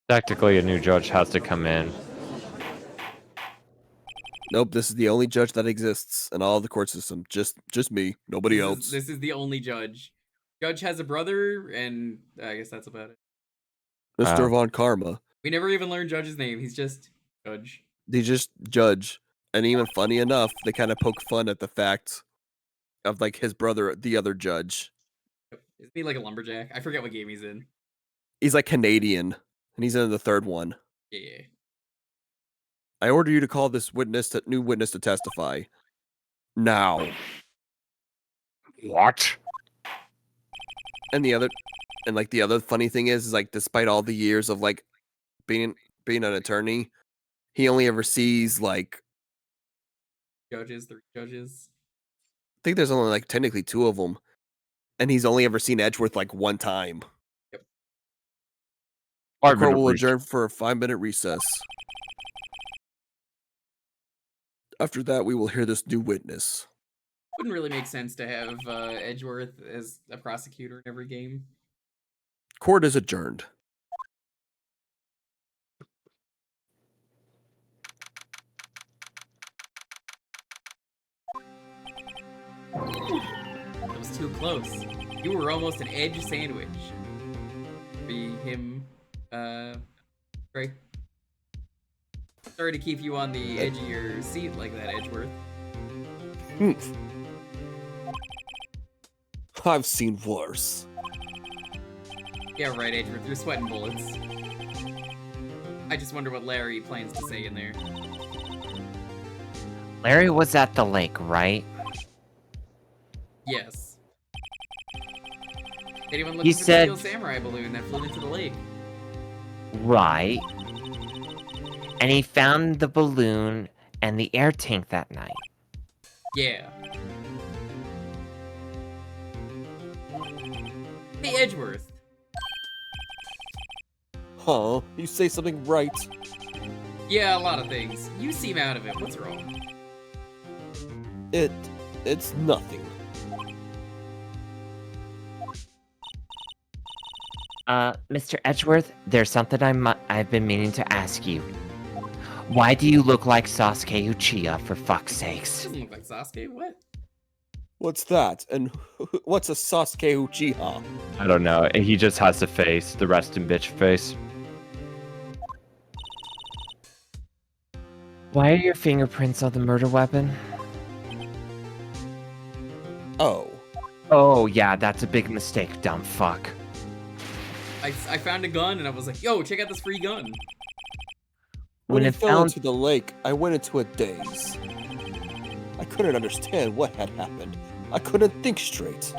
Technically, a new judge has to come in. Nope, this is the only judge that exists in all of the court system. Just me, nobody else. This is the only judge. Judge has a brother, and I guess that's about it. Mr. Wow. Von Karma. We never even learned Judge's name. He's just Judge. They just judge. And even funny enough, they kind of poke fun at the fact of like his brother, the other judge. Isn't he like a lumberjack? I forget what game he's in. He's like Canadian, and he's in the third one. Yeah. I order you to call this new witness to testify. Now. What? And the other funny thing is like, despite all the years of like being an attorney, he only ever sees like, Judges, 3 judges. I think there's only like technically 2 of them, and he's only ever seen Edgeworth like 1 time. Yep. The court will adjourn for a 5-minute recess. After that, we will hear this new witness. Wouldn't really make sense to have Edgeworth as a prosecutor in every game. Court is adjourned. It was too close. You were almost an edge sandwich. Be him, Trey. Sorry to keep you on the edge of your seat like that, Edgeworth. I've seen worse. Yeah, right, Edgeworth. You're sweating bullets. I just wonder what Larry plans to say in there. Larry was at the lake, right? Yes. Anyone He looking for the said- Steel Samurai balloon that flew into the lake? Right. And he found the balloon and the air tank that night. Yeah. Hey, Edgeworth. Huh? You say something right. Yeah, a lot of things. You seem out of it. What's wrong? It's nothing. Mr. Edgeworth, there's something I've been meaning to ask you. Why do you look like Sasuke Uchiha, for fuck's sakes? Doesn't look like Sasuke. What? What's that? And what's a Sasuke Uchiha? I don't know. He just has the face, the resting bitch face. Why are your fingerprints on the murder weapon? Oh. Oh, yeah, that's a big mistake, dumb fuck. I found a gun and I was like, yo, check out this free gun. When When he it fell found... into the lake, I went into a daze. I couldn't understand what had happened. I couldn't think straight.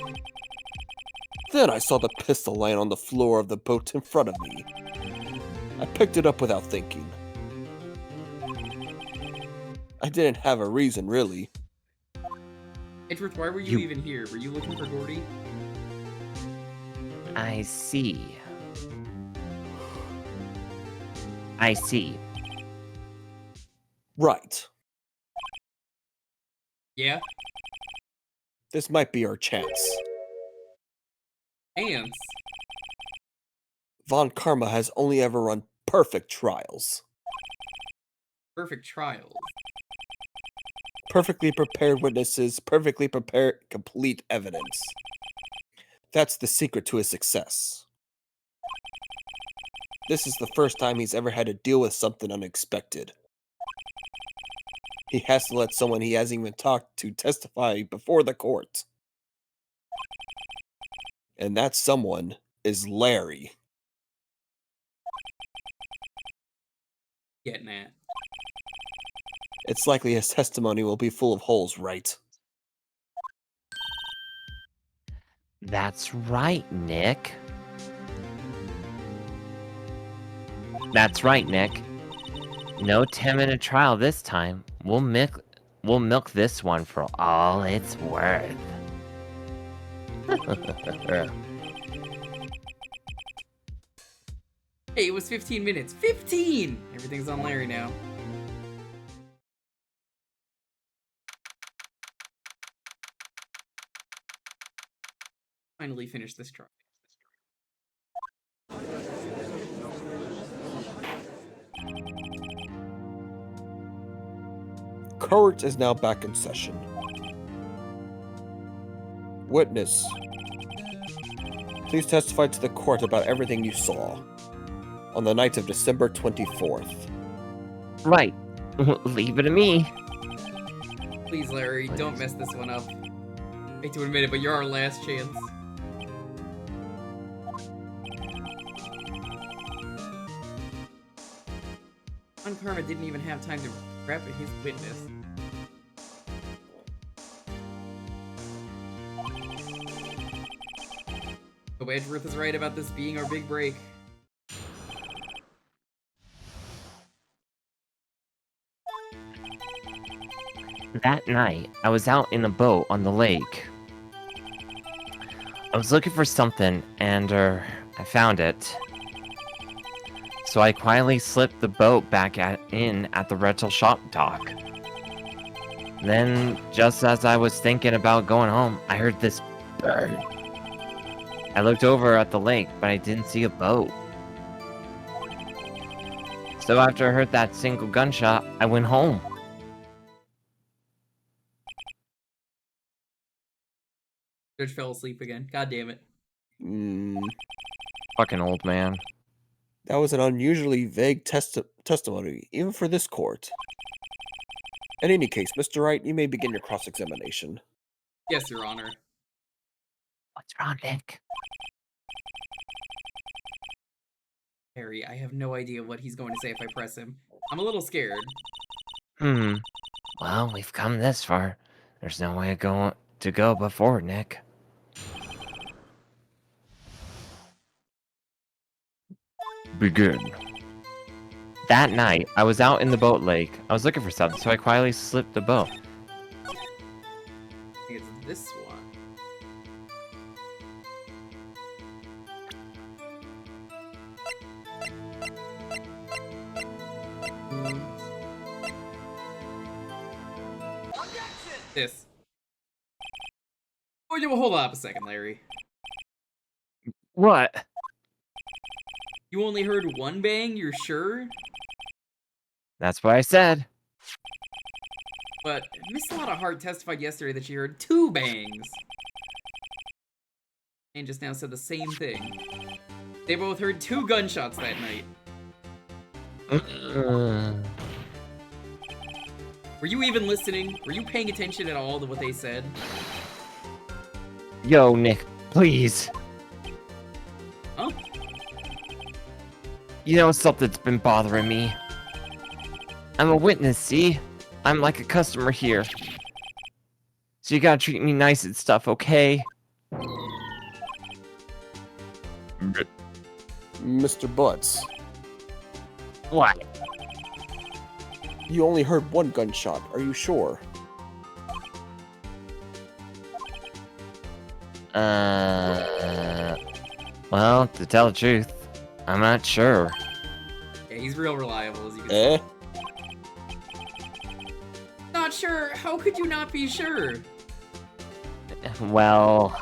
Then I saw the pistol lying on the floor of the boat in front of me. I picked it up without thinking. I didn't have a reason, really. Edgeworth, why were you even here? Were you looking for Gordy? I see. I see. Right. Yeah? This might be our chance. Ants? Von Karma has only ever run perfect trials. Perfect trials. Perfectly prepared witnesses, perfectly prepared, complete evidence. That's the secret to his success. This is the first time he's ever had to deal with something unexpected. He has to let someone he hasn't even talked to testify before the court. And that someone is Larry. Getting at. It's likely his testimony will be full of holes, right? That's right, Nick. That's right, Nick. No 10-minute trial this time. We'll milk this one for all it's worth. Hey, it was 15 minutes. 15! Everything's on Larry now. Finally finish this trial. Court is now back in session. Witness, please testify to the court about everything you saw on the night of December 24th. Right. Leave it to me. Please, Larry, don't mess this one up. I hate to admit it, but you're our last chance. Karma didn't even have time to prep his witness. Hope Edgeworth is right about this being our big break. That night, I was out in a boat on the lake. I was looking for something, and I found it. So I quietly slipped the boat back in at the rental shop dock. Then, just as I was thinking about going home, I heard this bird. I looked over at the lake, but I didn't see a boat. So after I heard that single gunshot, I went home. Judge fell asleep again. God damn it. Fucking old man. That was an unusually vague testimony, even for this court. In any case, Mr. Wright, you may begin your cross-examination. Yes, Your Honor. What's wrong, Nick? Harry, I have no idea what he's going to say if I press him. I'm a little scared. Well, we've come this far. There's no way to go before, Nick. Begin. That night, I was out in the boat lake. I was looking for something, so I quietly slipped the boat. I think it's this one. This. Oh, yeah, well, hold up a second, Larry. What? You only heard one bang, you're sure? That's what I said. But Miss Lotta Hart testified yesterday that she heard 2 bangs. And just now said the same thing. They both heard 2 gunshots that night. Were you even listening? Were you paying attention at all to what they said? Yo, Nick, please. Huh? You know something's been bothering me. I'm a witness, see? I'm like a customer here. So you gotta treat me nice and stuff, okay? Mr. Butts, What? you only heard one gunshot. Are you sure? Well, to tell the truth, I'm not sure. Yeah, he's real reliable, as you can see. Eh? Not sure? How could you not be sure? Well,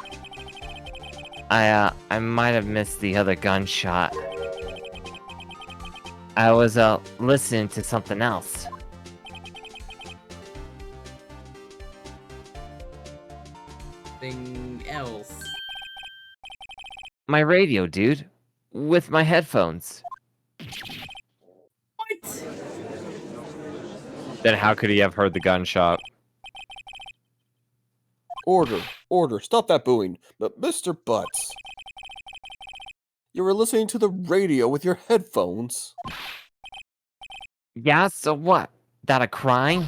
I might have missed the other gunshot. I was, listening to something else. Thing else. My radio, dude. With my headphones. What? Then how could he have heard the gunshot? Order, order, stop that booing. But Mr. Butts, you were listening to the radio with your headphones. Yeah, so what? That a crime?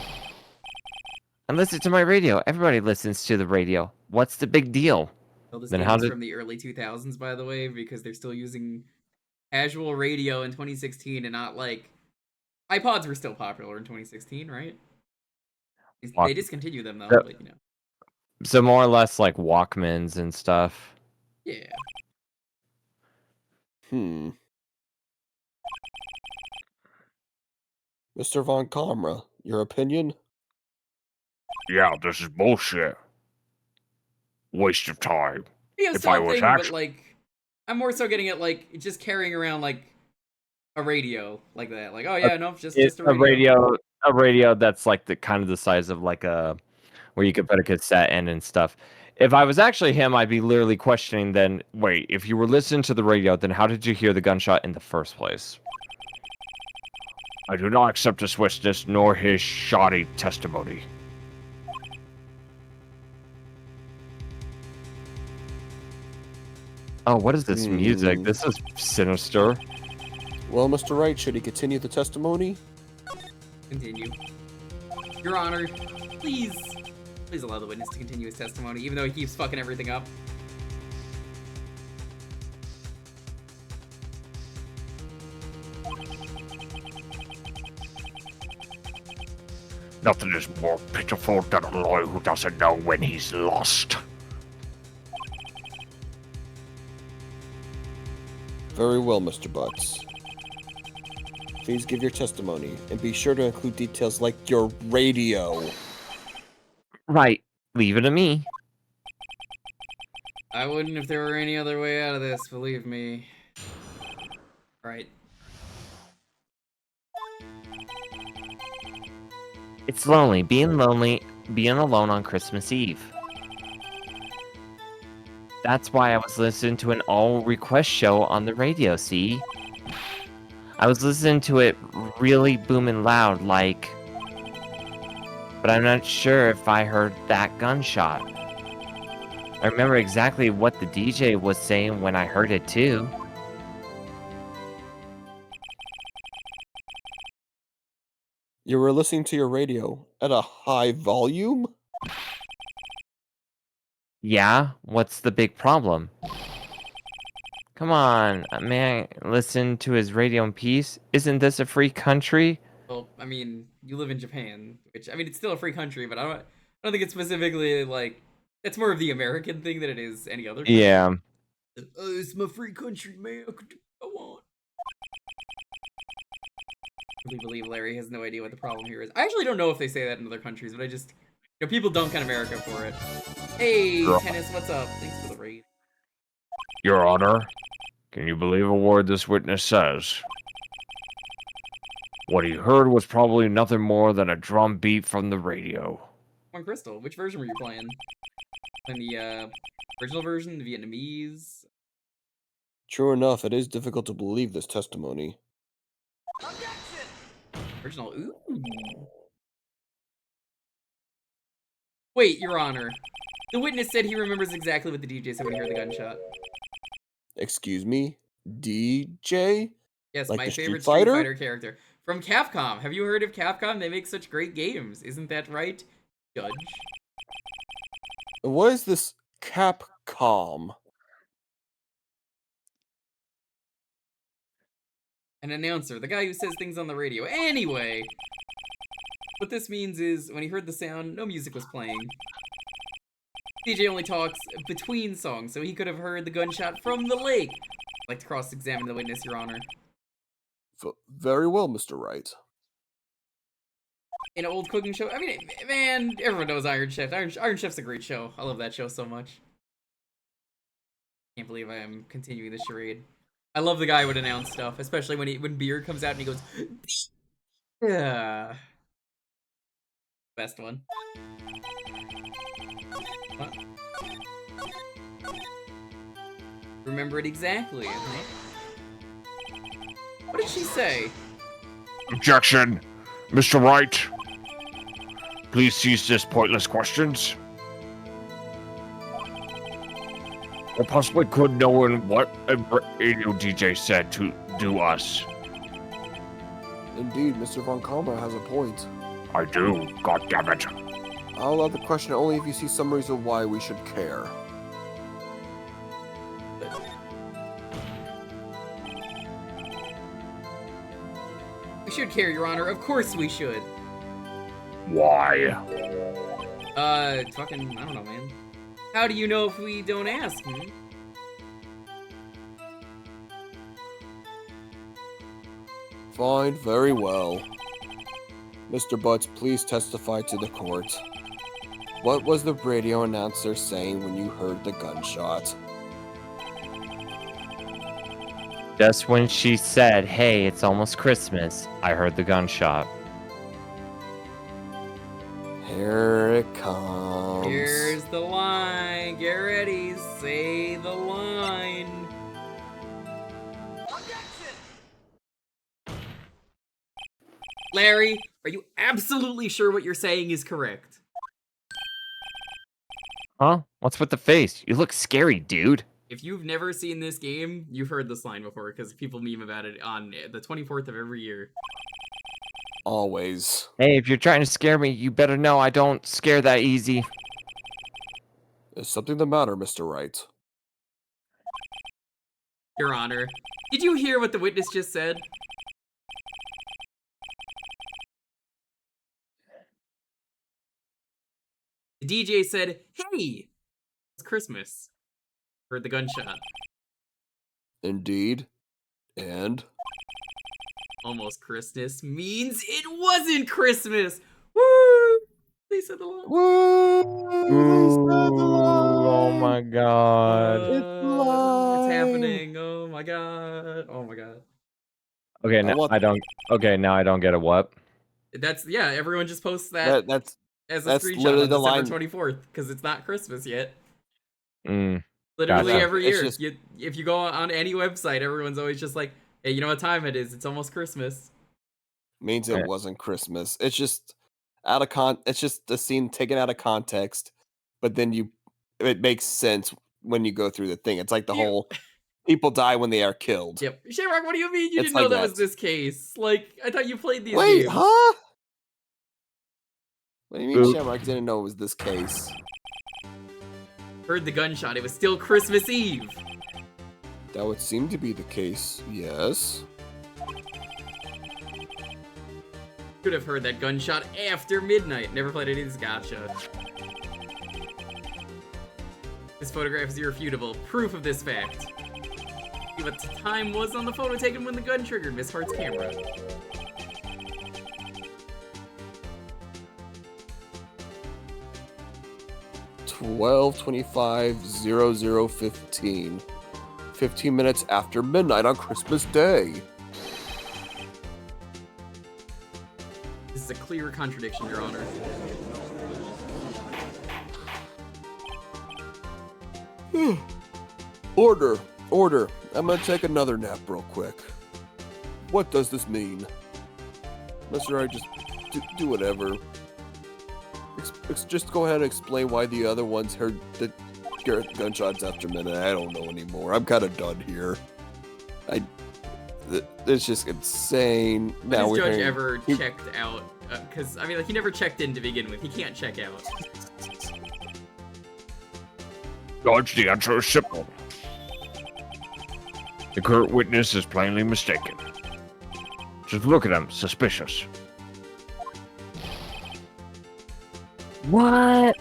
I listen to my radio. Everybody listens to the radio. What's the big deal? Well, this Then game how is did- from the early 2000s, by the way, because they're still using casual radio in 2016 and not like... iPods were still popular in 2016, right? They discontinued them, though, Yeah. but you know. So more or less like Walkmans and stuff. Yeah. Mr. Von Comra, your opinion? Yeah, this is bullshit. Waste of time. Yeah, If I was something, but actually- like... I'm more so getting it, like, just carrying around, like, a radio like that. Like, oh yeah, no, just It's a radio. a radio that's like the kind of the size of like a where you could put a cassette in and stuff. If I was actually him, I'd be literally questioning then, wait, if you were listening to the radio, then how did you hear the gunshot in the first place? I do not accept this witness nor his shoddy testimony. Oh, what is this music? This is sinister. Well, Mr. Wright, should he continue the testimony? Continue. Your Honor, please allow the witness to continue his testimony, even though he keeps fucking everything up. Nothing is more pitiful than a lawyer who doesn't know when he's lost. Very well, Mr. Butts. Please give your testimony, and be sure to include details like your radio. Right. Leave it to me. I wouldn't if there were any other way out of this, believe me. Right. It's lonely. Being alone on Christmas Eve. That's why I was listening to an all-request show on the radio, see? I was listening to it really booming loud, like... But I'm not sure if I heard that gunshot. I remember exactly what the DJ was saying when I heard it, too. You were listening to your radio at a high volume? Yeah? What's the big problem? Come on, may I listen to his radio in peace? Isn't this a free country? Well, I mean, you live in Japan, which, I mean, it's still a free country, but I don't think it's specifically, like, it's more of the American thing than it is any other country. Yeah. It's my free country, man. I could do what I want. I really believe Larry has no idea what the problem here is. I actually don't know if they say that in other countries, but I just, you know, people dunk on America for it. Hey, Tennis, what's up? Thanks for the raid. Your Honor, can you believe a word this witness says? What he heard was probably nothing more than a drum beat from the radio. One Crystal, which version were you playing? In the original version, the Vietnamese? True enough, it is difficult to believe this testimony. Original, ooh. Wait, Your Honor. The witness said he remembers exactly what the DJ said when he heard the gunshot. Excuse me? DJ? Yes, Like my the Street favorite Fighter? Street Fighter character. From Capcom. Have you heard of Capcom? They make such great games. Isn't that right, Judge? What is this Capcom? An announcer, the guy who says things on the radio. Anyway, what this means is when he heard the sound, no music was playing. DJ only talks between songs, so he could have heard the gunshot from the lake. I'd like to cross-examine the witness, Your Honor. Very well, Mr. Wright. An old cooking show. I mean, man, everyone knows Iron Chef. Iron Chef's a great show. I love that show so much. Can't believe I am continuing this charade. I love the guy who would announce stuff, especially when beer comes out and he goes, yeah. Best one. What? Remember it exactly. Huh? What did she say? Objection! Mr. Wright, please cease this pointless questions. Or possibly could knowing what a radio DJ said to do us. Indeed, Mr. Von Kalmar has a point. I do, goddammit. I'll allow the question only if you see some reason why we should care. We should care, Your Honor. Of course we should. Why? Fucking, I don't know, man. How do you know if we don't ask, hmm? Fine, very well. Mr. Butts, please testify to the court. What was the radio announcer saying when you heard the gunshot? Just when she said, hey, it's almost Christmas, I heard the gunshot. Here it comes. Here's the line. Get ready. Say the line. Larry, are you absolutely sure what you're saying is correct? Huh? What's with the face? You look scary, dude. If you've never seen this game, you've heard this line before, because people meme about it on the 24th of every year. Always. Hey, if you're trying to scare me, you better know I don't scare that easy. Is something the matter, Mr. Wright? Your Honor, did you hear what the witness just said? The DJ said, "Hey, it's Christmas." Heard the gunshot. Indeed. And? Almost Christmas means it wasn't Christmas. Woo! They said the line. Ooh, oh my god. It's happening. Oh my god. Oh my god. Okay, now I don't. Okay, now I don't get a what. That's yeah. Everyone just posts that That's as a that's screenshot literally on the December line. 24th because it's not Christmas yet. Mm, Literally Gotcha. every It's year, just- if you go on any website, everyone's always just like, "Hey, you know what time it is? It's almost Christmas." Means Yeah. it wasn't Christmas. It's just it's just a scene taken out of context, but then it makes sense when you go through the thing. It's like the You- whole people die when they are killed. Yep. Shamrock, what do you mean you It's didn't know like that was that. this case? Like, I thought you played these Wait, games. huh? What do you mean Oops. Shamrock didn't know it was this case? Heard the gunshot. It was still Christmas Eve. That would seem to be the case, yes. Could have heard that gunshot after midnight. Never played any of these. Gotcha. This photograph is irrefutable. Proof of this fact. See what time was on the photo taken when the gun triggered Miss Hart's camera. (12:25:0015). 15 minutes after midnight on Christmas Day. This is a clear contradiction, Your Honor. Order, order. I'm gonna take another nap real quick. What does this mean? Mr. Wright, just do whatever. Just go ahead and explain why the other ones heard the gunshots after midnight. I don't know anymore. I'm kind of done here. It's just insane. When has we're Judge hearing- ever checked out? Because, I mean, like, he never checked in to begin with. He can't check out. Judge, the answer is simple. The current witness is plainly mistaken. Just look at him, suspicious. What?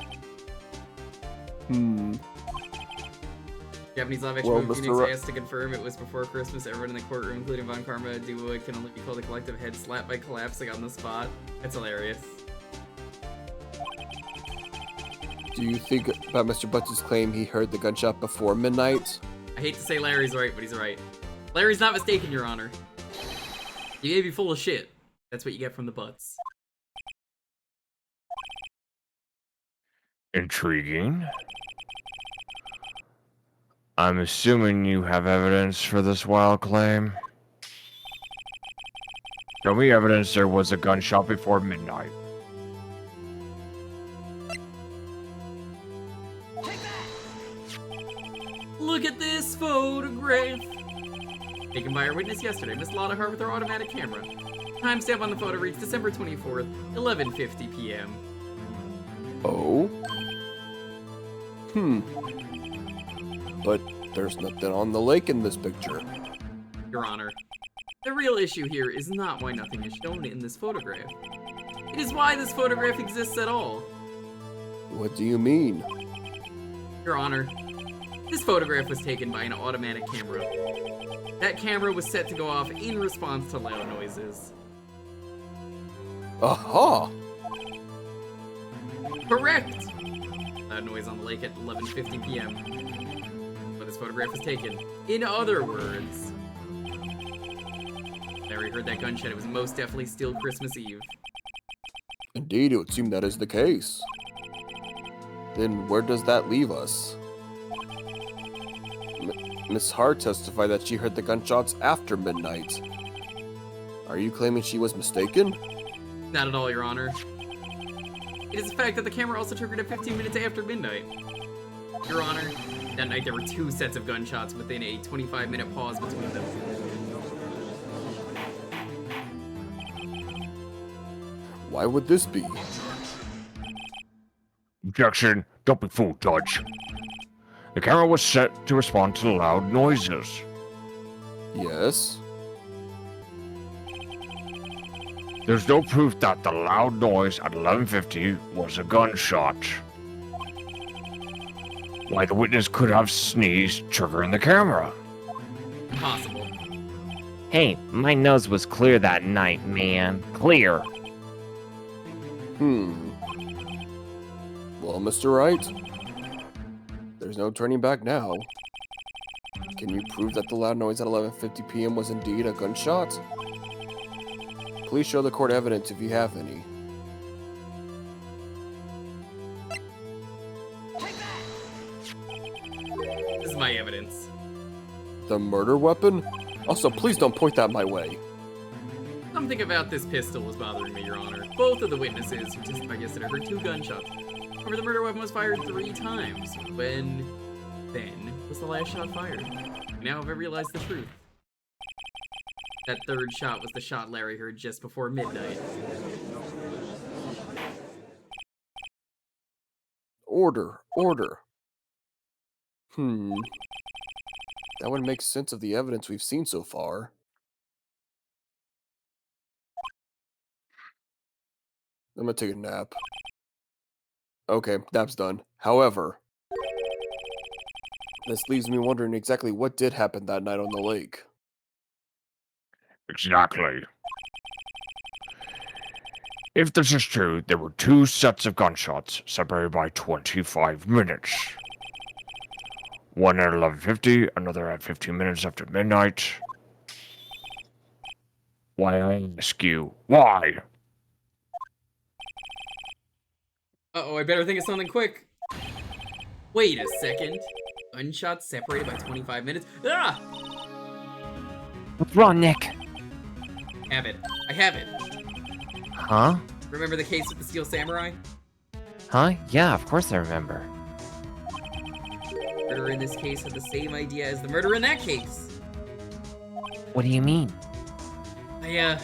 Japanese live action Well, movie Mr. Phoenix Ru- asked to confirm it was before Christmas. Everyone in the courtroom, including Von Karma, duo can only be called a collective head slap by collapsing on the spot. That's hilarious. Do you think about Mr. Butts' claim he heard the gunshot before midnight? I hate to say Larry's right, but he's right. Larry's not mistaken, Your Honor. You may be full of shit. That's what you get from the butts. Intriguing. I'm assuming you have evidence for this wild claim. Show me evidence there was a gunshot before midnight. Look at this photograph! Taken by our witness yesterday, Miss Lotta Hart with her automatic camera. Timestamp on the photo reads December 24th, 11:50 p.m. Oh? But there's nothing on the lake in this picture. Your Honor, the real issue here is not why nothing is shown in this photograph. It is why this photograph exists at all. What do you mean? Your Honor, this photograph was taken by an automatic camera. That camera was set to go off in response to loud noises. Aha! Correct! Loud noise on the lake at 11:50 p.m. But this photograph was taken. In other words, Larry heard that gunshot. It was most definitely still Christmas Eve. Indeed, it would seem that is the case. Then where does that leave us? Miss Hart testified that she heard the gunshots after midnight. Are you claiming she was mistaken? Not at all, Your Honor. It is the fact that the camera also triggered at 15 minutes after midnight. Your Honor, that night there were 2 sets of gunshots within a 25-minute pause between them. Why would this be? Objection. Don't be fooled, Judge. The camera was set to respond to loud noises. Yes. There's no proof that the loud noise at 11:50 was a gunshot. Why the witness could have sneezed, triggering the camera. Impossible. Hey, my nose was clear that night, man. Clear. Well, Mr. Wright, there's no turning back now. Can you prove that the loud noise at 11:50 p.m. was indeed a gunshot? Please show the court evidence if you have any. This is my evidence. The murder weapon? Also, please don't point that my way. Something about this pistol was bothering me, Your Honor. Both of the witnesses who testified yesterday heard 2 gunshots. However, the murder weapon was fired 3 times. When then was the last shot fired? Now have I realized the truth. That 3rd shot was the shot Larry heard just before midnight. Order. That would make sense of the evidence we've seen so far. I'm gonna take a nap. Okay, nap's done. However, this leaves me wondering exactly what did happen that night on the lake. Exactly. If this is true, there were 2 sets of gunshots separated by 25 minutes. One at 11:50, another at 15 minutes after midnight. Why, I ask you, why? Uh-oh, I better think of something quick. Wait a second. Gunshots separated by 25 minutes? Ah! What's wrong, Nick? Have it. I have it. Huh? Remember the case with the Steel Samurai? Huh? Yeah, of course I remember. The murderer in this case had the same idea as the murderer in that case. What do you mean? Yes?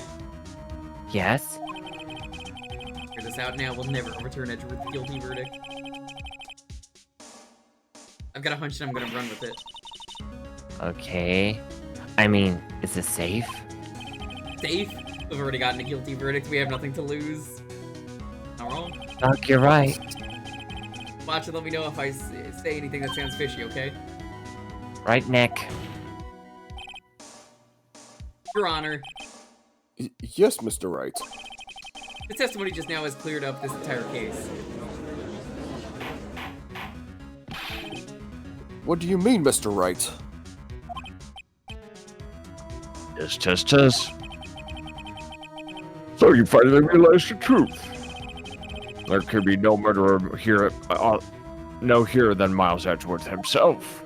Figure this out now, we'll never overturn Edgeworth's guilty verdict. I've got a hunch and I'm gonna run with it. Okay. I mean, is this safe? Safe? We've already gotten a guilty verdict, we have nothing to lose. Not wrong. Doc, you're right. Watch and let me know if I say anything that sounds fishy, okay? Right, Nick? Your Honor, Yes, Mr. Wright. the testimony just now has cleared up this entire case. What do you mean, Mr. Wright? Test. So you finally realized the truth. There could be no murderer here, no hero than Miles Edgeworth himself.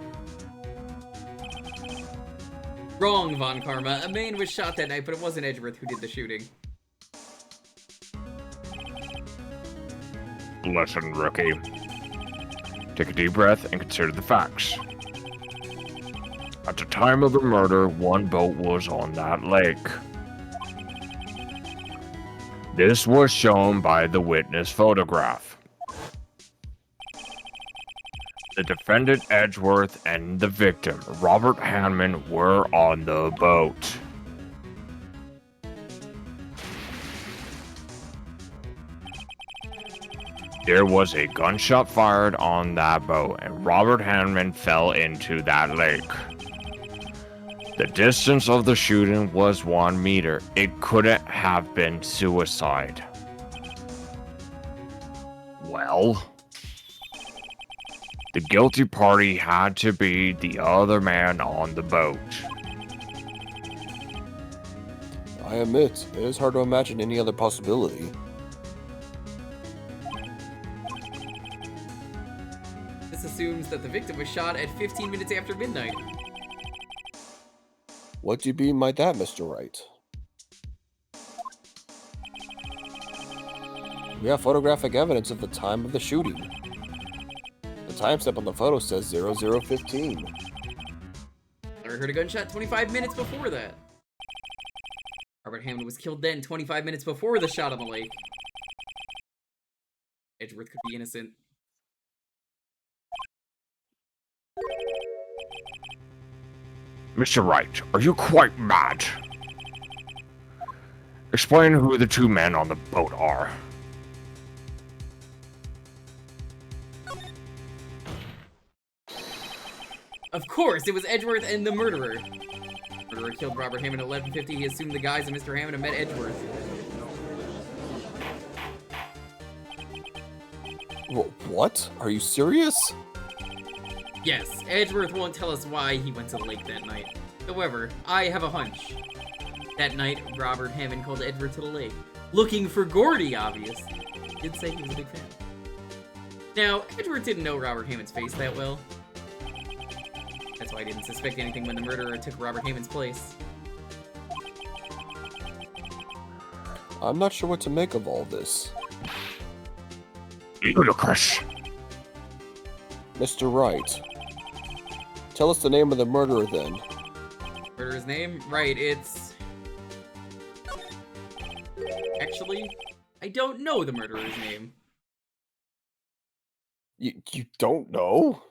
Wrong, Von Karma. A man was shot that night, but it wasn't Edgeworth who did the shooting. Listen, rookie. Take a deep breath and consider the facts. At the time of the murder, 1 boat was on that lake. This was shown by the witness photograph. The defendant Edgeworth and the victim, Robert Hanman, were on the boat. There was a gunshot fired on that boat, and Robert Hanman fell into that lake. The distance of the shooting was 1 meter. It couldn't have been suicide. Well, the guilty party had to be the other man on the boat. I admit, it is hard to imagine any other possibility. This assumes that the victim was shot at 15 minutes after midnight. What do you mean by that, Mr. Wright? We have photographic evidence of the time of the shooting. The timestamp on the photo says 00:15. I heard a gunshot 25 minutes before that. Robert Hammond was killed then 25 minutes before the shot on the lake. Edgeworth could be innocent. Mr. Wright, are you quite mad? Explain who the two men on the boat are. Of course, it was Edgeworth and the murderer. Murderer killed Robert Hammond at 11:50. He assumed the guise of Mr. Hammond and met Edgeworth. What? Are you serious? Yes, Edgeworth won't tell us why he went to the lake that night. However, I have a hunch. That night, Robert Hammond called Edgeworth to the lake, looking for Gordy, obviously. He did say he was a big fan. Now, Edgeworth didn't know Robert Hammond's face that well. That's why I didn't suspect anything when the murderer took Robert Hammond's place. I'm not sure what to make of all this. Ludicrous. Mr. Wright, tell us the name of the murderer then. Murderer's name? Right, it's... Actually, I don't know the murderer's name. You don't know?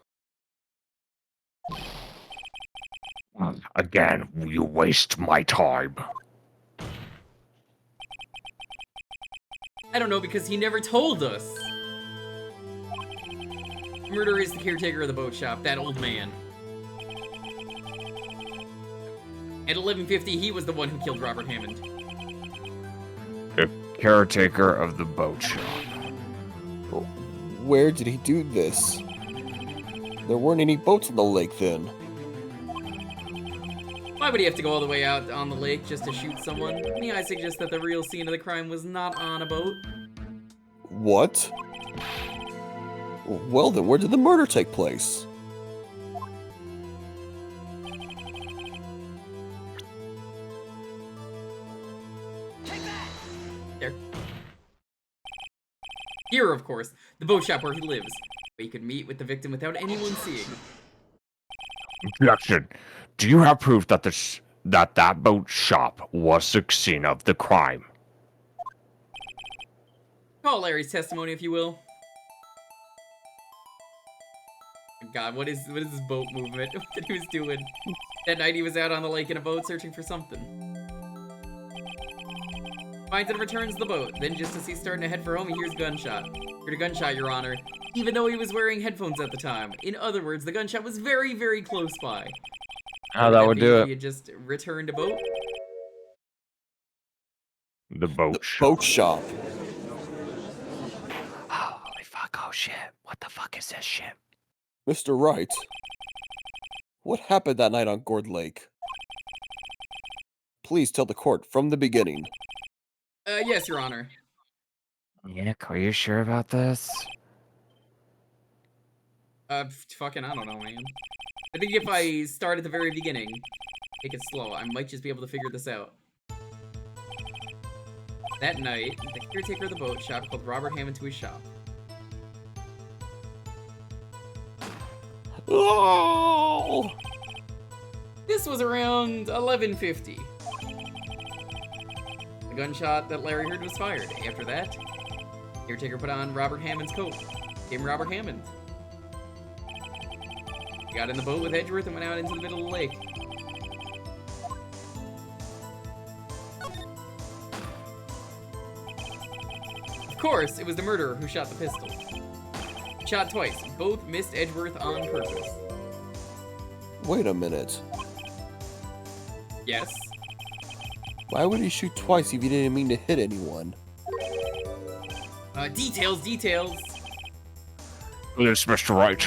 Again, you waste my time. I don't know because he never told us. The murderer is the caretaker of the boat shop, that old man. At 11:50, he was the one who killed Robert Hammond. The caretaker of the boat shop. Where did he do this? There weren't any boats on the lake then. Why would he have to go all the way out on the lake just to shoot someone? Me, I suggest that the real scene of the crime was not on a boat. What? Well then, where did the murder take place? There. Here, of course, the boat shop where he lives, where he could meet with the victim without anyone seeing. Objection. Do you have proof that that boat shop was the scene of the crime? Call Larry's testimony, if you will. God, what is this boat movement? What that he was doing? That night he was out on the lake in a boat searching for something. Finds and returns the boat. Then just as he's starting to head for home, he hears a gunshot. Heard a gunshot, Your Honor. Even though he was wearing headphones at the time. In other words, the gunshot was very, very close by. How that would do He had it. just returned a boat. The boat The shop. boat shop. Holy fuck, oh shit. What the fuck is this shit? Mr. Wright, what happened that night on Gourd Lake? Please tell the court from the beginning. Yes, Your Honor. Nick, are you sure about this? Fucking, I don't know, man. I think if I start at the very beginning, take it slow, I might just be able to figure this out. That night, the caretaker of the boat shop called Robert Hammond to his shop. Oh! This was around 11:50. The gunshot that Larry heard was fired. After that, caretaker put on Robert Hammond's coat. Came Robert Hammond. He got in the boat with Edgeworth and went out into the middle of the lake. Of course, it was the murderer who shot the pistol. Shot twice. Both missed Edgeworth on purpose. Wait a minute. Yes. Why would he shoot twice if he didn't mean to hit anyone? Details. Yes, Mr. Wright.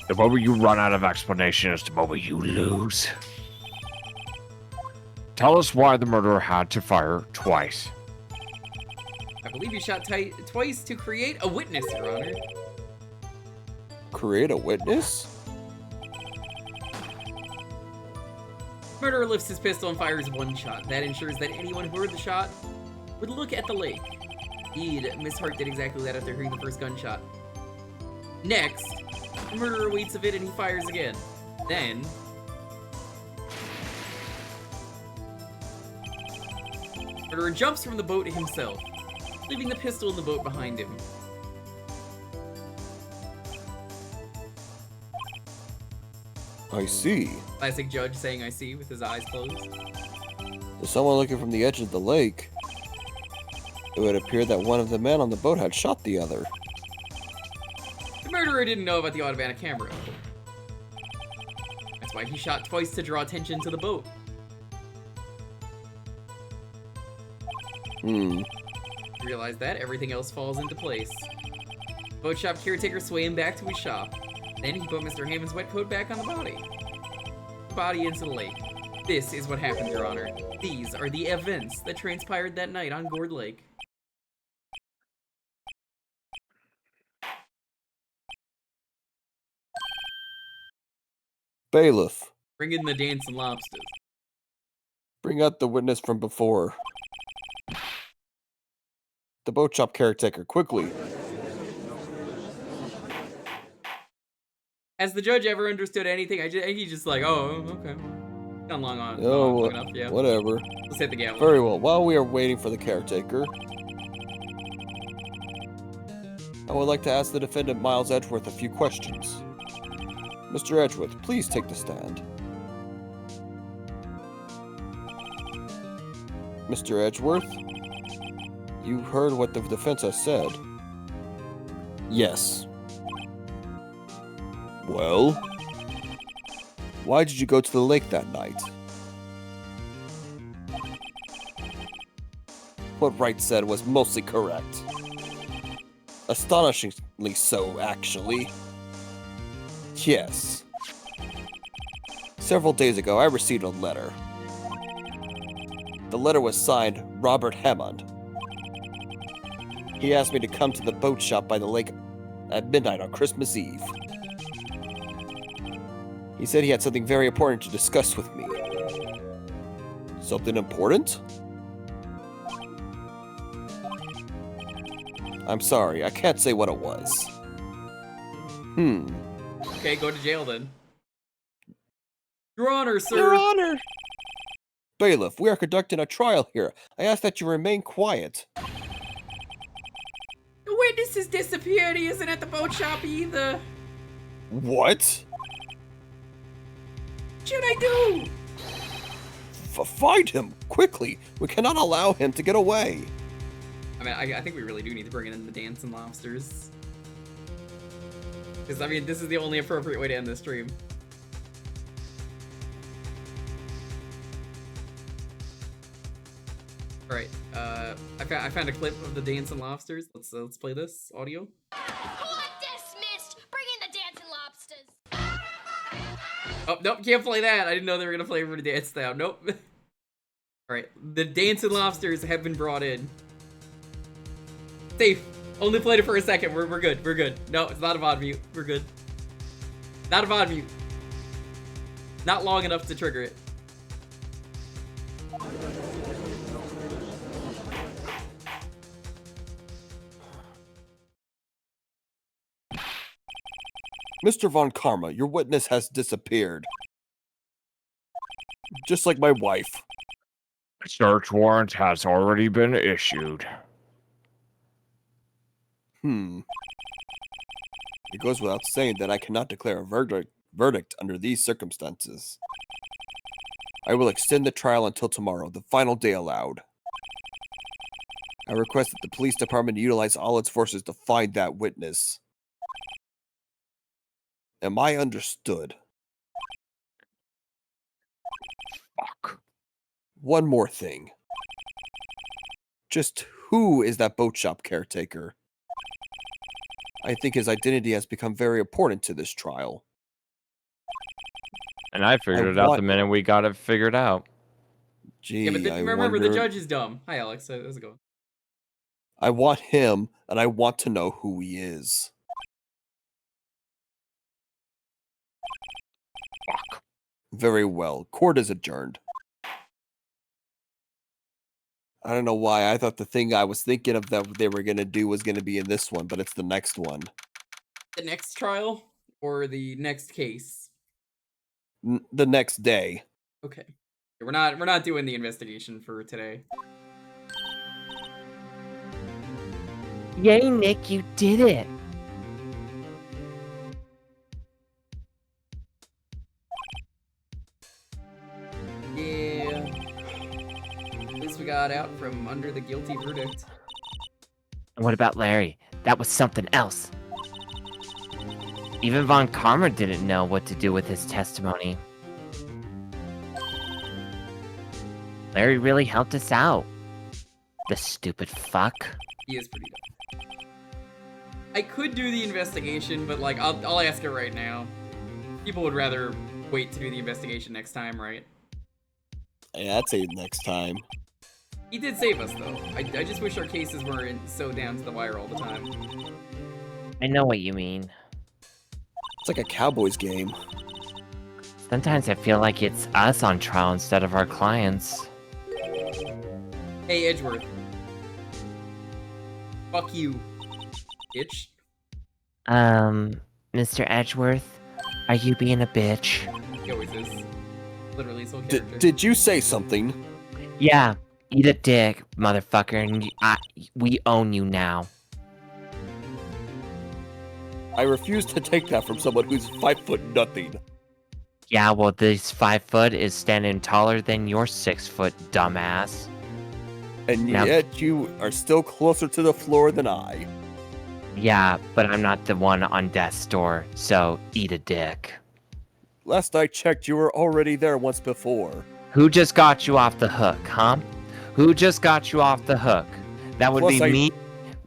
The moment you run out of explanation is the moment you lose. Tell us why the murderer had to fire twice. I believe he shot twice to create a witness, Your Honor. Create a witness? Murderer lifts his pistol and fires one shot. That ensures that anyone who heard the shot would look at the lake. Indeed, Miss Hart did exactly that after hearing the first gunshot. Next, the murderer waits a bit and he fires again. Then, murderer jumps from the boat himself. leaving the pistol in the boat behind him. I see. Classic Judge saying I see with his eyes closed. To someone looking from the edge of the lake, it would appear that one of the men on the boat had shot the other. The murderer didn't know about the automatic camera. That's why he shot twice to draw attention to the boat. Realize that, everything else falls into place. Boat shop caretaker swayed him back to his shop. Then he put Mr. Hammond's wet coat back on the body. The body into the lake. This is what happened, Your Honor. These are the events that transpired that night on Gourd Lake. Bailiff, Bring in the dancing lobsters. bring out the witness from before. The boat shop caretaker, quickly. Has the judge ever understood anything? He's just like, oh, okay. Not long on. Oh, long enough, yeah. whatever. Let's hit the gavel. Very well. While we are waiting for the caretaker, I would like to ask the defendant Miles Edgeworth a few questions. Mr. Edgeworth, please take the stand. Mr. Edgeworth, you heard what the defense has said. Yes. Well, why did you go to the lake that night? What Wright said was mostly correct. Astonishingly so, actually. Yes. Several days ago, I received a letter. The letter was signed Robert Hammond. He asked me to come to the boat shop by the lake at midnight on Christmas Eve. He said he had something very important to discuss with me. Something important? I'm sorry, I can't say what it was. Okay, go to jail then. Your Honor, sir. Your Honor! Bailiff, we are conducting a trial here. I ask that you remain quiet. The witness has disappeared. He isn't at the boat shop either. What? What should I do? Find him, quickly. We cannot allow him to get away. I mean, I think we really do need to bring in the dancing lobsters. Because, I mean, this is the only appropriate way to end this stream. Alright, I found a clip of the dancing lobsters. Let's play this audio. Court dismissed! Bring in the dancing lobsters! Oh, nope, can't play that. I didn't know they were gonna play for the dance now. Nope. Alright, the dancing lobsters have been brought in. Safe. Only played it for a second. We're good. We're good. No, it's not a VOD mute. We're good. Not a VOD mute. Not long enough to trigger it. Mr. Von Karma, your witness has disappeared. Just like my wife. Search warrant has already been issued. It goes without saying that I cannot declare a verdict under these circumstances. I will extend the trial until tomorrow, the final day allowed. I request that the police department utilize all its forces to find that witness. Am I understood? Fuck. One more thing. Just who is that boat shop caretaker? I think his identity has become very important to this trial. And I figured it out the minute we got it figured out. Gee, Yeah, but I remember, the wonder... judge is dumb. Hi, Alex. How's it going? I want him, and I want to know who he is. Fuck. Very well. Court is adjourned. I don't know why. I thought the thing I was thinking of that they were going to do was going to be in this one, but it's the next one. The next trial or the next case? The next day. Okay. We're not doing the investigation for today. Yay, Nick, you did it. Yeah. At least we got out from under the guilty verdict. And what about Larry? That was something else. Even Von Karma didn't know what to do with his testimony. Larry really helped us out. The stupid fuck. He is pretty dumb. I could do the investigation, but like, I'll ask it right now. People would rather wait to do the investigation next time, right? Yeah, I'd say next time. He did save us, though. I just wish our cases weren't so down to the wire all the time. I know what you mean. It's like a Cowboys game. Sometimes I feel like it's us on trial instead of our clients. Hey, Edgeworth. Fuck you, bitch. Mr. Edgeworth, are you being a bitch? He always is. Literally his whole character. Did you say something? Yeah, eat a dick, motherfucker, and we own you now. I refuse to take that from someone who's 5 foot nothing. Yeah, well, this 5 foot is standing taller than your 6 foot, dumbass. And Now- yet you are still closer to the floor than I. Yeah, but I'm not the one on death's door, so eat a dick. Last I checked, you were already there once before. Who just got you off the hook, huh? Who just got you off the hook? That would Plus, be me.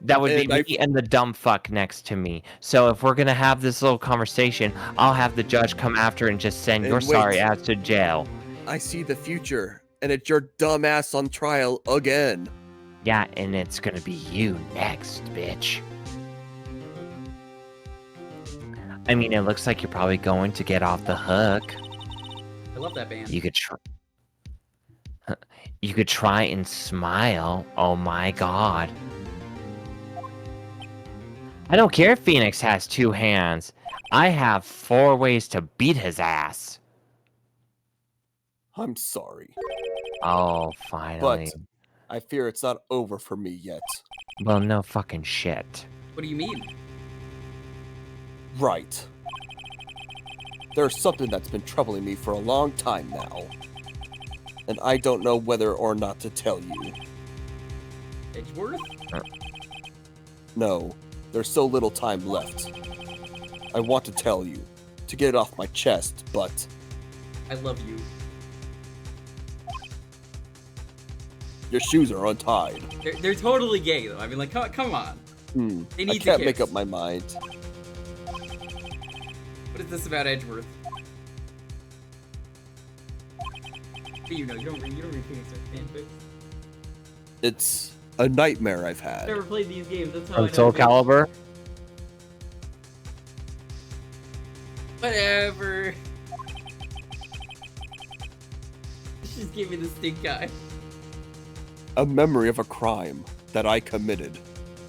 That would be and I- me and the dumb fuck next to me. So if we're gonna have this little conversation, I'll have the judge come after and just send And your wait. sorry ass to jail. I see the future, and it's your dumb ass on trial again. Yeah, and it's gonna be you next, bitch. I mean, it looks like you're probably going to get off the hook. I love that band. You could try. You could try and smile. Oh my god. I don't care if Phoenix has 2 hands. I have 4 ways to beat his ass. I'm sorry, Oh, finally. but I fear it's not over for me yet. Well, no fucking shit. What do you mean? Right. There's something that's been troubling me for a long time now. And I don't know whether or not to tell you. Edgeworth? No, there's so little time left. I want to tell you, to get it off my chest, but I love you. your shoes are untied. They're totally gay, though. I mean, like, come on. They I need can't to make kiss. up my mind. What is this about Edgeworth? What do you know? You don't read Phoenix fanfics. It's a nightmare I've had. Never played these games. That's how I From know. Soul things. Calibur? Whatever. Just give me the stink eye. A memory of a crime that I committed.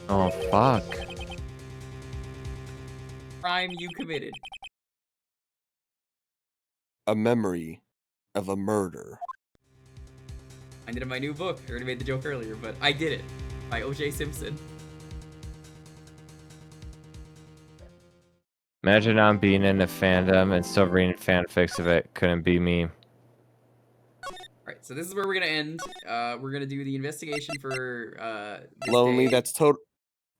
Oh, fuck. Crime you committed. A memory of a murder. I did it in my new book. I already made the joke earlier, but I did it. By O.J. Simpson. Imagine I'm being in a fandom and still reading fanfics of it. Couldn't be me. Alright, so this is where we're gonna end. We're gonna do the investigation for this Lonely, day.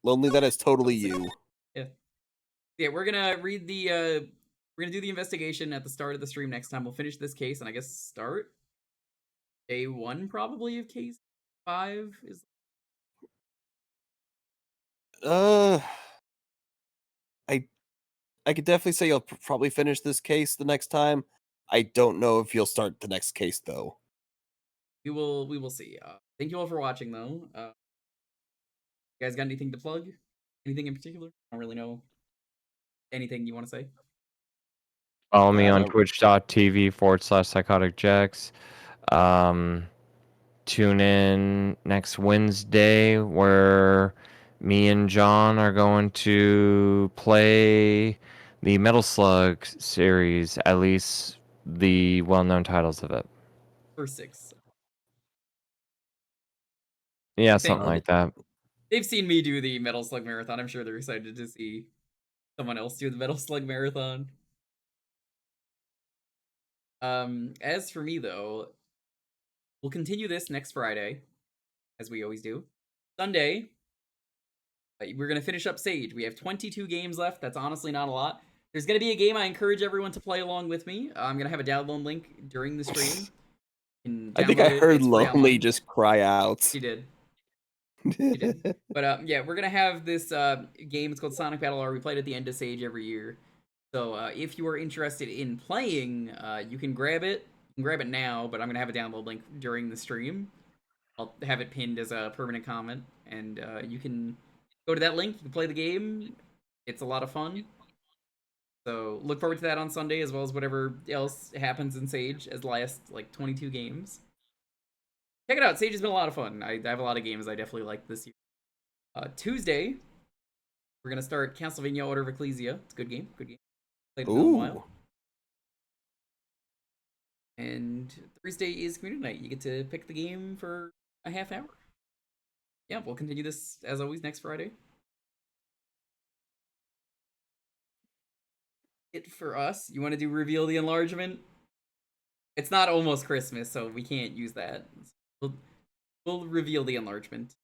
Lonely, that is totally you. Yeah, we're gonna read the we're gonna do the investigation at the start of the stream next time. We'll finish this case and I guess start day 1 probably of case 5 is I could definitely say you'll probably finish this case the next time. I don't know if you'll start the next case though. we will see. Thank you all for watching though. You guys got anything to plug? Anything in particular? I don't really know. Anything you want to say? Follow me I on don't- twitch.tv/psychoticjacks. Tune in next Wednesday where me and John are going to play the Metal Slug series, at least the well-known titles of it. First 6. Yeah, Okay. something like that. They've seen me do the Metal Slug Marathon. I'm sure they're excited to see someone else do the Metal Slug Marathon. As for me though, we'll continue this next Friday, as we always do. Sunday, we're gonna finish up Sage. We have 22 games left. That's honestly not a lot. There's gonna be a game I encourage everyone to play along with me. I'm gonna have a download link during the stream. You can I think I download it. heard It's free Lonely online. just cry out. She did. She did. But yeah, we're gonna have this game. It's called Sonic Battle R. We play it at the end of Sage every year. So if you are interested in playing, you can grab it. You can grab it now, but I'm gonna have a download link during the stream. I'll have it pinned as a permanent comment, and you can go to that link. You can play the game. It's a lot of fun. So look forward to that on Sunday, as well as whatever else happens in Sage as last like 22 games. Check it out. Sage has been a lot of fun. I have a lot of games I definitely like this year. Tuesday, we're gonna start Castlevania Order of Ecclesia. It's a good game. Good game. Played it in a while. Ooh. And Thursday is community night. You get to pick the game for a half hour. Yeah, we'll continue this as always next Friday. It for us. You want to do reveal the enlargement? It's not almost Christmas, so we can't use that. We'll reveal the enlargement.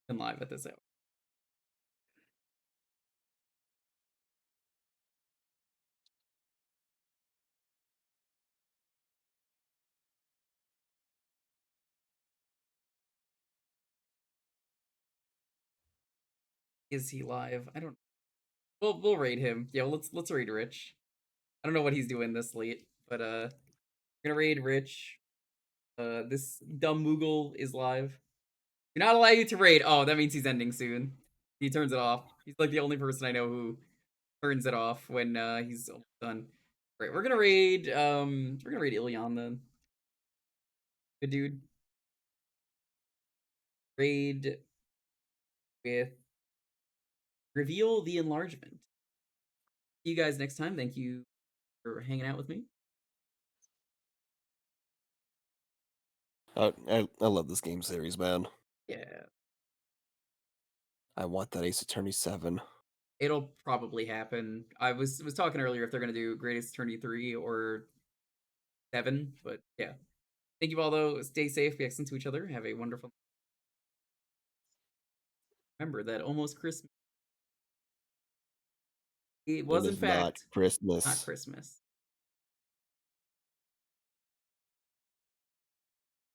And live at this hour. Is he live? I don't. We'll raid him. Yeah, let's raid Rich. I don't know what he's doing this late, but we're gonna raid Rich. This dumb Moogle is live. You're not allowed you to raid. Oh, that means he's ending soon. He turns it off. He's like the only person I know who turns it off when he's almost done. Right, we're gonna raid Ilion then. Good dude. Raid with reveal the enlargement. See you guys next time. Thank you for hanging out with me. I love this game series, man. Yeah. I want that Ace Attorney 7. It'll probably happen. I was talking earlier if they're gonna do Greatest Attorney 3 or 7, but yeah. Thank you all though. Stay safe, be excellent to each other. Have a wonderful. Remember that almost Christmas. It was in Not fact Christmas. not Christmas.